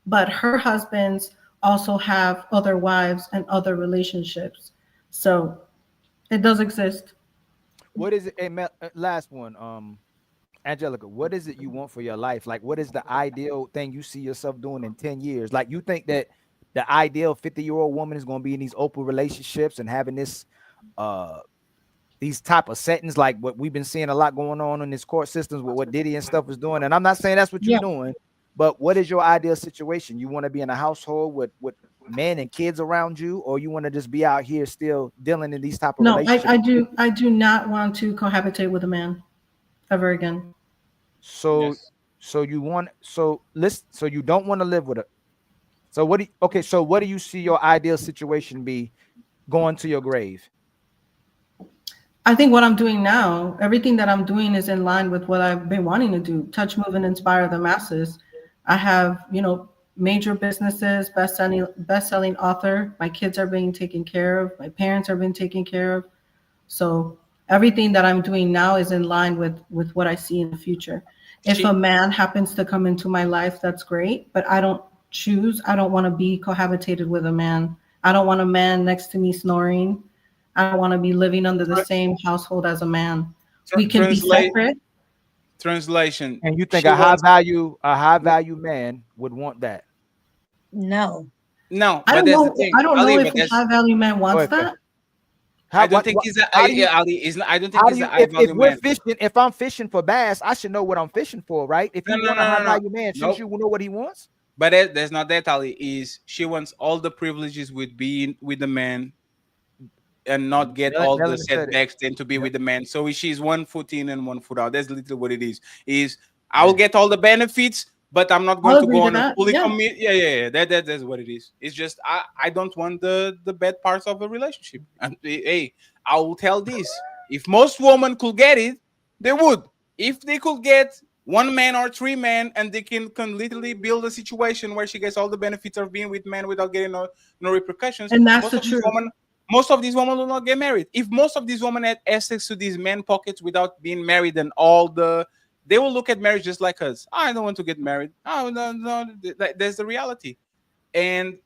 but her husbands also have other wives and other relationships, so it does exist. What is it? Hey, last one, Angelica, what is it you want for your life? Like, what is the ideal thing you see yourself doing in 10 years? Like, you think that the ideal 50-year-old woman is going to be in these open relationships and having this, these type of settings, like what we've been seeing a lot going on in this court systems with what Diddy and stuff is doing. And I'm not saying that's what you're doing, but what is your ideal situation? You want to be in a household with men and kids around you, or you want to just be out here still dealing in these type of relationships? I do not want to cohabitate with a man ever again. So you don't want to live with it. So what do you see your ideal situation be going to your grave? I think what I'm doing now, everything that I'm doing is in line with what I've been wanting to do, touch, move, and inspire the masses. I have, major businesses, best-selling author. My kids are being taken care of. My parents are being taken care of. So everything that I'm doing now is in line with what I see in the future. If a man happens to come into my life, that's great, but I don't want to be cohabitated with a man. I don't want a man next to me snoring. I don't want to be living under the same household as a man. We can be separate. Translation. And you think a high value man would want that? No. No, I but don't that's know. the thing. I don't know if a high value man wants that. I don't think he's a Ali. I don't think he's a high value man. If I'm fishing for bass, I should know what I'm fishing for, right? If you want a high value man, shouldn't you know what he wants? But there's not that, Ali. She wants all the privileges with being with the man and not get all the setbacks and to be with the man. So she's 1 foot in and 1 foot out. That's literally what it is. I will get all the benefits, but I'm not going to go on a fully commit. Yeah. That's what it is. It's just I don't want the bad parts of a relationship. And hey, I will tell this: if most women could get it, they would. If they could get 1 man or 3 men, and they can literally build a situation where she gets all the benefits of being with men without getting no repercussions. And that's the truth. Most of these women will not get married. If most of these women had access to these men pockets without being married and they will look at marriage just like us. I don't want to get married. Oh, no. There's the reality. And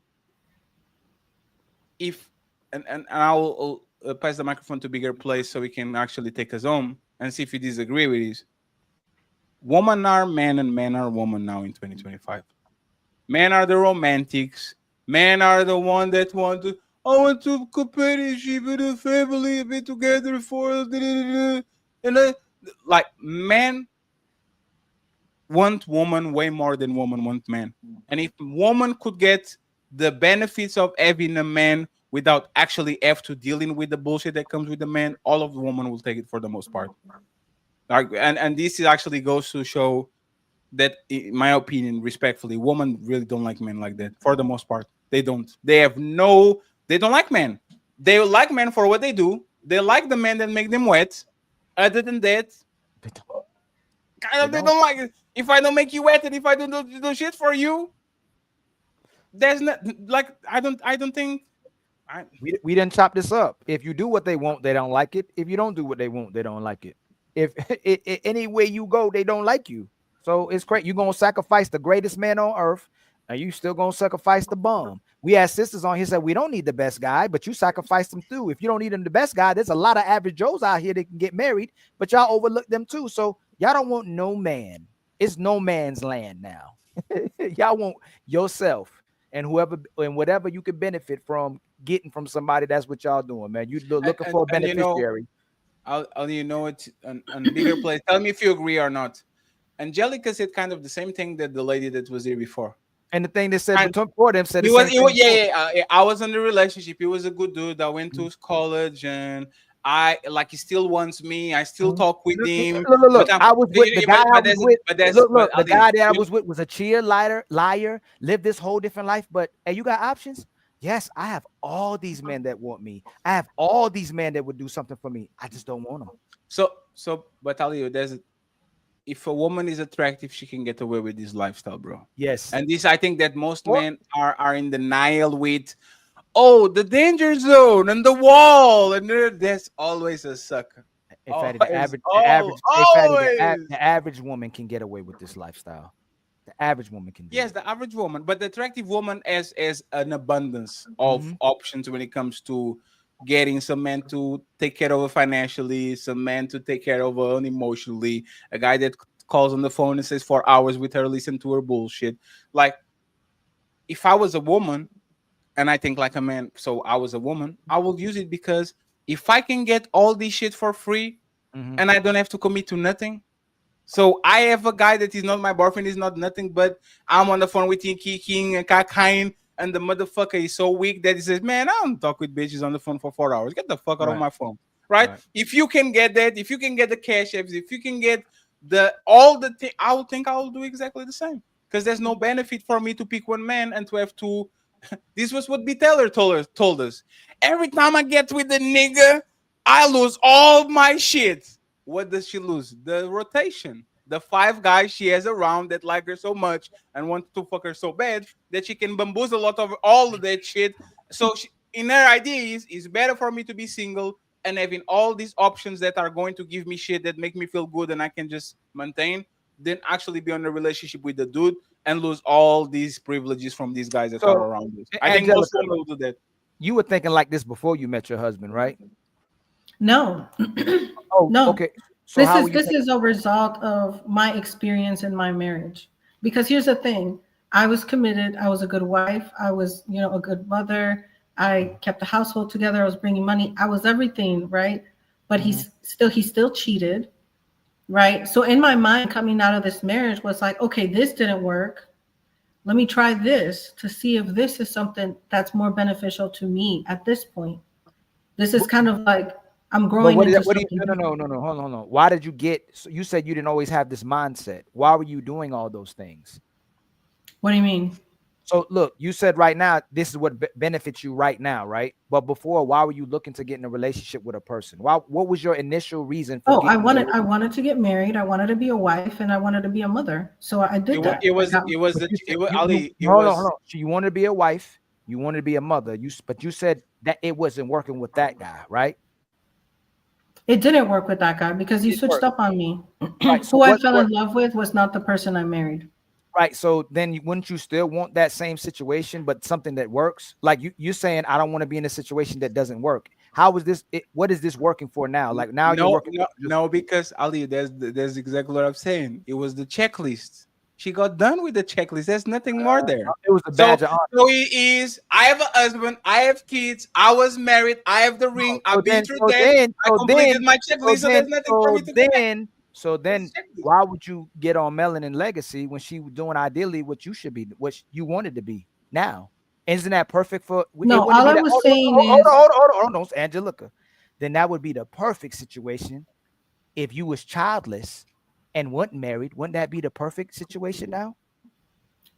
I will pass the microphone to bigger place so we can actually take us home and see if you disagree with this. Women are men and men are women now in 2025. Men are the romantics. Men are the one that I want to companionship with a family, be together for and like men want woman way more than woman want men. And if woman could get the benefits of having a man without actually have to dealing with the bullshit that comes with the man, all of the women will take it for the most part. Like, and this is actually goes to show that, in my opinion, respectfully, women really don't like men like that for the most part. They don't. They don't like men. They like men for what they do. They like the men that make them wet. Other than that, they don't like it. If I don't make you wet and if I don't do shit for you, there's not like I don't think. We didn't chop this up. If you do what they want, they don't like it. If you don't do what they want, they don't like it. If any way you go, they don't like you. So it's great. You're gonna sacrifice the greatest man on earth, and you still gonna sacrifice the bum. We had sisters on here said we don't need the best guy, but you sacrifice them too. If you don't need them the best guy, there's a lot of average Joes out here that can get married, but y'all overlook them too. So y'all don't want no man. It's no man's land now. Y'all want yourself and whoever and whatever you can benefit from getting from somebody. That's what y'all doing, man. You looking for a beneficiary. I'll it on bigger place. Tell me if you agree or not. Angelica said kind of the same thing that the lady that was here before. And the thing they said before them said I was in the relationship. He was a good dude. I went to college and he still wants me. I still talk with him. Look, I was with the guy I was with. Look, the guy that I was with was a cheerleader, liar, lived this whole different life. But hey, you got options? Yes, I have all these men that want me. I have all these men that would do something for me. I just don't want them. But I'll tell you, if a woman is attractive, she can get away with this lifestyle, bro. Yes. And this, I think that most men are in denial with, the danger zone and the wall, and there's always a sucker. In fact, the average woman can get away with this lifestyle. The average woman can. Yes, the average woman, but the attractive woman has an abundance of options when it comes to getting some man to take care of her financially, some man to take care of her emotionally, a guy that calls on the phone and says 4 hours with her, listen to her bullshit. Like, if I was a woman and I think like a man, so I was a woman, I will use it because if I can get all this shit for free and I don't have to commit to nothing. So I have a guy that is not my boyfriend, is not nothing, but I'm on the phone with him, kicking and cacaing. And the motherfucker is so weak that he says, man, I don't talk with bitches on the phone for 4 hours. Get the fuck out of my phone. Right? If you can get that, if you can get the cash apps, if you can get all the thing, I would think I will do exactly the same. Because there's no benefit for me to pick one man and to have to. This was what B. Taylor told us. Every time I get with the nigga, I lose all my shit. What does she lose? The rotation. The 5 guys she has around that like her so much and want to fuck her so bad that she can bamboozle a lot of all of that shit. So in her idea is better for me to be single and having all these options that are going to give me shit that make me feel good and I can just maintain, than actually be on a relationship with the dude and lose all these privileges from these guys that are around us. I think most women will do that. You were thinking like this before you met your husband, right? No. No. Okay. So this is a result of my experience in my marriage. Because here's the thing. I was committed. I was a good wife. I was, a good mother. I kept the household together. I was bringing money. I was everything, right? But he still cheated, right? So in my mind, coming out of this marriage was like, okay, this didn't work. Let me try this to see if this is something that's more beneficial to me at this point. This is kind of like I'm growing into something. No. Hold on. Why did you so you said you didn't always have this mindset. Why were you doing all those things? What do you mean? So look, you said right now, this is what benefits you right now, right? But before, why were you looking to get in a relationship with a person? What was your initial reason for I wanted to get married. I wanted to be a wife and I wanted to be a mother. So I did that. Hold on. So you wanted to be a wife, you wanted to be a mother, but you said that it wasn't working with that guy, right? It didn't work with that guy because he switched up on me. Right, so who I fell in love with was not the person I married. Right. So then wouldn't you still want that same situation, but something that works? Like you're saying, I don't want to be in a situation that doesn't work. How is this? What is this working for now? Like now you're working. No, because Ali, there's exactly what I'm saying. It was the checklist. She got done with the checklist. There's nothing more there. It was a badge of honor. So he is. I have a husband. I have kids. I was married. I have the ring. I've been through that. I completed my checklist. So there's nothing for me to go back. So then, why would you get on Melanin Legacy when she was doing ideally what you should be, what you wanted to be now? Isn't that perfect for? No, all I was saying is, hold on, Angelica. Then that would be the perfect situation if you was childless and weren't married. Wouldn't that be the perfect situation now?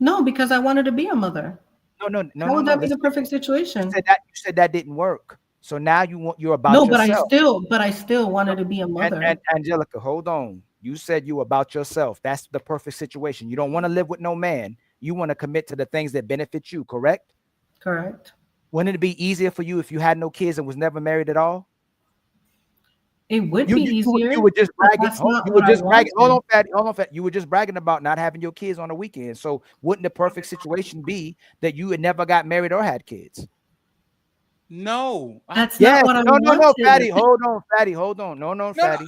No, because I wanted to be a mother. No. How would that be the perfect situation? You said that didn't work. So now you're about no, yourself. but I still wanted to be a mother. And Angelica, hold on. You said you about yourself. That's the perfect situation. You don't want to live with no man. You want to commit to the things that benefit you, correct? Correct. Wouldn't it be easier for you if you had no kids and was never married at all? It would be easier. You were just bragging. You were just bragging. Hold on, Fatty. You were just bragging about not having your kids on the weekend. So wouldn't the perfect situation be that you had never got married or had kids? No, that's not what I wanted. No, Fatty. Hold on, Fatty. Hold on. No, Fatty.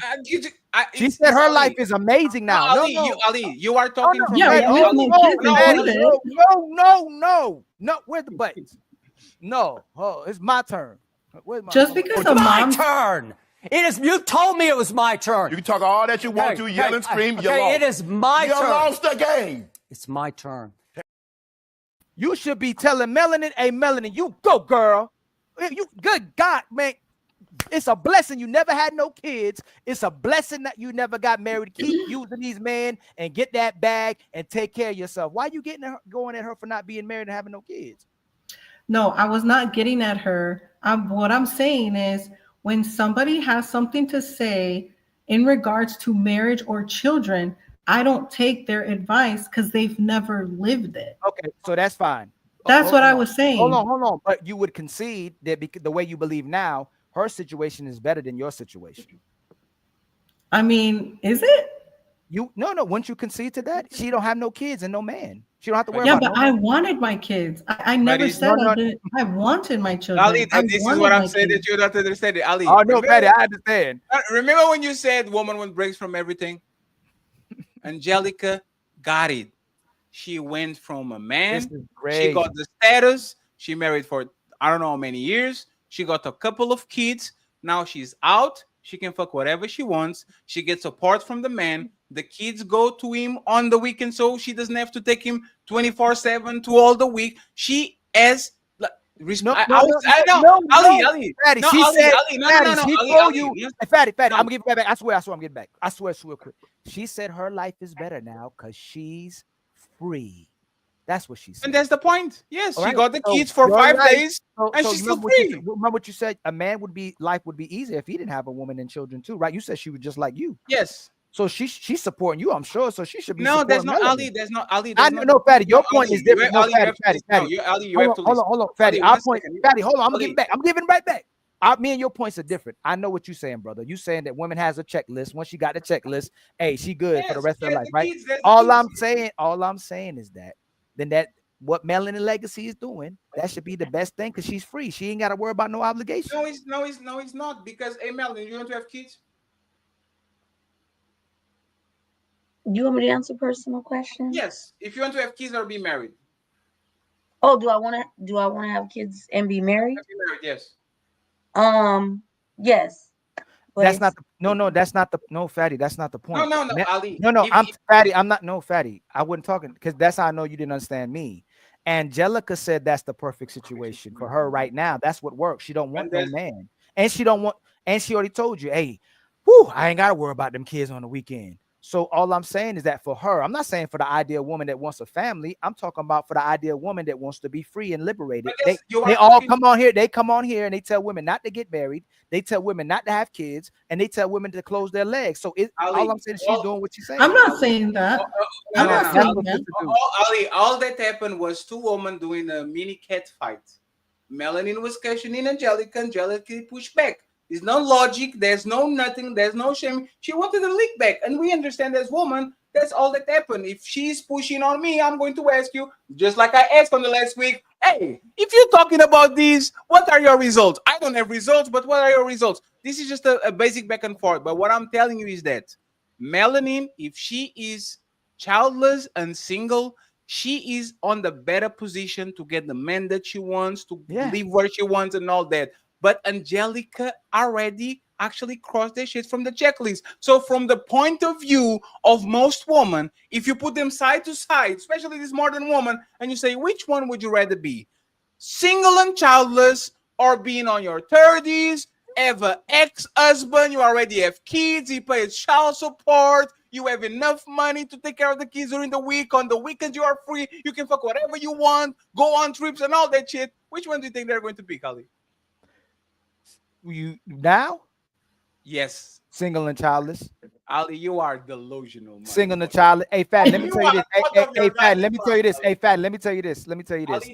She said her life is amazing now. Ali, you are talking from No. Where's the buttons? No, it's my turn. Just because of my turn. It is. You told me it was my turn. You can talk all that you want to, yell and scream. You lost. It is my turn. You lost the game. It's my turn. You should be telling Melanin, "Hey, Melanin, you go, girl. You good God, man. It's a blessing you never had no kids. It's a blessing that you never got married. Keep using these men and get that bag and take care of yourself. Why are you going at her for not being married and having no kids?" No, I was not getting at her. What I'm saying is, when somebody has something to say in regards to marriage or children, I don't take their advice because they've never lived it. Okay, so that's fine. That's what I was saying. Hold on. But you would concede that the way you believe now, her situation is better than your situation. I mean, is it? No. Once you concede to that, she don't have no kids and no man. She don't have to worry about. Yeah, but I wanted my kids. I never said I didn't. I wanted my children. Ali, this is what I'm saying that you don't understand it. Ali. Oh no, Patty, I understand. Remember when you said woman one breaks from everything? Angelica got it. She went from a man. She got the status. She married for I don't know how many years. She got a couple of kids. Now she's out. She can fuck whatever she wants. She gets support from the man. The kids go to him on the weekend, so she doesn't have to take him 24/7 to all the week. She has Ali. Fatty, she said, she told you, Fatty, I'm gonna give it back. I swear, I'm getting back. I swear, real quick. She said her life is better now because she's free. That's what she said. And that's the point. Yes, she got the kids for 5 days, and she's still free. Remember what you said? A man life would be easier if he didn't have a woman and children too, right? You said she was just like you. Yes. So she's supporting you, I'm sure. So she should be. No, there's not Ali. There's not Ali. No, Fatty. Your point is different. No, Fatty. Hold on, Fatty. Our point, Fatty. Hold on. I'm gonna give it back. I'm giving it right back. Me and your points are different. I know what you're saying, brother. You saying that women has a checklist. Once she got the checklist, hey, she good for the rest of her life, right? All I'm saying is that what Melanin Legacy is doing, that should be the best thing because she's free. She ain't got to worry about no obligation. No, it's not because hey, Melanin, you want to have kids? You want me to answer personal questions? Yes. If you want to have kids or be married. Oh, do I want to have kids and be married? Be married, yes. Yes. That's not Fatty. That's not the point. No, Ali. Fatty. I wasn't talking because that's how I know you didn't understand me. Angelica said that's the perfect situation for her right now. That's what works. She don't want no man, and she already told you, hey, I ain't gotta worry about them kids on the weekend. So all I'm saying is that for her, I'm not saying for the ideal woman that wants a family. I'm talking about for the ideal woman that wants to be free and liberated. They all come on here. They come on here and they tell women not to get married. They tell women not to have kids, and they tell women to close their legs. So all I'm saying is she's doing what she's saying. I'm not saying that. I'm not saying that. Ali, all that happened was two women doing a mini cat fight. Melanin was questioning Angelica. Angelica pushed back. There's no logic. There's no nothing. There's no shame. She wanted a lick back. And we understand as woman, that's all that happened. If she's pushing on me, I'm going to ask you, just like I asked on the last week, hey, if you're talking about these, what are your results? I don't have results, but what are your results? This is just a basic back and forth. But what I'm telling you is that Melanin, if she is childless and single, she is on the better position to get the man that she wants, to live where she wants and all that. But Angelica already actually crossed their shit from the checklist. So from the point of view of most women, if you put them side to side, especially this modern woman, and you say, which one would you rather be? Single and childless, or being on your 30s, have an ex-husband, you already have kids, he pays child support, you have enough money to take care of the kids during the week. On the weekends, you are free. You can fuck whatever you want, go on trips and all that shit. Which one do you think they're going to pick, Ali? You now? Yes. Single and childless. Ali, you are delusional, man. Single and childless. Hey, Fat, let me tell you this. Hey, Fat, let me tell you this. Hey, Fat, let me tell you this. Let me tell you this.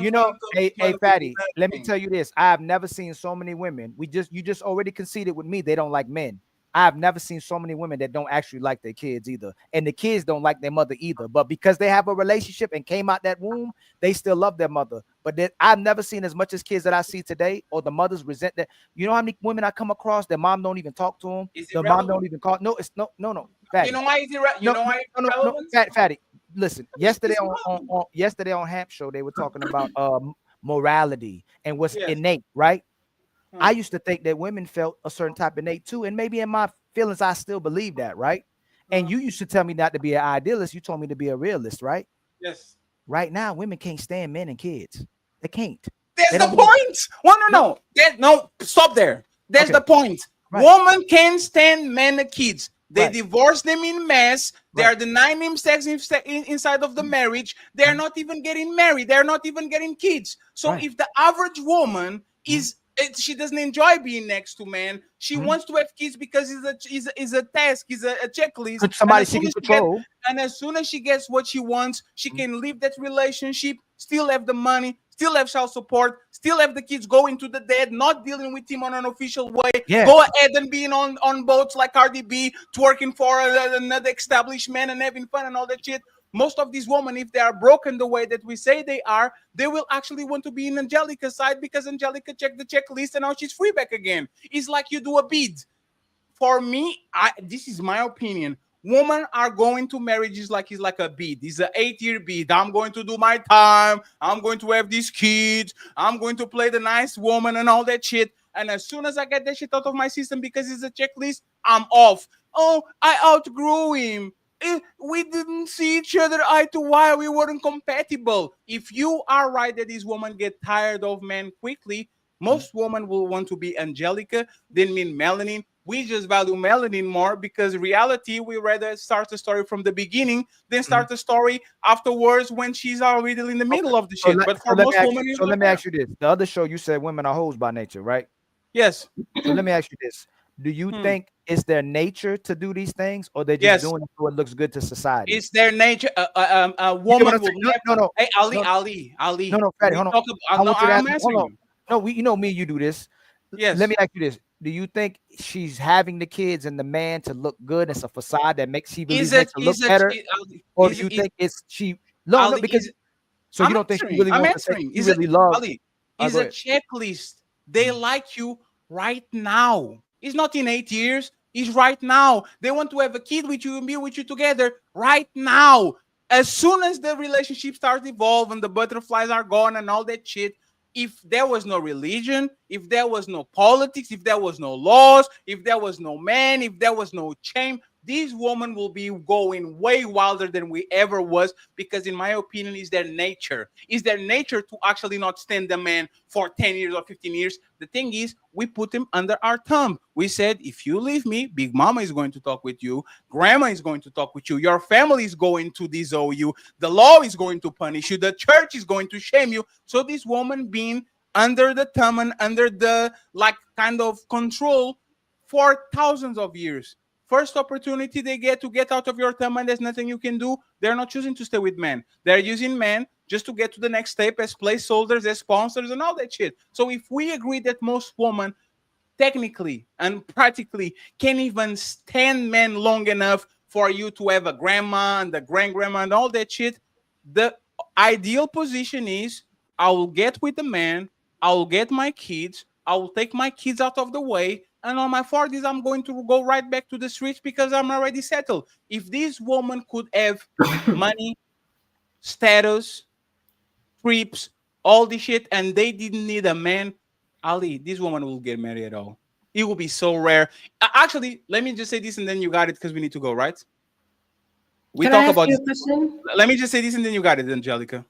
You know, hey, Fatty, let me tell you this. I have never seen so many women. You just already conceded with me. They don't like men. I have never seen so many women that don't actually like their kids either. And the kids don't like their mother either. But because they have a relationship and came out that womb, they still love their mother. But I've never seen as much as kids that I see today, or the mothers resent that. You know how many women I come across, their mom don't even talk to them. Their mom don't even call. No, it's no. Fatty. You know why it's irrelevant? Fatty. Listen, yesterday on Hamp Show, they were talking about morality and what's innate, right? I used to think that women felt a certain type of innate too, and maybe in my feelings, I still believe that, right? And you used to tell me not to be an idealist. You told me to be a realist, right? Yes. Right now, women can't stand men and kids. They can't. That's the point. No, stop there. That's the point. Right. Women can't stand men and kids. They divorce them in mass. They are denying them sex inside of the marriage. They're not even getting married. They're not even getting kids. So if the average woman is she doesn't enjoy being next to men. She wants to have kids because it's a task, it's a checklist. Somebody she can control. And as soon as she gets what she wants, she can leave that relationship, still have the money, still have child support, still have the kids going to the dad, not dealing with him on an official way. Yeah. Go ahead and being on boats like Cardi B, twerking for another establishment and having fun and all that shit. Most of these women, if they are broken the way that we say they are, they will actually want to be in Angelica's side because Angelica checked the checklist and now she's free back again. It's like you do a bid. For me, this is my opinion. Women are going to marriages like it's like a bid. It's an 8-year bid. I'm going to do my time. I'm going to have these kids. I'm going to play the nice woman and all that shit. And as soon as I get that shit out of my system because it's a checklist, I'm off. Oh, I outgrew him. We didn't see each other eye to eye. We weren't compatible. If you are right that these women get tired of men quickly, most women will want to be Angelica than mean Melanin. We just value Melanin more because reality, we rather start the story from the beginning than start the story afterwards when she's already in the middle of the shit. But for most women, let me ask you this. The other show you said women are hoes by nature, right? Yes. So let me ask you this. Do you think it's their nature to do these things, or they're just doing it so it looks good to society? It's their nature. A woman will no. Hey, Ali. No, Fatty, hold on. I'm answering you. No, you know me. You do this. Yes. Let me ask you this: do you think she's having the kids and the man to look good? It's a facade that makes she makes to look better, or do you think it's she? No, because so you don't think she really wants to say she really loves? Ali, it's a checklist. They like you right now. It's not in 8 years. It's right now. They want to have a kid with you and be with you together right now. As soon as the relationship starts evolving, the butterflies are gone and all that shit. If there was no religion, if there was no politics, if there was no laws, if there was no man, if there was no shame, these women will be going way wilder than we ever was because, in my opinion, is their nature. Is their nature to actually not stand the man for 10 years or 15 years. The thing is, we put him under our thumb. We said, if you leave me, Big Mama is going to talk with you. Grandma is going to talk with you. Your family is going to disown you. The law is going to punish you. The church is going to shame you. So this woman being under the thumb and under the kind of control for thousands of years. First opportunity they get to get out of your thumb and there's nothing you can do, they're not choosing to stay with men. They're using men just to get to the next step as placeholders, as sponsors, and all that shit. So if we agree that most women technically and practically can't even stand men long enough for you to have a grandma and the grandma and all that shit, the ideal position is I will get with the man, I will get my kids, I will take my kids out of the way, and on my 40s, I'm going to go right back to the streets because I'm already settled. If this woman could have money, status, trips, all this shit, and they didn't need a man, Ali, this woman will get married at all. It will be so rare. Actually, let me just say this and then you got it because we need to go, right? We Can talk I ask about you a question? Let me just say this and then you got it, Angelica.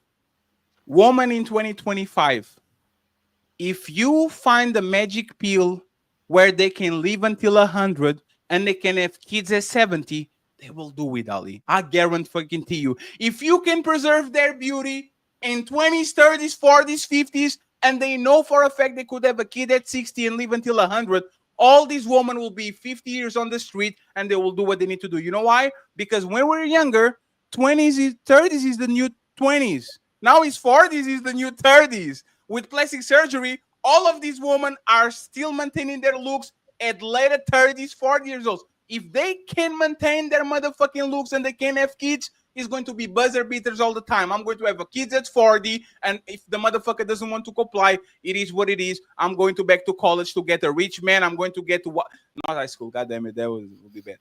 Woman in 2025, if you find the magic pill where they can live until 100 and they can have kids at 70, they will do it, Ali. I guarantee you. If you can preserve their beauty in 20s, 30s, 40s, 50s, and they know for a fact they could have a kid at 60 and live until 100, all these women will be 50 years on the street and they will do what they need to do. You know why? Because when we're younger, 30s is the new 20s. Now it's 40s is the new 30s. With plastic surgery, all of these women are still maintaining their looks at later 30s, 40 years old. If they can maintain their motherfucking looks and they can have kids, it's going to be buzzer beaters all the time. I'm going to have a kids at 40, and if the motherfucker doesn't want to comply, it is what it is. I'm going to back to college to get a rich man. I'm going to get to what? Not high school. God damn it, that would be bad.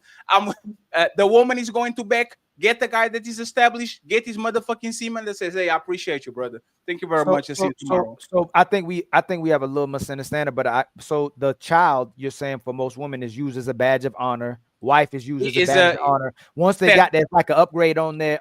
The woman is going to back, get the guy that is established, get his motherfucking semen that says, "Hey, I appreciate you, brother. Thank you very much. I'll see you tomorrow." So I think we have a little misunderstanding, but so the child, you're saying, for most women is used as a badge of honor. Wife is used as a badge of honor. Once they got that, like an upgrade on their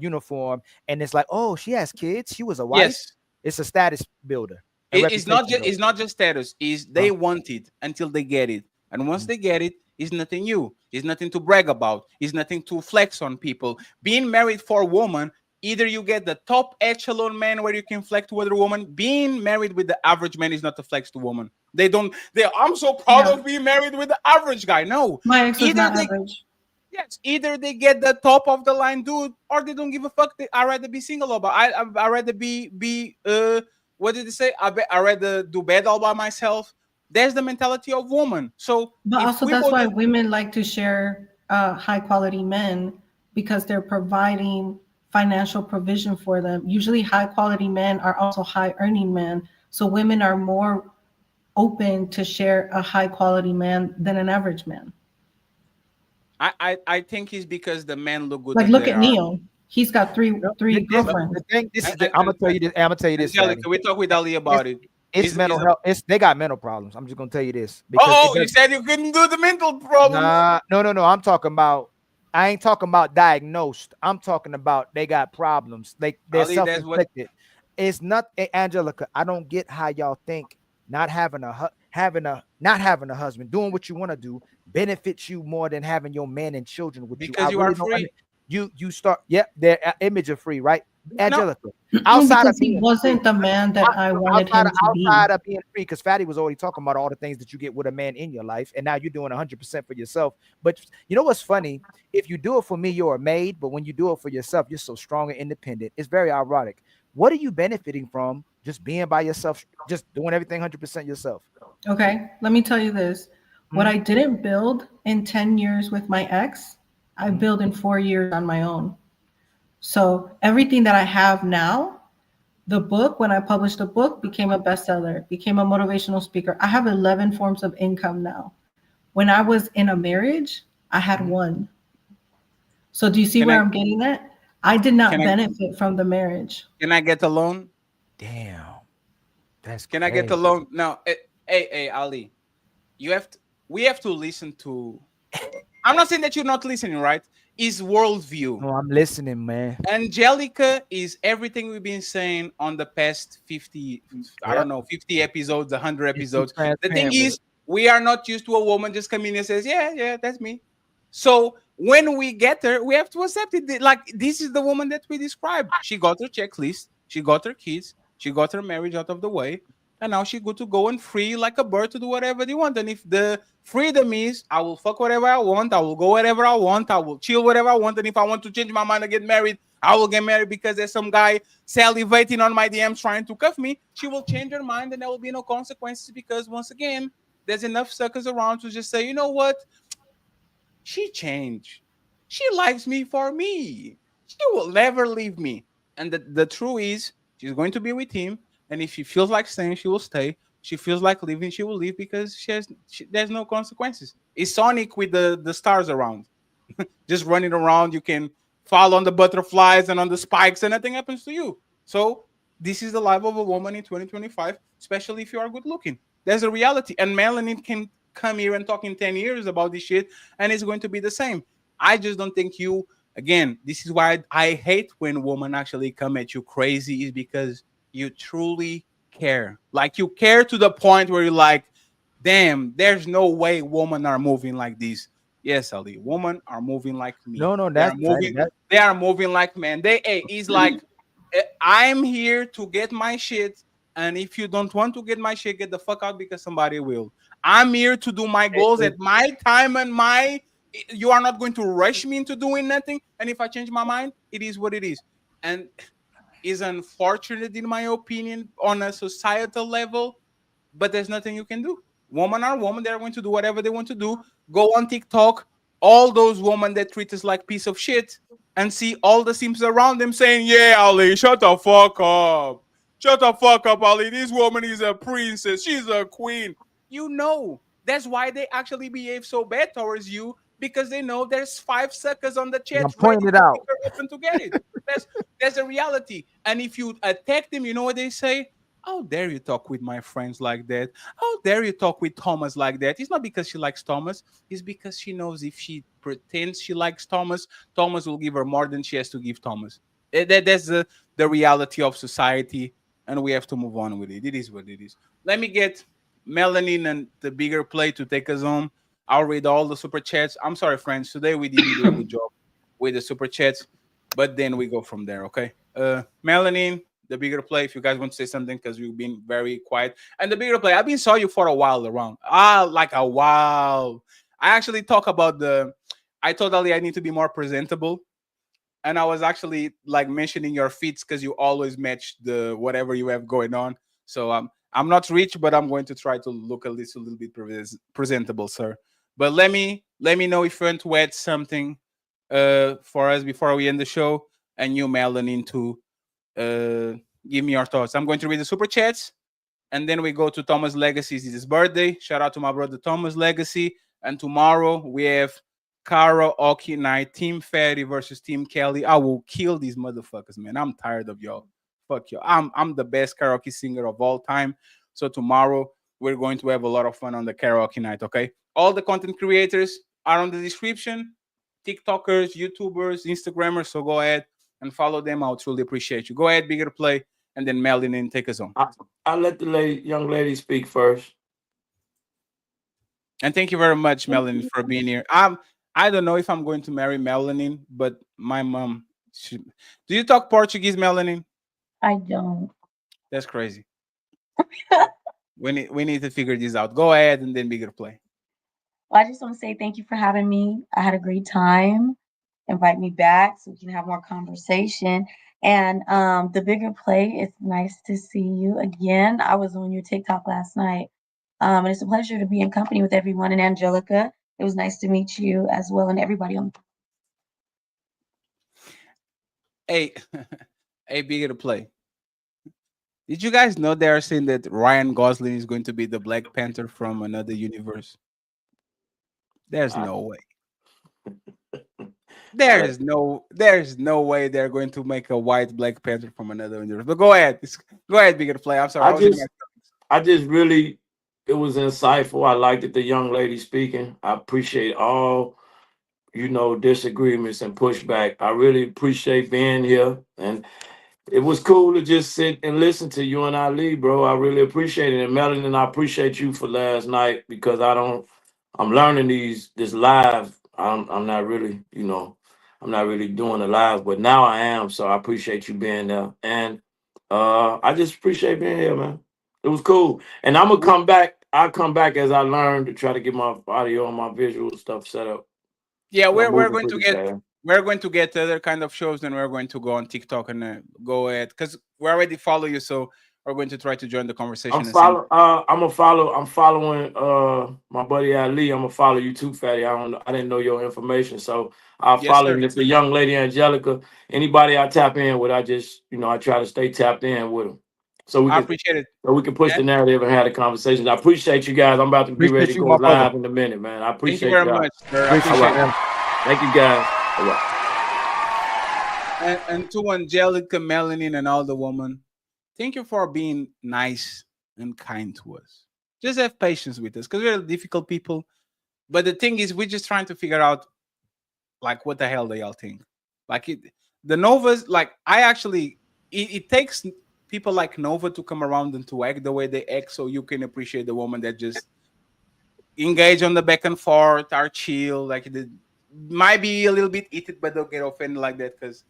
uniform, and it's like, oh, she has kids. She was a wife. Yes. It's a status builder. It's not just status. Is they want it until they get it, and once they get it, it's nothing new. It's nothing to brag about. It's nothing to flex on people. Being married for a woman, either you get the top echelon man where you can flex to other woman. Being married with the average man is not a flex to woman. I'm so proud of being married with the average guy. No, my ex is not average. Yes, either they get the top of the line dude, or they don't give a fuck. I'd rather be single about. I'd rather be what did they say? I'd rather do bad all by myself. There's the mentality of woman. So, but also that's why women like to share high quality men, because they're providing financial provision for them. Usually, high quality men are also high earning men. So women are more open to share a high quality man than an average man. I think it's because the men look good. Like, look at Neil. He's got three girlfriends. I'm gonna tell you this. Angelica, we talked with Ali about it. It's mental health. They got mental problems. I'm just gonna tell you this. You said you couldn't do the mental problems. No. I'm talking about. I ain't talking about diagnosed. I'm talking about they got problems. They're self-inflicted. It's not, Angelica. I don't get how y'all think not having a husband, doing what you want to do, benefits you more than having your man and children with you. Because you are free. You start. Their image of free, right? Angelica, outside of he wasn't the man that I wanted him to be. Outside of being free, because Fatty was already talking about all the things that you get with a man in your life, and now you're doing 100% for yourself. But you know what's funny? If you do it for me, you're a maid, but when you do it for yourself, you're so strong and independent. It's very ironic. What are you benefiting from just being by yourself, just doing everything 100% yourself? Okay, let me tell you this. What I didn't build in 10 years with my ex, I built in 4 years on my own. So everything that I have now, the book, when I published the book, became a bestseller, became a motivational speaker. I have 11 forms of income now. When I was in a marriage, I had one. So do you see where I'm getting at? I did not benefit from the marriage. Can I get a loan? Damn. Can I get a loan? No. Hey, Ali. We have to listen to. I'm not saying that you're not listening, right? Is worldview. No, I'm listening, man. Angelica is everything we've been saying on the past 50, I don't know, 50 episodes, 100 episodes. The thing is, we are not used to a woman just coming in and says, yeah, that's me. So when we get her, we have to accept it. Like, this is the woman that we described. She got her checklist. She got her kids. She got her marriage out of the way. And now she's good to go and free like a bird to do whatever they want. And if the freedom is, I will fuck whatever I want, I will go wherever I want, I will chill whatever I want. And if I want to change my mind and get married, I will get married because there's some guy salivating on my DMs trying to cuff me. She will change her mind and there will be no consequences because, once again, there's enough suckers around to just say, you know what? She changed. She likes me for me. She will never leave me. And the truth is, she's going to be with him. And if she feels like staying, she will stay. she feels like leaving, she will leave because there's no consequences. It's Sonic with the stars around, just running around. You can fall on the butterflies and on the spikes, and nothing happens to you. So this is the life of a woman in 2025, especially if you are good looking. There's a reality, and Melanin can come here and talk in 10 years about this shit, and it's going to be the same. I just don't think you. Again, this is why I hate when women actually come at you crazy, is because you truly care. Like, you care to the point where you're like, damn, there's no way women are moving like this. Yes, Ali, women are moving like me. No, They are that's moving. that. They are moving like men. He's like, I'm here to get my shit, and if you don't want to get my shit, get the fuck out because somebody will. I'm here to do my goals at my time and my. You are not going to rush me into doing nothing. And if I change my mind, it is what it is. And is unfortunate in my opinion on a societal level, but there's nothing you can do. Women are women. They're going to do whatever they want to do. Go on TikTok, all those women that treat us like piece of shit, and see all the simps around them saying, yeah, Ali, shut the fuck up. Shut the fuck up, Ali. This woman is a princess. She's a queen. You know, that's why they actually behave so bad towards you, because they know there's 5 suckers on the chat I'm ready pointing it to out. pick her up and to get it. That's a reality. And if you attack them, you know what they say? How dare you talk with my friends like that? How dare you talk with Thomas like that? It's not because she likes Thomas. It's because she knows if she pretends she likes Thomas, Thomas will give her more than she has to give Thomas. That's the reality of society, and we have to move on with it. It is what it is. Let me get Melanin and the bigger play to take us home. I'll read all the super chats. I'm sorry, friends. Today we didn't do a good job with the super chats, but then we go from there, okay? Melanin, the bigger play, if you guys want to say something, because you've been very quiet. And the bigger play, I've been saw you for a while around. Like a while. I actually talk about I told Ali I need to be more presentable. And I was actually like mentioning your feats because you always match the whatever you have going on. So I'm not rich, but I'm going to try to look a little bit presentable, sir. But let me know if you want to add something for us before we end the show, and you, Melanin, to give me your thoughts. I'm going to read the super chats, and then we go to Thomas Legacy's his birthday. Shout out to my brother Thomas Legacy. And tomorrow we have karaoke night, Team Fatty versus Team Kelly. I will kill these motherfuckers, man. I'm tired of y'all. Fuck you. I'm the best karaoke singer of all time. So tomorrow we're going to have a lot of fun on the karaoke night. Okay. All the content creators are on the description. TikTokers, YouTubers, Instagrammers. So go ahead and follow them. I'll truly appreciate you. Go ahead, bigger play, and then Melanie take us on. I'll let the young lady speak first. And thank you very much, Melanie, for being here. I don't know if I'm going to marry Melanie, but my mom. Do you talk Portuguese, Melanie? I don't. That's crazy. we need to figure this out. Go ahead and then bigger play. Well, I just want to say thank you for having me. I had a great time. Invite me back so we can have more conversation. And the bigger play, it's nice to see you again. I was on your TikTok last night. And it's a pleasure to be in company with everyone. And Angelica, it was nice to meet you as well, and everybody on. Hey, hey, bigger play. Did you guys know they are saying that Ryan Gosling is going to be the Black Panther from another universe? There's no way. There's no way they're going to make a white Black Panther from another universe. But go ahead, bigger play. I'm sorry. I just really, it was insightful. I liked it, the young lady speaking. I appreciate all, disagreements and pushback. I really appreciate being here, and it was cool to just sit and listen to you and Ali, bro. I really appreciate it. And Melanie, I appreciate you for last night, because I'm learning this live. I'm not really, I'm not really doing the live, but now I am. So I appreciate you being there. And I just appreciate being here, man. It was cool. And I'm gonna come back. I'll come back as I learn to try to get my audio and my visual stuff set up. Yeah, we're going to get other kind of shows, and we're going to go on TikTok and go ahead, because we already follow you, so we're going to try to join the conversation. I'm following my buddy Ali. I'm gonna follow you too, Fatty. I didn't know your information, so I'll follow you. If the young lady Angelica, anybody I tap in with, I just I try to stay tapped in with them. so we I can appreciate it. push the narrative and have a conversation. I appreciate you guys. I'm about to get ready Appreciate to you, go my brother. live in a minute, man. I Thank you appreciate very y'all. much, sir. I Appreciate appreciate All it. right. Thank you, guys. All right. And to Angelica, Melanin, and all the women, thank you for being nice and kind to us. Just have patience with us because we're difficult people. But the thing is, we're just trying to figure out, like, what the hell do y'all think? Like, the Novas, like, it takes people like Nova to come around and to act the way they act so you can appreciate the woman that just engage on the back and forth, are chill, like, might be a little bit heated, but don't get offended like that because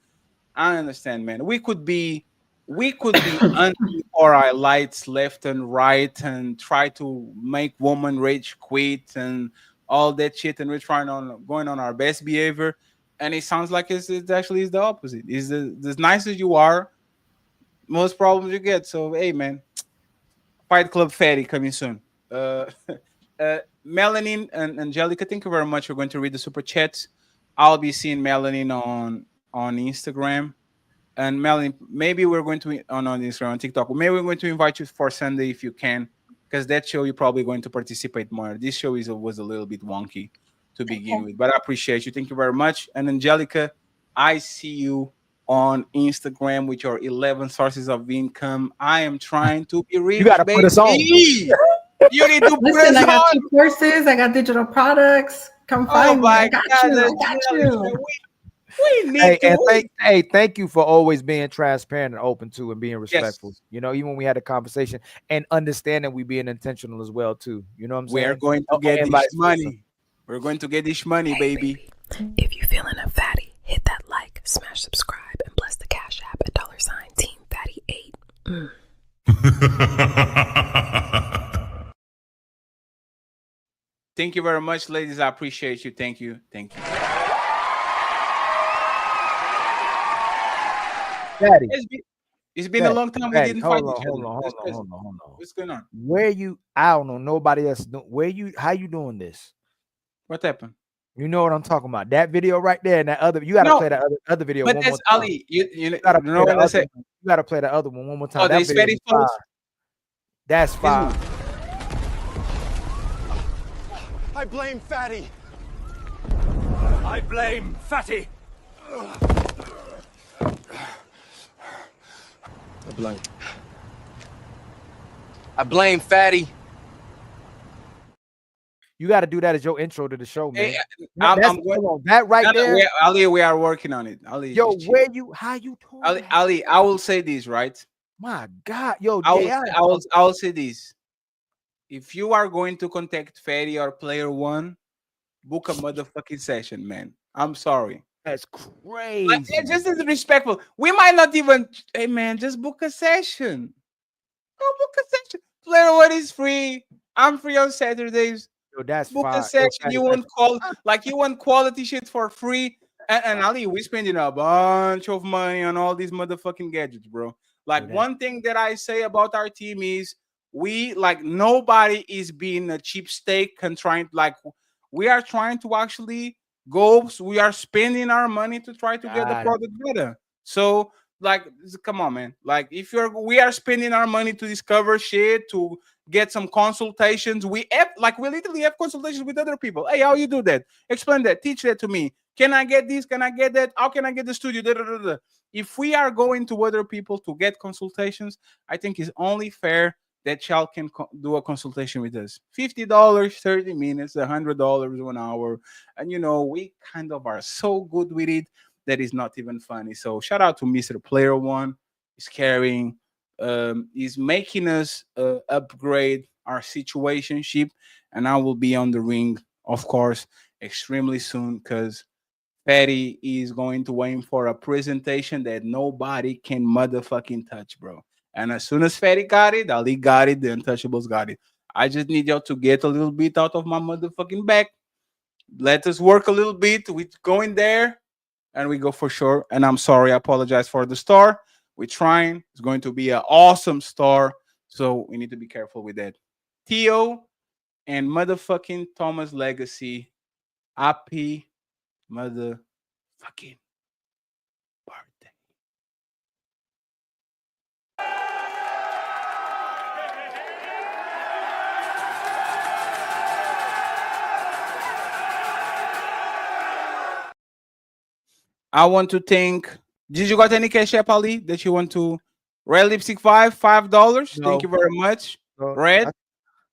I understand, man. We could be under our lights left and right and try to make woman rage quit and all that shit, and we're going on our best behavior, and it sounds like it actually is the opposite. Is the nicer you are, most problems you get. So hey, man, Fight Club Fatty coming soon. Melanin and Angelica, thank you very much. We're going to read the super chats. I'll be seeing Melanin on Instagram. And Melanie, maybe we're going to on Instagram, on TikTok. Maybe we're going to invite you for Sunday if you can, because that show you're probably going to participate more. This show was a little bit wonky to begin with, but I appreciate you. Thank you very much. And Angelica, I see you on Instagram with your 11 sources of income. I am trying to be rich. You got to put us on. You need to put Listen, us I got on. 2 courses. I got digital products. Come find me. I got you. I got you. We need thank you for always being transparent and open to and being respectful. Yes. You know, even when we had a conversation and understanding we being intentional as well too. You know what I'm saying? We're going to get this money. We're going to get this money, baby. If you're feeling a fatty, hit that like, smash subscribe, and bless the Cash App at $Team Fatty 8. Thank you very much, ladies. I appreciate you. Thank you. Thank you. Daddy, it's been a long time. We didn't fight each other. Hold on. What's going on? Where you? I don't know. Nobody else. Where you? How you doing this? What happened? You know what I'm talking about? That video right there and that other. You got to play that other video one more time. Ali. You know what I said? You got to play the other one more time. Oh, that video fire. That's fire. I blame Fatty. I blame Fatty. I blame Fatty. You got to do that as your intro to the show, man. Hey, that right there. Ali, we are working on it. Ali, yo, how you doing? Ali, I will say this, right? My God, yo, I will say this. If you are going to contact Fatty or Player One, book a motherfucking session, man. I'm sorry. That's crazy. Like, just disrespectful. We might not even. Hey, man, just book a session. Go book a session. Player One is free. I'm free on Saturdays. Yo, that's book fine. a session. You want quality shit for free. And Ali, we spending a bunch of money on all these motherfucking gadgets, bro. Like one thing that I say about our team is nobody is being a cheapskate and we are trying to actually go. So we are spending our money to try to get the product better. So come on, man. We are spending our money to discover shit, to get some consultations. We literally have consultations with other people. Hey, how you do that? Explain that. Teach that to me. Can I get this? Can I get that? How can I get the studio? Da, da, da, da. If we are going to other people to get consultations, I think it's only fair that y'all can do a consultation with us. $50, 30 minutes, $100 1 hour. And we kind of are so good with it that is not even funny. So shout out to Mr. Player One. He's carrying, he's making us upgrade our situationship. And I will be on the ring, of course, extremely soon, because Fatty is going to aim for a presentation that nobody can motherfucking touch, bro. And as soon as Fatty got it, Ali got it, the Untouchables got it. I just need y'all to get a little bit out of my motherfucking back. Let us work a little bit. We go in there and we go for sure. And I'm sorry, I apologize for the star. We're trying. It's going to be an awesome star. So we need to be careful with that. Theo and motherfucking Thomas Legacy. Happy motherfucking birthday. I want to thank. Did you got any cash app, Ali, that you want to? Red Lipstick $5. Thank you No, very much. no, Red.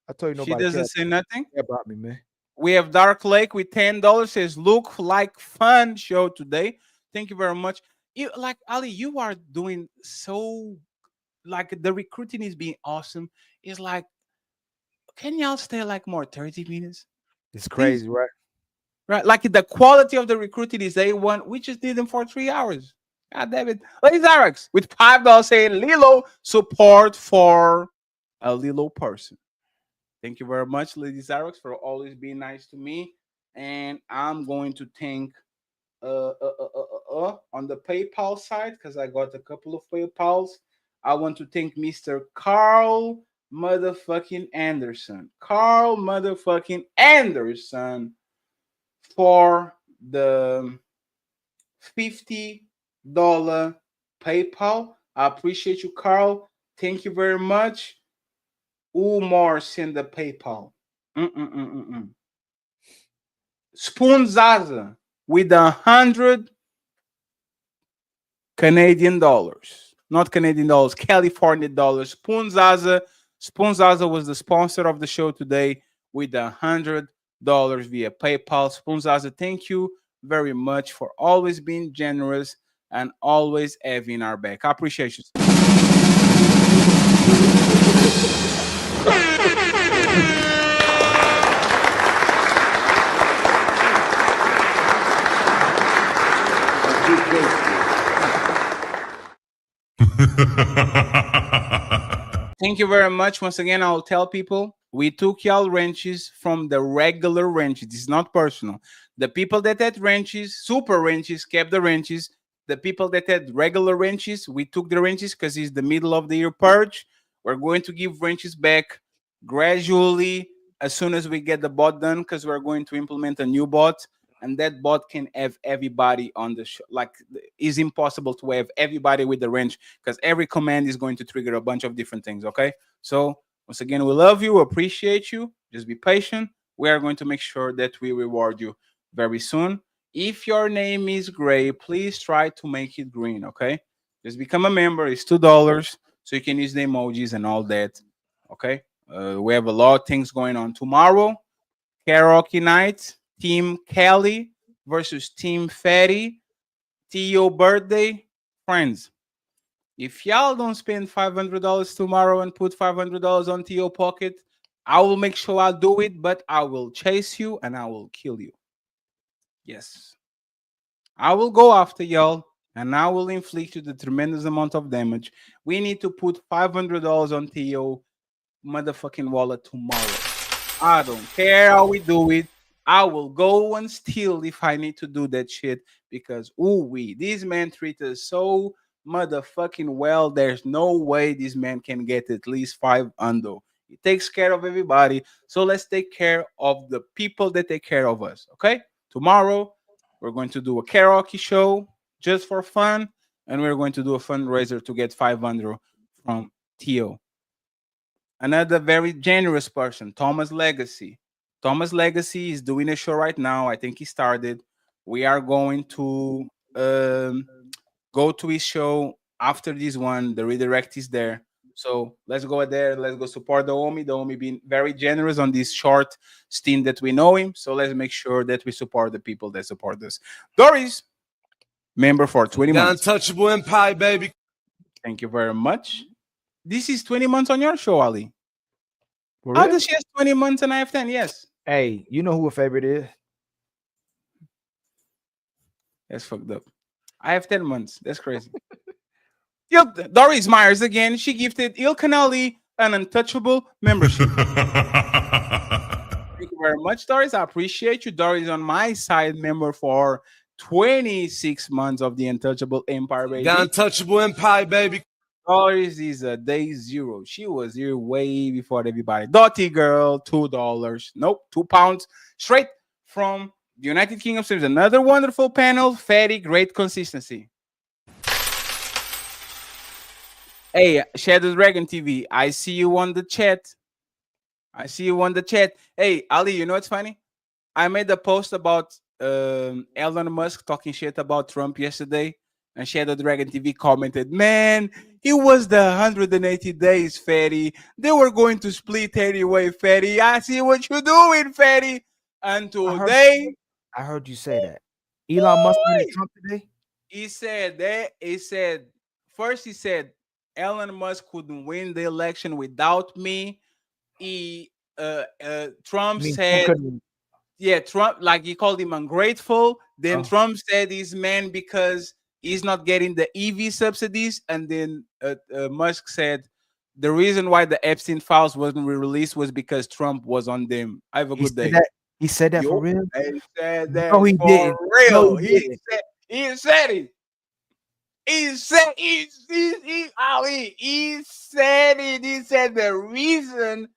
I told you She nobody doesn't cared say nothing. about me, man. We have Dark Lake with $10. Says look like fun show today. Thank you very much. You like Ali, you are doing so like the recruiting is being awesome. It's like, can y'all stay like more 30 minutes? It's Please. crazy, right? Right. Like the quality of the recruiting is A1. We just did them for 3 hours. God damn it. Ladies Alex with $5 saying Lilo support for a Lilo person. Thank you very much, Lady Xerox, for always being nice to me. And I'm going to thank on the PayPal side because I got a couple of PayPals. I want to thank Mr. Carl motherfucking Anderson. Carl motherfucking Anderson for the $50 PayPal. I appreciate you, Carl. Thank you very much. Umar send the PayPal. Spoon Zaza with 100 Canadian dollars. Not Canadian dollars, California dollars. Spoon Zaza. Spoon Zaza was the sponsor of the show today with $100 via PayPal. Spoon Zaza, thank you very much for always being generous and always having our back. I appreciate you. Thank you very much. Once again, I'll tell people we took y'all wrenches from the regular wrenches. It's not personal. The people that had wrenches, super wrenches, kept the wrenches. The people that had regular wrenches, we took the wrenches because it's the middle of the year purge. We're going to give wrenches back gradually as soon as we get the bot done because we're going to implement a new bot. And that bot can have everybody on the show. Like, it's impossible to have everybody with the wrench because every command is going to trigger a bunch of different things. Okay. So, once again, we love you, appreciate you. Just be patient. We are going to make sure that we reward you very soon. If your name is gray, please try to make it green. Okay. Just become a member. It's $2. So you can use the emojis and all that. Okay. We have a lot of things going on tomorrow. Karaoke night. Team Kelly versus Team Fatty. Theo birthday. Friends, if y'all don't spend $500 tomorrow and put $500 on Theo pocket, I will make sure I'll do it, but I will chase you and I will kill you. Yes. I will go after y'all and I will inflict you the tremendous amount of damage. We need to put $500 on Theo motherfucking wallet tomorrow. I don't care how we do it. I will go and steal if I need to do that shit because these men treat us so motherfucking well. There's no way this man can get at least 5 under. He takes care of everybody. So let's take care of the people that take care of us. Okay? Tomorrow we're going to do a karaoke show just for fun, and we're going to do a fundraiser to get 500 from Theo. Another very generous person, Thomas Legacy. Thomas Legacy is doing a show right now. I think he started. We are going to go to his show after this one. The redirect is there. So let's go there. Let's go support the homie. The homie being very generous on this short stint that we know him. So let's make sure that we support the people that support us. Doris, member for 20 months. The untouchable empire, baby. Thank you very much. This is 20 months on your show, Ali. For How real? does she have 20 months and I have 10? Yes. Hey, you know who a favorite is? That's fucked up. I have 10 months. That's crazy. Doris Myers again. She gifted Il Canali an untouchable membership. Thank you very much, Doris. I appreciate you. Doris on my side, member for 26 months of the Untouchable Empire, baby. The untouchable empire, baby. Doris is a day zero. She was here way before everybody. Dottie girl, $2. Nope, £2. Straight from the United Kingdom. There's another wonderful panel. Fatty, great consistency. Hey, Shadow Dragon TV, I see you on the chat. Hey, Ali, you know what's funny? I made a post about Elon Musk talking shit about Trump yesterday, and Shadow Dragon TV commented, "Man, it was the 180 days, Fatty. They were going to split anyway, Fatty. I see what you're doing, Fatty." And today, I heard you say that. Elon Musk met Trump today. he said that. He said first, he said Elon Musk couldn't win the election without me. Trump said, yeah, Trump, like he called him ungrateful. Then Trump said he's man because he's not getting the EV subsidies. And then Musk said the reason why the Epstein files wasn't released was because Trump was on them. Have a good day. He said that for real? He said that No, he for didn't. real. No, he didn't. He said it. He said it. He said the reason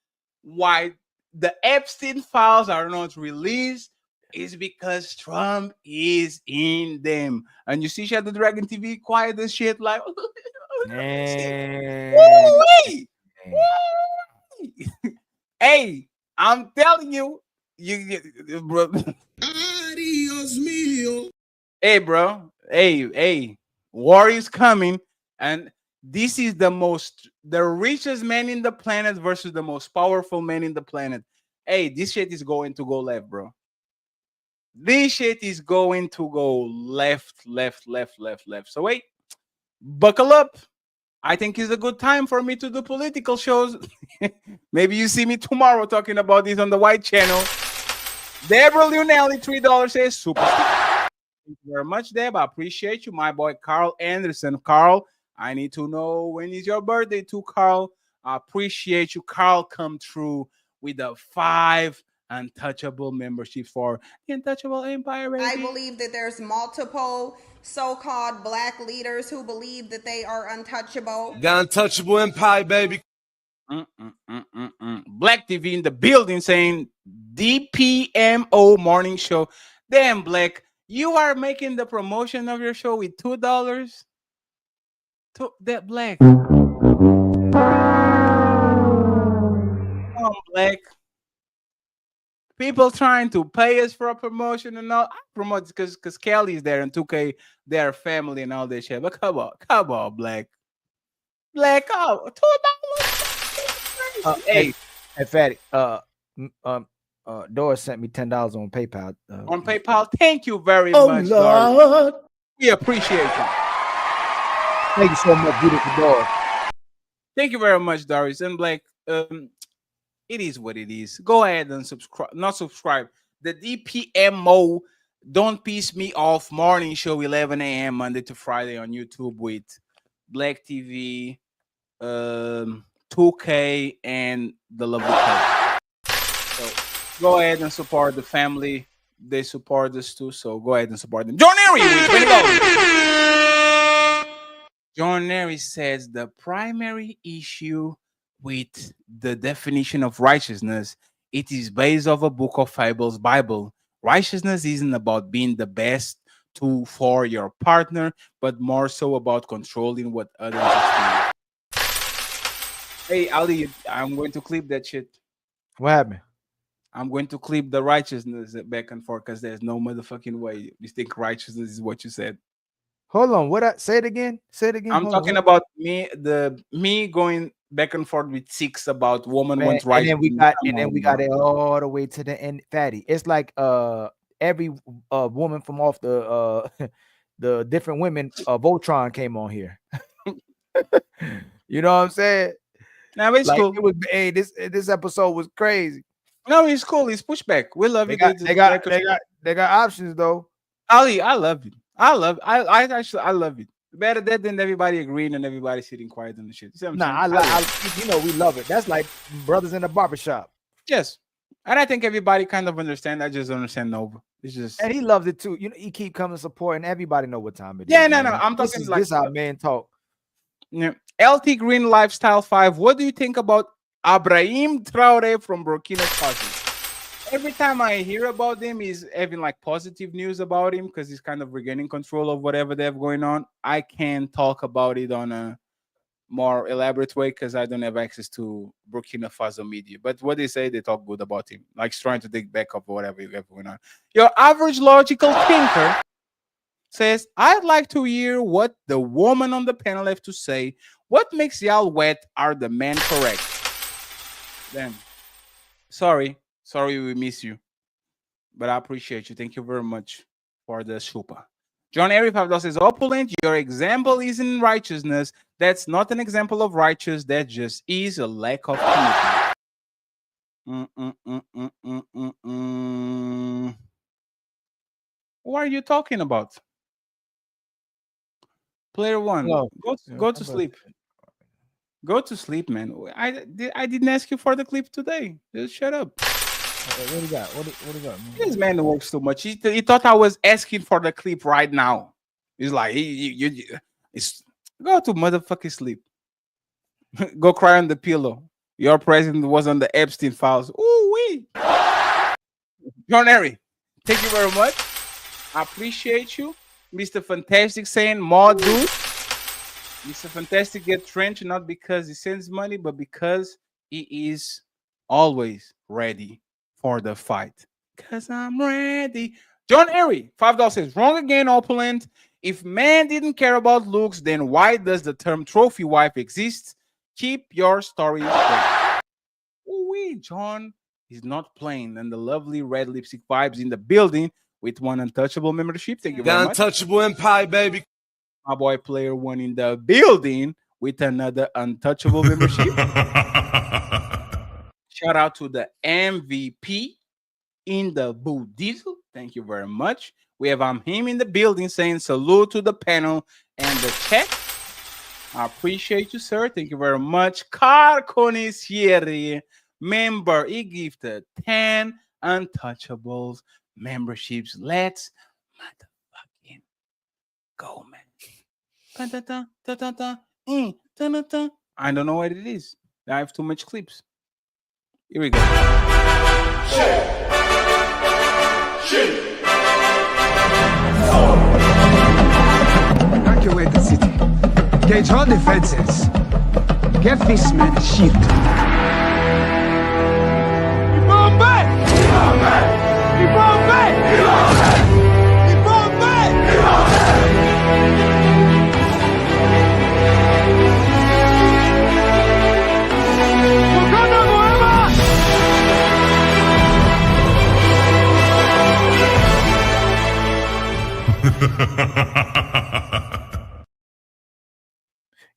why the Epstein files are not released is because Trump is in them. And you see Shadow Dragon TV quiet as shit, like woo-wee! Hey, I'm telling you, bro. Adios mio. Hey, bro. Hey, war is coming, and this is the richest man in the planet versus the most powerful man in the planet. Hey, this shit is going to go left, bro. This shit is going to go left. So wait, buckle up. I think it's a good time for me to do political shows. Maybe you see me tomorrow talking about this on the White Channel. Deborah Leonelli, $3 says super. Thank you very much, Deb. I appreciate you. My boy Carl Anderson. Carl, I need to know when is your birthday too, Carl. I appreciate you. Carl come through with a 5 untouchable membership for the Untouchable Empire. I believe that there's multiple so-called black leaders who believe that they are untouchable. The Untouchable Empire, baby. Black TV in the building saying DPMO morning show. Damn, Black, you are making the promotion of your show with $2. That Black. Come on, Black. People trying to pay us for a promotion and all. I promote because Kelly's there and 2K, their family and all this shit. But come on, Black. Black, oh, $2. Hey, Fatty. Doris sent me $10 on PayPal. On PayPal, thank you very much, Lord. We appreciate you. Thank you so much, beautiful Doris. Thank you very much, Doris. And Black, it is what it is. Go ahead and subscribe. Not subscribe. The DPMO Don't Piss Me Off morning show, 11 a.m. Monday to Friday on YouTube with Black TV, 2K, and the Lovely Coach. So go ahead and support the family. They support us too, so go ahead and support them. John Neri with $20. John Neri says the primary issue with the definition of righteousness, it is based off a book of fables, Bible. Righteousness isn't about being the best for your partner, but more so about controlling what others experience. Hey, Ali, I'm going to clip that shit. What happened? I'm going to clip the righteousness back and forth because there's no motherfucking way you think righteousness is what you said. Hold on, say it again. I'm talking about me going back and forth with Six about woman wants right. And then we got it all the way to the end, Fatty. It's like every woman from off the the different women Voltron came on here. You know what I'm saying? Now it's cool. It was, hey, this episode was crazy. No, it's cool. It's pushback. We love it. They got options though. Ali, I love it. I love it. Better that than everybody agreeing and everybody sitting quiet on the shit. You know we love it. That's like brothers in a barbershop. Yes. And I think everybody kind of understand. I just understand Nova. It's just, and he loves it too. You know, he keep coming support, and everybody know what time it is. Yeah, no. I'm talking like this. Our man talk. Yeah. LT Green Lifestyle 5. What do you think about Abraham Traore from Burkina Faso? Every time I hear about him, he's having like positive news about him because he's kind of regaining control of whatever they have going on. I can't talk about it on a more elaborate way because I don't have access to Burkina Faso media. But what they say, they talk good about him, like trying to dig back up or whatever you have going on. Your average logical thinker says, I'd like to hear what the woman on the panel have to say. What makes y'all wet? Are the men correct? Damn. Sorry, we miss you. But I appreciate you. Thank you very much for the super. John Eric $5 says, opulent, your example isn't righteousness. That's not an example of righteous. That just is a lack of commitment. What are you talking about? Player one, go to sleep. Go to sleep, man. I didn't ask you for the clip today. Just shut up. What do you got? What do you got? This man works too much. He thought I was asking for the clip right now. He's like, go to motherfucking sleep. Go cry on the pillow. Your president was on the Epstein files. Ooh wee. John Harry, thank you very much. I appreciate you. Mr. Fantastic saying more dude. Mr. Fantastic get trenched not because he sends money, but because he is always ready for the fight. Because I'm ready. John Airy, $5 says, wrong again, opulent. If man didn't care about looks, then why does the term trophy wife exist? Keep your story straight. Ooh, John is not playing. And the lovely red lipstick vibes in the building with one untouchable membership. Thank you very much. Untouchable Empire, baby. My boy player one in the building with another untouchable membership. Shout out to the MVP in the Boo Diesel. Thank you very much. We have him in the building saying salute to the panel and the chat. I appreciate you, sir. Thank you very much. Carconis here, member. He gifted 10 untouchables memberships. Let's motherfucking go, man. I don't know what it is. I have too much clips. Here we go. Evacuate the city. Engage all defenses. Get this man a shield.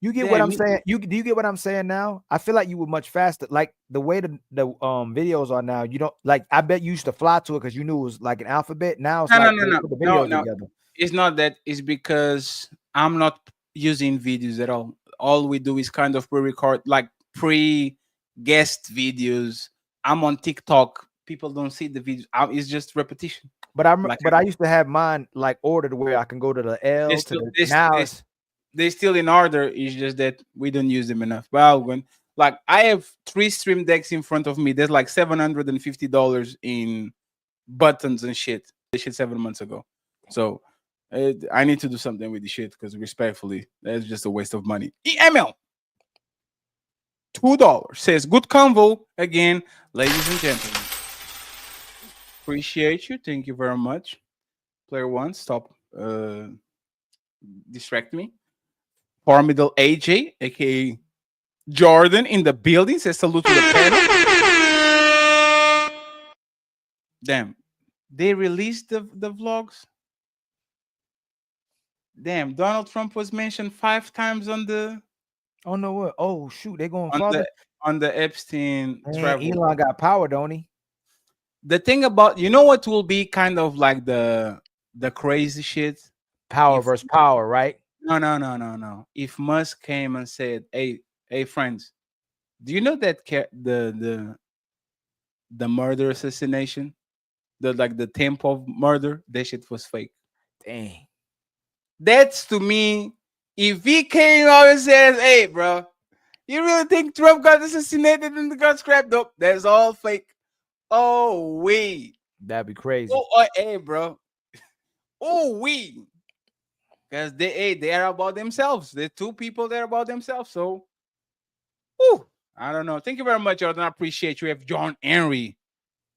You get what I'm saying? Do you get what I'm saying now? I feel like you were much faster. Like the way the videos are now, you don't like. I bet you used to fly to it because you knew it was like an alphabet. Now it's no. put the videos together. It's not that. It's because I'm not using videos at all. All we do is kind of pre-record, like pre-guest videos. I'm on TikTok. People don't see the videos. It's just repetition. But I used to have mine like ordered where I can go to the L they're still in order. It's just that we don't use them enough. Well, like I have 3 stream decks in front of me. There's like $750 in buttons and shit. This shit 7 months ago. So I need to do something with the shit because respectfully, that's just a waste of money. EML $2 says good convo again, ladies and gentlemen. Appreciate you. Thank you very much. Player one, stop distract me. Formidable AJ, aka Jordan, in the building says salute to the panel. Damn, they released the vlogs. Damn, Donald Trump was mentioned 5 times on the. Oh no! What? Oh shoot! They're going farther on the Epstein travel. Elon got power, don't he? The thing about what will be kind of like the crazy shit. Power versus power, right? No. If Musk came and said, "Hey, friends, do you know that the murder assassination, the tempo of murder, that shit was fake." Dang. That's to me. If he came out and says, "Hey, bro, you really think Trump got assassinated and got scrapped up? That's all fake." Oh, wait. That'd be crazy. Oh, hey, bro. Oh, we. because they are about themselves. The two people they're about themselves. So, whew, I don't know. Thank you very much, Jordan. I appreciate you. We have John Henry,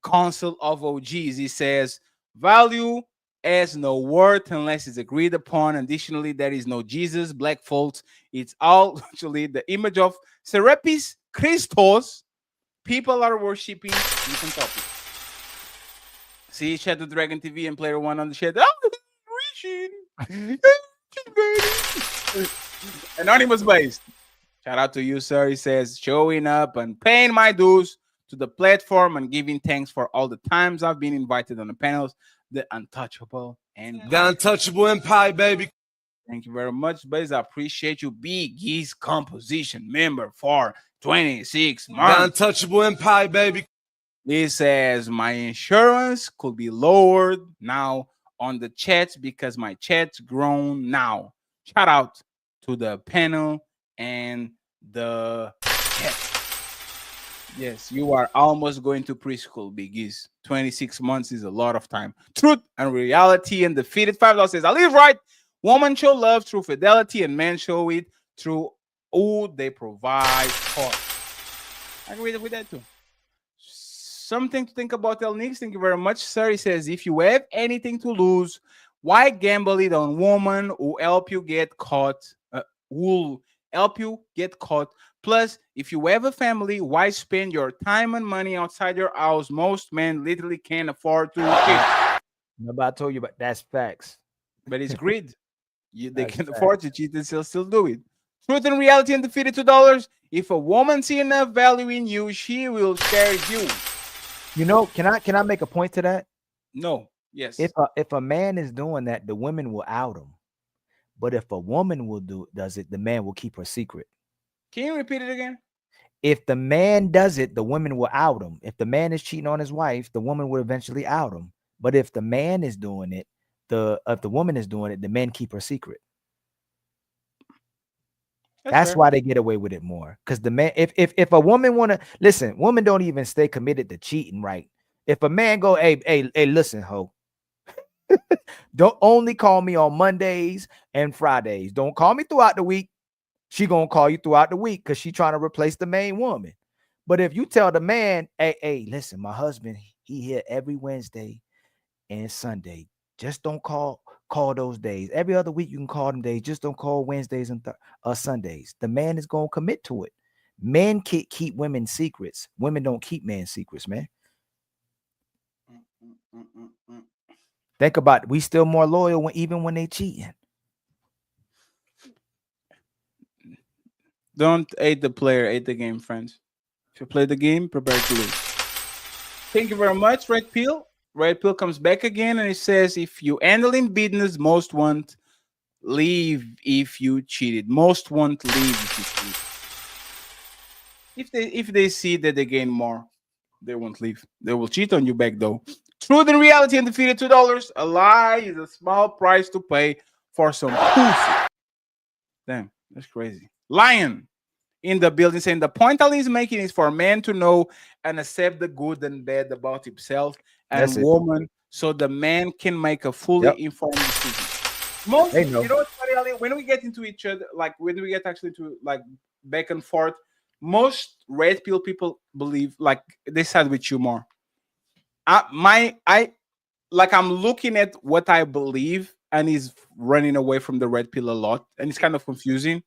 Council of OGs. He says, value has no worth unless it's agreed upon. Additionally, there is no Jesus, black folks. It's all actually the image of Serapis Christos. People are worshiping different topics. See Shadow Dragon TV and Player One on the chat. Oh, reaching. Anonymous based. Shout out to you, sir. He says, showing up and paying my dues to the platform and giving thanks for all the times I've been invited on the panels. The Untouchable and The Untouchable Empire, baby. Thank you very much, Baze. I appreciate you. Big Geese Composition member for 26 months. The Untouchable Empire, baby. He says, my insurance could be lowered now on the chats because my chat's grown now. Shout out to the panel and the chat. Yes, you are almost going to preschool, Biggies. 26 months is a lot of time. Truth and reality and defeated. $5 says, I live right. Women show love through fidelity and men show it through who they provide for. I agree with that too. Something to think about, El Nix. Thank you very much, sir. He says, if you have anything to lose, why gamble it on woman who help you get caught? Will help you get caught. Plus, if you have a family, why spend your time and money outside your house? Most men literally can't afford to. Remember, I told you, but that's facts. But it's greed. They can afford to cheat and still do it. Truth and reality and defeated $2. If a woman see enough value in you, she will share you. You know, can I make a point to that? No. Yes. If a man is doing that, the women will out him. But if a woman does it, the man will keep her secret. Can you repeat it again? If the man does it, the woman will out him. If the man is cheating on his wife, the woman will eventually out him. But if the man is doing it, if the woman is doing it, the men keep her secret. That's why they get away with it more. Because the man, if a woman wanna listen, women don't even stay committed to cheating, right? If a man go, hey, listen, ho, don't only call me on Mondays and Fridays. Don't call me throughout the week. She gonna call you throughout the week because she trying to replace the main woman. But if you tell the man, hey, listen, my husband, he here every Wednesday and Sunday. Just don't call those days. Every other week you can call them days. Just don't call Wednesdays and Sundays. The man is gonna commit to it. Men can't keep women's secrets. Women don't keep men's secrets, man. Think about it. We still more loyal even when they cheating. Don't hate the player, hate the game, friends. If you play the game, prepare to lose. Thank you very much, Red Pill. Red Pill comes back again and it says, if you handle in business, most won't leave if you cheated. Most won't leave if you cheat. If they see that they gain more, they won't leave. They will cheat on you back though. Truth and reality and defeated $2. A lie is a small price to pay for some pussy. Damn, that's crazy. Lion in the building saying the point Ali is making is for men to know and accept the good and bad about himself and woman, so the man can make a fully informed decision. Most, you know what, Ali, when we get into each other, like when we get actually to like back and forth, most red pill people believe like they side with you more. I'm looking at what I believe and he's running away from the red pill a lot, and it's kind of confusing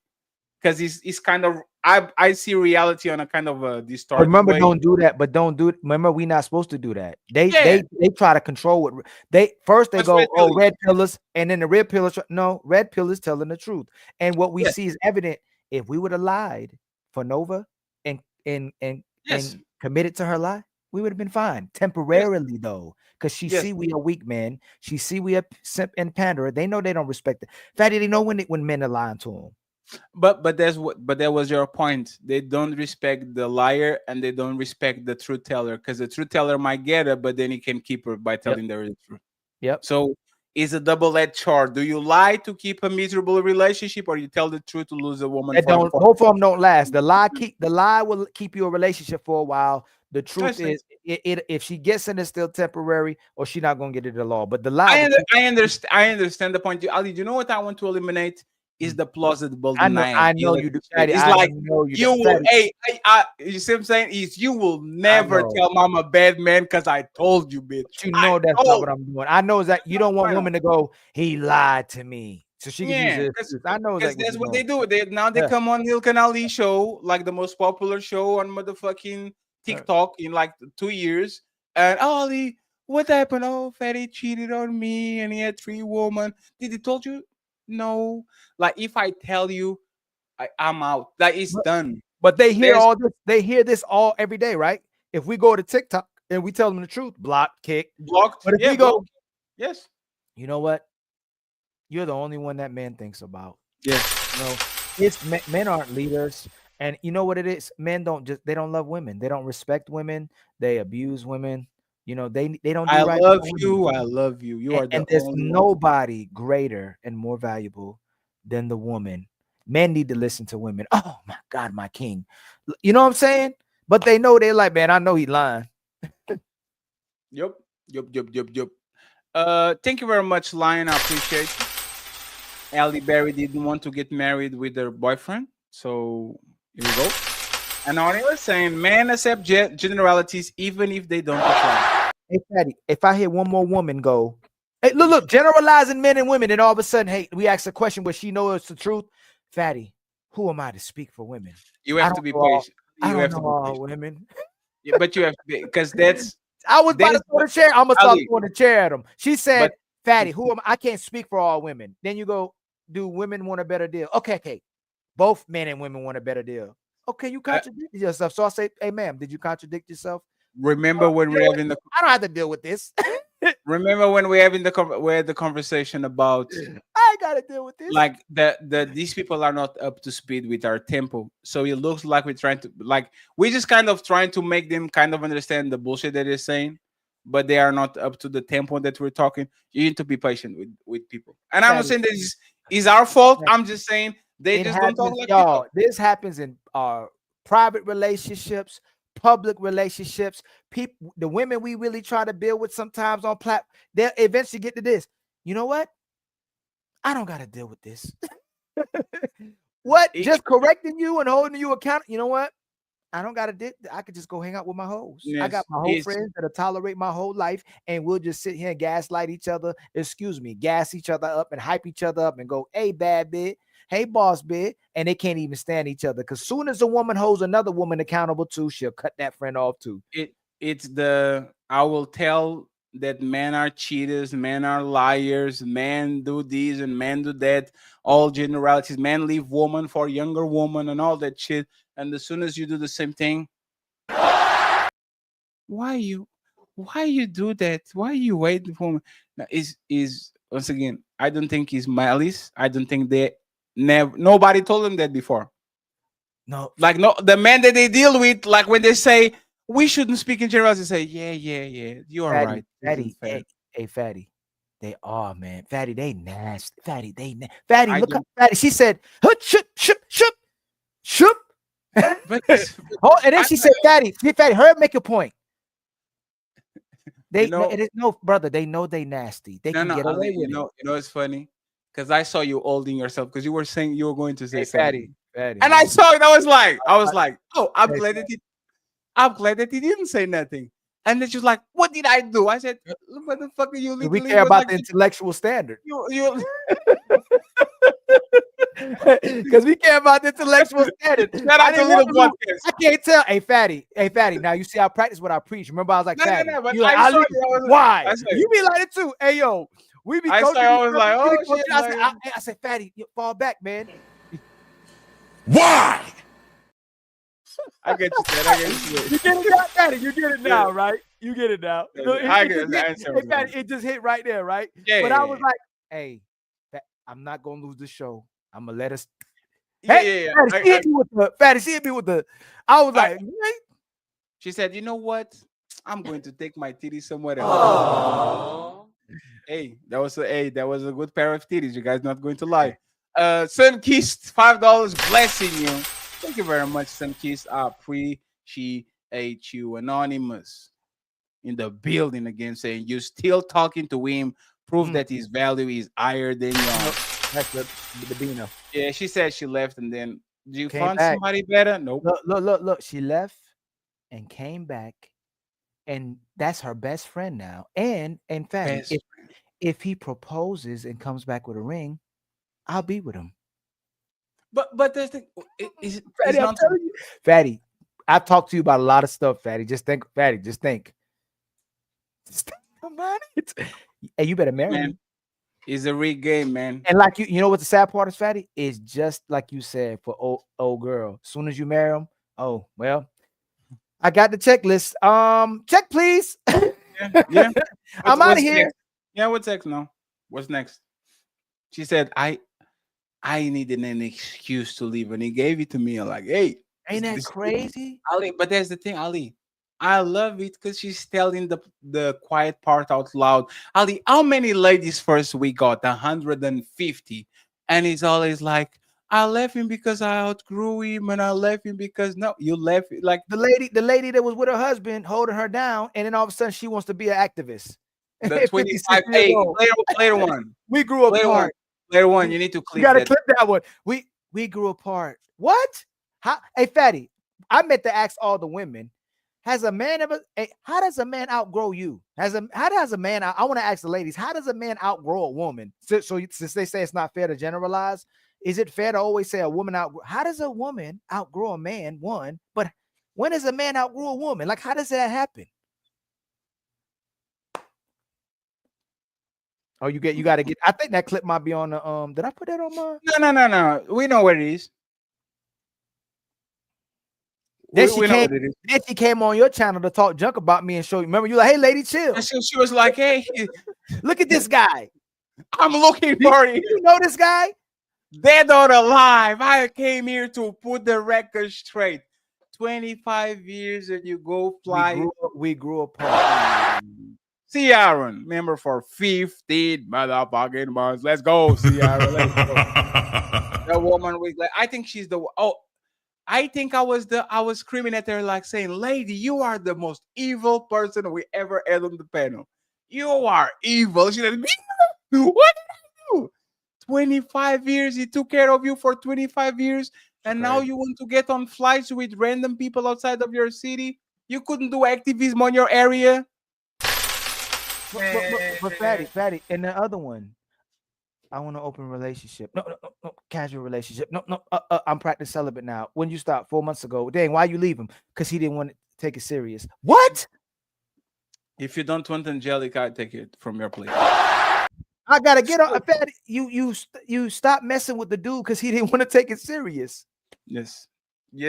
because he's kind of I see reality on a kind of a distorted Remember, way. don't do that, but don't do it. Remember, we're not supposed to do that. They try to control it. They go, red pillars, and then the red pillars. No, red pill is telling the truth, and what we see is evident. If we would have lied for Nova and committed to her lie, we would have been fine temporarily though, because she see we are weak men. She see we are simp and panderer. They know they don't respect it. Fatty, they know when men are lying to them. But that was your point. They don't respect the liar and they don't respect the truth teller, because the truth teller might get her, but then he can keep her by telling her the truth. Yep. So it's a double-edged sword. Do you lie to keep a miserable relationship, or you tell the truth to lose a woman? Both of them don't last. The lie will keep you a relationship for a while. The truth is, if she gets in, it's still temporary, or she's not gonna get it at all. But the lie, I understand the point. Ali, you know what I want to eliminate is the plausible I denial. know you do. It's I like know you you do. will. You see what I'm saying? Is you will never tell mom a bad man because I told you, bitch. You know that's not what I'm doing. I know is that you don't want women to go, he lied to me, so she can use it. I know because that's what they do. They come on Hilton Ali show, like the most popular show on motherfucking TikTok in like 2 years. And Ali, what happened? Oh, Fatty cheated on me and he had 3 women. Did he told you? No. Like if I tell you, I'm out. Like it's done. But they hear all this. They hear this all every day, right? If we go to TikTok and we tell them the truth, blocked, kicked, blocked. But if we go, yes, you know what? You're the only one that man thinks about. Yes, you know, it's men aren't leaders, and you know what it is. Men don't love women. They don't respect women. They abuse women. You know, they don't do right. I love you. You are the and there's only nobody greater and more valuable than the woman. Men need to listen to women. Oh my God, my king. You know what I'm saying? But they know, they're like, man, I know he lying. Yup. Thank you very much, Lion. I appreciate you. Halle Berry didn't want to get married with her boyfriend, so here we go. And Arnie was saying, men accept generalities even if they don't apply. Hey, Fatty, if I hear one more woman go, hey, look, generalizing men and women, and all of a sudden, hey, we ask a question where she knows it's the truth. Fatty, who am I to speak for women? You have to be patient. I don't know all women. Yeah, but you have to be, because that's. I was about to throw the chair. I'm gonna start throwing the chair at him. She said, "Fatty, who am I? I can't speak for all women." Then you go, "Do women want a better deal?" Okay. Both men and women want a better deal. Okay, you contradicted yourself. So I say, "Hey, ma'am, did you contradict yourself?" Remember when we're having the. I don't have to deal with this. Remember when we're having the conversation about. I gotta deal with this. Like these people are not up to speed with our tempo, so it looks like we're trying to we're just kind of trying to make them kind of understand the bullshit that they're saying, but they are not up to the tempo that we're talking. You need to be patient with people, and I'm not saying this is our fault. I'm just saying they just don't talk like y'all. This happens in private relationships, public relationships. People, the women we really try to build with sometimes on platform, they'll eventually get to this. You know what? I don't got to deal with this. What? Just correcting you and holding you accountable. You know what? I don't got to. I could just go hang out with my hoes. Yes, I got my whole friends that'll tolerate my whole life, and we'll just sit here and gaslight each other. Gas each other up and hype each other up and go, "Hey, bad bitch. Hey, boss bitch," and they can't even stand each other because soon as a woman holds another woman accountable too, she'll cut that friend off too. I will tell that men are cheaters, men are liars, men do this and men do that, all generalities, men leave woman for younger woman and all that shit. And as soon as you do the same thing, why you do that? Why you wait for now, is once again, I don't think it's malice. I don't think nobody told them that before. No, the men that they deal with, like when they say we shouldn't speak in general, they say, yeah, you are right. Fatty, hey, Fatty, they are, man. Fatty, they nasty. Fatty, Fatty, look up, Fatty. She said, shoop. And then she said, Fatty, her make a point. They brother, they know they nasty. They can get away with it. You know, it's funny because I saw you holding yourself because you were saying you were going to say Fatty. And I saw it. I was like, oh, I'm glad that he didn't say nothing. And then she was like, what did I do? I said, motherfucker, you we care about the intellectual standard. Because we care about the intellectual standard. I can't tell. Hey, Fatty. Now you see, I practice what I preach. Remember, I was like, Fatty. Why? You be like it too. Hey, yo. We be coaching. I was like, oh, shit. I said, Fatty, fall back, man. Why? I get you. You get it now, Fatty. You get it now, right? You get it now. I get the answer. It just hit right there, right? Yeah. But I was like, hey, I'm not gonna lose the show. I'm gonna let us. Hey, Fatty, she hit me with the. I was like, she said, you know what? I'm going to take my titties somewhere else. Hey, that was a good pair of titties. You guys not going to lie. Sun Kissed, $5 blessing you. Thank you very much, Sun Kissed. I appreciate hate you. Anonymous in the building again, saying you still talking to him. Prove that his value is higher than yours. That's the Bino. Yeah, she said she left, and then do you Came find back. somebody better? Nope. Look. She left and came back, and that's her best friend now. And in fact, if he proposes and comes back with a ring, I'll be with him. But there's the is Fatty, I'm telling you, Fatty. I've talked to you about a lot of stuff, Fatty. Just think, Fatty. Just think about it. Hey, you better marry me. It's a rigged game, man. And like you know what the sad part is, Fatty? Is just like you said for old girl. As soon as you marry him, oh well, I got the checklist. Check please. Yeah. I'm out of here. Next? Yeah, what's next now? What's next? She said, I needed an excuse to leave, and he gave it to me. I'm like, hey, ain't that crazy? Ali, but there's the thing, Ali. I love it because she's telling the quiet part out loud. Ali, how many ladies first we got? 150. And he's always like, I left him because I outgrew him, and I left him because no, you left like the lady that was with her husband holding her down, and then all of a sudden she wants to be an activist. The 25. Hey, later one. We grew apart. Later one, you need to clip. You gotta clip that one. We grew apart. What? How? Hey, Fatty, I meant to ask all the women. Has a man ever? How does a man outgrow you? How does a man? I want to ask the ladies. How does a man outgrow a woman? So since they say it's not fair to generalize, is it fair to always say a woman outgrow? How does a woman outgrow a man? One, but when does a man outgrow a woman? Like, how does that happen? Oh, you got to get. I think that clip might be on the. Did I put that on my? No. We know where it is. Then she came on your channel to talk junk about me and show you. Remember, you like, hey, lady, chill. And she was like, hey, look at this guy. I'm looking for you. You know this guy? Dead or alive. I came here to put the record straight. 25 years and you go fly. We grew apart. See Aaron, member for 15 motherfucking months. Let's go, see Aaron. Let's go. The woman was like, I think she's the I think I was screaming at her like saying, lady, you are the most evil person we ever had on the panel. You are evil. She said, what did I do? 25 years. He took care of you for 25 years. And now you want to get on flights with random people outside of your city? You couldn't do activism on your area? But Fatty, and the other one, I want to open relationship. No, casual relationship. No, I'm practicing celibate now. When you stopped 4 months ago, dang, why you leave him? Because he didn't want to take it serious. What? If you don't want Angelica, I take it from your plate. I gotta get on. Fatty, you stop messing with the dude because he didn't want to take it serious. Yes. And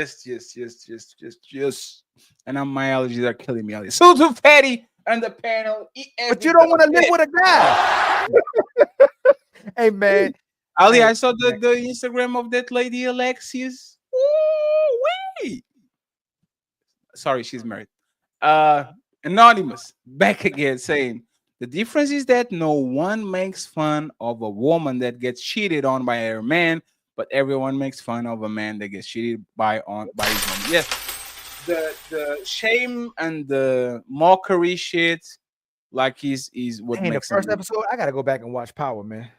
my allergies are killing me. So to Fatty and the panel. But you don't want to live with a guy. Hey man, Ali, I saw the Instagram of that lady Alexis. Ooh-wee. Sorry, she's married. Anonymous back again saying the difference is that no one makes fun of a woman that gets cheated on by her man, but everyone makes fun of a man that gets cheated by his woman. Yes, the shame and the mockery shit, like is what makes the first episode. I gotta go back and watch Power, man.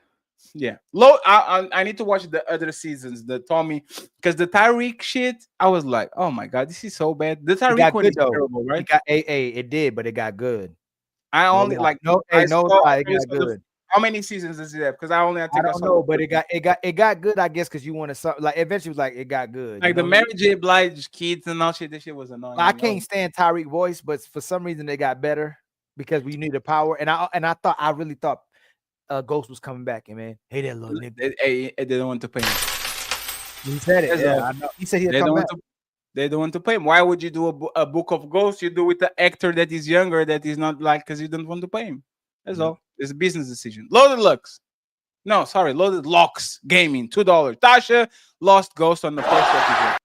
Yeah, I need to watch the other seasons. The Tommy, because the Tyreek shit, I was like, oh my god, this is so bad. The Tyreek one is terrible, right? It got it did, but it got good. I only it got good. How many seasons does it have? Because I don't know, but it got good, I guess, because you wanted something like eventually it was like it got good. Like the Mary J. Blige kids and all shit. This shit was annoying. I can't stand Tyreek voice, but for some reason they got better because we needed power. And I really thought Ghost was coming back, and man, hey, that little nigga. They didn't want to pay him. He said it. Yeah, I know. He said he'd come back. They don't want to pay him. Why would you do a book of ghosts? You do with the actor that is younger, that is not like, because you don't want to pay him. That's all. It's a business decision. Loaded Locks Gaming, $2. Tasha lost Ghost on the first episode.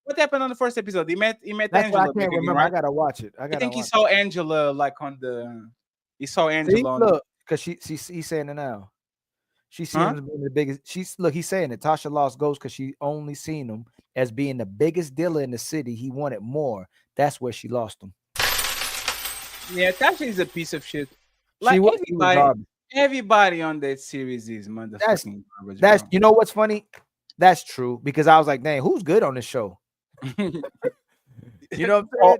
What happened on the first episode? He met That's Angela. I can't remember. Right? I gotta watch it. I think he saw Angela like on the. He saw Angela. Look, because he's saying it now. She's seen him as being the biggest. He's saying that Tasha lost Ghost because she only seen him as being the biggest dealer in the city. He wanted more. That's where she lost him. Yeah, Tasha is a piece of shit. She Like was everybody on that series is motherfucking garbage. That's bro. you know what's funny? That's true because I was like, dang, who's good on this show? You know what I'm saying?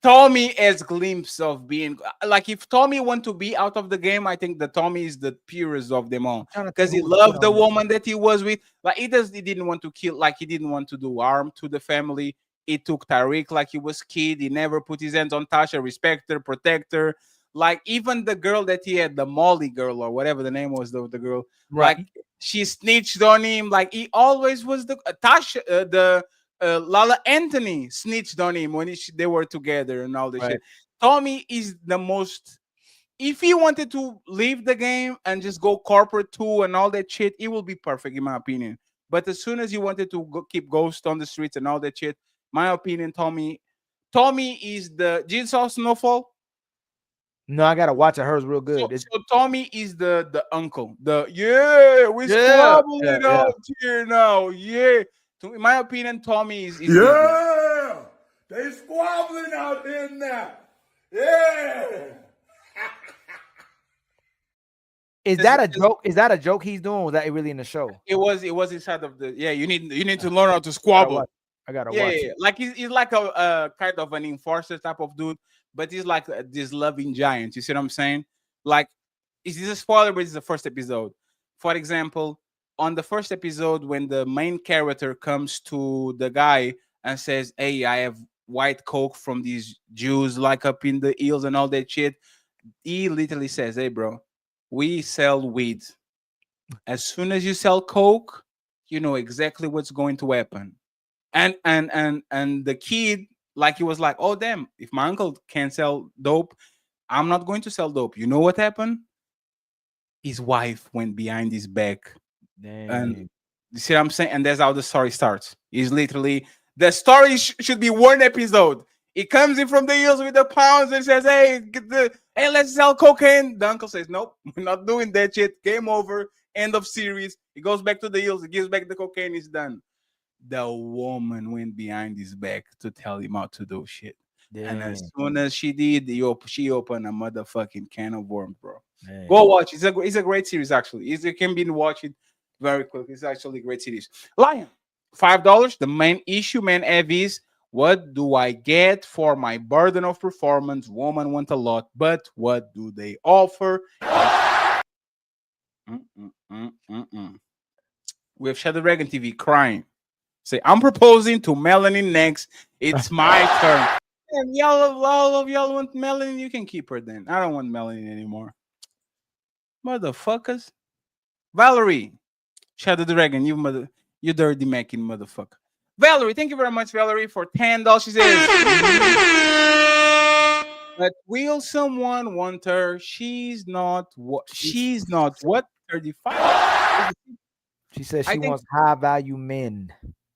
Tommy has glimpse of being like if Tommy want to be out of the game, I think that Tommy is the purest of them all because he loved the woman that he was with. Like he didn't want to kill, like he didn't want to do harm to the family. He took Tariq like he was kid. He never put his hands on Tasha, respect her, protect her. Like even the girl that he had, the Molly girl or whatever the name was, the girl, right? Like she snitched on him. Like he always was the Tasha, Lala Anthony snitched on him when they were together and all this shit. Tommy is the most. If he wanted to leave the game and just go corporate too and all that shit, it will be perfect in my opinion. But as soon as he wanted to keep Ghost on the streets and all that shit, my opinion, Tommy is the. Did you saw Snowfall? No, I gotta watch it. Hers real good. So Tommy is the uncle. We're squabbling out here now. Yeah. In my opinion, Tommy is they squabbling out there now. Yeah. Is that a joke? Is that a joke he's doing? Or was that really in the show? It was inside of the. Yeah, you need to learn how to squabble. I gotta watch it. Like he's like a kind of an enforcer type of dude, but he's like this loving giant. You see what I'm saying? Like, is this a spoiler? But it's the first episode. For example, on the first episode, when the main character comes to the guy and says, "Hey, I have white coke from these Jews like up in the hills and all that shit," he literally says, "Hey, bro, we sell weed. As soon as you sell coke, you know exactly what's going to happen." And the kid, like he was like, "Oh damn! If my uncle can't sell dope, I'm not going to sell dope." You know what happened? His wife went behind his back. And you see what I'm saying? And that's how the story starts. It's literally the story should be one episode. He comes in from the hills with the pounds and says, "Hey, let's sell cocaine." The uncle says, "Nope, we're not doing that shit. Game over. End of series." He goes back to the hills. He gives back the cocaine. He's done. The woman went behind his back to tell him how to do shit. And as soon as she did, she opened a motherfucking can of worms, bro. Go watch. It's a great series, actually. You can be watch it very quick. It's actually a great series. Lion, $5. The main issue, man, Ev, is what do I get for my burden of performance? Woman want a lot, but what do they offer? We have Shadow Dragon TV crying. Say, "I'm proposing to Melanie next. It's my turn." And all of y'all want Melanie. You can keep her then. I don't want Melanie anymore. Motherfuckers. Valerie, Shadow Dragon, you dirty macking motherfucker. Valerie, thank you very much, Valerie, for $10. She says, "But will someone want her? She's not what? 35." She says she wants high value men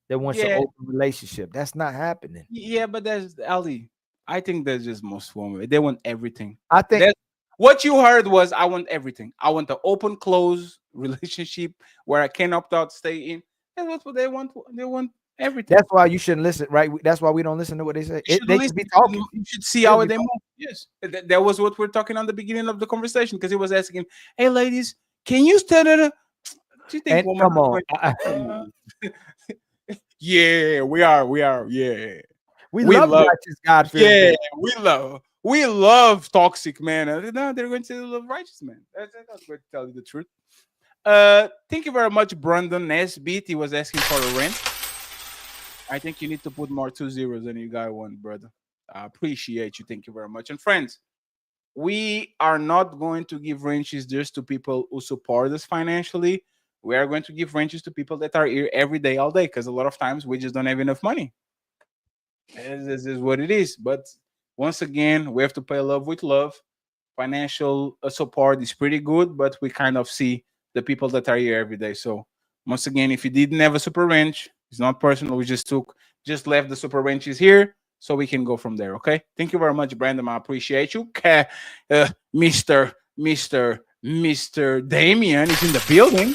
that wants an open relationship. That's not happening. Yeah, but that's Ali. I think that's just most women. They want everything. I think what you heard was, "I want everything. I want the open close relationship where I can opt out, stay in." That's what they want. They want everything. That's why you shouldn't listen, right? That's why we don't listen to what they say. They should be talking. You should see how they move. Yes, that was what we're talking on the beginning of the conversation, because he was asking, "Hey, ladies, can you stand it? Do you think woman?" Come on. Yeah, we are. Yeah, we love righteous God. Yeah, we love toxic man. No, they're going to love righteous man. That's going to tell you the truth. Thank you very much, Brandon Nesbitt. He was asking for a rent. I think you need to put more 2 zeros than you got one, brother. I appreciate you. Thank you very much. And friends, we are not going to give wrenches just to people who support us financially. We are going to give wrenches to people that are here every day, all day, because a lot of times we just don't have enough money. This is what it is. But once again, we have to pay love with love. Financial support is pretty good, but we kind of see the people that are here every day. So once again, if you didn't have a super wrench, it's not personal. We just left the super wrenches here so we can go from there. Okay. Thank you very much, Brandon. I appreciate you. Mr. Mr. Damien is in the building.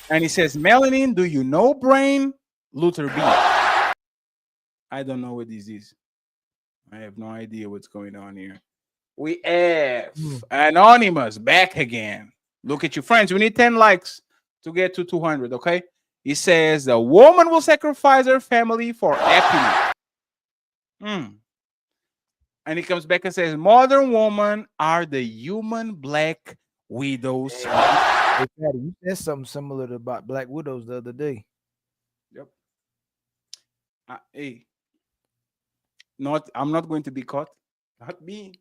And he says, Melanin, do you know brain? Luther B. I don't know what this is. I have no idea what's going on here. We have Anonymous back again. Look at you, friends. We need 10 likes to get to 200, okay? He says, a woman will sacrifice her family for happiness. And he comes back and says, modern women are the human black widows. Hey, Patty, you said something similar about black widows the other day. Yep. Hey, I'm not going to be caught. Not me.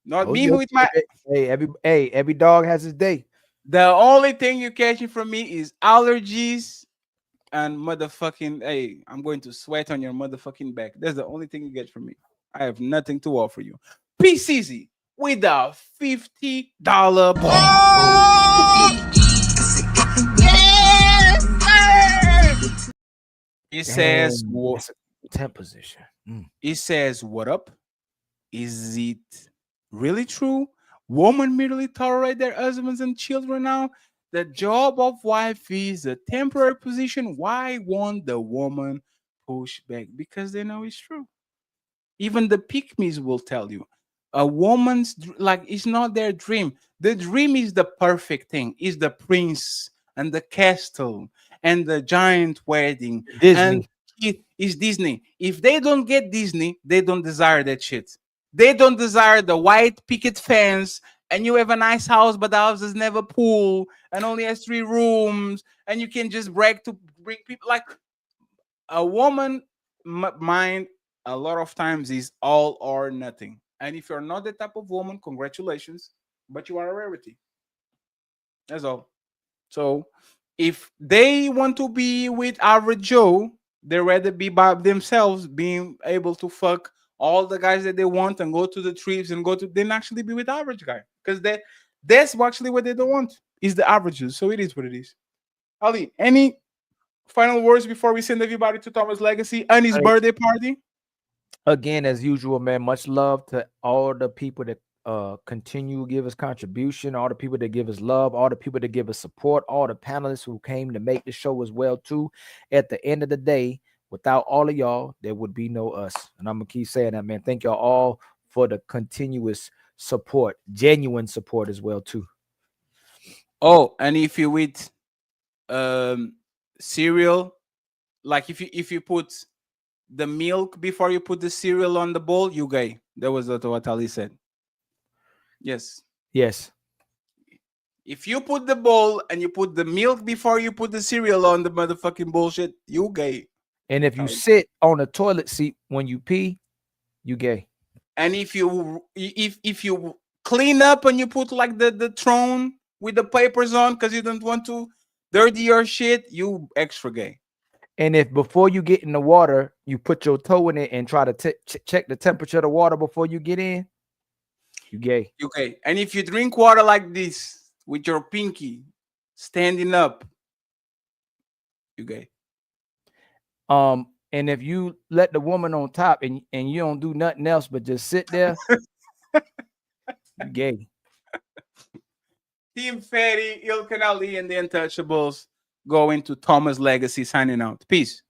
Not me with my. Every dog has his day. The only thing you're catching from me is allergies and motherfucking. Hey, I'm going to sweat on your motherfucking back. That's the only thing you get from me. I have nothing to offer you. PCZ with a $50 ball. It says what? 10 position. It says, what up? Is it really true? Women merely tolerate their husbands and children now. The job of wife is a temporary position. Why won't the woman push back? Because they know it's true. Even the pygmies will tell you. A woman's, like, it's not their dream. The dream is the perfect thing. Is the prince and the castle and the giant wedding. Disney. And it is Disney. If they don't get Disney, they don't desire that shit. They don't desire the white picket fence, and you have a nice house, but the house has never pool and only has 3 rooms, and you can just brag to bring people. Like, a woman mind a lot of times is all or nothing. And if you're not that type of woman, congratulations, but you are a rarity. That's all. So if they want to be with average Joe, they'd rather be by themselves, being able to fuck all the guys that they want and go to the trips and go to, then actually be with average guy. Because that's actually what they don't want, is the averages. So it is what it is. Ali, any final words before we send everybody to Thomas' Legacy and his birthday party? Again, as usual, man, much love to all the people that continue to give us contribution, all the people that give us love, all the people that give us support, all the panelists who came to make the show as well too. At the end of the day, without all of y'all, there would be no us. And I'm gonna keep saying that, man. Thank y'all all for the continuous support, genuine support as well too. Oh, and if you eat cereal, like if you put the milk before you put the cereal on the bowl, you gay. That was what Ali said. Yes. Yes. If you put the bowl and you put the milk before you put the cereal on the motherfucking bullshit, you gay. And if you sit on a toilet seat when you pee, you gay. And if you clean up and you put like the throne with the papers on because you don't want to dirty your shit, you extra gay. And if before you get in the water, you put your toe in it and try to check the temperature of the water before you get in, you gay. You gay. And if you drink water like this with your pinky standing up, you gay. And if you let the woman on top and you don't do nothing else but just sit there, you gay. Team Fatty, Ilkan Ali, and the Untouchables going to Thomas' Legacy, signing out. Peace.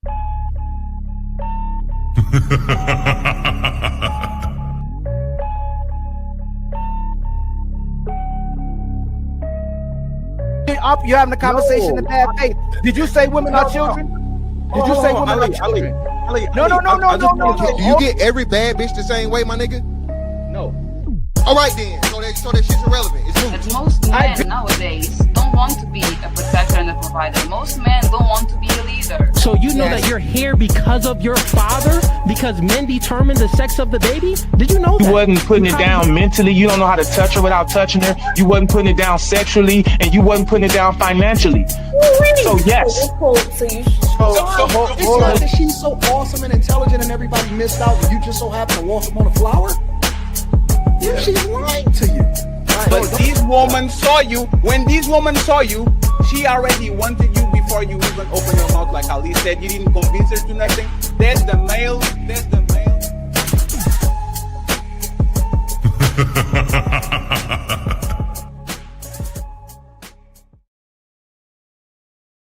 You're having a conversation in bad faith. Did you say women are children? Did you say women are children? No. Do you get every bad bitch the same way, my nigga? No. All right then. So that shit's irrelevant. It's moot. Most men nowadays don't want to be a protector and a provider. Most men don't want to be a leader. So you know that you're here because of your father? Because men determine the sex of the baby? Did you know that? You wasn't putting it down mentally. You don't know how to touch her without touching her. You wasn't putting it down sexually, and you wasn't putting it down financially. So yes. So she's so awesome and intelligent and everybody missed out and you just so happen to walk up on a flower? Yeah, she's lying to you. But this woman saw you. When this woman saw you, she already wanted you before you even open your mouth. Like Ali said, you didn't convince her to nothing. That's the male. That's